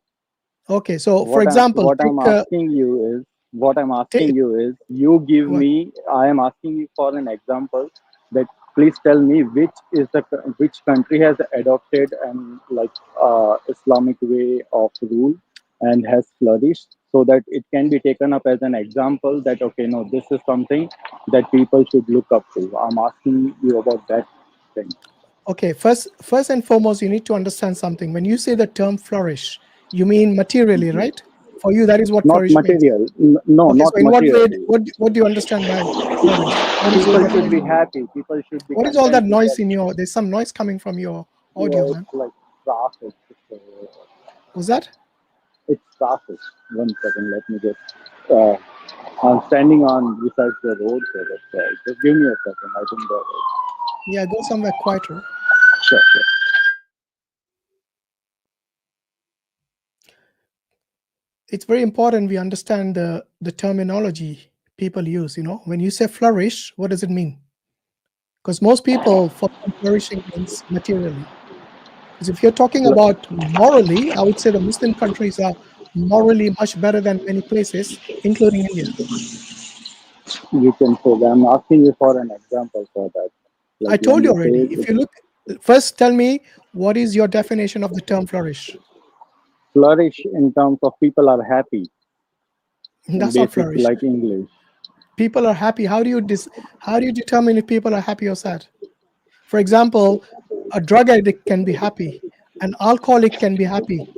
Okay, so for example, I'm asking you is, you give me. I am asking you for an example. That please tell me which country has adopted and Islamic way of rule and has flourished, so that it can be taken up as an example that this is something that people should look up to. I'm asking you about that thing. Okay, first and foremost, you need to understand something. When you say the term flourish, you mean materially, right? For you, that is what not flourish material. means. No, okay, not so in material. what do you understand by flourish? People should be happy. People should be. What is all that noise in your? There's some noise coming from your audio, man. It's like traffic. Was that? It's traffic. 1 second, let me just. I'm standing on besides the road, so that's why. Just give me a second. I think that. Yeah, go somewhere quieter. Sure, sure. It's very important we understand the terminology people use. When you say flourish, what does it mean? Because most people for flourishing means materially. Because if you're talking about morally, I would say the Muslim countries are morally much better than many places, including India. You can say that. I'm asking you for an example for that. I told you already. If you look, first tell me, what is your definition of the term flourish? Flourish in terms of people are happy. That's not flourish. Like English. People are happy. How do you determine if people are happy or sad? For example, a drug addict can be happy. An alcoholic can be happy.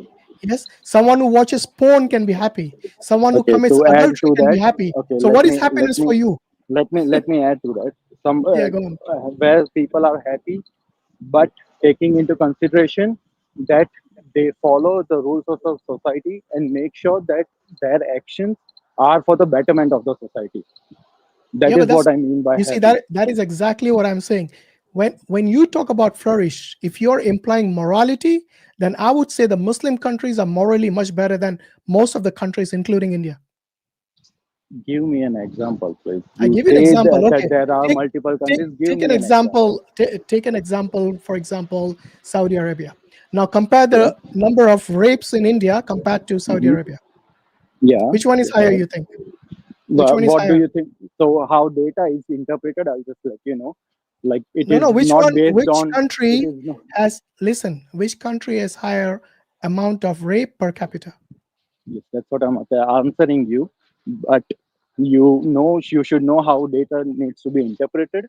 Yes, someone who watches porn can be happy. Someone who commits adultery can be happy. Okay, so what is happiness for you? Let me add to that. Yeah, go on. Where people are happy, but taking into consideration that they follow the rules of the society and make sure that their actions are for the betterment of the society. That is what I mean by you happy. see, that is exactly what I'm saying. When you talk about flourish, if you're implying morality, then I would say the Muslim countries are morally much better than most of the countries, including India. Give me an example, please. I give you an example. Okay. There are multiple countries. Take an example. Take an example. For example, Saudi Arabia. Now compare the number of rapes in India compared to Saudi Arabia. Yeah. Which one is higher, you think? What do you think? So how data is interpreted? I'll just let you know. Like it is which not one? based Which on. country has? Listen, which country has higher amount of rape per capita? Yes, that's what I'm answering you. But you should know how data needs to be interpreted.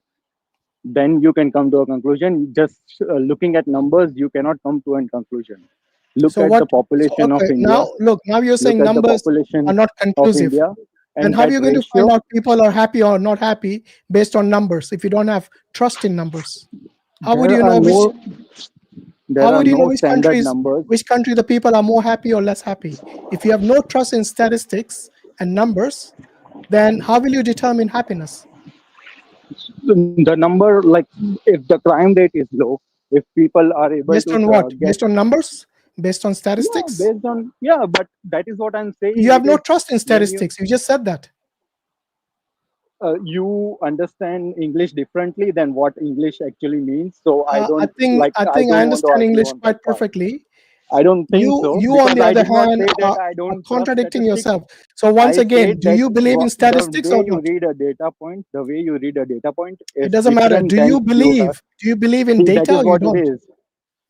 Then you can come to a conclusion. Just looking at numbers, you cannot come to a conclusion. Look at the population of India. Now you're saying numbers are not conclusive. And how are you going to find out people are happy or not happy based on numbers if you don't have trust in numbers? How would you know which country the people are more happy or less happy? If you have no trust in statistics and numbers, then how will you determine happiness? The number, like if the crime rate is low, if people are able based on what? Based on numbers? Based on statistics? Yeah, but that is what I'm saying. You have no trust in statistics. You just said that. You understand English differently than what English actually means. So I think I understand English quite perfectly. I don't think so. You on the other hand are contradicting yourself. So once again, do you believe in statistics or not? The way you read a data point, it doesn't matter. Do you believe in data or you don't?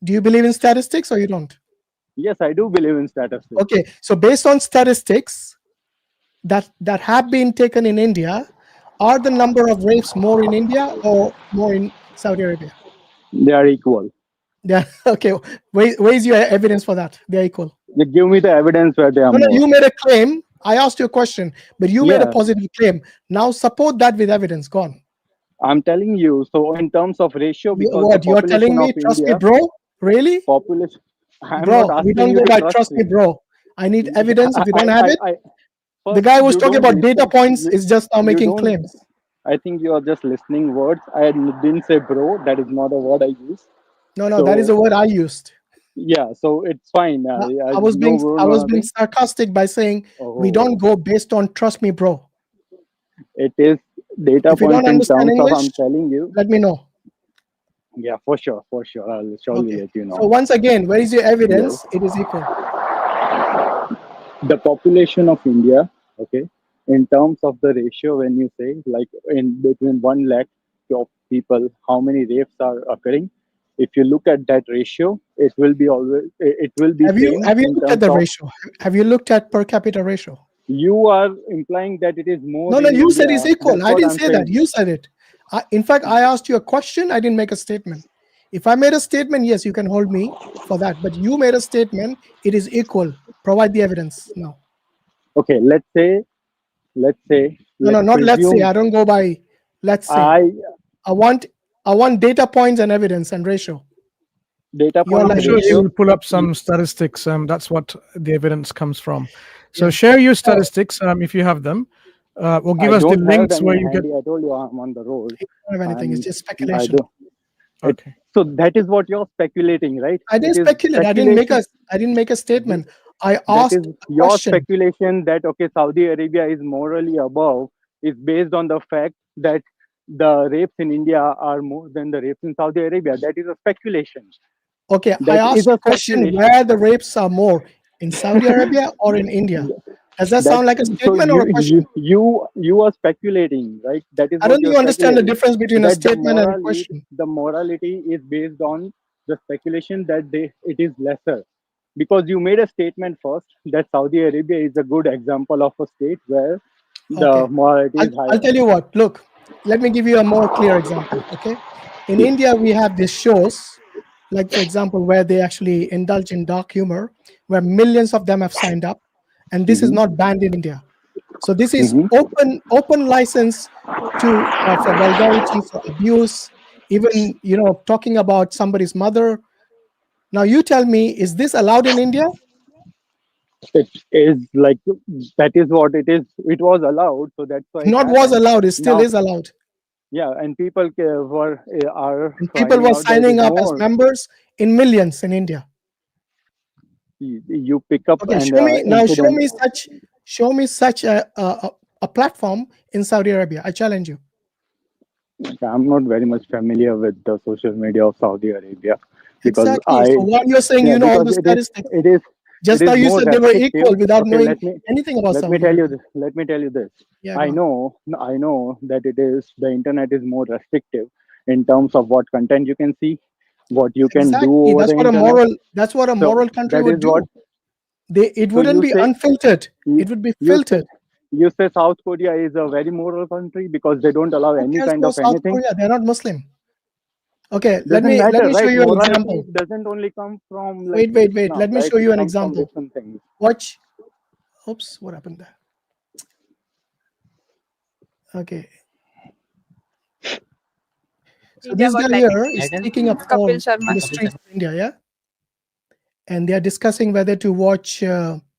Do you believe in statistics or you don't? Yes, I do believe in statistics. Okay, so based on statistics that have been taken in India, are the number of rapes more in India or more in Saudi Arabia? They are equal. Yeah. Okay. Where is your evidence for that? They are equal. You give me the evidence where they are more. No, you made a claim. I asked you a question, but you made a positive claim. Now support that with evidence. Go on. I'm telling you. So in terms of ratio, because what you're telling me? Trust me, bro. Really? Population. Bro, we don't go by trust me, bro. I need evidence. If you don't have it, the guy who was talking about data points is just now making claims. I think you are just listening words. I didn't say bro. That is not a word I used. No, that is a word I used. Yeah, so it's fine. I was being sarcastic by saying we don't go based on trust me, bro. It is data if you don't points in understand terms English, of I'm telling you. Let me know. Yeah, for sure. I'll surely let you know. So once again, where is your evidence? It is equal. The population of India, okay, in terms of the ratio, when you say like in between 1 lakh of people, how many rapes are occurring? If you look at that ratio, it will be always. It will be. Have you looked at the ratio? Have you looked at per capita ratio? You are implying that it is more. No, you said it's equal. I didn't say that. You said it. In fact, I asked you a question. I didn't make a statement. If I made a statement, yes, you can hold me for that. But you made a statement. It is equal. Provide the evidence now. Okay, let's say. No, not let's say. I don't go by let's say. I want data points and evidence and ratio. data You're point I'm like sure he ratio. will pull up some statistics. That's what the evidence comes from. So share your statistics if you have them, or give I us the don't have links where any you get. handy. I told you I'm on the road. You don't have anything. It's just I speculation. don't. Okay. So that is what you're speculating, right? I didn't It is speculate. I didn't speculation. make a statement. I That asked is a your question. speculation that okay, Saudi Arabia is morally above is based on the fact that the rapes in India are more than the rapes in Saudi Arabia. That is a speculation. Okay, I That asked is you a a question speculation. where the rapes are more, in Saudi Arabia or in India. Does that sound like a So statement or a question? you are speculating, right? That is I what don't think you're you understand the speculating. difference between a That statement and a question. the morality is based on the speculation that it is lesser. Because you made a statement first that Saudi Arabia is a good example of a state where the Okay. morality is higher. I'll tell you what. Look, let me give you a more clear example. Okay. In India, we have these shows, like for example, where they actually indulge in dark humor, where millions of them have signed up, and this is not banned in India. So this is open license to for vulgarity, for abuse, even talking about somebody's mother. Now you tell me, is this allowed in India? It is like that is what it is. It was allowed, so that's why it Not was happened. allowed, it still Now, is allowed. yeah, and people are And people finding were out that signing it's up as more. members in millions in India. You pick up Okay, an show incident. me such a platform in Saudi Arabia. I challenge you. I'm not very much familiar with the social media of Saudi Arabia because Exactly. So why you're saying you know all the because statistics? it Just is now you more said they were restrictive. equal without Okay, knowing anything about let Saudi me tell you Arabia. this. Let me tell you this. Yeah, I know that the internet is more restrictive in terms of what content you can see, what you can do Exactly. over the internet. That's what a So moral country that would is what. do. It So wouldn't you be say unfiltered. It would be filtered. you say South Korea is a very moral country because they don't allow Who any cares kind about of South anything. Korea? They're not Muslim. Okay, let Doesn't me matter, show right? you an Morality example. doesn't only come from Wait. Islam, Let me right? show you It an comes from example. different things. Watch. Oops, what happened there? Okay. So this guy here is taking a poll in the streets of India, yeah? And they are discussing whether to watch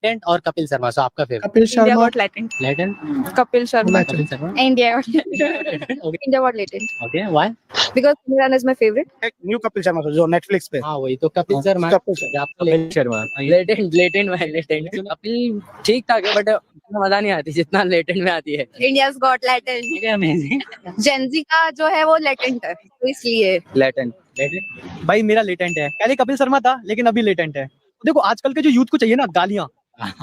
Latent or Kapil Sharma? So आपका favorite? Kapil India Sharma. got latent. Latent? Kapil Sharma. Latent. Kapil Sharma? India got latent. Okay. India got latent. Okay, why? Because Imran is my favorite. New Kapil Sharma जो Netflix पे हाँ वही तो Kapil Sharma Kapil Sharma latent latent में latent Kapil ठीक ठाक है but इतना मजा नहीं आती जितना लेटेंट में आती है India's got latent. Amazing Gen Z का जो है वो latent है, तो इसलिए. लेटेंट लेटेंट भाई मेरा लेटेंट है पहले कपिल शर्मा था लेकिन अभी लेटेंट है देखो आजकल के जो यूथ को चाहिए ना गालियां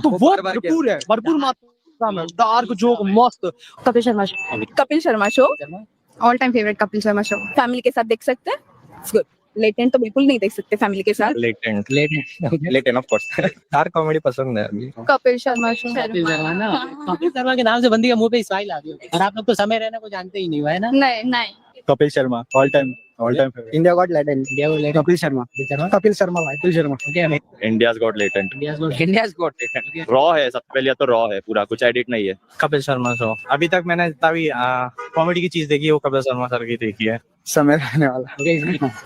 तो वो भरपूर मात्रा में डार्क जोक मस्त Kapil Sharma show. Kapil Sharma show. All time favourite Kapil Sharma show. Family के साथ देख सकते हैं. It's good. लेटेंट तो बिल्कुल नहीं देख सकते फैमिली के साथ. Latent latent of course dark comedy पसंद है अभी कपिल शर्मा शो. कपिल शर्मा ना कपिल शर्मा के नाम से बंदी के मुंह पे स्माइल आ गई और आप लोग तो समय रहना को जानते ही नहीं हुआ है ना नहीं. Kapil Sharma all time favourite India got latent Kapil Sharma Kapil Sharma okay India's got latent India's got latent raw है सबसे पहले तो रॉ है पूरा कुछ एडिट नहीं है कपिल शर्मा शो अभी तक मैंने जितना भी कॉमेडी की चीज देखी है वो कपिल शर्मा सर की देखी है समय रहने वाला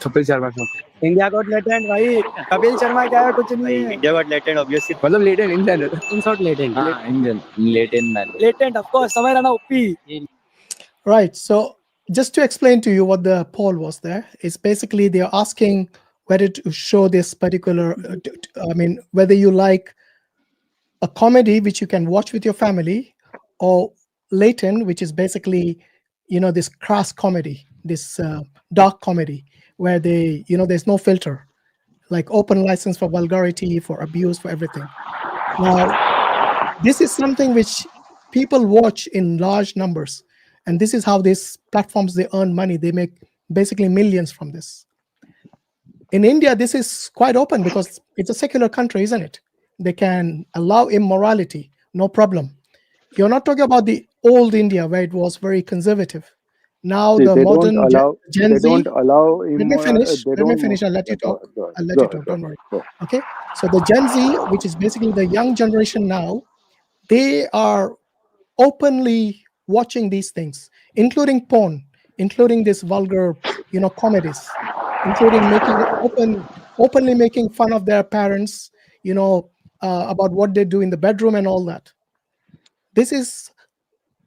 Kapil Sharma show India got latent भाई कपिल शर्मा क्या है कुछ नहीं है इंडिया गॉट लेटेंट ऑब्वियसली मतलब latent Indian in short latent Indian latent man latent of course समय रहना OP. Right. So just to explain to you what the poll was there, is basically they're asking whether to show this particular, whether you like a comedy which you can watch with your family, or latent, which is basically, this crass comedy, this dark comedy, where there's no filter, like open license for vulgarity, for abuse, for everything. Now, this is something which people watch in large numbers. And this is how these platforms, they earn money. They make basically millions from this. In India, this is quite open because it's a secular country, isn't it? They can allow immorality, no problem. You're not talking about the old India where it was very conservative. Now the modern Gen Z. They don't allow Let me finish. I'll let you talk. Don't worry. Okay. So the Gen Z, which is basically the young generation now, they are openly watching these things, including porn, including this vulgar, comedies, including making openly making fun of their parents, about what they do in the bedroom and all that. This is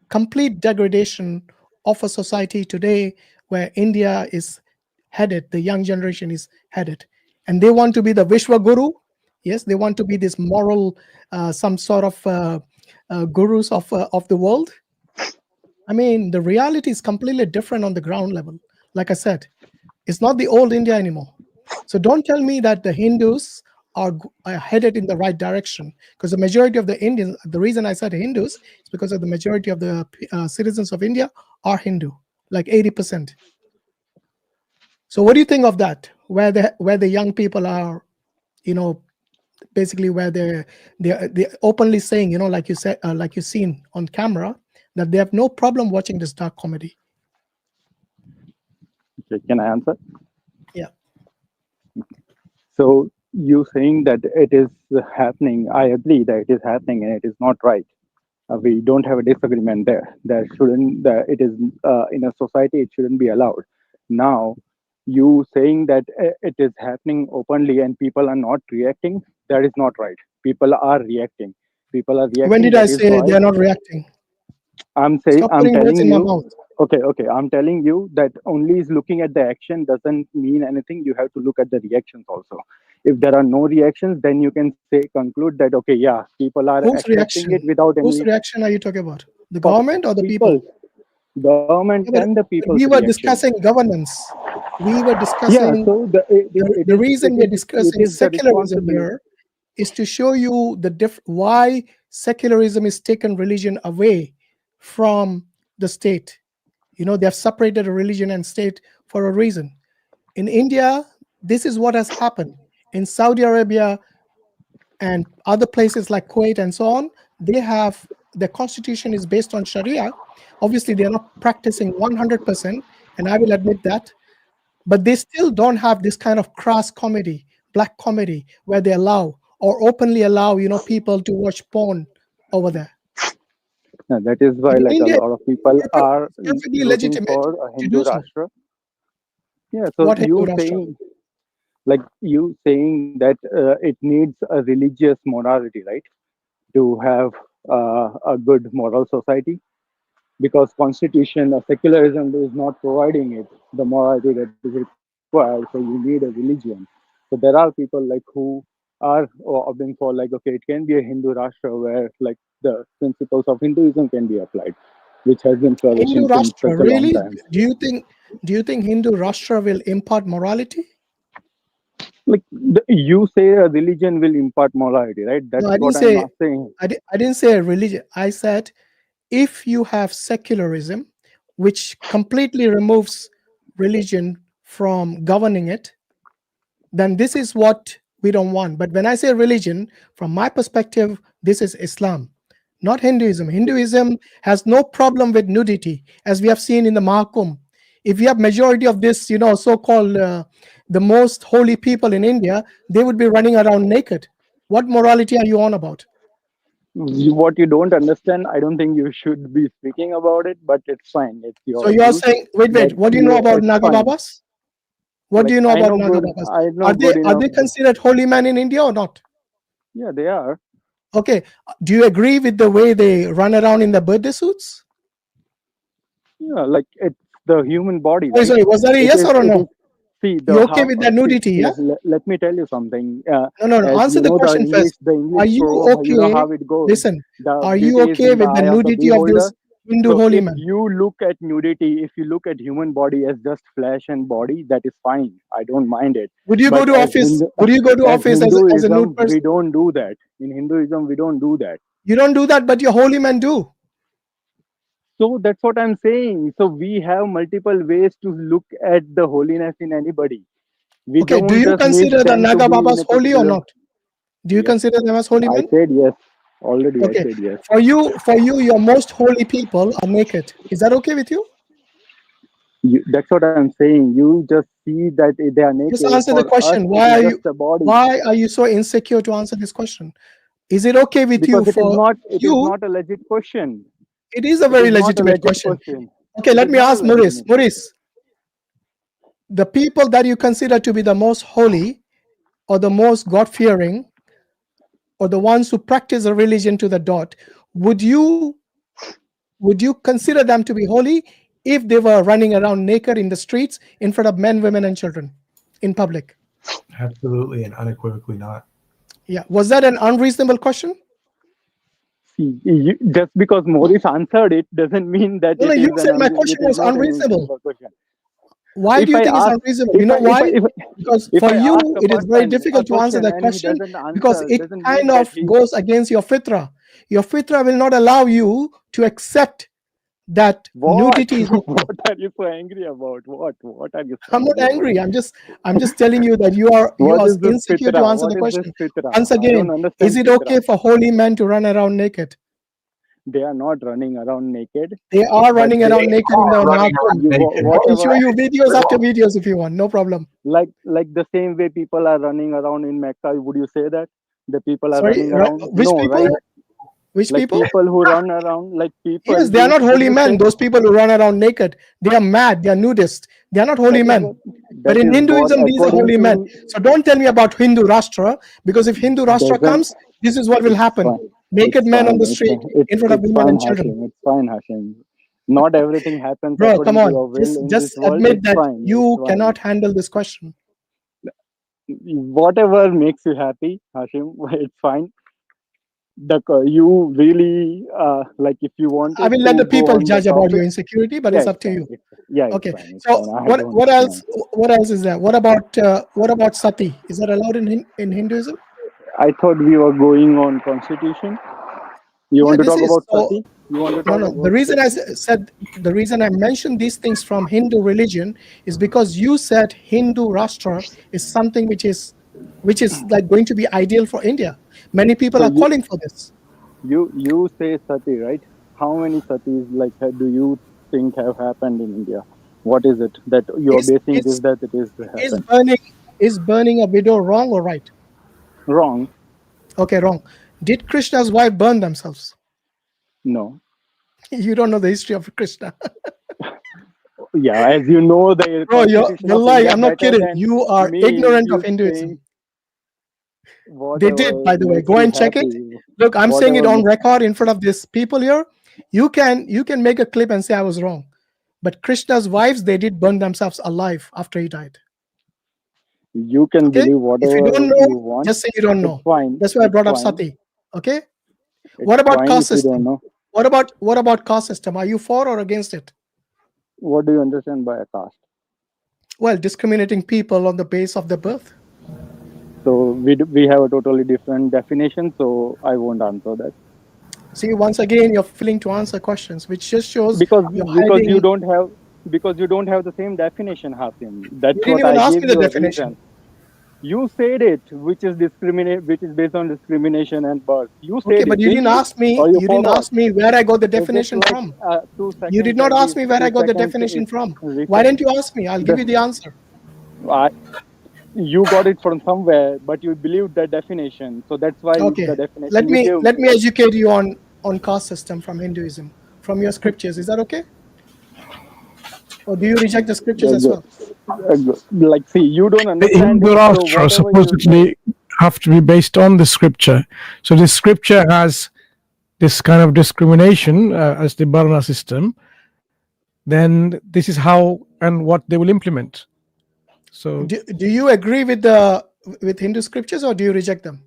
complete degradation of a society today where India is headed, the young generation is headed, and they want to be the Vishwa Guru. Yes, they want to be this moral, some sort of gurus of the world. I mean, the reality is completely different on the ground level. Like I said, it's not the old India anymore. So don't tell me that the Hindus are headed in the right direction, because the majority of the Indians, the reason I said Hindus is because of the majority of the citizens of India are Hindu, like 80%. So what do you think of that? Where the young people are, basically where they're openly saying, like you said, like you've seen on camera, that they have no problem watching this dark comedy. Okay, can I answer? Yeah. So you saying that it is happening, I agree that it is happening and it is not right. We don't have a disagreement there. There shouldn't, it is in a society, it shouldn't be allowed. Now, you saying that it is happening openly and people are not reacting, that is not right. People are reacting. People are reacting. When did I say they are not reacting? I'm telling you. Okay. I'm telling you that only is looking at the action doesn't mean anything. You have to look at the reactions also. If there are no reactions, then you can conclude that okay, yeah, people are accepting it without any. Whose reaction are you talking about? The government or the people? Government and the people. We were discussing governance. We were discussing. Yeah. So the reason we're discussing secularism here is to show you why secularism is taken religion away from the state. They have separated religion and state for a reason. In India, this is what has happened. In Saudi Arabia and other places like Kuwait and so on, their constitution is based on Sharia. Obviously, they are not practicing 100%, and I will admit that. But they still don't have this kind of crass comedy, black comedy, where they allow or openly allow, people to watch porn over there. That is why, like India, a lot of people are looking for a Hindu Rashtra. Yeah, so you saying that it needs a religious morality, right, to have a good moral society, because constitution or secularism is not providing it the morality that is required. So you need a religion. So there are people like who are opting for like, okay, it can be a Hindu Rashtra where like the principles of Hinduism can be applied, which has been flourishing since such a long time. Do you think Hindu Rashtra will impart morality? Like you say a religion will impart morality, right? That's what I'm not saying. I didn't say a religion. I said if you have secularism, which completely removes religion from governing it, then this is what we don't want. But when I say religion, from my perspective, this is Islam, not Hinduism. Hinduism has no problem with nudity, as we have seen in the Mahakumbh. If you have majority of this, so-called the most holy people in India, they would be running around naked. What morality are you on about? What you don't understand, I don't think you should be speaking about it, but it's fine. It's your. So you are saying, wait, what do you know about Naga Babas? What do you know about Naga Babas? Are they considered holy men in India or not? Yeah, they are. Okay. Do you agree with the way they run around in the birthday suits? Yeah, like it's the human body. Oh, right? Sorry, was that a yes or a no? See, you okay with that nudity? Yeah. Let me tell you something. No. Answer the question first. Are you okay? You know how it goes. Listen. Are you okay with the nudity of this Hindu holy man? If you look at nudity, if you look at human body as just flesh and body, that is fine. I don't mind it. Would you go to office? Would you go to office as a nude person? We don't do that. In Hinduism, we don't do that. You don't do that, but your holy men do. So that's what I'm saying. So we have multiple ways to look at the holiness in anybody. Okay, do you consider the Naga Babas holy or not? Do you consider them as holy men? I said yes. Already okay. I said yes. For you, your most holy people are naked. Is that okay with you? That's what I'm saying. You just see that they are naked. Just answer the question. Why are you so insecure to answer this question? Is it okay with you? It is not a legit question. It is a very legitimate question. Okay, let me ask Muris. Muris, the people that you consider to be the most holy, or the most God-fearing, or the ones who practice a religion to the dot, would you consider them to be holy if they were running around naked in the streets in front of men, women, and children in public? Absolutely and unequivocally not. Yeah. Was that an unreasonable question? Just because Muris answered it doesn't mean that No, you said my question was unreasonable. Why do you think it's unreasonable? You know why? Because for you, it is very difficult to answer that question because it kind of goes against your fitra. Your fitra will not allow you to accept that nudity is. What are you so angry about? What are you? I'm not angry. I'm just telling you that you are insecure to answer the question. Once again, is it okay for holy men to run around naked? They are not running around naked. They are running around naked in the Makkah. I can show you videos after videos if you want. No problem. Like the same way people are running around in Mecca. Would you say that the people are running around? Which no, people? Right? Which like people? People who run around like people. Yes, they are not holy men. Those people who run around naked, they are mad. They are nudists. They are not holy men. But in Hinduism, these are holy men. So don't tell me about Hindu Rashtra, because if Hindu Rashtra comes, this is what will happen. Naked men on the street in front of women and children. It's fine, Hashim. Not everything happens. Bro, come on. Just admit that you cannot handle this question. Whatever makes you happy, Hashim, it's fine. You really like if you want. I will let the people judge about your insecurity, but it's up to you. Yeah. Okay. So what else? What else is there? What about sati? Is that allowed in Hinduism? I thought we were going on constitution. You want to talk about sati? You want to talk about The reason I said, the reason I mentioned these things from Hindu religion is because you said Hindu Rashtra is something which is like going to be ideal for India. Many people are calling for this. You say sati, right? How many satis like do you think have happened in India? What is it that you're basing this that it is to happen? Is burning a widow wrong or right? Wrong. Okay, wrong. Did Krishna's wife burn themselves? No. You don't know the history of Krishna. Yeah, as you know, Bro, you're lying. I'm not kidding. You are ignorant of Hinduism. They did, by the way. Go and check it. Look, I'm saying it on record in front of these people here. You can make a clip and say I was wrong. But Krishna's wives, they did burn themselves alive after he died. You can believe whatever if you don't know, you want. Just say you don't know. Fine. That's why I brought up sati. Okay. What about caste system? What about caste system? Are you for or against it? What do you understand by a caste? Well, discriminating people on the basis of their birth. So we have a totally different definition. So I won't answer that. See, once again, you're failing to answer questions, which just shows because you don't have the same definition, Hashim. That's you didn't even ask me the definition. Reason. You said it, which is based on discrimination and birth. You said okay, but you didn't ask me. You didn't ask me where I got the definition from. You did not ask me where I got the definition from. Why didn't you ask me? I'll give you the answer. You got it from somewhere, but you believed the definition, so that's why the definition. Let me educate you on caste system from Hinduism, from your scriptures. Is that okay? Or do you reject the scriptures as well? Like, see, you don't understand. The Hindu Rashtra supposedly have to be based on the scripture. So the scripture has this kind of discrimination as the Varna system. Then this is how and what they will implement. So, do you agree with Hindu scriptures or do you reject them?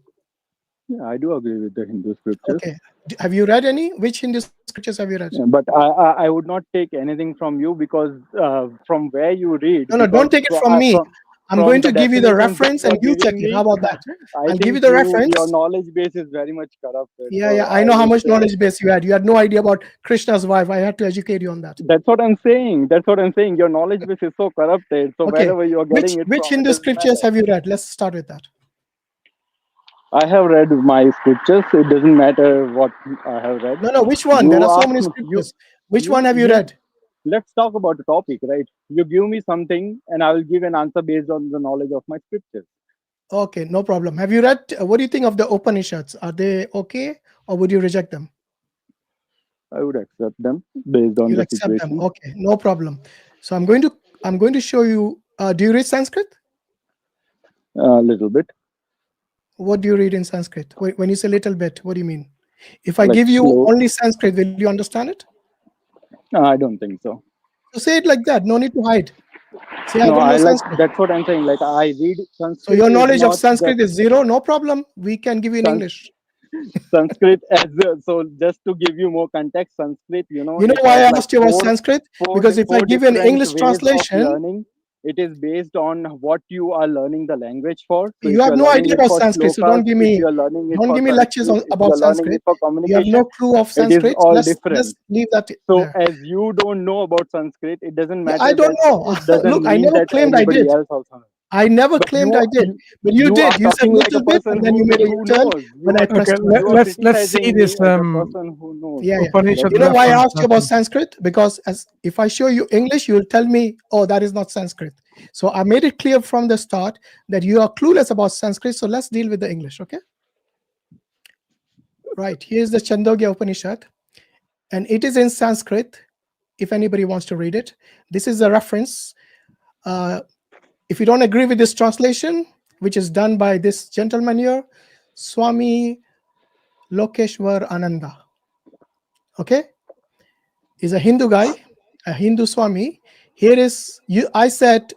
Yeah, I do agree with the Hindu scriptures. Okay. Have you read any? Which Hindu scriptures have you read? Yeah, but I would not take anything from you because from where you read. No, don't take it from me. I'm going to give you the reference and you check it. How about that? I'll give you the reference. Your knowledge base is very much corrupted. Yeah, I know how much knowledge base you had. You had no idea about Krishna's wife. I had to educate you on that. That's what I'm saying. Your knowledge base is so corrupted. So wherever you're getting it from. Which Hindu scriptures have you read? Let's start with that. I have read my scriptures. It doesn't matter what I have read. No, which one? There are so many scriptures. Which one have you read? Let's talk about the topic, right? You give me something and I will give an answer based on the knowledge of my scriptures. Okay, no problem. Have you read, what do you think of the Upanishads? Are they okay or would you reject them? I would accept them based on the situation. Accept them. Okay, no problem. So I'm going to show you, do you read Sanskrit? A little bit. What do you read in Sanskrit? When you say little bit, what do you mean? If I Like give you slow. only Sanskrit, will you understand it? No, I don't think so. So say it like that. No need to hide. Say I No, don't know I like Sanskrit. that's what I'm saying. Like I read Sanskrit. So your is knowledge of not Sanskrit just is zero. No problem. We can give you in English. Sanskrit as so just to give you more context, Sanskrit, You know it why I has like asked you about Sanskrit? Because if I give you an different English ways translation, of learning. It is based on what you are learning the language for. So you if have you're no learning idea it about for Sanskrit. So shlokas, don't give if me you're learning it for lectures Sanskrit, if about you're learning Sanskrit. it for You have communication, no clue of it is Sanskrit. all Let's different. leave that So there. as you don't know about Sanskrit, it doesn't Yeah, matter I don't that know. it doesn't Look, I mean never that claimed I anybody did. else also knows. I never But claimed I did. But you you did. are You said talking like a little bit, person and then you made a who U-turn knows. when I pressed. You are let's see criticizing me this as a person who knows. Yeah. Upanishad You know why I reference. asked you about Sanskrit? Because if I show you English, you will tell me, oh, that is not Sanskrit. So I made it clear from the start that you are clueless about Sanskrit. So let's deal with the English, okay? Right. Here's the Chandogya Upanishad, and it is in Sanskrit. If anybody wants to read it, this is a reference. If you don't agree with this translation, which is done by this gentleman here, Swami Lokeshwar Ananda. Okay, he's a Hindu guy, a Hindu Swami. Here is I said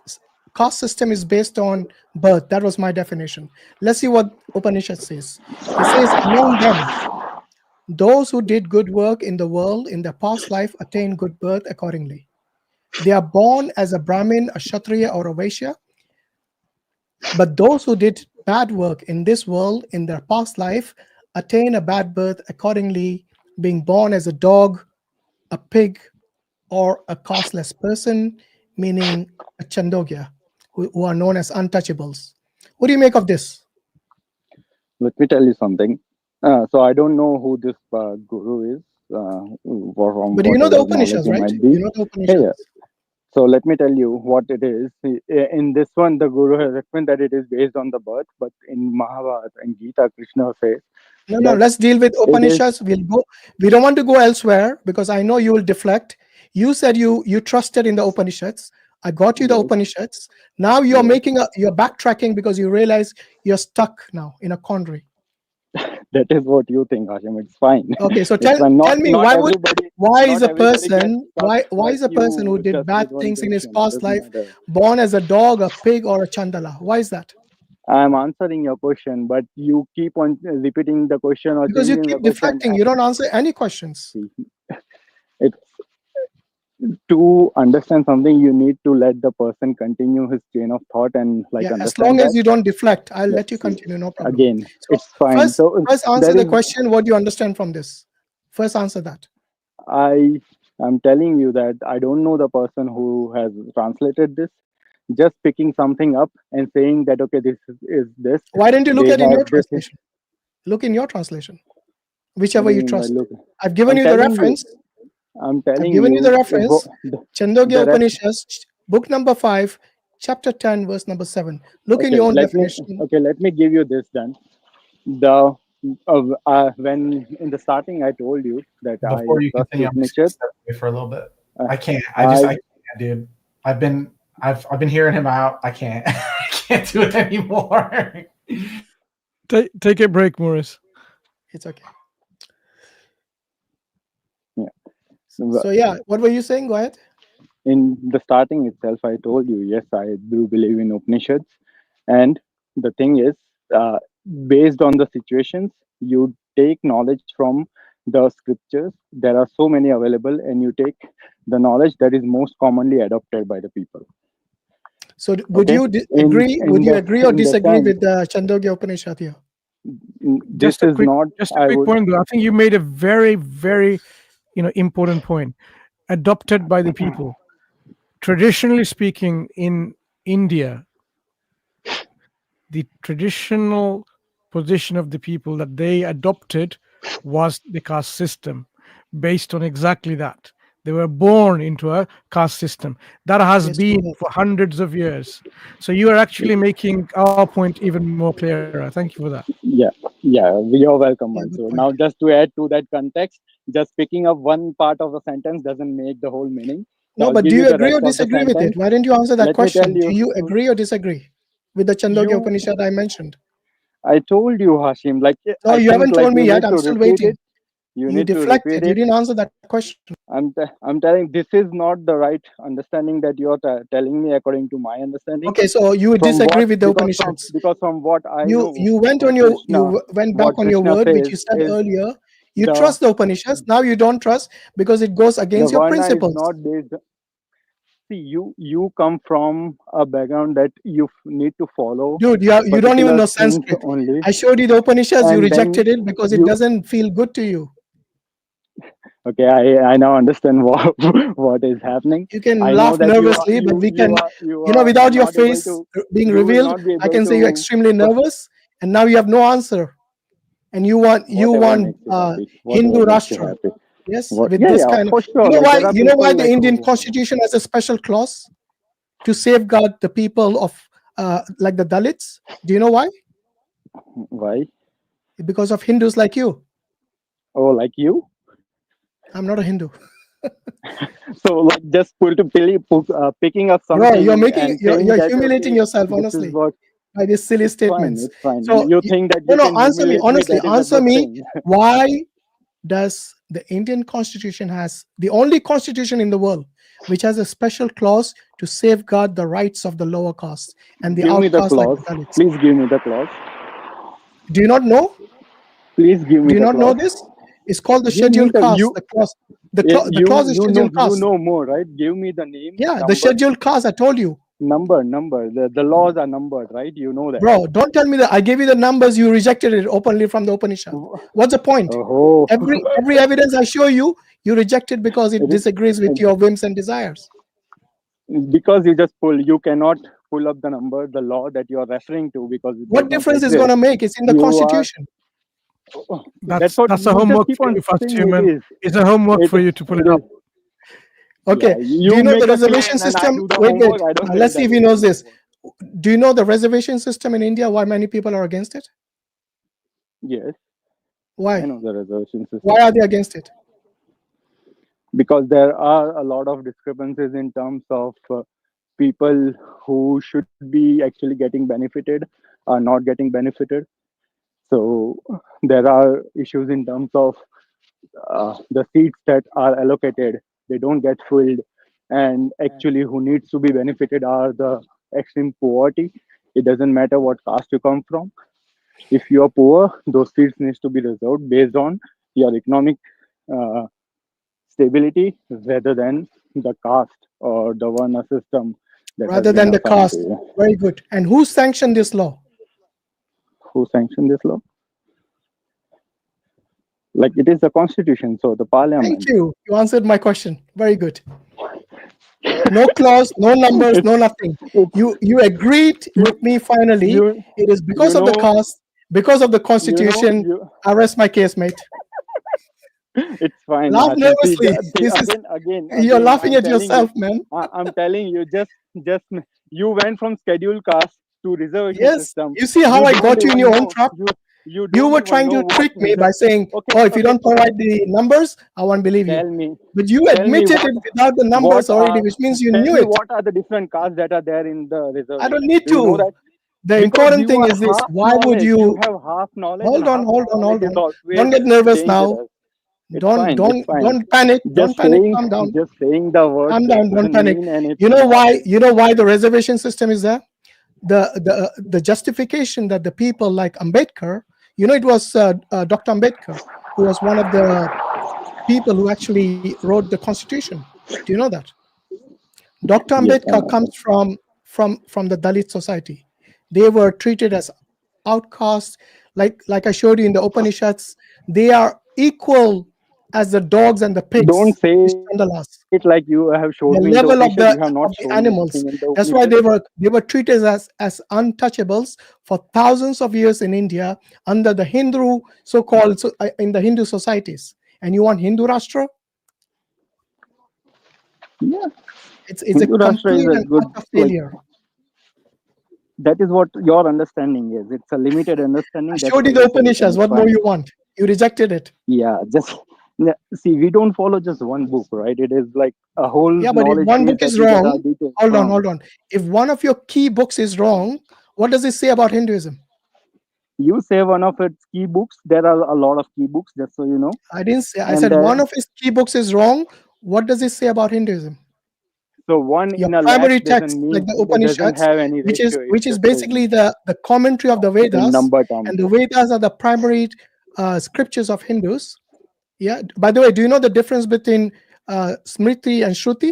caste system is based on birth. That was my definition. Let's see what Upanishad says. It says, among them, those who did good work in the world in their past life attain good birth accordingly. They are born as a Brahmin, a Kshatriya, or a Vaishya. But those who did bad work in this world in their past life attain a bad birth accordingly, being born as a dog, a pig, or a casteless person, meaning a Chandogya, who are known as untouchables. What do you make of this? Let me tell you something. So I don't know who this guru is, from But you know the whatever knowledge Upanishads, he right? might be. You know the Upanishads. Yeah. So let me tell you what it is. In this one, the guru has explained that it is based on the birth, but in Mahabharata and Gita, Krishna says, No, let's deal with Upanishads. We don't want to go elsewhere because I know you will deflect. You said you trusted in the Upanishads. I got you the Upanishads. Now you're you're backtracking because you realize you're stuck now in a quandary. That is what you think, Hashim. It's fine. Okay, so It's tell fine. me why is a person who did bad things in his past life born as a dog, a pig, or a chandala? Why is that? I'm answering your question, but you keep on repeating the question or Because you changing keep the question. deflecting. You don't answer any questions. It's to understand something, you need to let the person continue his chain of thought and understand. As long as you don't deflect, I'll let you continue. No problem. Again, So it's fine. First answer the question. What do you understand from this? First answer that. I'm telling you that I don't know the person who has translated this. Just picking something up and saying that okay, this is this. Why didn't you look at in your translation? Look in your translation, whichever you trust. I've given you the reference. I'm telling I've given you the reference. Chandogya the Upanishads, book number 5, chapter 10, verse number 7. Look in your own definition. Let me give you this then. When in the starting I told you that Before you trust continue, I'm just Upanishad. gonna step away for a little bit. I can't. I can't, dude. I've been hearing him out. I can't. I can't do it anymore. Take a break, Muris. It's okay. Yeah. So yeah, what were you saying? Go ahead. In the starting itself, I told you, yes, I do believe in Upanishads. And the thing is, based on the situations, you take knowledge from the scriptures. There are so many available, and you take the knowledge that is most commonly adopted by the people. So would you agree? Would you agree or disagree with the Chandogya Upanishad here? Just a quick point, though. I think you made a very, very, important point. Adopted by the people. Traditionally speaking, in India, the traditional position of the people that they adopted was the caste system, based on exactly that. They were born into a caste system that has been for hundreds of years. So you are actually making our point even more clearer. Thank you for that. Yeah, you're welcome, Mansur. Now, just to add to that context, just picking up one part of a sentence doesn't make the whole meaning. So No, but do you agree or disagree with it? Why didn't you answer that question? Do you agree or disagree with the Chandogya Upanishad I mentioned? I told you, Hashim. Like No, I you haven't think like told me you yet. need I'm to still repeat waiting. it. You You need to repeat deflected. You it. didn't answer that question. I'm telling this is not the right understanding that you're telling me according to my understanding. Okay, so you From disagree what with the because Upanishads. from what I You know, you went what on your Krishna, went what back on your Krishna word, which says you said is earlier. You the trust the Upanishads. Now you don't trust because it goes against your Varna is principles. not based. See, you come from a background that you need to follow. Dude, you don't even particular know things Sanskrit. only, I showed you the Upanishads. You and then rejected it because it you. doesn't feel good to you. Okay, I now understand what is happening. You can I know laugh that nervously, but we can, without your not able face to. being You will revealed, not be I able can say you're to. extremely nervous, and now you have no answer, and you want Whatever makes you happy. Whatever Hindu makes you Rashtra. happy. Yes, What? with Yeah, this yeah, kind of, for sure. you know Like why? there are You know why people the like Indian who. Constitution has a special clause to safeguard the people of, like the Dalits. Do you know why? Why? Because of Hindus like you. Oh, like you? I'm not a Hindu. So like just picking up Bro, something you're making and saying you're that humiliating okay, yourself, this is honestly, what. by these silly It's fine. statements. It's fine. So You think that you no, can answer me humiliate me? honestly. That is a Answer good me. thing. Why does the Indian Constitution has the only constitution in the world which has a special clause to safeguard the rights of the lower caste and the Give me the outcasts like clause. the Dalits? Please give me the clause. Do you not know? Please give me Do you the not know clause. this? It's called the Give me scheduled the caste. you. The clause. The You clause is scheduled you caste. know more, right? Give me the name, Yeah, number, the scheduled caste. I told you. number. The laws are numbered, right? You know that. Bro, don't tell me that I gave you the numbers. You rejected it openly from the Upanishad. What's the point? Oh. Every evidence I show you, you reject it because it It is- disagrees with your whims and desires. Because you just you cannot pull up the number, the law that you are referring to, because it What does not difference is exist. going to make? It's in the You Constitution. That's what That's you a just homework keep for on you first, saying human. it is. It's a homework for you to pull it up. Okay. Yeah, Do you know make the a claim reservation and I system? do the Wait. homework. I don't think Let's see if that he is knows gonna this. Do you know the reservation system in India? Why many people are against it? Yes. Why? I know the reservation system. Why are they against it? Because there are a lot of discrepancies in terms of people who should be actually getting benefited are not getting benefited. So there are issues in terms of the seats that are allocated, they don't get filled, and actually who needs to be benefited are the extreme poverty. It doesn't matter what caste you come from. If you are poor, those seats needs to be reserved based on your economic stability rather than the caste or the Varna system that Rather has been than the assigned to caste. you. Very good. And who sanctioned this law? Who sanctioned this law? Like it is the constitution, so the parliament. Thank you. You answered my question. Very good. No clause, no numbers, no nothing. You agreed with me finally. It is because of the caste, because of the constitution. I rest my case, mate. It's fine. Laugh Hashim. See, nervously. This is again, you're laughing I'm at telling yourself, you, man. I'm telling you, just you went from scheduled caste to reservation Yes. system. You see how I don't got you in even your own know- trap? You You don't were even trying know to what trick me by saying, Okay, "Oh, if you don't provide the numbers, I won't believe you." Tell me. But you Tell me admitted what- it without the numbers what already, are- which means you Tell knew me it. what are the different castes that are there in the reservation? I don't need Do you know to. that? The Because important you thing are is this: half why would knowledge. you? You have half knowledge. Hold and on, half hold on, knowledge hold is on. always Don't get nervous dangerous. now. It's Don't fine. don't It's fine. don't panic. Don't panic. Calm down. Just saying the word Calm down. Don't doesn't panic. mean anything. You know why? You know why the reservation system is there? The justification that the people like Ambedkar, it was Dr. Ambedkar who was one of the people who actually wrote the constitution. Do you know that? Dr. Yes, I Ambedkar know. comes from the Dalit society. They were treated as outcasts, like I showed you in the Upanishads. They are equal as the dogs and the pigs. Don't say Chandalas. it like you have shown The me in the level of Upanishad. You have the not shown me animals. anything in the That's why Upanishad. they were treated as untouchables for thousands of years in India under the Hindu so-called in the Hindu societies. And you want Hindu Rashtra? Yeah. It's a Hindu Rashtra is complete a and good utter failure. That is what your understanding is. It's a limited understanding. I That's showed why you the you say it, and Upanishads. it's What more fine. you want? You rejected it. Yeah, see, we don't follow just one book, right? It is like a whole Yeah, but if knowledge one base book that is we get our wrong, details hold from. on. If one of your key books is wrong, what does it say about Hinduism? You say one of its key books. There are a lot of key books, just so you know. I didn't say. I And, said one of his key books is wrong. What does it say about Hinduism? So one Your in a primary lakh text, doesn't mean like the it doesn't Upanishads, have any which ratio. is It's just basically the commentary of the in Vedas, number terms. and the Vedas are the primary scriptures of Hindus. Yeah. By the way, do you know the difference between Smriti and Shruti?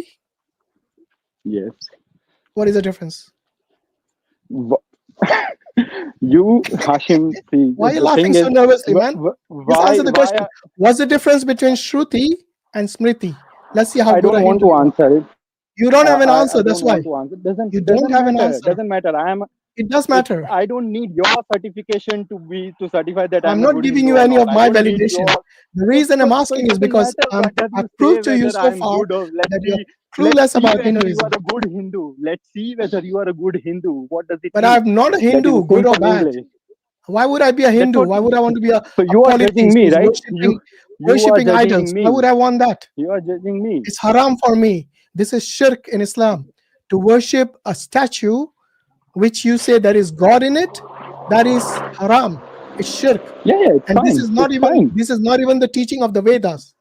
Yes. What is the difference? You, Hashim, see, Why are you the laughing thing so is, nervously, man? Just answer the why question. What's the difference between Shruti and Smriti? Let's see how I good a don't want Hindu to you are. answer it. You don't have an I answer. That's don't why. want to answer. You don't have an matter. answer. Doesn't matter. It does matter. I don't need your certification to certify that I'm I'm not a good giving Hindu you or any not. of I my don't need validation. your. The reason I'm So asking it is doesn't because matter what does you I've proved to say you whether so I'm far good or that you're let's clueless see about whether you Hinduism. are a good Hindu. Let's see whether you are a good Hindu. What does it But mean? I'm not a That in Hindu, good or simple bad. English. Why would I be a Hindu? Why would I want to be a So you are judging polytheist me, who's right? You are worshipping judging idols? me. Why would I want that? You are judging me. It's haram for me. This is shirk in Islam. To worship a statue which you say there is God in it, that is haram. It's shirk. Yeah, it's and fine. this is not even the teaching of the Vedas.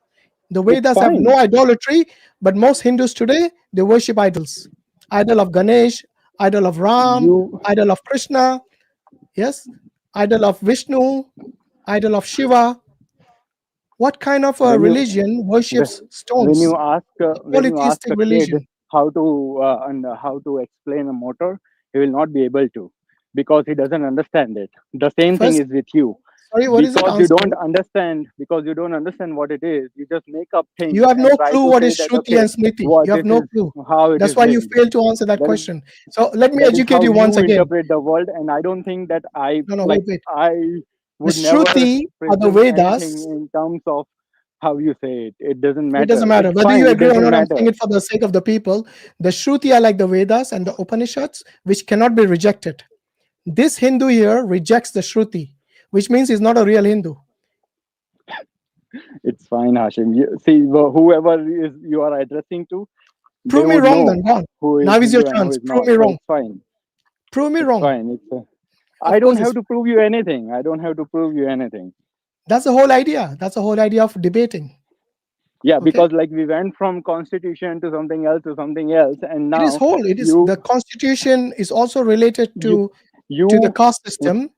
The Vedas have no idolatry, but most Hindus today, they worship idols. Idol of Ganesh, idol of Ram, idol of Krishna, yes, idol of Vishnu, idol of Shiva. What kind of a religion worships stones? When you ask Polytheistic a kid religion. how to explain a motor, he will not be able to, because he doesn't understand it. The same thing is with you. Sorry, what is it? Because you don't understand what it is. You just make up things. You have and no try clue to what say is that, Shruti okay, and Smriti. what You have this no is, clue. how it That's is why you named. failed to answer that That is- question. So let me That is educate how you once you again. interpret the world, and I don't think that I Wait. I The would never Shruti or the presume Vedas. anything in terms of how you say it. It doesn't matter. It doesn't matter It's whether fine. you It agree or doesn't not. I'm matter. saying it for the sake of the people. The Shruti are like the Vedas and the Upanishads, which cannot be rejected. This Hindu here rejects the Shruti, which means he's not a real Hindu. It's fine, Hashim. See, whoever is you are addressing to, Prove they me would wrong know then. Go on. who is Now is your Hindu and who chance. is Prove not. me So wrong. it's fine. Prove me It's wrong. fine. I don't have to prove you anything. I don't have to prove you anything. That's the whole idea. That's the whole idea of debating. Yeah, Okay. because like we went from constitution to something else, and now It is whole. It is the constitution is also related to the caste system,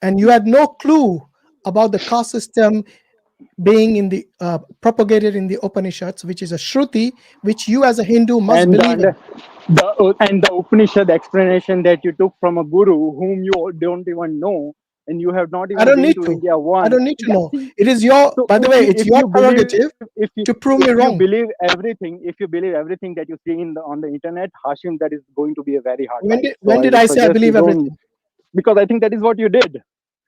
and you had no clue about the caste system being in the propagated in the Upanishads, which is a Shruti, which you as a Hindu must believe in. The Upanishad explanation that you took from a guru whom you don't even know, and you have not even I don't been need to to. India once. I don't need to know. It is your. By the way, it's your prerogative to prove me wrong. If you believe everything that you see on the internet, Hashim, that is going to be a very hard When life. when did I say I believe everything? Because I think that is what you did.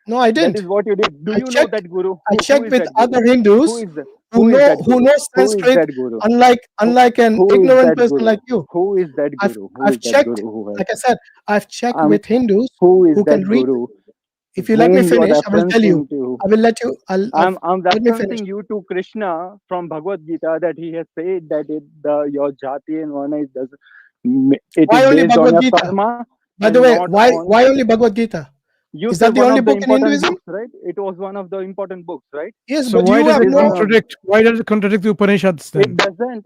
No, I didn't. That is what you did. Do you know that guru? I checked with other guru? Hindus who know Sanskrit, unlike an ignorant person like you. Who is that guru? I've checked. Like I said, I've checked with Hindus who can read. guru? If you let me Whom you are finish, I will tell you. referencing to? I will let you. I'm let me finish. referencing you to Krishna from Bhagavad Gita, that he has said that your jati and varna is Why only based on Bhagavad your Gita? karma. By the way, why only Bhagavad Gita? Is that the only book in Hinduism? Books, right? It was one of the important books, right? Yes, So but why you does have it no. contradict? Why does it contradict the Upanishads then?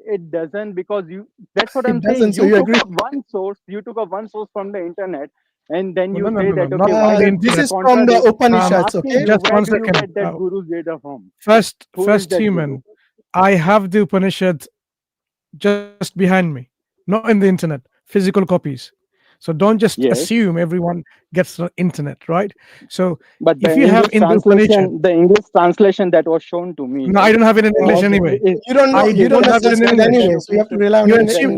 It doesn't because you. That's what It I'm doesn't, saying. so you took agree? up one source. You took up one source from the internet, and then you No, say that okay, not why the does this internet. is from the Upanishads, I'm asking okay? you, Just where one do you second. get that guru's data from? First Who is first that human. guru? I have the Upanishad just behind me, not in the internet, physical copies. So don't just Yes. assume everyone gets the internet, right? So But the if you have in the Upanishad, the English translation that was shown to me. no, I don't have it in English Okay. anyway. You don't know. I You don't don't know have it in Sanskrit English. anyway, so you have to rely on You English. assume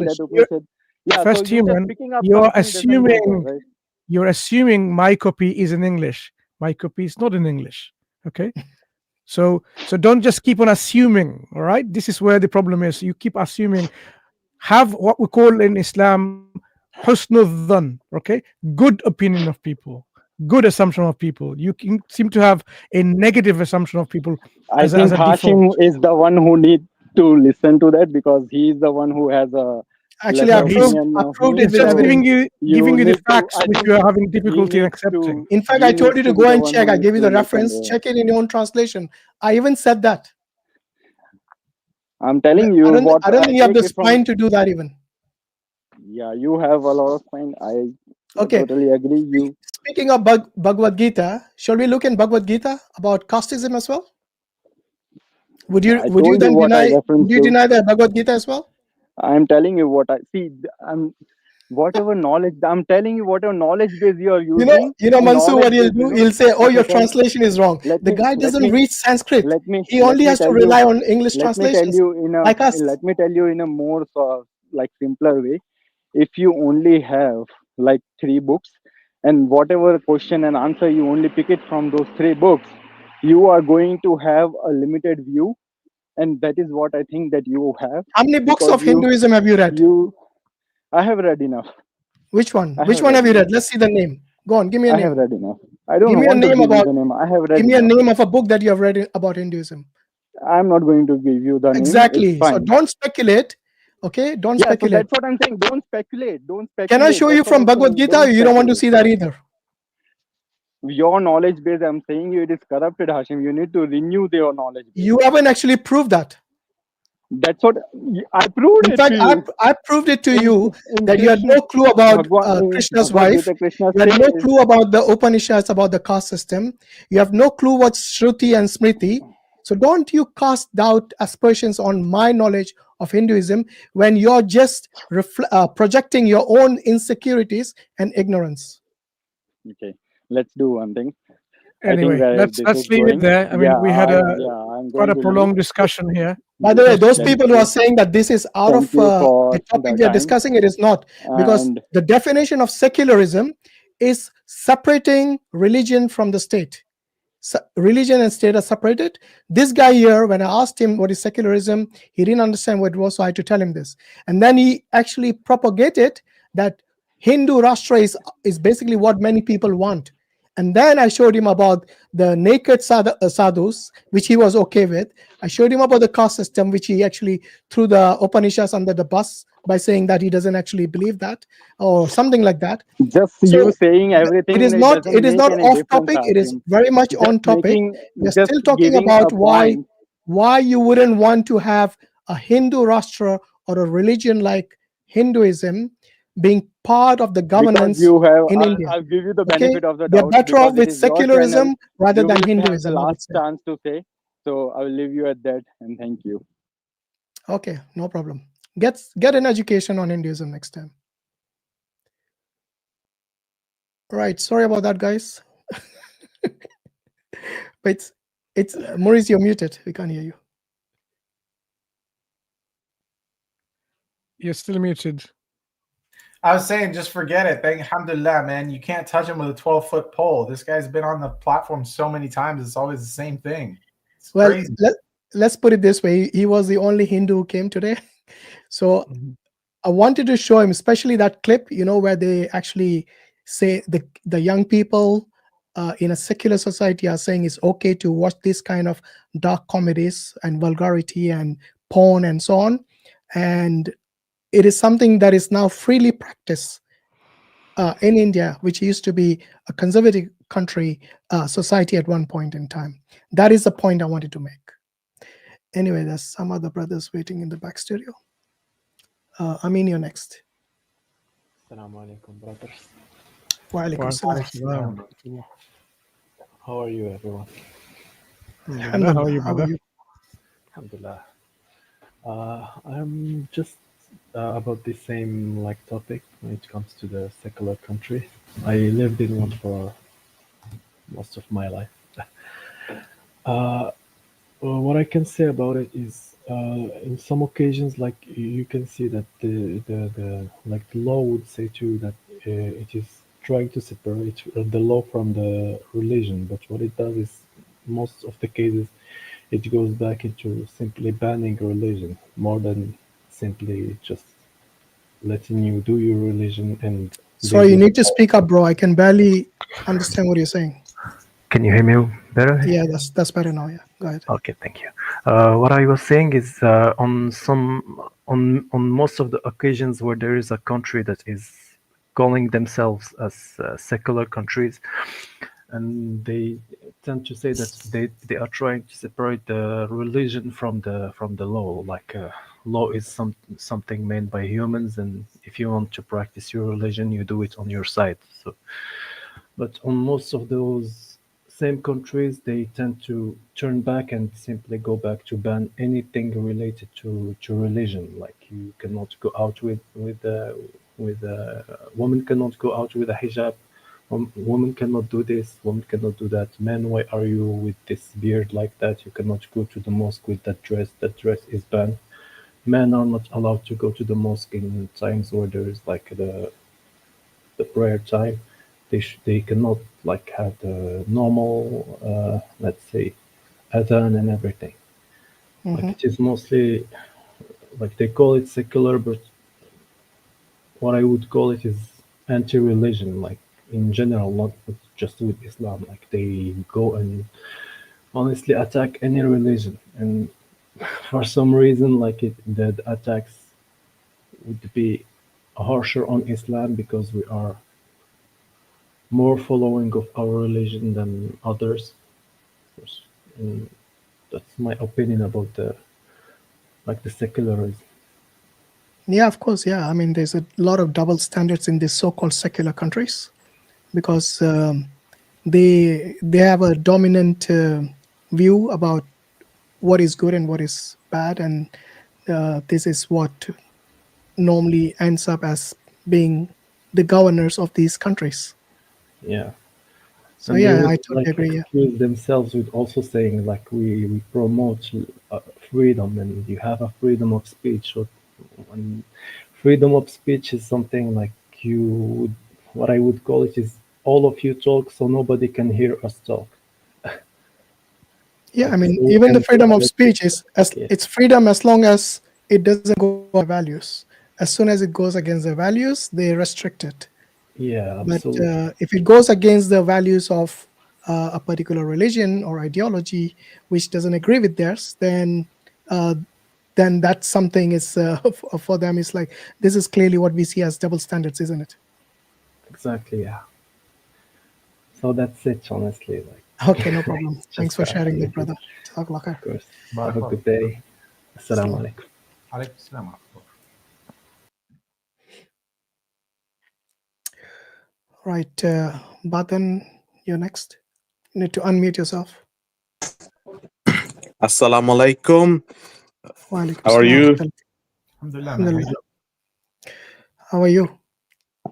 Yeah, first so you're just human. picking up You're something doesn't matter, assuming right? you're assuming my copy is in English. My copy is not in English. Okay. So don't just keep on assuming. All right. This is where the problem is. You keep assuming. Have what we call in Islam husnul dhan, okay, good opinion of people, good assumption of people. You seem to have a negative assumption of people I as think a Hashim default. is the one who needs to listen to that, because he is the one who has a Actually, I proved it. It's just giving you the facts which you are having difficulty in need accepting. In fact, he I told needs you to to be go the and one check. who I gave you the needs to reference. listen. Check it in your own translation. I even said that. I'm telling you what I don't think you have take the it from. spine to do that even. Yeah, you have a lot of spine. I Okay. totally agree. You. Speaking of Bhagavad Gita, shall we look in Bhagavad Gita about casteism as well? Would you I would you told you then what I deny referenced would you to. deny the Bhagavad Gita as well? I'm telling you what I see. I'm whatever knowledge. I'm telling you whatever knowledge base you are using. Mansur, what Knowledge he'll base, do, he'll say, "Oh, okay, your translation is wrong." The guy doesn't read Sanskrit. He only has to tell rely you. on English Let me tell translations, you in a. like us. Let me tell you in a more like simpler way. If you only have like 3 books, and whatever question and answer you only pick it from those 3 books, you are going to have a limited view, and that is what I think that you have. How many books of Hinduism have you read? I have read enough. Which one? I Which have one read have you enough. read? Let's see the name. Go on, give me a I name. have read enough. I don't Give me a want to name give you about. the name. I have read Give me a enough. name of a book that you have read about Hinduism. I'm not going to give you the name. Exactly. It's So fine. don't speculate. Okay, don't Yeah, so speculate. that's what I'm saying. Don't speculate. Don't speculate. Can I show you That's what from I'm Bhagavad saying. Gita? You don't want to see that either. Your knowledge base, I'm saying you, it is corrupted, Hashim. You need to renew your knowledge base. You haven't actually proved that. That's what I proved In it fact, to you. I proved it to you in that you had Krishna, no clue about in Krishna's Bhagavad wife. Gita, Krishna You had no says, clue about the Upanishads, about the caste system. You have no clue what's Shruti and Smriti. So don't you cast doubt aspersions on my knowledge of Hinduism when you're just projecting your own insecurities and ignorance. okay, let's do one thing. Anyway, let's leave it there. I mean, we had quite a prolonged discussion here. By the way, those people who are saying that this is out of the topic we are discussing, it is not, because the definition of secularism is separating religion from the state. So religion and state are separated. This guy here, when I asked him what is secularism, he didn't understand what it was, so I had to tell him this. And then he actually propagated that Hindu Rashtra is basically what many people want. And then I showed him about the naked sadhus, which he was okay with. I showed him about the caste system, which he actually threw the Upanishads under the bus by saying that he doesn't actually believe that, or something like that. Just So you saying everything. it is not off topic. It is very much Just on topic. We're just still talking giving about a point. why you wouldn't want to have a Hindu Rashtra or a religion like Hinduism being part of the governance you have, in India. I'll give you the benefit of the They're doubt. better off because it with is your secularism channel. rather You than will have Hinduism. the I would last say. chance to say. So I will leave you at that, and thank you. Okay, no problem. Get an education on Hinduism next time. Right, sorry about that, guys. But it's Muris, you're muted. We can't hear you. You're still muted. I was saying, just forget it. Thank Alhamdulillah, man. You can't touch him with a 12-foot pole. This guy's been on the platform so many times. It's always the same thing. It's Well, crazy. let's put it this way. He was the only Hindu who came today. So I wanted to show him, especially that clip, where they actually say the young people in a secular society are saying it's okay to watch this kind of dark comedies and vulgarity and porn and so on. And it is something that is now freely practiced in India, which used to be a conservative country, society at one point in time. That is the point I wanted to make. Anyway, there's some other brothers waiting in the back studio. Amin, you're next. Assalamu alaikum, brothers. Wa alaikum salam. How are you, everyone? Alhamdulillah. How are you, brother? Alhamdulillah. I'm just about the same topic when it comes to the secular country. I lived in one for most of my life. What I can say about it is, in some occasions, you can see that the law would say too that it is trying to separate the law from the religion, but what it does is, most of the cases, it goes back into simply banning religion more than simply just letting you do your religion. And Sorry, you need to speak up, bro. I can barely understand what you're saying. Can you hear me better? Yeah, that's better now. Yeah, go ahead. Okay, thank you. What I was saying is, on on most of the occasions where there is a country that is calling themselves as secular countries, and they tend to say that they are trying to separate the religion from the law. Like law is something made by humans, and if you want to practice your religion, you do it on your side. So, but on most of those same countries, they tend to turn back and simply go back to ban anything related to religion. Like you cannot go out with woman cannot go out with a hijab. Woman cannot do this, woman cannot do that. Men, why are you with this beard like that? You cannot go to the mosque with that dress. That dress is banned. Men are not allowed to go to the mosque in times where there is like the prayer time. They cannot like have the normal, let's say, adhan and everything. Like it is mostly like they call it secular, but what I would call it is anti-religion. Like in general, not just with Islam. Like they go and honestly attack any religion, and for some reason, like the attacks would be harsher on Islam because we are more following of our religion than others. And that's my opinion about the secularism. Yeah, of course. Yeah, I mean, there's a lot of double standards in these so-called secular countries because they have a dominant view about what is good and what is bad, and this is what normally ends up as being the governors of these countries. Yeah. So And yeah, they would, I totally agree. Yeah. excuse themselves with also saying like we promote freedom and you have a freedom of speech. And freedom of speech is something like what I would call it is all of you talk so nobody can hear us talk. Yeah, I mean, even the freedom of speech is it's freedom as long as it doesn't go against values. As soon as it goes against the values, they restrict it. Yeah, But absolutely. if it goes against the values of a particular religion or ideology, which doesn't agree with theirs, then that's something is for them. It's like this is clearly what we see as double standards, isn't it? Exactly. Yeah. So that's it, honestly. Like. Okay, no problem. Thanks for sharing that, brother. Of course. Have a good day. Assalamu alaikum. Alaikum salam. Right, Badan, you're next. You need to unmute yourself. Assalamu alaikum. Walaikum How are you? Alhamdulillah. How are you?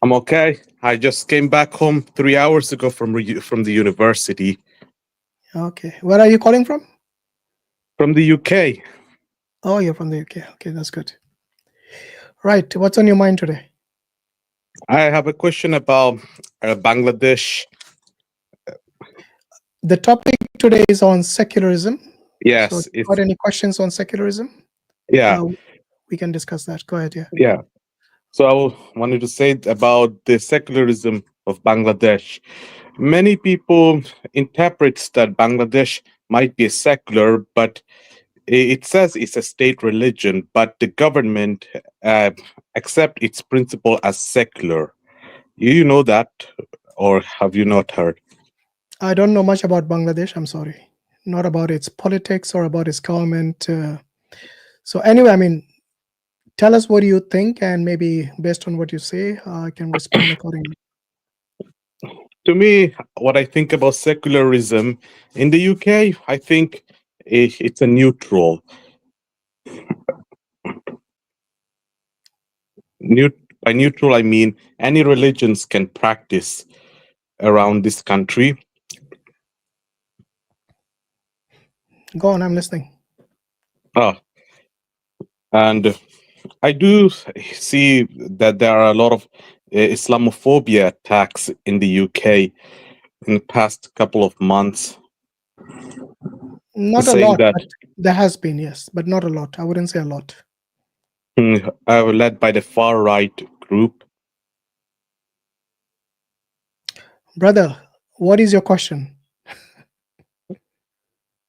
I'm okay. I just came back home 3 hours ago from the university. Okay. Where are you calling from? From the UK. Oh, you're from the UK. Okay, that's good. Right. What's on your mind today? I have a question about Bangladesh. The topic today is on secularism. Yes. So, got any questions on secularism? Yeah. We can discuss that. Go ahead. Yeah. Yeah. So I wanted to say about the secularism of Bangladesh. Many people interpret that Bangladesh might be secular, but it says it's a state religion, but the government accept its principle as secular. You know that, or have you not heard? I don't know much about Bangladesh. I'm sorry. Not about its politics or about its government. So anyway, I mean, tell us what you think, and maybe based on what you say, I can respond accordingly. To me, what I think about secularism in the UK, I think it's a neutral. By neutral, I mean any religions can practice around this country. Go on, I'm listening. And I do see that there are a lot of Islamophobia attacks in the UK in the past couple of months. Not a lot, but there has been, yes, but not a lot. I wouldn't say a lot. Led by the far right group. Brother, what is your question?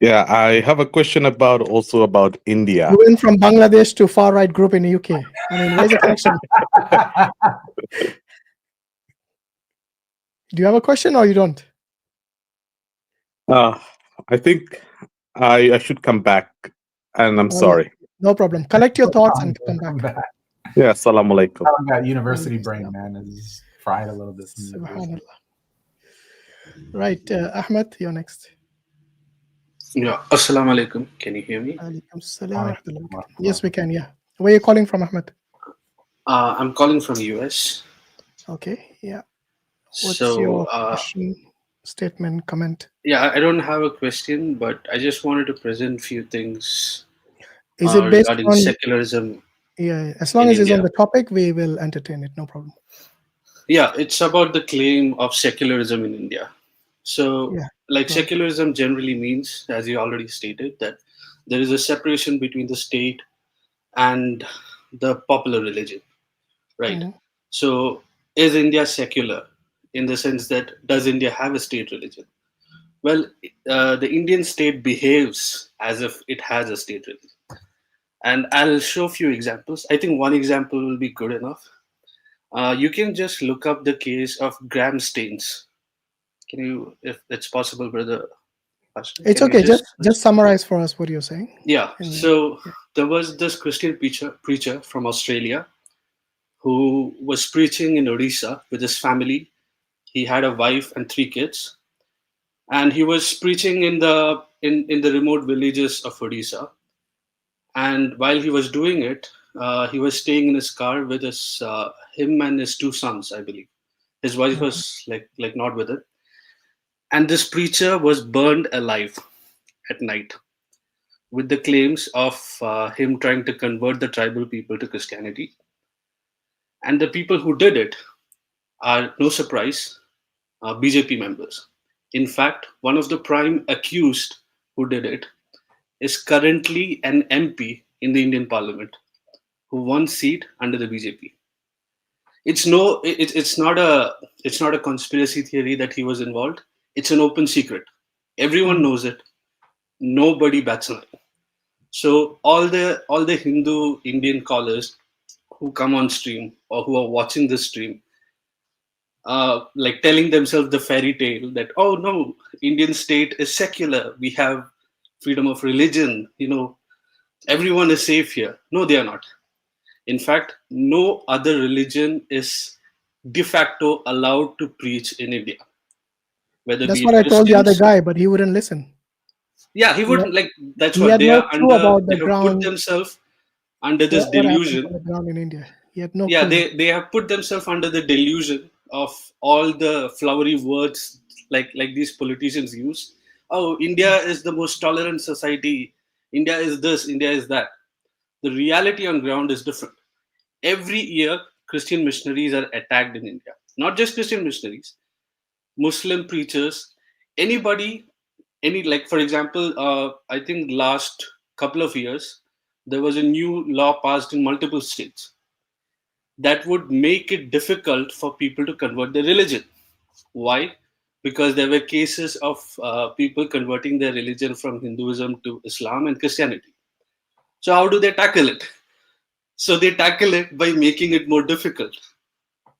Yeah, I have a question also about India. You went from Bangladesh to far right group in the UK. I mean, where's the connection? Do you have a question or you don't? I think I should come back, and I'm sorry. No problem. Collect your thoughts and come back. Yeah, assalamu alaikum. That university brain, man, is fried a little bit. Subhanallah. Right, Ahmed, you're next. Yeah, assalamu alaikum. Can you hear me? Alaikum salam. Yes, we can. Yeah. Where are you calling from, Ahmed? I'm calling from US. Okay. Yeah. What's So, your question, statement, comment? Yeah, I don't have a question, but I just wanted to present few things Is it based regarding on secularism. Yeah, as long in as it's on India. the topic, we will entertain it. No problem. Yeah, it's about the claim of secularism in India. So, Yeah, like go ahead. secularism generally means, as you already stated, that there is a separation between the state and the popular religion, right? Mhm. So, is India secular in the sense that does India have a state religion? Well, the Indian state behaves as if it has a state religion. And I'll show a few examples. I think one example will be good enough. You can just look up the case of gram stains. Can you, if it's possible, brother? Hashim, It's can you okay. Just summarize for us what you're saying. Yeah. And- So there was this Christian preacher from Australia who was preaching in Odisha with his family. He had a wife and 3 kids, and he was preaching in the remote villages of Odisha. And while he was doing it, he was staying in his car with him and his 2 sons, I believe. His wife was like not with it. And this preacher was burned alive at night with the claims of him trying to convert the tribal people to Christianity. And the people who did it are, no surprise, BJP members. In fact, one of the prime accused who did it is currently an MP in the Indian Parliament who won seat under the BJP. It's not a conspiracy theory that he was involved. It's an open secret. Everyone knows it. Nobody bats an eye. So all the Hindu Indian callers who come on stream or who are watching this stream, like telling themselves the fairy tale that, oh no, Indian state is secular. We have freedom of religion. Everyone is safe here. No, they are not. In fact, no other religion is de facto allowed to preach in India. Whether That's be what it I told the other Christians- guy, but he wouldn't listen. Yeah, he would Yeah. That's He what had they no are clue under. about They the have put ground. themselves under this What happens delusion. on the ground in India. He had no Yeah, clue. they have put themselves under the delusion of all the flowery words like these politicians use. Oh, India is the most tolerant society. India is this. India is that. The reality on ground is different. Every year, Christian missionaries are attacked in India. Not just Christian missionaries, Muslim preachers, anybody, like for example, I think last couple of years, there was a new law passed in multiple states that would make it difficult for people to convert their religion. Why? Because there were cases of people converting their religion from Hinduism to Islam and Christianity. So how do they tackle it? So they tackle it by making it more difficult.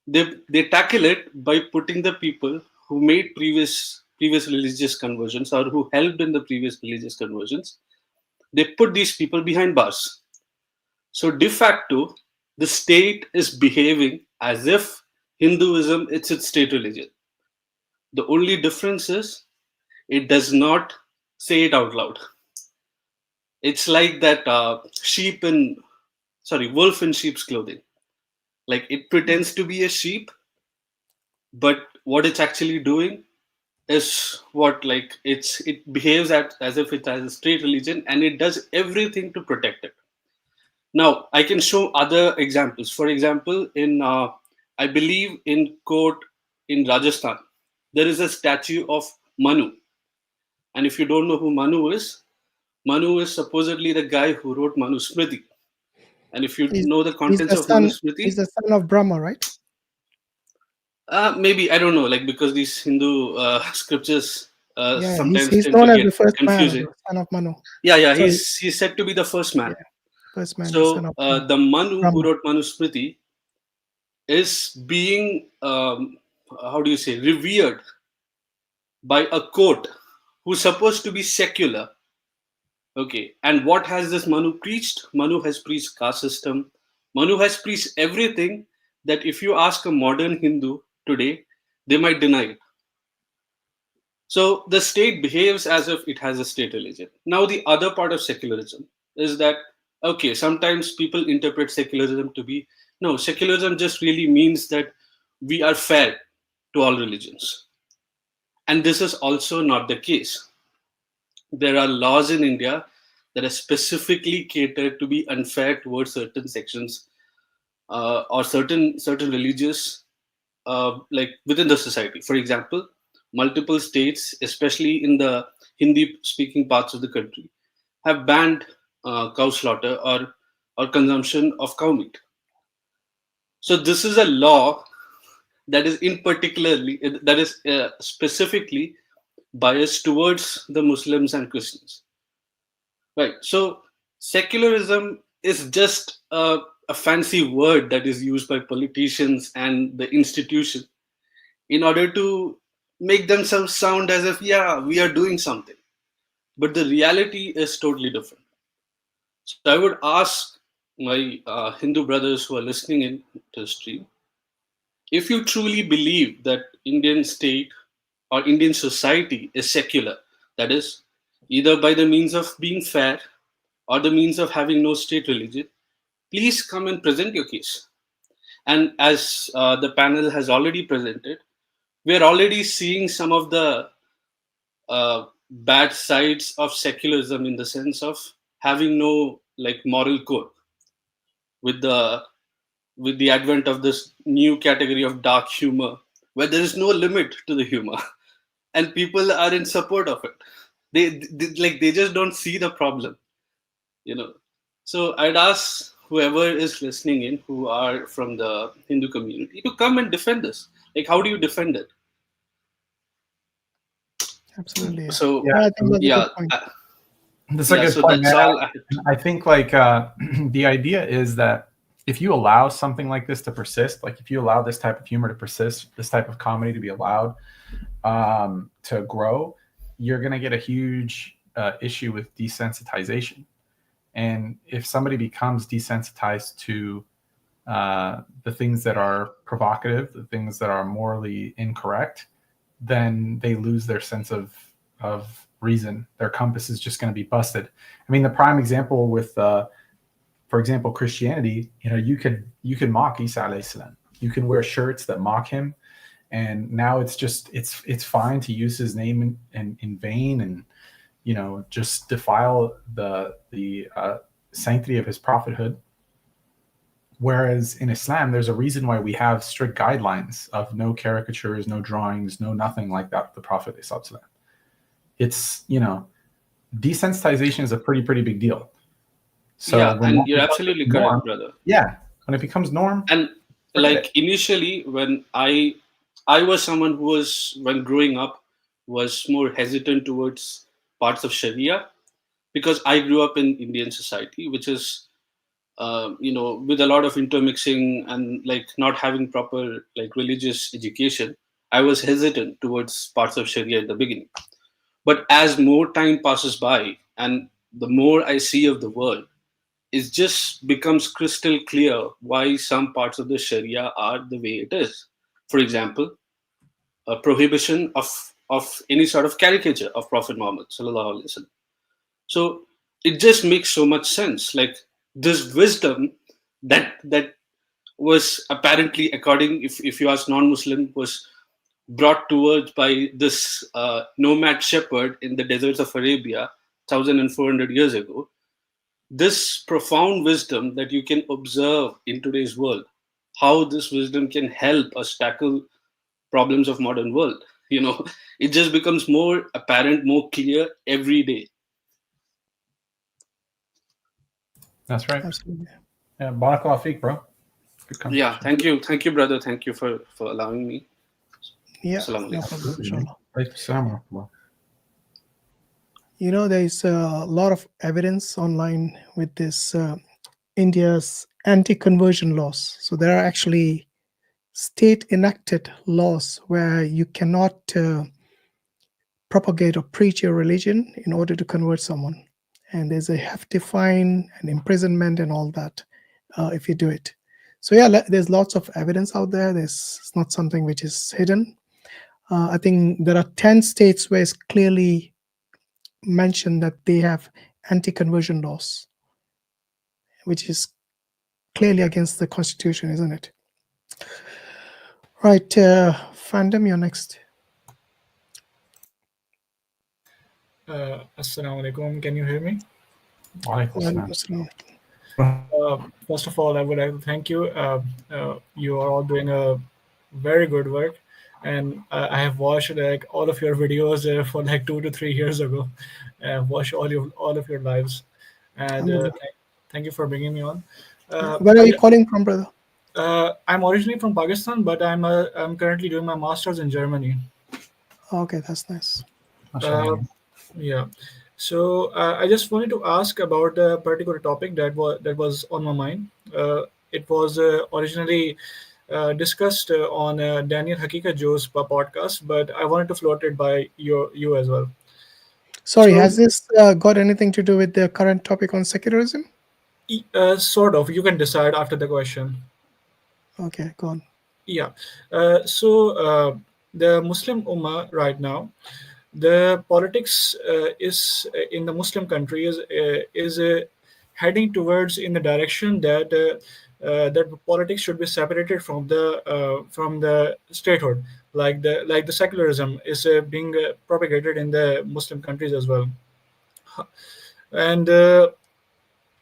They tackle it by putting the people who made previous religious conversions or who helped in the previous religious conversions. They put these people behind bars. So de facto, the state is behaving as if Hinduism is its state religion. The only difference is it does not say it out loud. It's like that wolf in sheep's clothing. Like it pretends to be a sheep, but what it's actually doing is it behaves as if it has a state religion, and it does everything to protect it. Now, I can show other examples. For example, I believe in court in Rajasthan, there is a statue of Manu. And if you don't know who Manu is supposedly the guy who wrote Manusmriti. And if you know the contents of Manusmriti, He's the son of Brahma, right? maybe, I don't know, because these Hindu scriptures Yeah, sometimes he's tend known to as get the first man, confusing. the son of Manu. Yeah, Sorry, he's said to be the first man. first man, the son So of Manu. the Manu who Brahma. wrote Manusmriti is being how do you say, revered by a court who's supposed to be secular. Okay, and what has this Manu preached? Manu has preached caste system. Manu has preached everything that if you ask a modern Hindu today, they might deny it. So the state behaves as if it has a state religion. Now the other part of secularism is that, okay, sometimes people interpret secularism to be, no, secularism just really means that we are fair to all religions. And this is also not the case. There are laws in India that are specifically catered to be unfair towards certain sections or certain religious like within the society. For example, multiple states, especially in the Hindi-speaking parts of the country, have banned cow slaughter or consumption of cow meat. So this is a law that is specifically biased towards the Muslims and Christians. Right. So secularism is just a fancy word that is used by politicians and the institution in order to make themselves sound as if, yeah, we are doing something. But the reality is totally different. So I would ask my Hindu brothers who are listening in to the stream, if you truly believe that Indian state or Indian society is secular, that is, either by the means of being fair or the means of having no state religion, please come and present your case. And as the panel has already presented, we're already seeing some of the bad sides of secularism in the sense of having no like moral code. With the advent of this new category of dark humor, where there is no limit to the humor, and people are in support of it. They just don't see the problem, you know. So I'd ask whoever is listening in, who are from the Hindu community, to come and defend this. Like, how do you defend it? Absolutely. Yeah. So Yeah, yeah, that's a good so point, that's man. all. I think like the idea is that if you allow something like this to persist, like if you allow this type of humor to persist, this type of comedy to be allowed to grow, you're going to get a huge issue with desensitization. And if somebody becomes desensitized to the things that are provocative, the things that are morally incorrect, then they lose their sense of reason. Their compass is just going to be busted. I mean, the prime example with, for example, Christianity, you know, you could mock Isa alayhi salam. You can wear shirts that mock him, and now it's fine to use his name in vain and, you know, just defile the sanctity of his prophethood. Whereas in Islam, there's a reason why we have strict guidelines of no caricatures, no drawings, no nothing like that of the Prophet. It's, you know, desensitization is a pretty big deal. So yeah, when and you're absolutely correct, brother. Yeah, when it becomes norm. And like initially, when I was someone who was, when growing up, was more hesitant towards parts of Sharia, because I grew up in Indian society, which is you know, with a lot of intermixing and like not having proper like religious education. I was hesitant towards parts of Sharia in the beginning. But as more time passes by and the more I see of the world, it just becomes crystal clear why some parts of the Sharia are the way it is. For example, a prohibition of any sort of caricature of Prophet Muhammad sallallahu alaihi wasallam. So it just makes so much sense. Like this wisdom that was apparently, according, if you ask non-Muslim, was brought towards by this nomad shepherd in the deserts of Arabia 1,400 years ago. This profound wisdom that you can observe in today's world, how this wisdom can help us tackle problems of modern world, you know, it just becomes more apparent, more clear every day. That's right. Absolutely. Yeah, barakallah feek, bro. Good Yeah, thank you, brother. Thank you for allowing me. Yeah. Assalamu No alaikum. problem, inshallah. There's a lot of evidence online with this India's anti-conversion laws. So there are actually state-enacted laws where you cannot propagate or preach your religion in order to convert someone. And there's a hefty fine and imprisonment and all that if you do it. So yeah, there's lots of evidence out there. It's not something which is hidden. I think there are 10 states where it's clearly mentioned that they have anti-conversion laws, which is clearly against the constitution, isn't it? Right, Fandom, you're next. Assalamu alaikum. Can you hear me? First of all, I would like to thank you. You are all doing a very good work, and I have watched like all of your videos for like 2 to 3 years ago. I've watched all of your lives, and thank you for bringing me on. Where are you calling from, brother? I'm originally from Pakistan, but I'm currently doing my master's in Germany. Okay, that's nice. Yeah. So I just wanted to ask about a particular topic that was on my mind. It was originally discussed on Daniel Hakika Joe's podcast, but I wanted to float it by you as well. Sorry, has this got anything to do with the current topic on secularism? Sort of. You can decide after the question. Okay, go on. Yeah. So the Muslim Ummah right now, the politics is in the Muslim countries is heading towards in the direction that that politics should be separated from the statehood, like the secularism is being propagated in the Muslim countries as well. And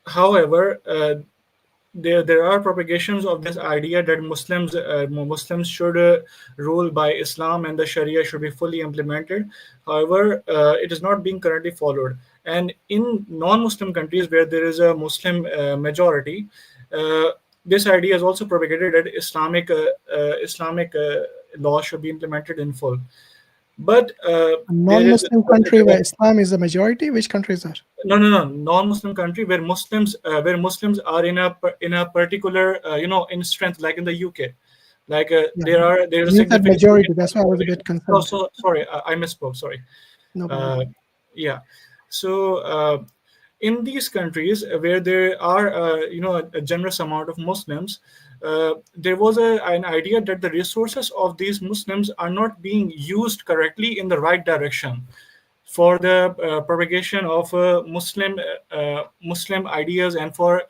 however, there are propagations of this idea that Muslims should rule by Islam and the Sharia should be fully implemented. However, it is not being currently followed. And in non-Muslim countries where there is a Muslim majority, this idea is also propagated that Islamic law should be implemented in full. But a non-Muslim country where Islam is the majority, which country is that? No. Non-Muslim country where Muslims are in a particular in strength, like in the UK. Like there's a significant majority. That's why I was a bit concerned. Oh, so sorry, I misspoke. Sorry. No problem. Yeah. So in these countries where there are a generous amount of Muslims, there was an idea that the resources of these Muslims are not being used correctly in the right direction for the propagation of Muslim ideas and for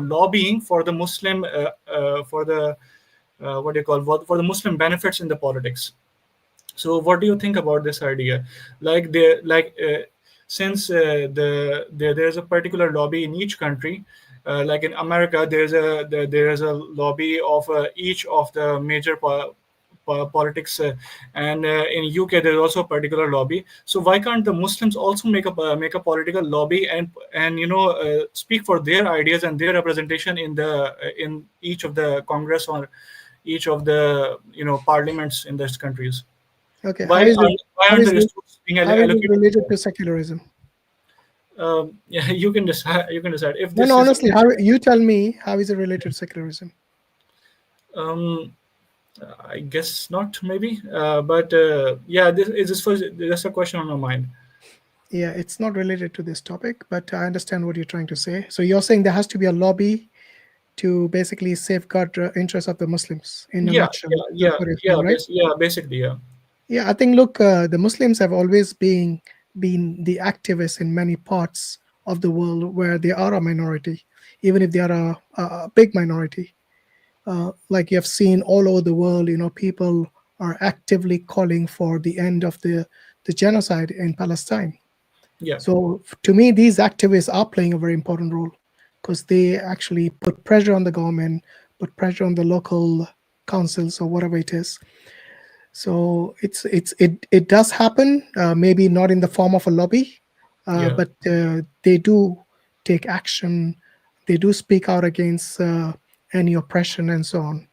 lobbying for the Muslim for the Muslim benefits in the politics. So what do you think about this idea? Since there's a particular lobby in each country, like in America, there is a lobby of each of the major politics, and in UK there's also a particular lobby. So why can't the Muslims also make a political lobby and speak for their ideas and their representation in each of the Congress or each of the parliaments in these countries? Okay. Why aren't the resources being allocated? Related to secularism? Yeah, you can decide. If this honestly, how you tell me, how is it related to secularism? I guess not, maybe. But yeah, this is just a question on my mind. Yeah, it's not related to this topic, but I understand what you're trying to say. So you're saying there has to be a lobby to basically safeguard the interests of the Muslims in a nutshell. Basically, yeah. Yeah, I think, look, the Muslims have always been the activists in many parts of the world where they are a minority, even if they are a big minority. Like you have seen all over the world, people are actively calling for the end of the genocide in Palestine. Yeah. So to me, these activists are playing a very important role because they actually put pressure on the government, put pressure on the local councils or whatever it is. So it does happen, maybe not in the form of a lobby, but they do take action. They do speak out against any oppression and so on.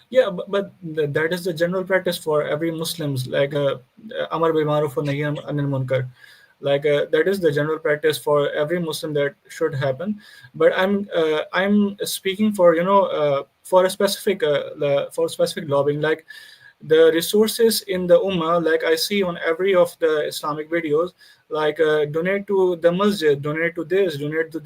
Yeah, but that is the general practice for every Muslims, like Amar bil Ma'ruf wa Nahy Anil Munkar. Like that is the general practice for every Muslim that should happen. But I'm speaking for for a specific lobbying, like the resources in the Ummah, like I see on every of the Islamic videos, like donate to the masjid, donate to this, donate to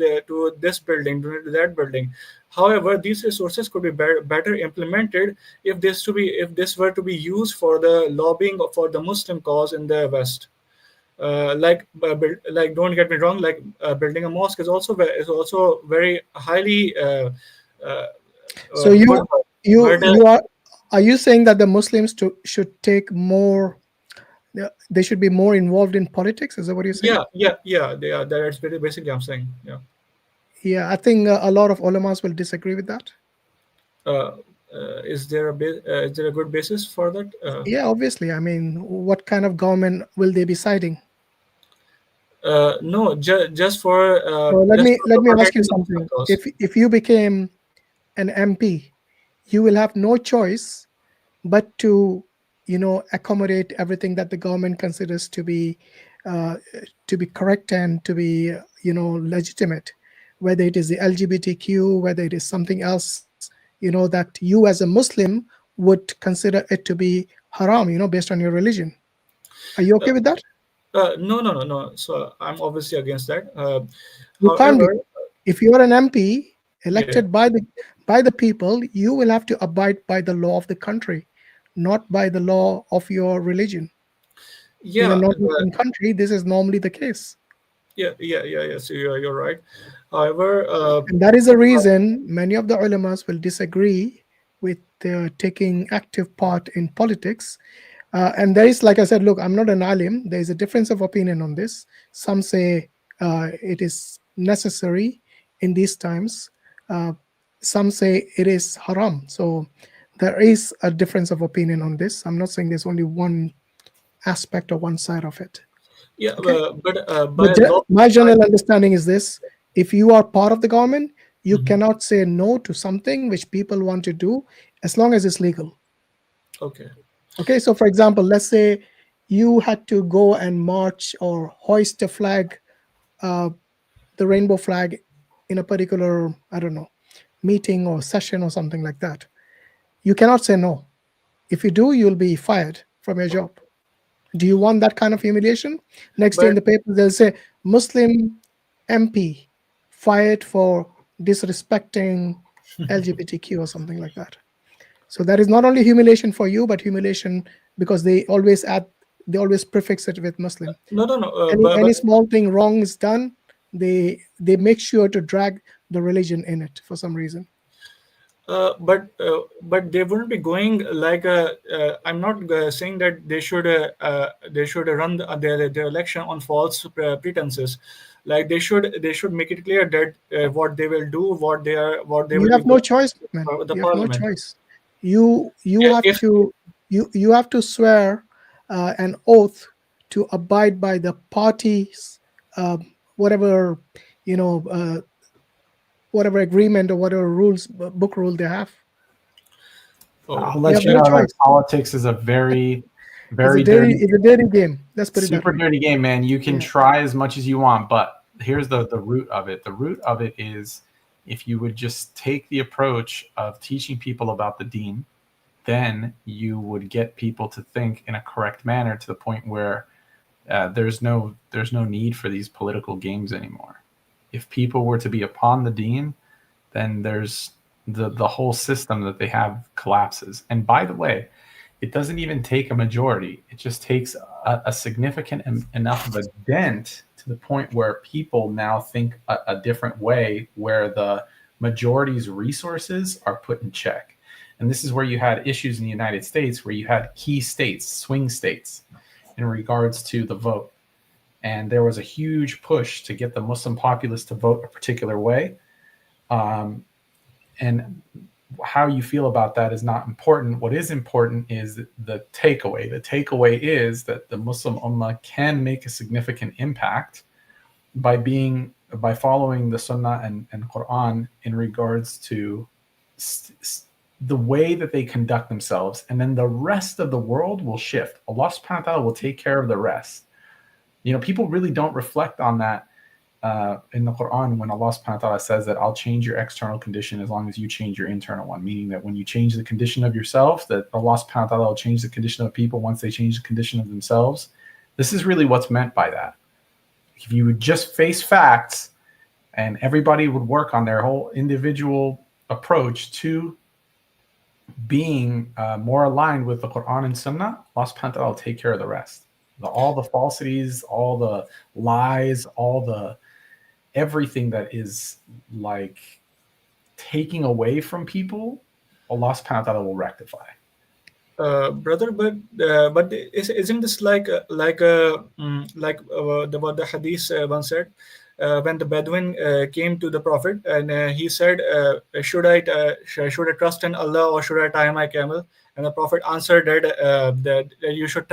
this building, donate to that building. However, these resources could be better implemented if this were to be used for the lobbying for the Muslim cause in the West. Like don't get me wrong, like building a mosque is also very highly so are you saying that the Muslims should take more, they should be more involved in politics? Is that what you're saying? Yeah, they are. That's basically I'm saying. Yeah, I think a lot of ulamas will disagree with that. Is there a good basis for that? Yeah, obviously. I mean, what kind of government will they be citing? No, just for. So let me ask you something. If you became an MP, you will have no choice but to accommodate everything that the government considers to be correct and to be legitimate, whether it is the LGBTQ, whether it is something else that you as a Muslim would consider it to be haram, based on your religion. Are you okay with that? No. So I'm obviously against that. You can't be. If you are an MP elected by the people, you will have to abide by the law of the country, not by the law of your religion. In a non-Muslim country, this is normally the case. Yeah. So you're right. However, and that is the reason many of the ulamas will disagree with taking active part in politics. And there is, like I said, look, I'm not an alim. There is a difference of opinion on this. Some say it is necessary in these times. Some say it is haram. So there is a difference of opinion on this. I'm not saying there's only one aspect or one side of it. Yeah, okay? but my general understanding is this: if you are part of the government, you cannot say no to something which people want to do, as long as it's legal. Okay, so for example, let's say you had to go and march or hoist a flag, the rainbow flag, in a particular, I don't know, meeting or session or something like that. You cannot say no. If you do, you'll be fired from your job. Do you want that kind of humiliation? Next day in the paper, they'll say Muslim MP fired for disrespecting LGBTQ or something like that. So that is not only humiliation for you, but humiliation because they always prefix it with Muslim. No. Any small thing wrong is done, they make sure to drag the religion in it for some reason. But they wouldn't be going like I'm not saying that they should run their election on false pretenses. Like they should make it clear that what they will do, what they You have no choice, man. You have no choice. You have to swear an oath to abide by the party's whatever whatever agreement or whatever book rule they have. I'll let you know that politics is a very dirty. It's a dirty game. Let's put it super dirty game, man. You can try as much as you want, but here's the root of it. The root of it is if you would just take the approach of teaching people about the deen, then you would get people to think in a correct manner to the point where there's no need for these political games anymore. If people were to be upon the deen, then there's the whole system that they have collapses. And by the way, it doesn't even take a majority. It just takes a significant enough of a dent to the point where people now think a different way, where the majority's resources are put in check. And this is where you had issues in the United States, where you had key states, swing states, in regards to the vote. And there was a huge push to get the Muslim populace to vote a particular way. And how you feel about that is not important. What is important is the takeaway. The takeaway is that the Muslim Ummah can make a significant impact by following the Sunnah and Qur'an in regards to the way that they conduct themselves, and then the rest of the world will shift. Allah subhanahu wa ta'ala will take care of the rest. People really don't reflect on that in the Qur'an when Allah subhanahu wa ta'ala says that I'll change your external condition as long as you change your internal one, meaning that when you change the condition of yourself, that Allah subhanahu wa ta'ala will change the condition of people once they change the condition of themselves. This is really what's meant by that. If you would just face facts and everybody would work on their whole individual approach to being more aligned with the Qur'an and Sunnah, Allah subhanahu wa ta'ala will take care of the rest. All the falsities, all the lies, everything that is like taking away from people, Allah subhanahu wa ta'ala will rectify. Brother, but isn't this like what the hadith once said? When the Bedouin came to the Prophet and he said, should I trust in Allah or should I tie my camel? And the Prophet answered that you should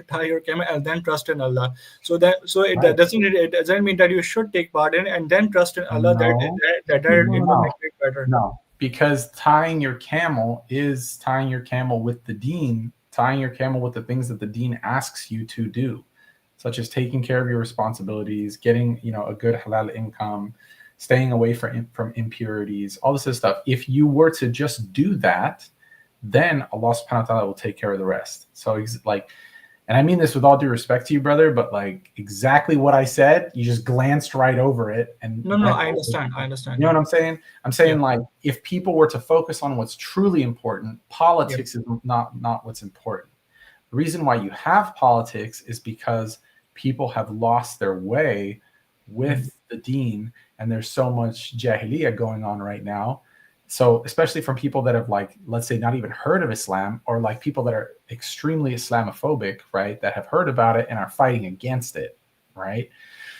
tie your camel and then trust in Allah. It doesn't mean that you should take part in and then trust in Allah. That it will make it better. No, because tying your camel is tying your camel with the deen, tying your camel with the things that the deen asks you to do, such as taking care of your responsibilities, getting a good halal income, staying away from impurities, all this stuff. If you were to just do that, then Allah subhanahu wa ta'ala will take care of the rest. So and I mean this with all due respect to you, brother, but like exactly what I said, you just glanced right over it. And no, I understand. You know what I'm saying? I'm saying like if people were to focus on what's truly important, politics is not what's important. The reason why you have politics is because people have lost their way with the deen, and there's so much jahiliyyah going on right now. So especially from people that have let's say not even heard of Islam, or like people that are extremely Islamophobic, right, that have heard about it and are fighting against it, right?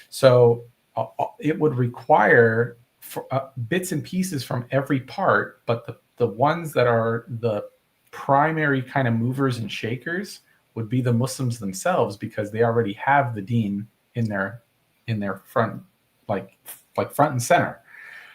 So it would require bits and pieces from every part, but the ones that are the primary kind of movers and shakers would be the Muslims themselves, because they already have the deen in their front, like front and center.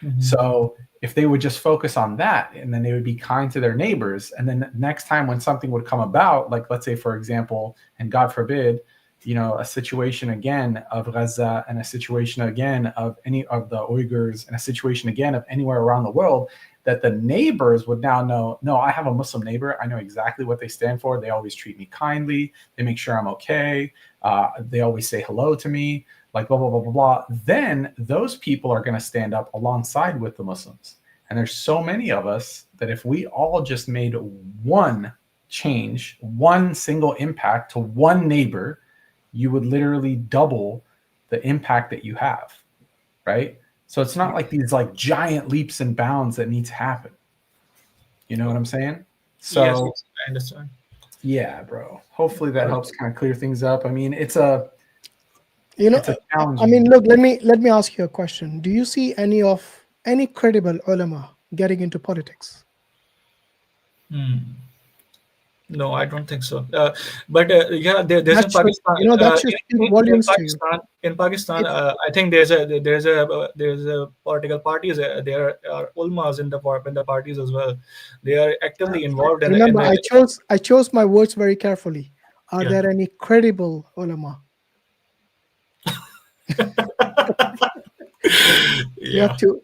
Mm-hmm. So if they would just focus on that, and then they would be kind to their neighbors, and then next time when something would come about, like let's say for example, and God forbid, a situation again of Gaza, and a situation again of any of the Uyghurs, and a situation again of anywhere around the world, that the neighbors would now know, no, I have a Muslim neighbor. I know exactly what they stand for. They always treat me kindly. They make sure I'm okay. They always say hello to me, like blah, blah, blah, blah, blah. Then those people are going to stand up alongside with the Muslims. And there's so many of us that if we all just made one change, one single impact to one neighbor, you would literally double the impact that you have, right? So it's not like these giant leaps and bounds that need to happen. You know what I'm saying? So yes, I understand. Yeah, bro. Hopefully that helps kind of clear things up. I mean, it's a challenge. I mean, look, let me ask you a question. Do you see any credible ulama getting into politics? No, I don't think so. But yeah, there's that in Pakistan. That should speak volumes to you. In Pakistan, I think there's a political parties. There are ulmas in the parties as well. They are actively involved. Remember, I chose my words very carefully. Are there any credible ulama? You have to,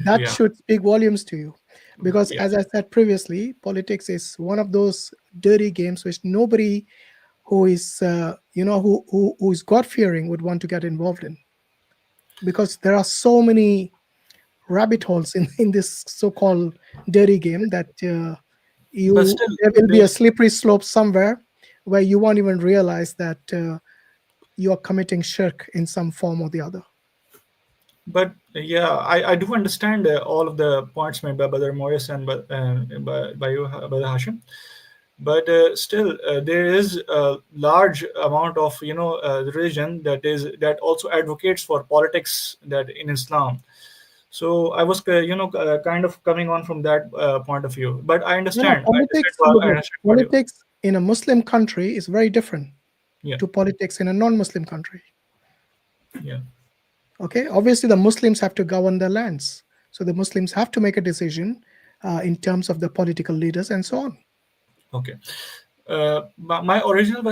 that should speak volumes to you. Because as I said previously, politics is one of those dirty games which nobody who is who is God-fearing would want to get involved in. Because there are so many rabbit holes in this so-called dirty game that there will be a slippery slope somewhere where you won't even realize that you are committing shirk in some form or the other. But yeah, I do understand all of the points made by Brother Muris and by you, Brother Hashim. But still, there is a large amount of religion that also advocates for politics that in Islam. So I was kind of coming on from that point of view. But I understand. Politics in a Muslim country is very different to politics in a non-Muslim country. Yeah. Okay, obviously the Muslims have to govern their lands. So the Muslims have to make a decision in terms of the political leaders and so on. Okay. my original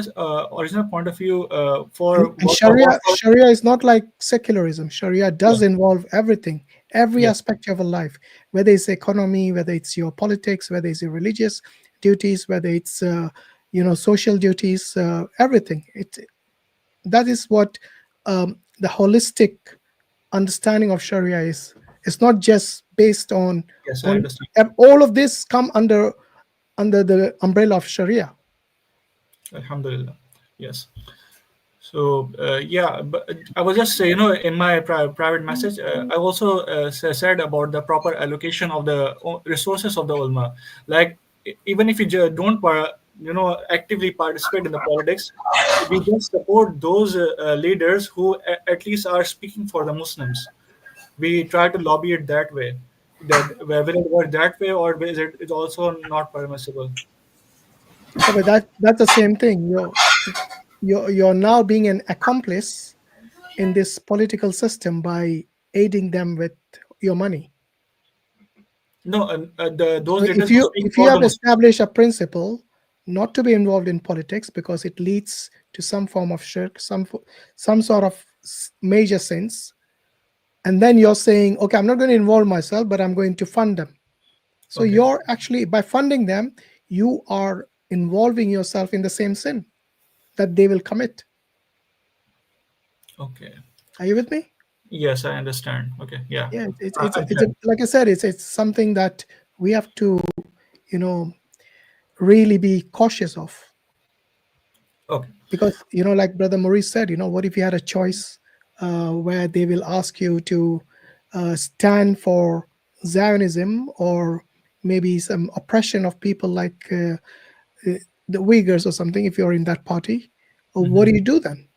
point of view for And Sharia is not like secularism. Sharia does involve everything, every aspect of your life, whether it's economy, whether it's your politics, whether it's your religious duties, whether it's social duties, everything. That is what the holistic understanding of Sharia is. It's not just based on. Yes, I understand. All of this come under the umbrella of Sharia. Alhamdulillah. Yes. So yeah, but I was just in my private message, I also said about the proper allocation of the resources of the ulama. Like even if you don't actively participate in the politics, we just support those leaders who at least are speaking for the Muslims. We try to lobby it that way. That whether it works that way or is it's also not permissible. Yeah, but that's the same thing. You're now being an accomplice in this political system by aiding them with your money. No, those if you have established a principle not to be involved in politics because it leads to some form of shirk, some sort of major sins, and then you're saying, okay, I'm not going to involve myself, but I'm going to fund them. So you're actually, by funding them, you are involving yourself in the same sin that they will commit. Okay. Are you with me? Yes, I understand. Okay. Yeah. Yeah. It's like I said, it's something that we have to, really be cautious of. Okay. Because like Brother Muris said, what if you had a choice where they will ask you to stand for Zionism or maybe some oppression of people like the Uyghurs or something, if you're in that party? Or what do you do then?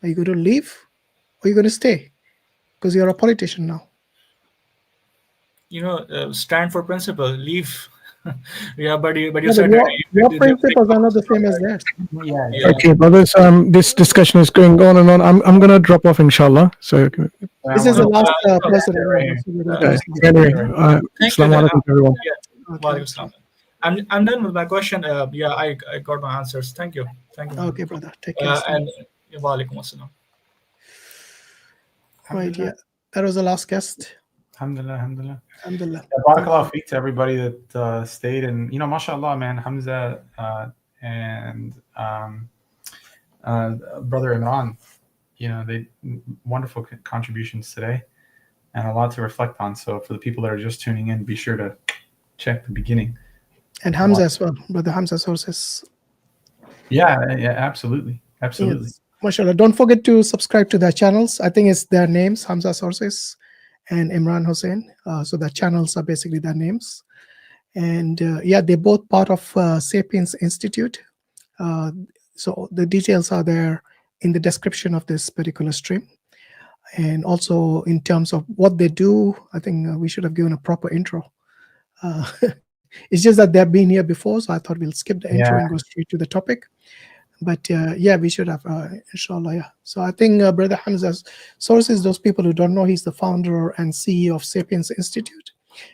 Are you going to leave or are you going to stay? Because you're a politician now. Stand for principle, leave. Yeah, but you Yeah, said but your principles are not the same as theirs. Yeah. Okay, brothers. This discussion is going on and on. I'm gonna drop off, inshallah. So This is the last person. anyway, Thank Assalamu you. alaikum to everyone. Yeah. Walaikum salam. I'm done with my question. Yeah, I got my answers. Thank you. Thank you. Okay, brother. Take care. And walaikum assalam. Right, yeah. That was the last guest. Alhamdulillah, alhamdulillah. Alhamdulillah. Yeah, barakallahu feek to everybody that stayed, and mashallah, man, Hamza and brother Imran, they wonderful contributions today, and a lot to reflect on. So for the people that are just tuning in, be sure to check the beginning. And Hamza as well, brother Hamza Tzortzis. Yeah, absolutely, absolutely. Yes. MashaAllah. Don't forget to subscribe to their channels. I think it's their names, Hamza Tzortzis and Imran Hussain. So the channels are basically their names. And yeah, they're both part of Sapience Institute. So the details are there in the description of this particular stream. And also in terms of what they do, I think we should have given a proper intro. It's just that they've been here before, so I thought we'll skip the intro and go straight to the topic. But yeah, we should have, inshallah, yeah. So I think Brother Hamza Tzortzis, those people who don't know, he's the founder and CEO of Sapience Institute.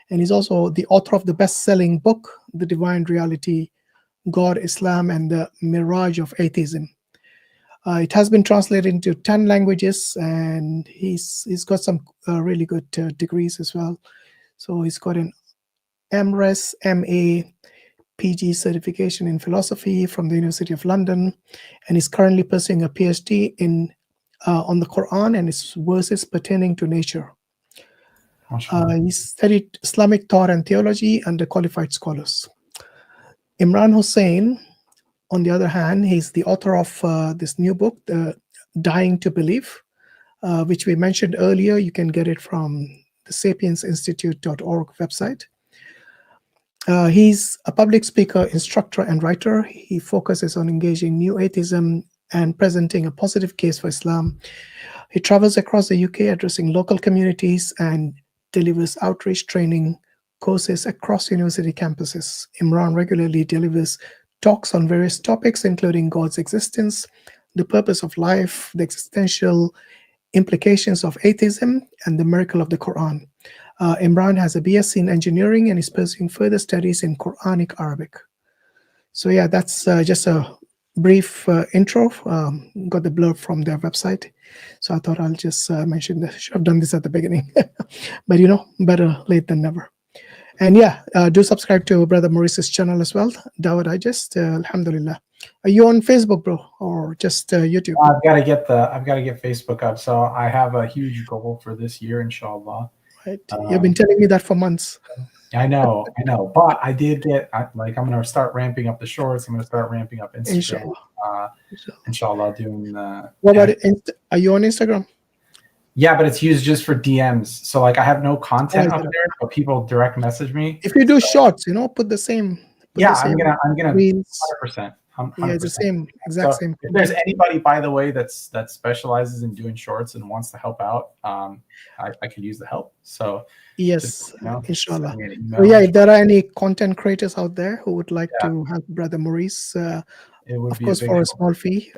And he's also the author of the best-selling book, The Divine Reality, God, Islam, and the Mirage of Atheism. It has been translated into 10 languages, and he's got some really good degrees as well. So he's got an MRes, MA, PG certification in philosophy from the University of London, and is currently pursuing a PhD on the Qur'an and its verses pertaining to nature. He studied Islamic Thought and Theology under qualified scholars. Imran Hussain, on the other hand, he's the author of this new book, Dying to Believe, which we mentioned earlier. You can get it from the sapiensinstitute.org website. He's a public speaker, instructor, and writer. He focuses on engaging new atheism and presenting a positive case for Islam. He travels across the UK addressing local communities and delivers outreach training courses across university campuses. Imran regularly delivers talks on various topics, including God's existence, the purpose of life, the existential implications of atheism, and the miracle of the Qur'an. Imran has a BSc in engineering and is pursuing further studies in Quranic Arabic. So yeah, that's just a brief intro. Got the blurb from their website, so I thought I'll just mention that. Should have done this at the beginning, but you know, better late than never. And yeah, do subscribe to Brother Muris's channel as well, Dawah Digest. Alhamdulillah. Are you on Facebook, bro, or just YouTube? I've got to get Facebook up. So I have a huge goal for this year, inshallah. Right. You've been telling me that for months. I know. But I did get I'm going to start ramping up the shorts. I'm going to start ramping up Instagram. Inshallah, doing. What about are you on Instagram? Yeah, but it's used just for DMs. So like I have no content up there, but people direct message me. If you do shorts, you know, put the same. I'm gonna 100%. Yeah, it's the same, exact same. If there's anybody, by the way, that specializes in doing shorts and wants to help out, I could use the help. So yes, just, you know, inshallah. So yeah, if there are any content creators out there who would like to help Brother Muris, of course, for a small fee,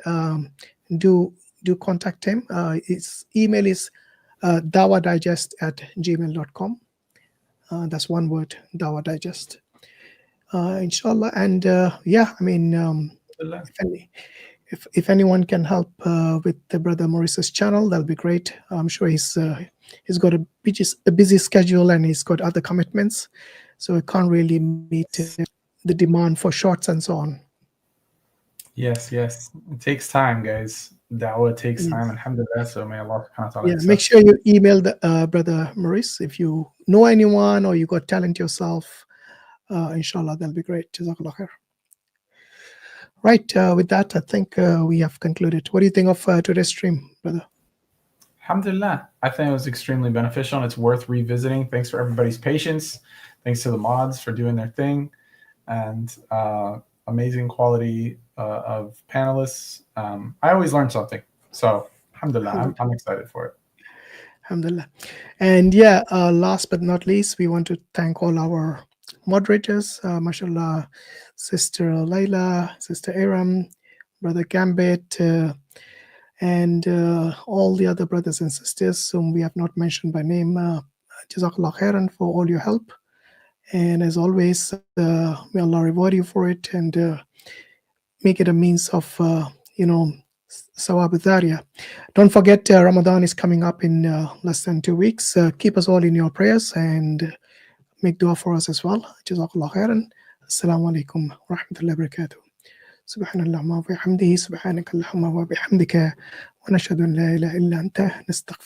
do contact him. His email is dawahdigest@gmail.com. That's one word, dawahdigest. Inshallah. And yeah, I mean, if anyone can help with the Brother Muris's channel, that'll be great. I'm sure he's got a busy schedule and he's got other commitments, so he can't really meet the demand for shorts and so on. Yes, it takes time, guys. Dawah takes time, alhamdulillah. So may Allah subhanahu wa ta'ala. Yeah, make sure you email the Brother Muris if you know anyone or you got talent yourself. Inshallah, that'll be great. Jazakallah khair. Right, with that, I think we have concluded. What do you think of today's stream, brother? Alhamdulillah, I think it was extremely beneficial and it's worth revisiting. Thanks for everybody's patience. Thanks to the mods for doing their thing, and amazing quality of panelists. I always learn something, so alhamdulillah, I'm excited for it. Alhamdulillah. And yeah, last but not least, we want to thank all our moderators, mashallah, Sister Layla, Sister Aram, Brother Gambit, and all the other brothers and sisters whom we have not mentioned by name. Jazakallah khairan for all your help. And as always, may Allah reward you for it and make it a means of, sawab al-dhariyah. Don't forget, Ramadan is coming up in less than 2 weeks. Keep us all in your prayers and make dua for us as well. Jazakallah khairan. Assalamu alaikum wa rahmatullahi wa barakatuh. Subhanallah wa bihamdihi, subhanaka Allahumma wa bihamdika, wa nashhadu an la ilaha illa anta, nastaghfiruka.